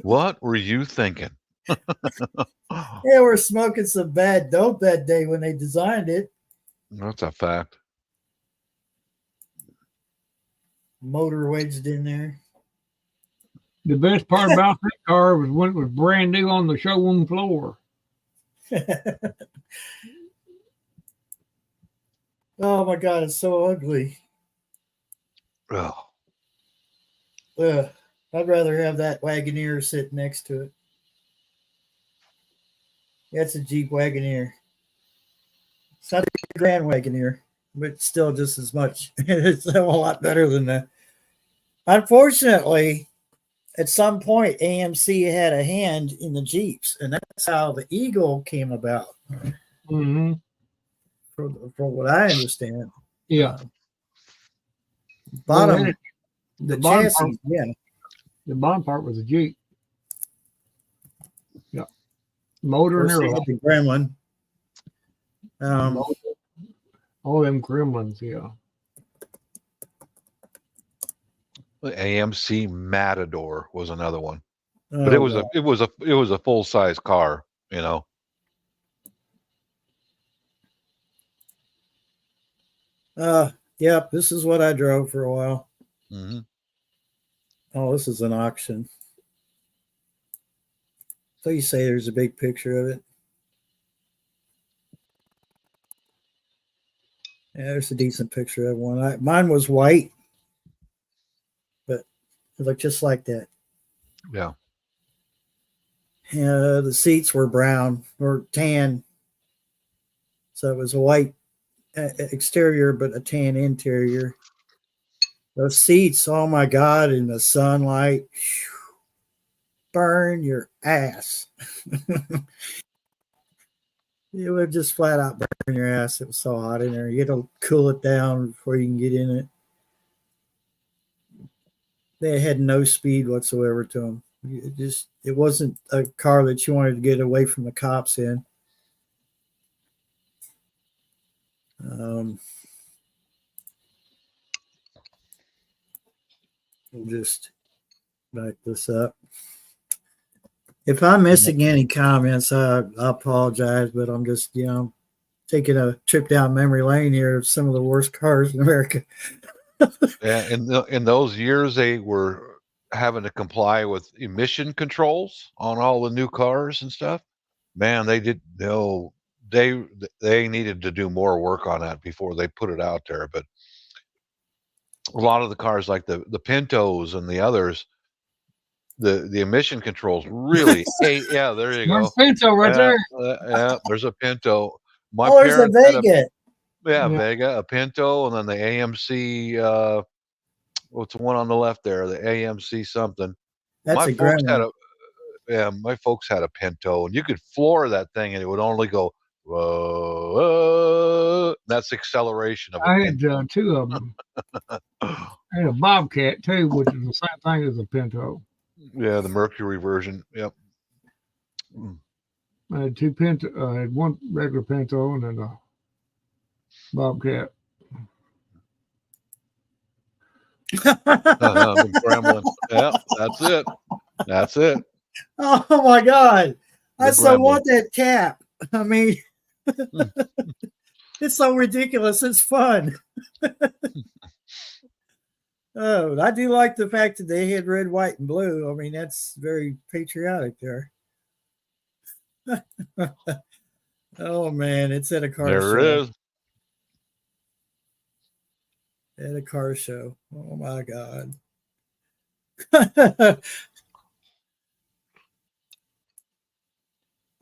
What were you thinking? Yeah, we're smoking some bad dope that day when they designed it. That's a fact. Motor wedged in there. The best part about that car was when it was brand new on the showroom floor. Oh my God, it's so ugly. Oh. I'd rather have that Wagoneer sit next to it. That's a Jeep Wagoneer. It's not a Grand Wagoneer, but still just as much. It's a lot better than that. Unfortunately, at some point, AMC had a hand in the Jeeps, and that's how the Eagle came about. Mm-hmm. From what I understand. Yeah. Bottom, the chassis, part, yeah. The bottom part was a Jeep. Yeah. Motor and everything. The Gremlin. All them Gremlins, yeah. The AMC Matador was another one, but it was a full size car, Yep, this is what I drove for a while. Mm-hmm. Oh, this is an auction. So you say there's a big picture of it. Yeah, there's a decent picture of one. Mine was white, but it looked just like that. Yeah. Yeah, the seats were brown or tan. So it was a white exterior, but a tan interior. Those seats, oh my God, in the sunlight, burn your ass. It would just flat out burn your ass. It was so hot in there. You had to cool it down before you can get in it. They had no speed whatsoever to them. It wasn't a car that you wanted to get away from the cops in. We'll just back this up. If I'm missing any comments, I apologize, but I'm just, taking a trip down memory lane here of some of the worst cars in America. Yeah, in those years, they were having to comply with emission controls on all the new cars and stuff. Man, they needed to do more work on that before they put it out there. But a lot of the cars, like the Pintos and the others, the emission controls really yeah, there you There's go. Pinto right there. Yeah, there's a Pinto. My There's a parents had Vega. Yeah. Vega, a Pinto, and then the AMC. What's the one on the left there? The AMC something. That's My a folks had Gremlin. my folks had a Pinto, and you could floor that thing, and it would only go. Whoa, whoa. That's acceleration of a I had Pinto. two of them. I had a Bobcat too, which is the same thing as a Pinto. Yeah, the Mercury version. Yep. I had two Pinto. I had one regular Pinto and then a Bobcat. The Gremlin. Yeah, that's it. That's it. Oh my God. I so Gremlin. want that cap. I mean, it's so ridiculous. It's fun. Oh, I do like the fact that they had red, white, and blue. I mean, that's very patriotic there. Oh man, it's at a car There show. it is. At a car show. Oh my God.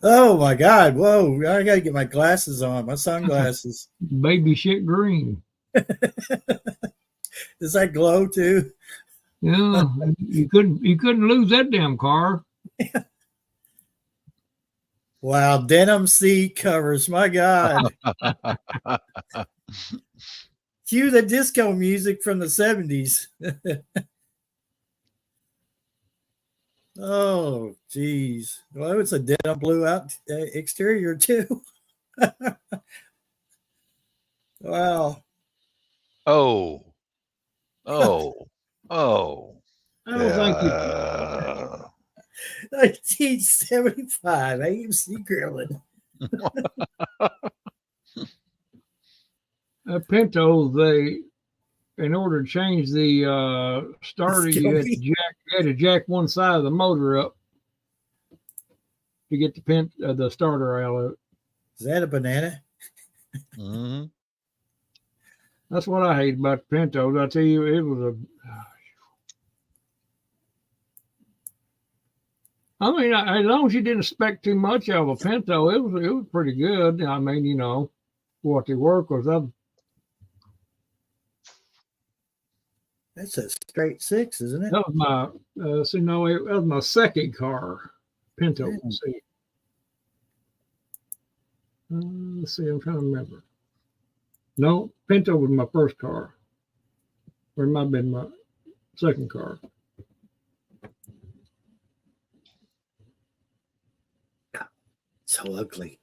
Oh my God. Whoa. I got to get my glasses on, my sunglasses. Baby shit green. Does that glow too? Yeah, you couldn't lose that damn car. Wow, denim seat covers. My God. Cue the disco music from the 70s. Oh, geez. Well, it's a denim blue out exterior too. Wow. Oh. I don't think you, 1975 AMC Gremlin. Pinto, in order to change the starter, you had to jack one side of the motor up to get the starter out of it. Is that a banana? Mm-hmm. That's what I hate about the Pintos. I tell you, it was I mean, as long as you didn't expect too much of a Pinto, it was pretty good. I mean, what they were, because That's a straight 6, isn't it? that was my that was my second car, Pinto. Let's see, I'm trying to remember. No, Pinto was my first car, or it might have been my second car. So ugly.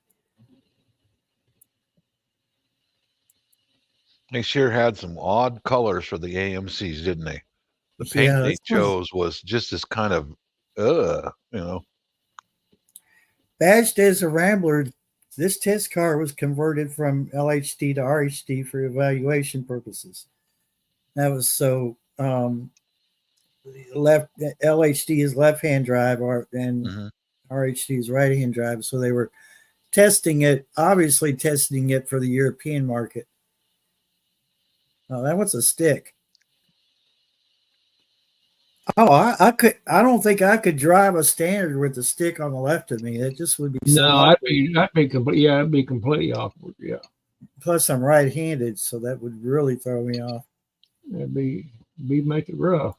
They sure had some odd colors for the AMCs, didn't they? The paint they chose was just this kind of, Badged as a Rambler, this test car was converted from LHD to RHD for evaluation purposes. That was so LHD is left-hand drive, and RHD is right-hand drive. So they were obviously testing it for the European market. Oh, that was a stick. Oh, I don't think I could drive a standard with the stick on the left of me. That just would be so awkward. That'd be completely awkward. Yeah. Plus, I'm right-handed, so that would really throw me off. That'd be make it rough.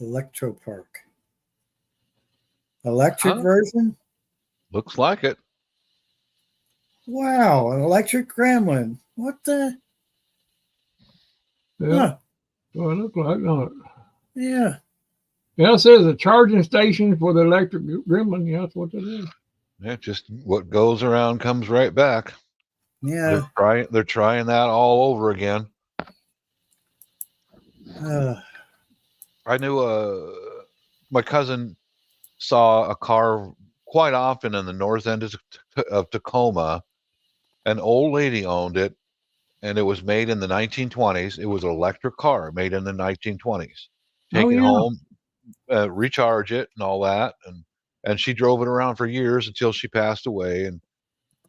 Electro Park. Electric Huh? version? Looks like it. Wow, an electric gremlin. What the? Yeah. Huh. Well, it looks like not. Yeah. Yeah, it says a charging station for the electric gremlin. Yeah, that's what it is. Yeah, just what goes around comes right back. Yeah. They're trying that all over again. I knew my cousin saw a car quite often in the north end of Tacoma. An old lady owned it, and it was made in the 1920s. It was an electric car made in the 1920s. Take Oh, it yeah. home, recharge it, and all that, and she drove it around for years until she passed away.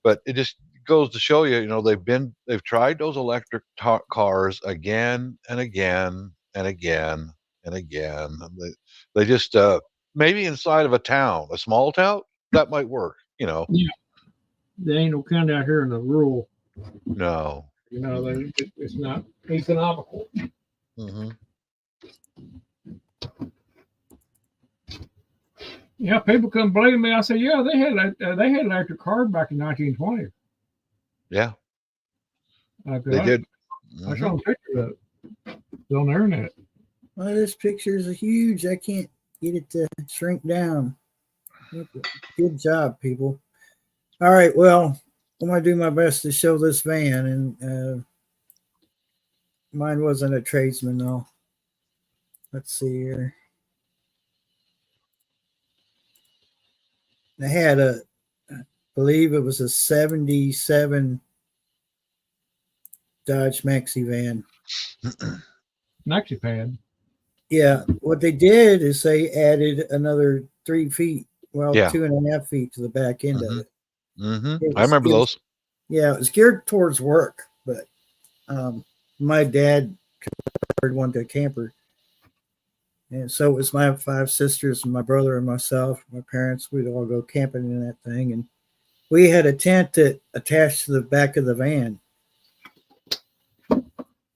But it just goes to show you, they've tried those electric cars again and again and again and again. And they just maybe inside of a small town, that might work. Yeah. There ain't no kind out here in the rural. No. It's not economical. Mm-hmm. Yeah, people couldn't believe me. I said, yeah, they had electric cars back in 1920. Yeah, Like, they did. I saw a picture of it. It's on the internet. Well, this picture is huge. I can't get it to shrink down. Good job, people. All right, well, I'm going to do my best to show this van, and mine wasn't a tradesman, though. Let's see here. I had I believe it was a 77 Dodge Maxi van. Maxi pad. Yeah, what they did is they added another 3 feet, well, Yeah. 2.5 feet to the back end of it. Mm-hmm. I remember those. Yeah, it was geared towards work, but my dad converted one to a camper. And so it was my 5 sisters and my brother and myself, my parents. We'd all go camping in that thing. And we had a tent that attached to the back of the van.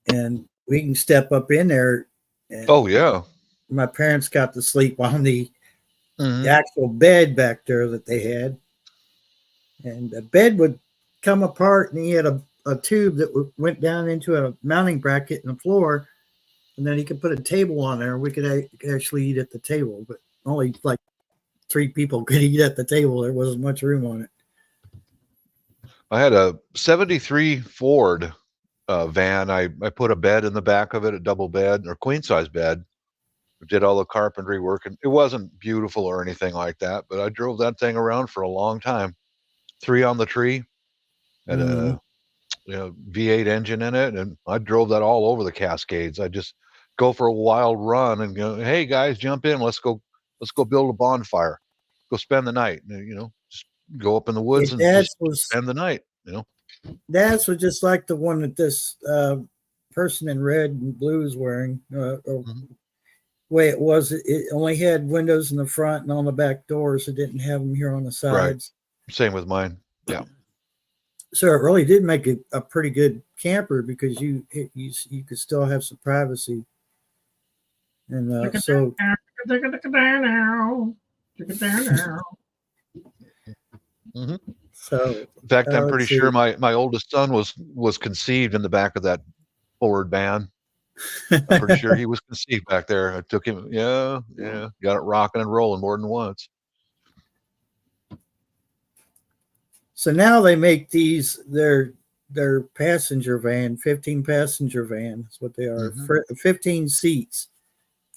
And we can step up in there. And oh, yeah. My parents got to sleep on the actual bed back there that they had. And the bed would come apart, and he had a tube that went down into a mounting bracket in the floor. And then he could put a table on there. We could actually eat at the table, but only like 3 people could eat at the table. There wasn't much room on it. I had a 73 Ford van. I put a bed in the back of it, a double bed or queen size bed. Did all the carpentry work, and it wasn't beautiful or anything like that, but I drove that thing around for a long time. 3 on the tree, had a V8 engine in it, and I drove that all over the Cascades. I just go for a wild run and go, hey guys, jump in, let's go build a bonfire, go spend the night, just go up in the woods and just spend the night. Dad's was just like the one that this person in red and blue is wearing. Way it was, it only had windows in the front and on the back doors. It didn't have them here on the sides. Right. Same with mine. Yeah. So it really did make it a pretty good camper because you could still have some privacy. And so. So, in fact, I'm pretty sure my oldest son was conceived in the back of that Ford van. I'm pretty sure he was conceived back there. I took him, got it rocking and rolling more than once. So now they make these their passenger van, 15 passenger van. That's what they are. 15 seats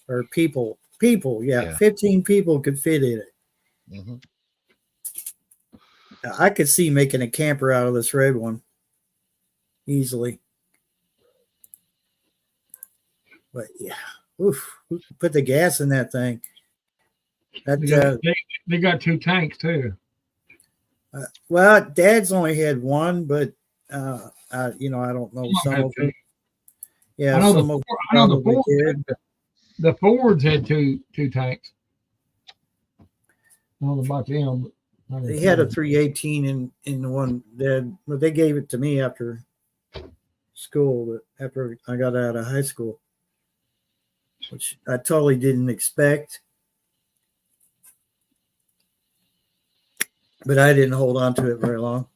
or people. 15 people could fit in it. I could see making a camper out of this red one easily. But yeah, put the gas in that thing. They got 2 tanks too. Well, Dad's only had one, but I don't know. Some of them. Yeah, I know some of them the Fords had two tanks. I don't know about them. They had a 318 in the one that, but they gave it to me after school, but after I got out of high school, which I totally didn't expect. But I didn't hold on to it very long.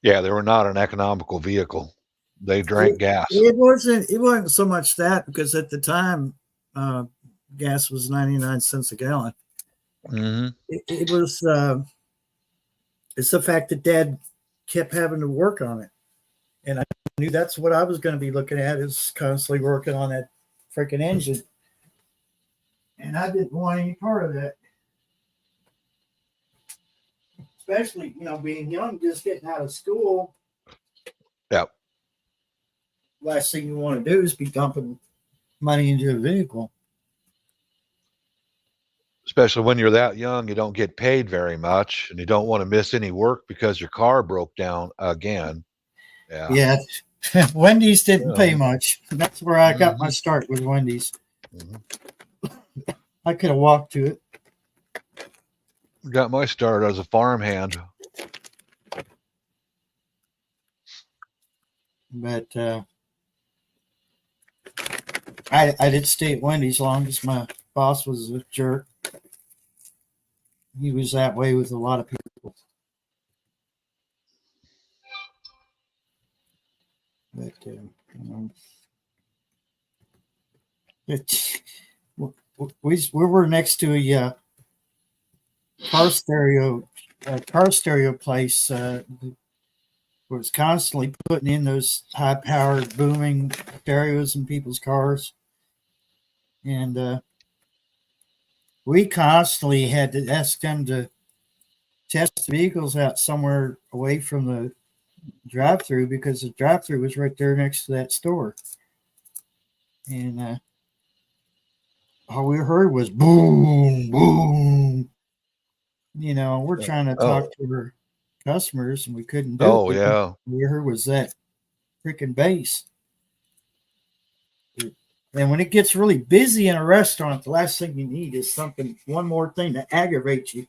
Yeah, they were not an economical vehicle. They drank gas. It wasn't so much that, because at the time, gas was 99 cents a gallon. Mm-hmm. It was it's the fact that Dad kept having to work on it, and I knew that's what I was going to be looking at, is constantly working on that freaking engine, and I didn't want any part of that. Especially, being young, just getting out of school. Yep. Last thing you want to do is be dumping money into a vehicle. Especially when you're that young, you don't get paid very much, and you don't want to miss any work because your car broke down again. Yeah. Wendy's didn't pay much. That's where I got my start with Wendy's. I could have walked to it. Got my start as a farmhand. But I didn't stay at Wendy's long because my boss was a jerk. He was that way with a lot of people. But we were next to a car stereo place. Was constantly putting in those high-powered booming stereos in people's cars, and we constantly had to ask them to test the vehicles out somewhere away from the drive-through, because the drive-through was right there next to that store, and all we heard was boom, boom. We're trying to talk to our customers, and we couldn't do it. Oh, yeah. All we heard was that freaking bass. And when it gets really busy in a restaurant, the last thing you need is one more thing to aggravate you.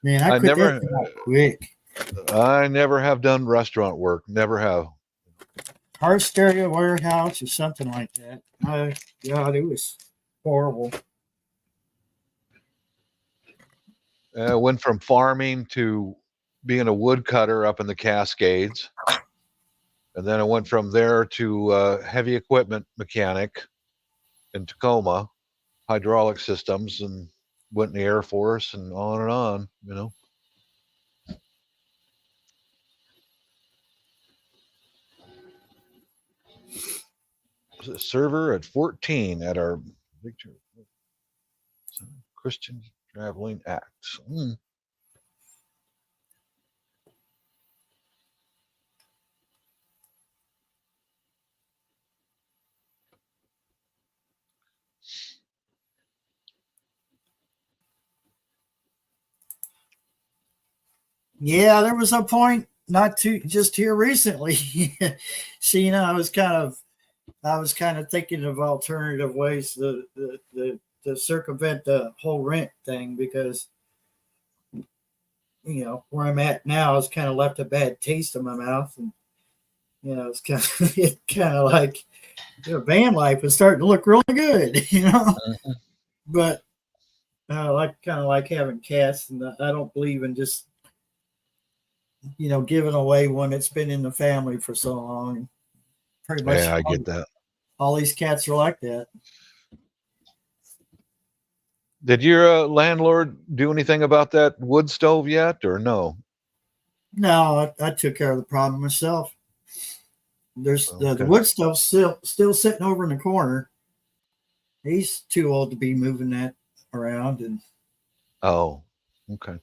Man, I quit that thing out quick. I never have done restaurant work. Never have. Car stereo warehouse or something like that. God, it was horrible. I went from farming to being a woodcutter up in the Cascades. And then I went from there to heavy equipment mechanic in Tacoma, hydraulic systems, and went in the Air Force and on, Was a server at 14 at our Christian Traveling Acts. Yeah, there was a point not too just here recently. See, I was kind of thinking of alternative ways to circumvent the whole rent thing, because where I'm at now has kind of left a bad taste in my mouth, and it's kind of like van life is starting to look really good, But I kind of like having cats, and I don't believe in just giving away one that's been in the family for so long. Pretty much, yeah, I get that. All these cats are like that. Did your landlord do anything about that wood stove yet, or no? No, I took care of the problem myself. There's Okay. the wood stove still sitting over in the corner. He's too old to be moving that around, and Oh, okay.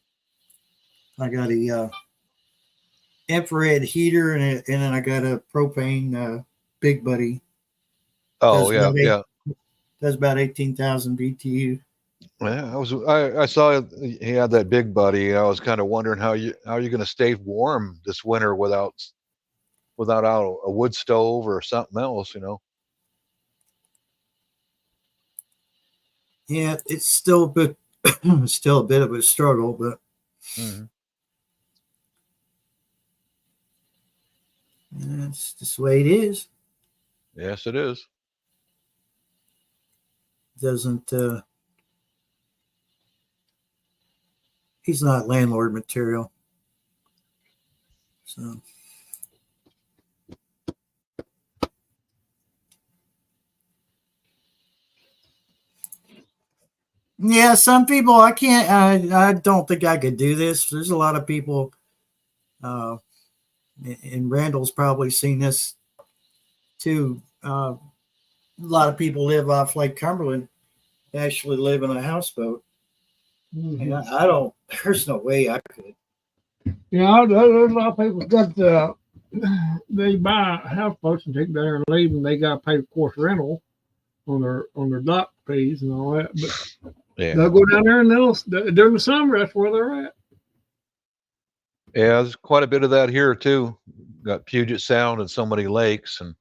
I got a infrared heater, and then I got a propane Big Buddy. Oh, yeah. That's about 18,000 BTU. Yeah, I saw he had that Big Buddy. I was kind of wondering how you going to stay warm this winter without a wood stove or something else, Yeah, it's still a bit of a struggle, but That's just the way it is. Yes, it is. Doesn't he's not landlord material. So yeah, some people I can't. I don't think I could do this. There's a lot of people, and Randall's probably seen this too. A lot of people live off Lake Cumberland, actually live in a houseboat. And I don't. There's no way I could. Yeah, there's a lot of people got they buy houseboats and take there and leave, and they got to pay, of course, rental on their dock fees and all that. But Yeah. they'll go down there and during the summer, that's where they're at. Yeah, there's quite a bit of that here too. Got Puget Sound and so many lakes, and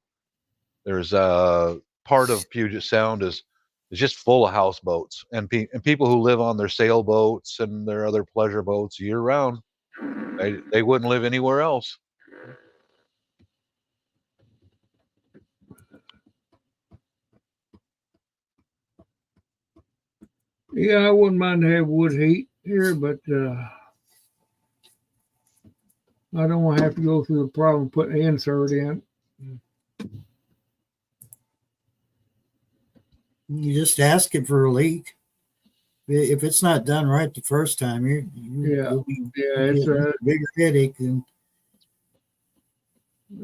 there's part of Puget Sound is just full of houseboats and people who live on their sailboats and their other pleasure boats year round. They wouldn't live anywhere else. Yeah, I wouldn't mind to have wood heat here, but I don't want to have to go through the problem of putting an insert in. You just ask it for a leak. If it's not done right the first time, you'll be it's a bigger headache than.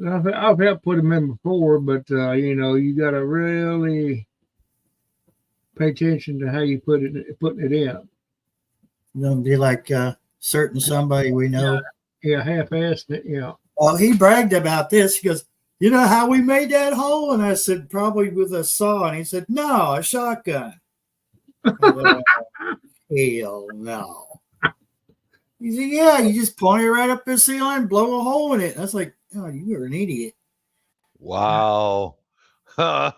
I've helped put them in before, but you got to really pay attention to how you putting it in. Don't be like certain somebody we know. Yeah, half-assed it. Yeah. Well, he bragged about this. He goes, "You know how we made that hole?" And I said, "Probably with a saw." And he said, "No, a shotgun." Hell no. He said, "Yeah, you just point it right up the ceiling and blow a hole in it." And I was like, "Oh, you are an idiot." Wow. I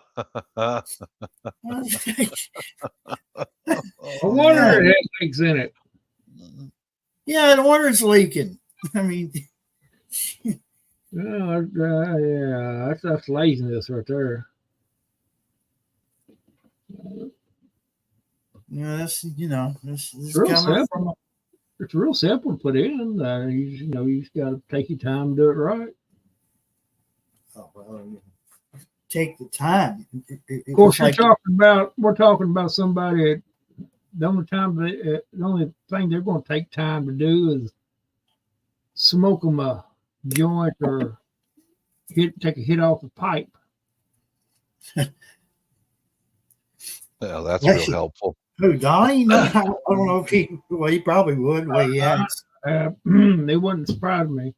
wonder if it has leaks in it. Yeah, the water's leaking. I mean, yeah, that's laziness right there. yeah, that's It's real simple. It's real simple to put in. You just got to take your time and do it right. Oh, well, take the time. Of course, we're talking about somebody. The only thing they're going to take time to do is smoke them a joint or take a hit off the pipe. Yeah, that's real helpful. Who, Donnie? No, I don't know if he probably would. They wouldn't surprise me.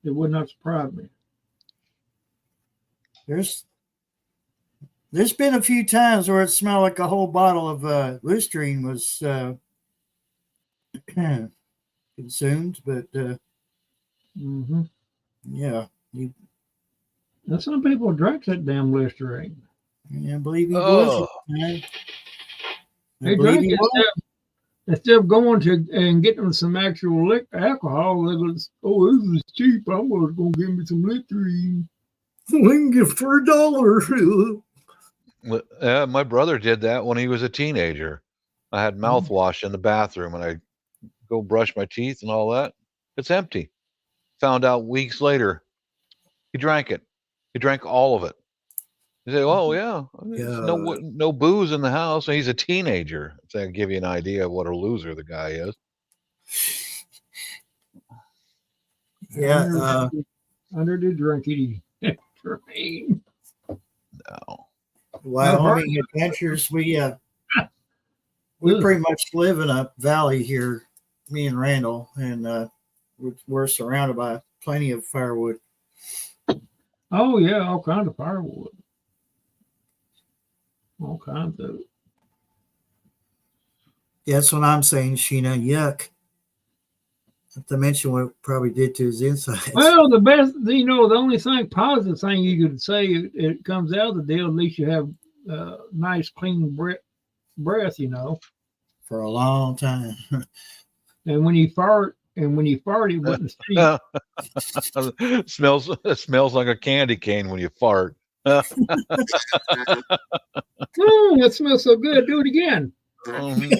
It would not surprise me. There's been a few times where it smelled like a whole bottle of Listerine was consumed, but yeah. Now some people drank that damn Listerine. Yeah, I believe he was. They drank it instead of going to and getting some actual alcohol. They was, this is cheap. I'm going to give me some Listerine. We can get for $1. My brother did that when he was a teenager. I had mouthwash in the bathroom, and I go brush my teeth and all that. It's empty. Found out weeks later. He drank it. He drank all of it. He said, "Oh yeah, no booze in the house." And he's a teenager. So I give you an idea of what a loser the guy is. Yeah, under the drinking train. No. Wyoming adventures. We pretty much live in a valley here, me and Randall, and we're surrounded by plenty of firewood. Oh yeah, all kinds of firewood. All kinds of it. Yeah, that's what I'm saying, Sheena. Yuck. Not to mention what it probably did to his insides. Well, the only positive thing you could say it comes out of the deal, at least you have nice, clean breath, For a long time. And when you fart and when you fart, it wouldn't stink. It smells like a candy cane when you fart. Oh, that smells so good. Do it again. Mhm.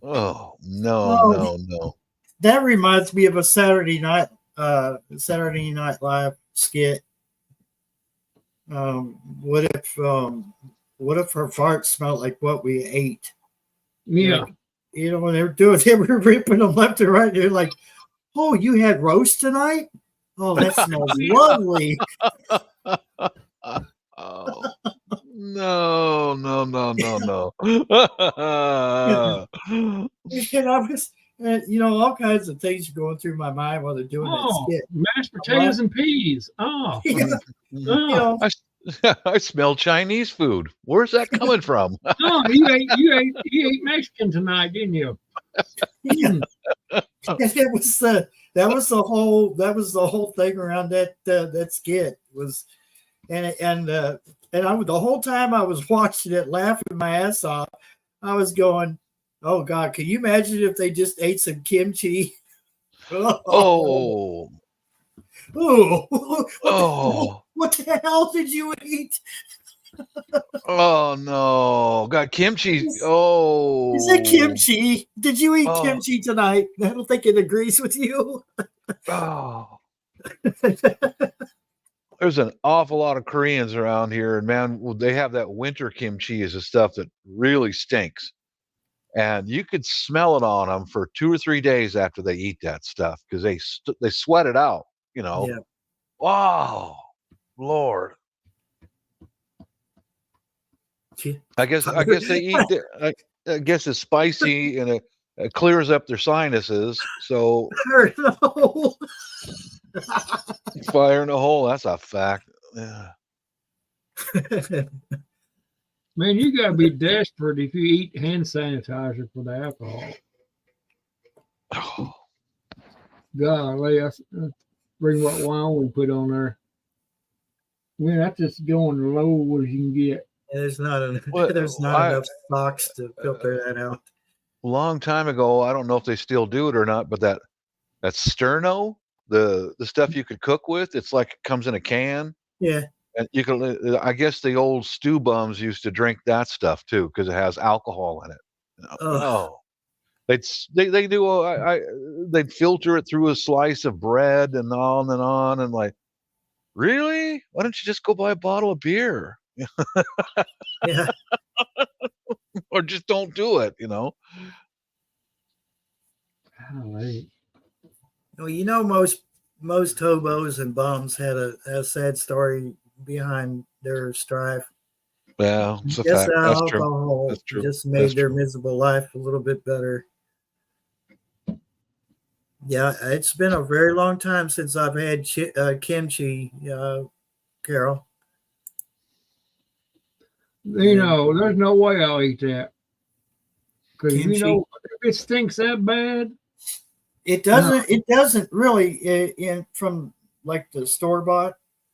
Oh no, Oh. no. That reminds me of a Saturday Night Live skit. What if her fart smelled like what we ate? Yeah. Like, when they were ripping them left and right. They're like, "Oh, you had roast tonight? Oh, that smells lovely." Oh no. And I was, all kinds of things going through my mind while they're doing that Oh, skit. mashed potatoes and peas. Oh, Yeah, oh, I smell Chinese food. Where's that coming from? oh! You ate Mexican tonight, didn't you? yeah. And that was the whole thing around that skit was, and the whole time I was watching it, laughing my ass off, I was going, "Oh God, can you imagine if they just ate some kimchi?" Oh. What the hell did you eat? Oh no. Got kimchi. Oh. Is it kimchi? Did you eat Oh. kimchi tonight? I don't think it agrees with you. Oh. There's an awful lot of Koreans around here, and man, they have that winter kimchi is the stuff that really stinks. And you could smell it on them for 2 or 3 days after they eat that stuff because they sweat it out, Yeah. Wow, Lord. I guess they eat. I guess it's spicy and it clears up their sinuses. So fire in a hole. That's a fact. Yeah. Man, you gotta be desperate if you eat hand sanitizer for the alcohol. Oh. Golly, that's bring what wine we put on there. Man, that's just going low as you can get. There's not enough socks to filter that out. A long time ago, I don't know if they still do it or not, but that sterno, the stuff you could cook with, it's like it comes in a can. Yeah. And you can, I guess the old stew bums used to drink that stuff too because it has alcohol in it. Oh, they do. They'd filter it through a slice of bread and on, and like, really? Why don't you just go buy a bottle of beer? Yeah. Or just don't do it. Golly. Well, most hobos and bums had a sad story behind their strife. Yeah, it's a Yes, fact. That's alcohol true. That's true. just made their miserable life a little bit better. Yeah, it's been a very long time since I've had kimchi, Carol. There's no way I'll eat that. Because Kimchi. if it stinks that bad. It doesn't. It doesn't really. From like the store bought,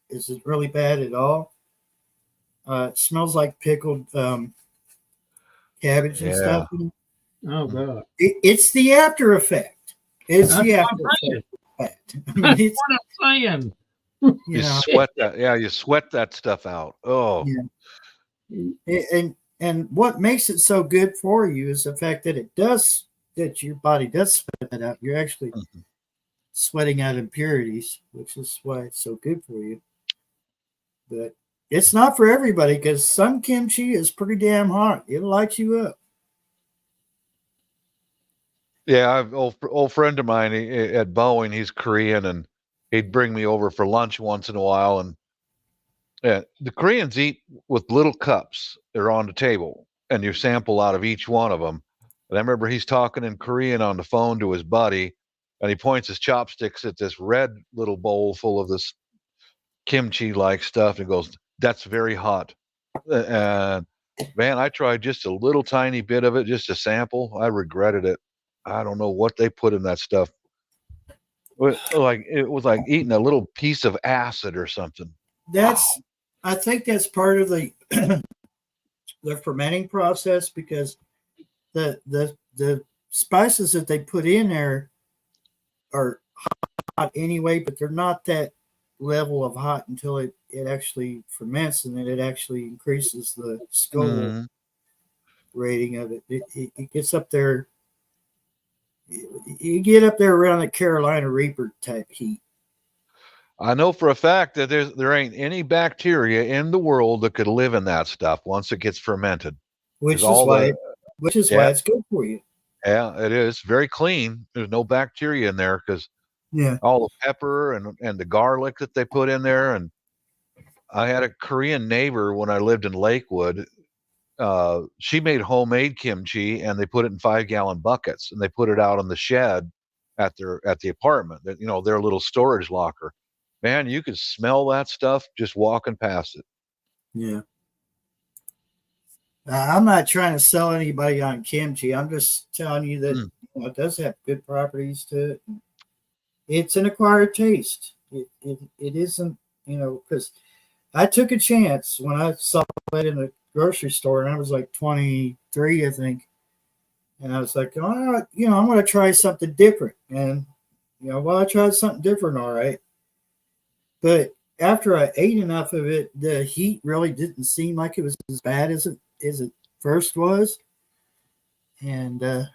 is it really bad at all? It smells like pickled cabbage and stuff. Oh God! It's the after effect. It's the after effect. That's what I'm saying. You sweat that. Yeah, you sweat that stuff out. Oh. Yeah. And what makes it so good for you is the fact that your body does sweat that out. You're actually sweating out impurities, which is why it's so good for you. But it's not for everybody because some kimchi is pretty damn hot. It'll light you up. Yeah, old friend of mine at Boeing. He's Korean, and he'd bring me over for lunch once in a while. And the Koreans eat with little cups. They're on the table, and you sample out of each one of them. And I remember he's talking in Korean on the phone to his buddy, and he points his chopsticks at this red little bowl full of this kimchi-like stuff, and goes, "That's very hot." And man, I tried just a little tiny bit of it just to sample. I regretted it. I don't know what they put in that stuff. It was like eating a little piece of acid or something. I think that's part of the the fermenting process because the spices that they put in there are hot anyway, but they're not that level of hot until it actually ferments, and then it actually increases the Scoville Mhm. rating of it. It gets up there. You get up there around the Carolina Reaper type heat. I know for a fact that there ain't any bacteria in the world that could live in that stuff once it gets fermented. Which Because is all why the why it's good for you. yeah, it is very clean. There's no bacteria in there because Yeah. all the pepper and the garlic that they put in there. And I had a Korean neighbor when I lived in Lakewood. She made homemade kimchi, and they put it in 5-gallon buckets, and they put it out on the shed at the apartment. That their little storage locker. Man, you could smell that stuff just walking past it. Yeah. I'm not trying to sell anybody on kimchi. I'm just telling you that it does have good properties to it. It's an acquired taste. It isn't, because I took a chance when I saw it in the grocery store, and I was like 23, I think. And I was like, oh, I'm going to try something different. And, I tried something different, all right. But after I ate enough of it, the heat really didn't seem like it was as bad as it first was. And, and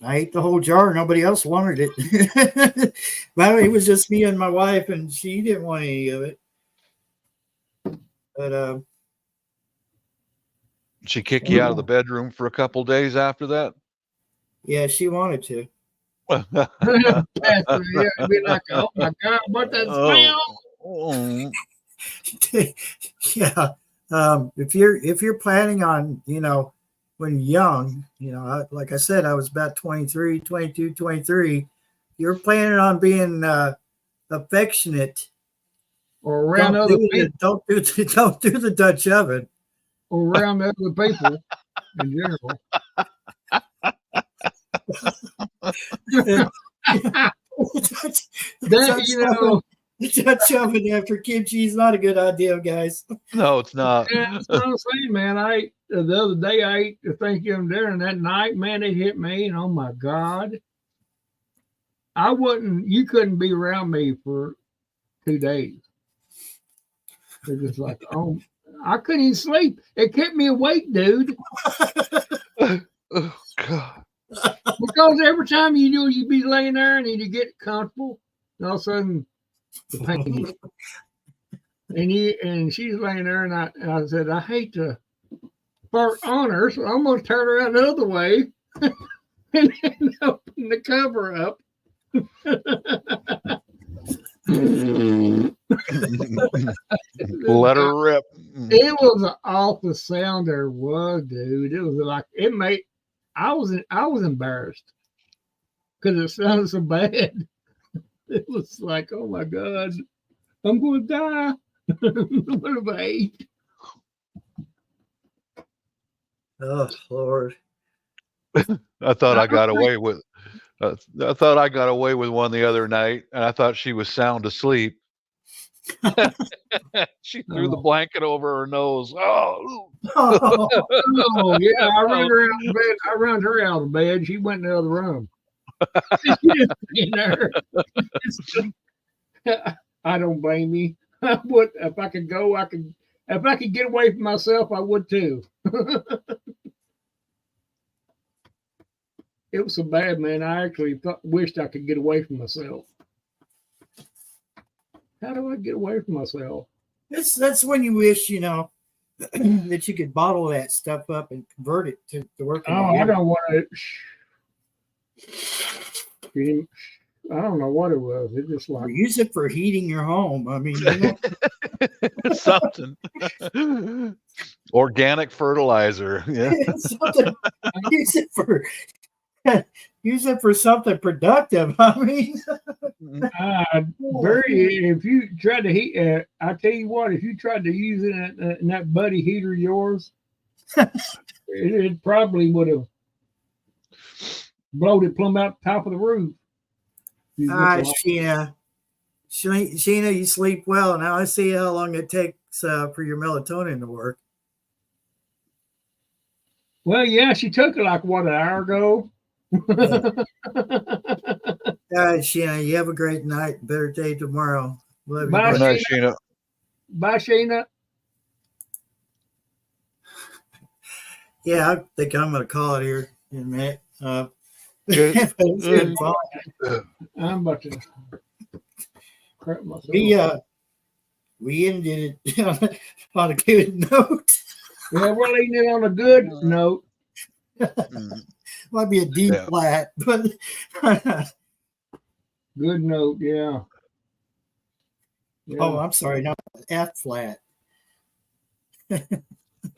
I ate the whole jar. Nobody else wanted it. Well, it was just me and my wife, and she didn't want any of it. But she kick you out of the bedroom for a couple days after that? Yeah, she wanted to. Pastor, yeah, it'd be like, oh my God, what that smell? Yeah. If you're planning on, when young, like I said, I was about 23, 22, 23. You're planning on being affectionate or around other people. Don't do the Dutch oven. Or around other people in general. The Dutch oven after kimchi is not a good idea, guys. No, it's not. Yeah, that's what I'm saying, man. The other day I ate the Thanksgiving dinner, and that night, man, it hit me, and oh my God, you couldn't be around me for 2 days. It's just like, oh, I couldn't even sleep. It kept me awake, dude. Oh God. Because every time you'd be laying there and you get comfortable, and all of a sudden the pain hit. And she's laying there, and I said, I hate to fart on her, so I'm gonna turn around the other way and open the cover up. Let her rip. It was an awful sound there was, dude. It was like I was embarrassed because it sounded so bad. It was like, oh my God, I'm going to die. What have I ate? Oh Lord! I thought I got away with. I thought I got away with one the other night, and I thought she was sound asleep. She threw the blanket over her nose. Oh Yeah, I ran her out of bed. I ran her out of bed. She went in the other room. I don't blame you. I would, if I could go, if I could get away from myself, I would too. It was so bad, man. I actually wished I could get away from myself. How do I get away from myself? That's when you wish, that you could bottle that stuff up and convert it to work. Oh, I don't want to. I don't know what it was. It just like use it for heating your home. I mean, something. Organic fertilizer. Yeah. Something. Use it for something productive. I mean, if you tried to heat, I tell you what, if you tried to use it in that buddy heater of yours, it probably would have blowed it plumb out the top of the roof. Sheena, you sleep well. Now I see how long it takes for your melatonin to work. Well, yeah, she took it like, what, an hour ago? All right, Sheena, you have a great night. Better day tomorrow. Love you. Bye, Good buddy. night, Sheena. Bye, Sheena. Yeah, I think I'm going to call it here in a minute. Good. It's been fun. I'm about to crap myself. We ended it on a good note. Yeah, we're leaving it on a good note. Mhm. Might be a D Yeah. flat, but Good note, yeah. Yeah. oh, I'm sorry, not F flat.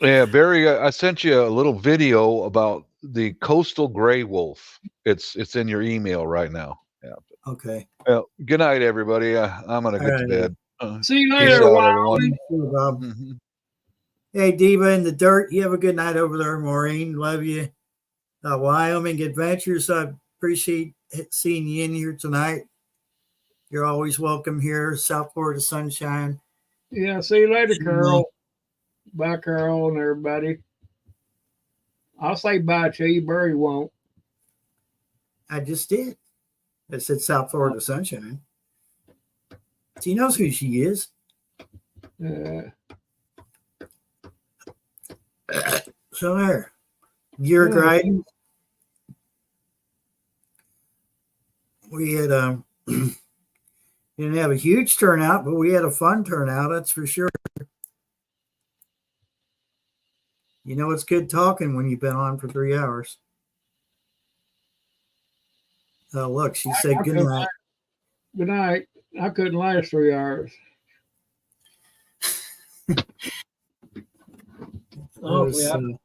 Yeah, Barry, I sent you a little video about the coastal gray wolf. It's in your email right now. Yeah. Okay. Well, good night, everybody. I'm gonna get to Alrighty. bed. See you Peace later, out, Wild. everyone. Bob. Mhm. Hey, Diva in the dirt. You have a good night over there, Maureen. Love you. Wyoming Adventures. I appreciate seeing you in here tonight. You're always welcome here, South Florida Sunshine. Yeah, see you later, Carol. Bye, Carol, and everybody. I'll say bye to you. Barry won't. I just did. I said South Florida Sunshine. She knows who she is. So there. Gear grinding. We had didn't have a huge turnout, but we had a fun turnout, that's for sure. You know, it's good talking when you've been on for 3 hours. Oh, look, she said good night. Good night. I couldn't last 3 hours. Honestly,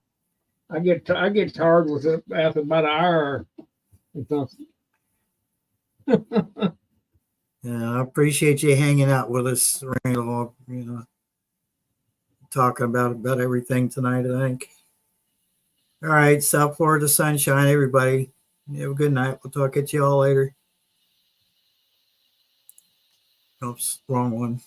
I get tired with it after about an hour. Yeah, I appreciate you hanging out with us, Randall. You know, talking about everything tonight, I think. All right, South Florida Sunshine, everybody. You have a good night. We'll talk at you all later. Oops, wrong one.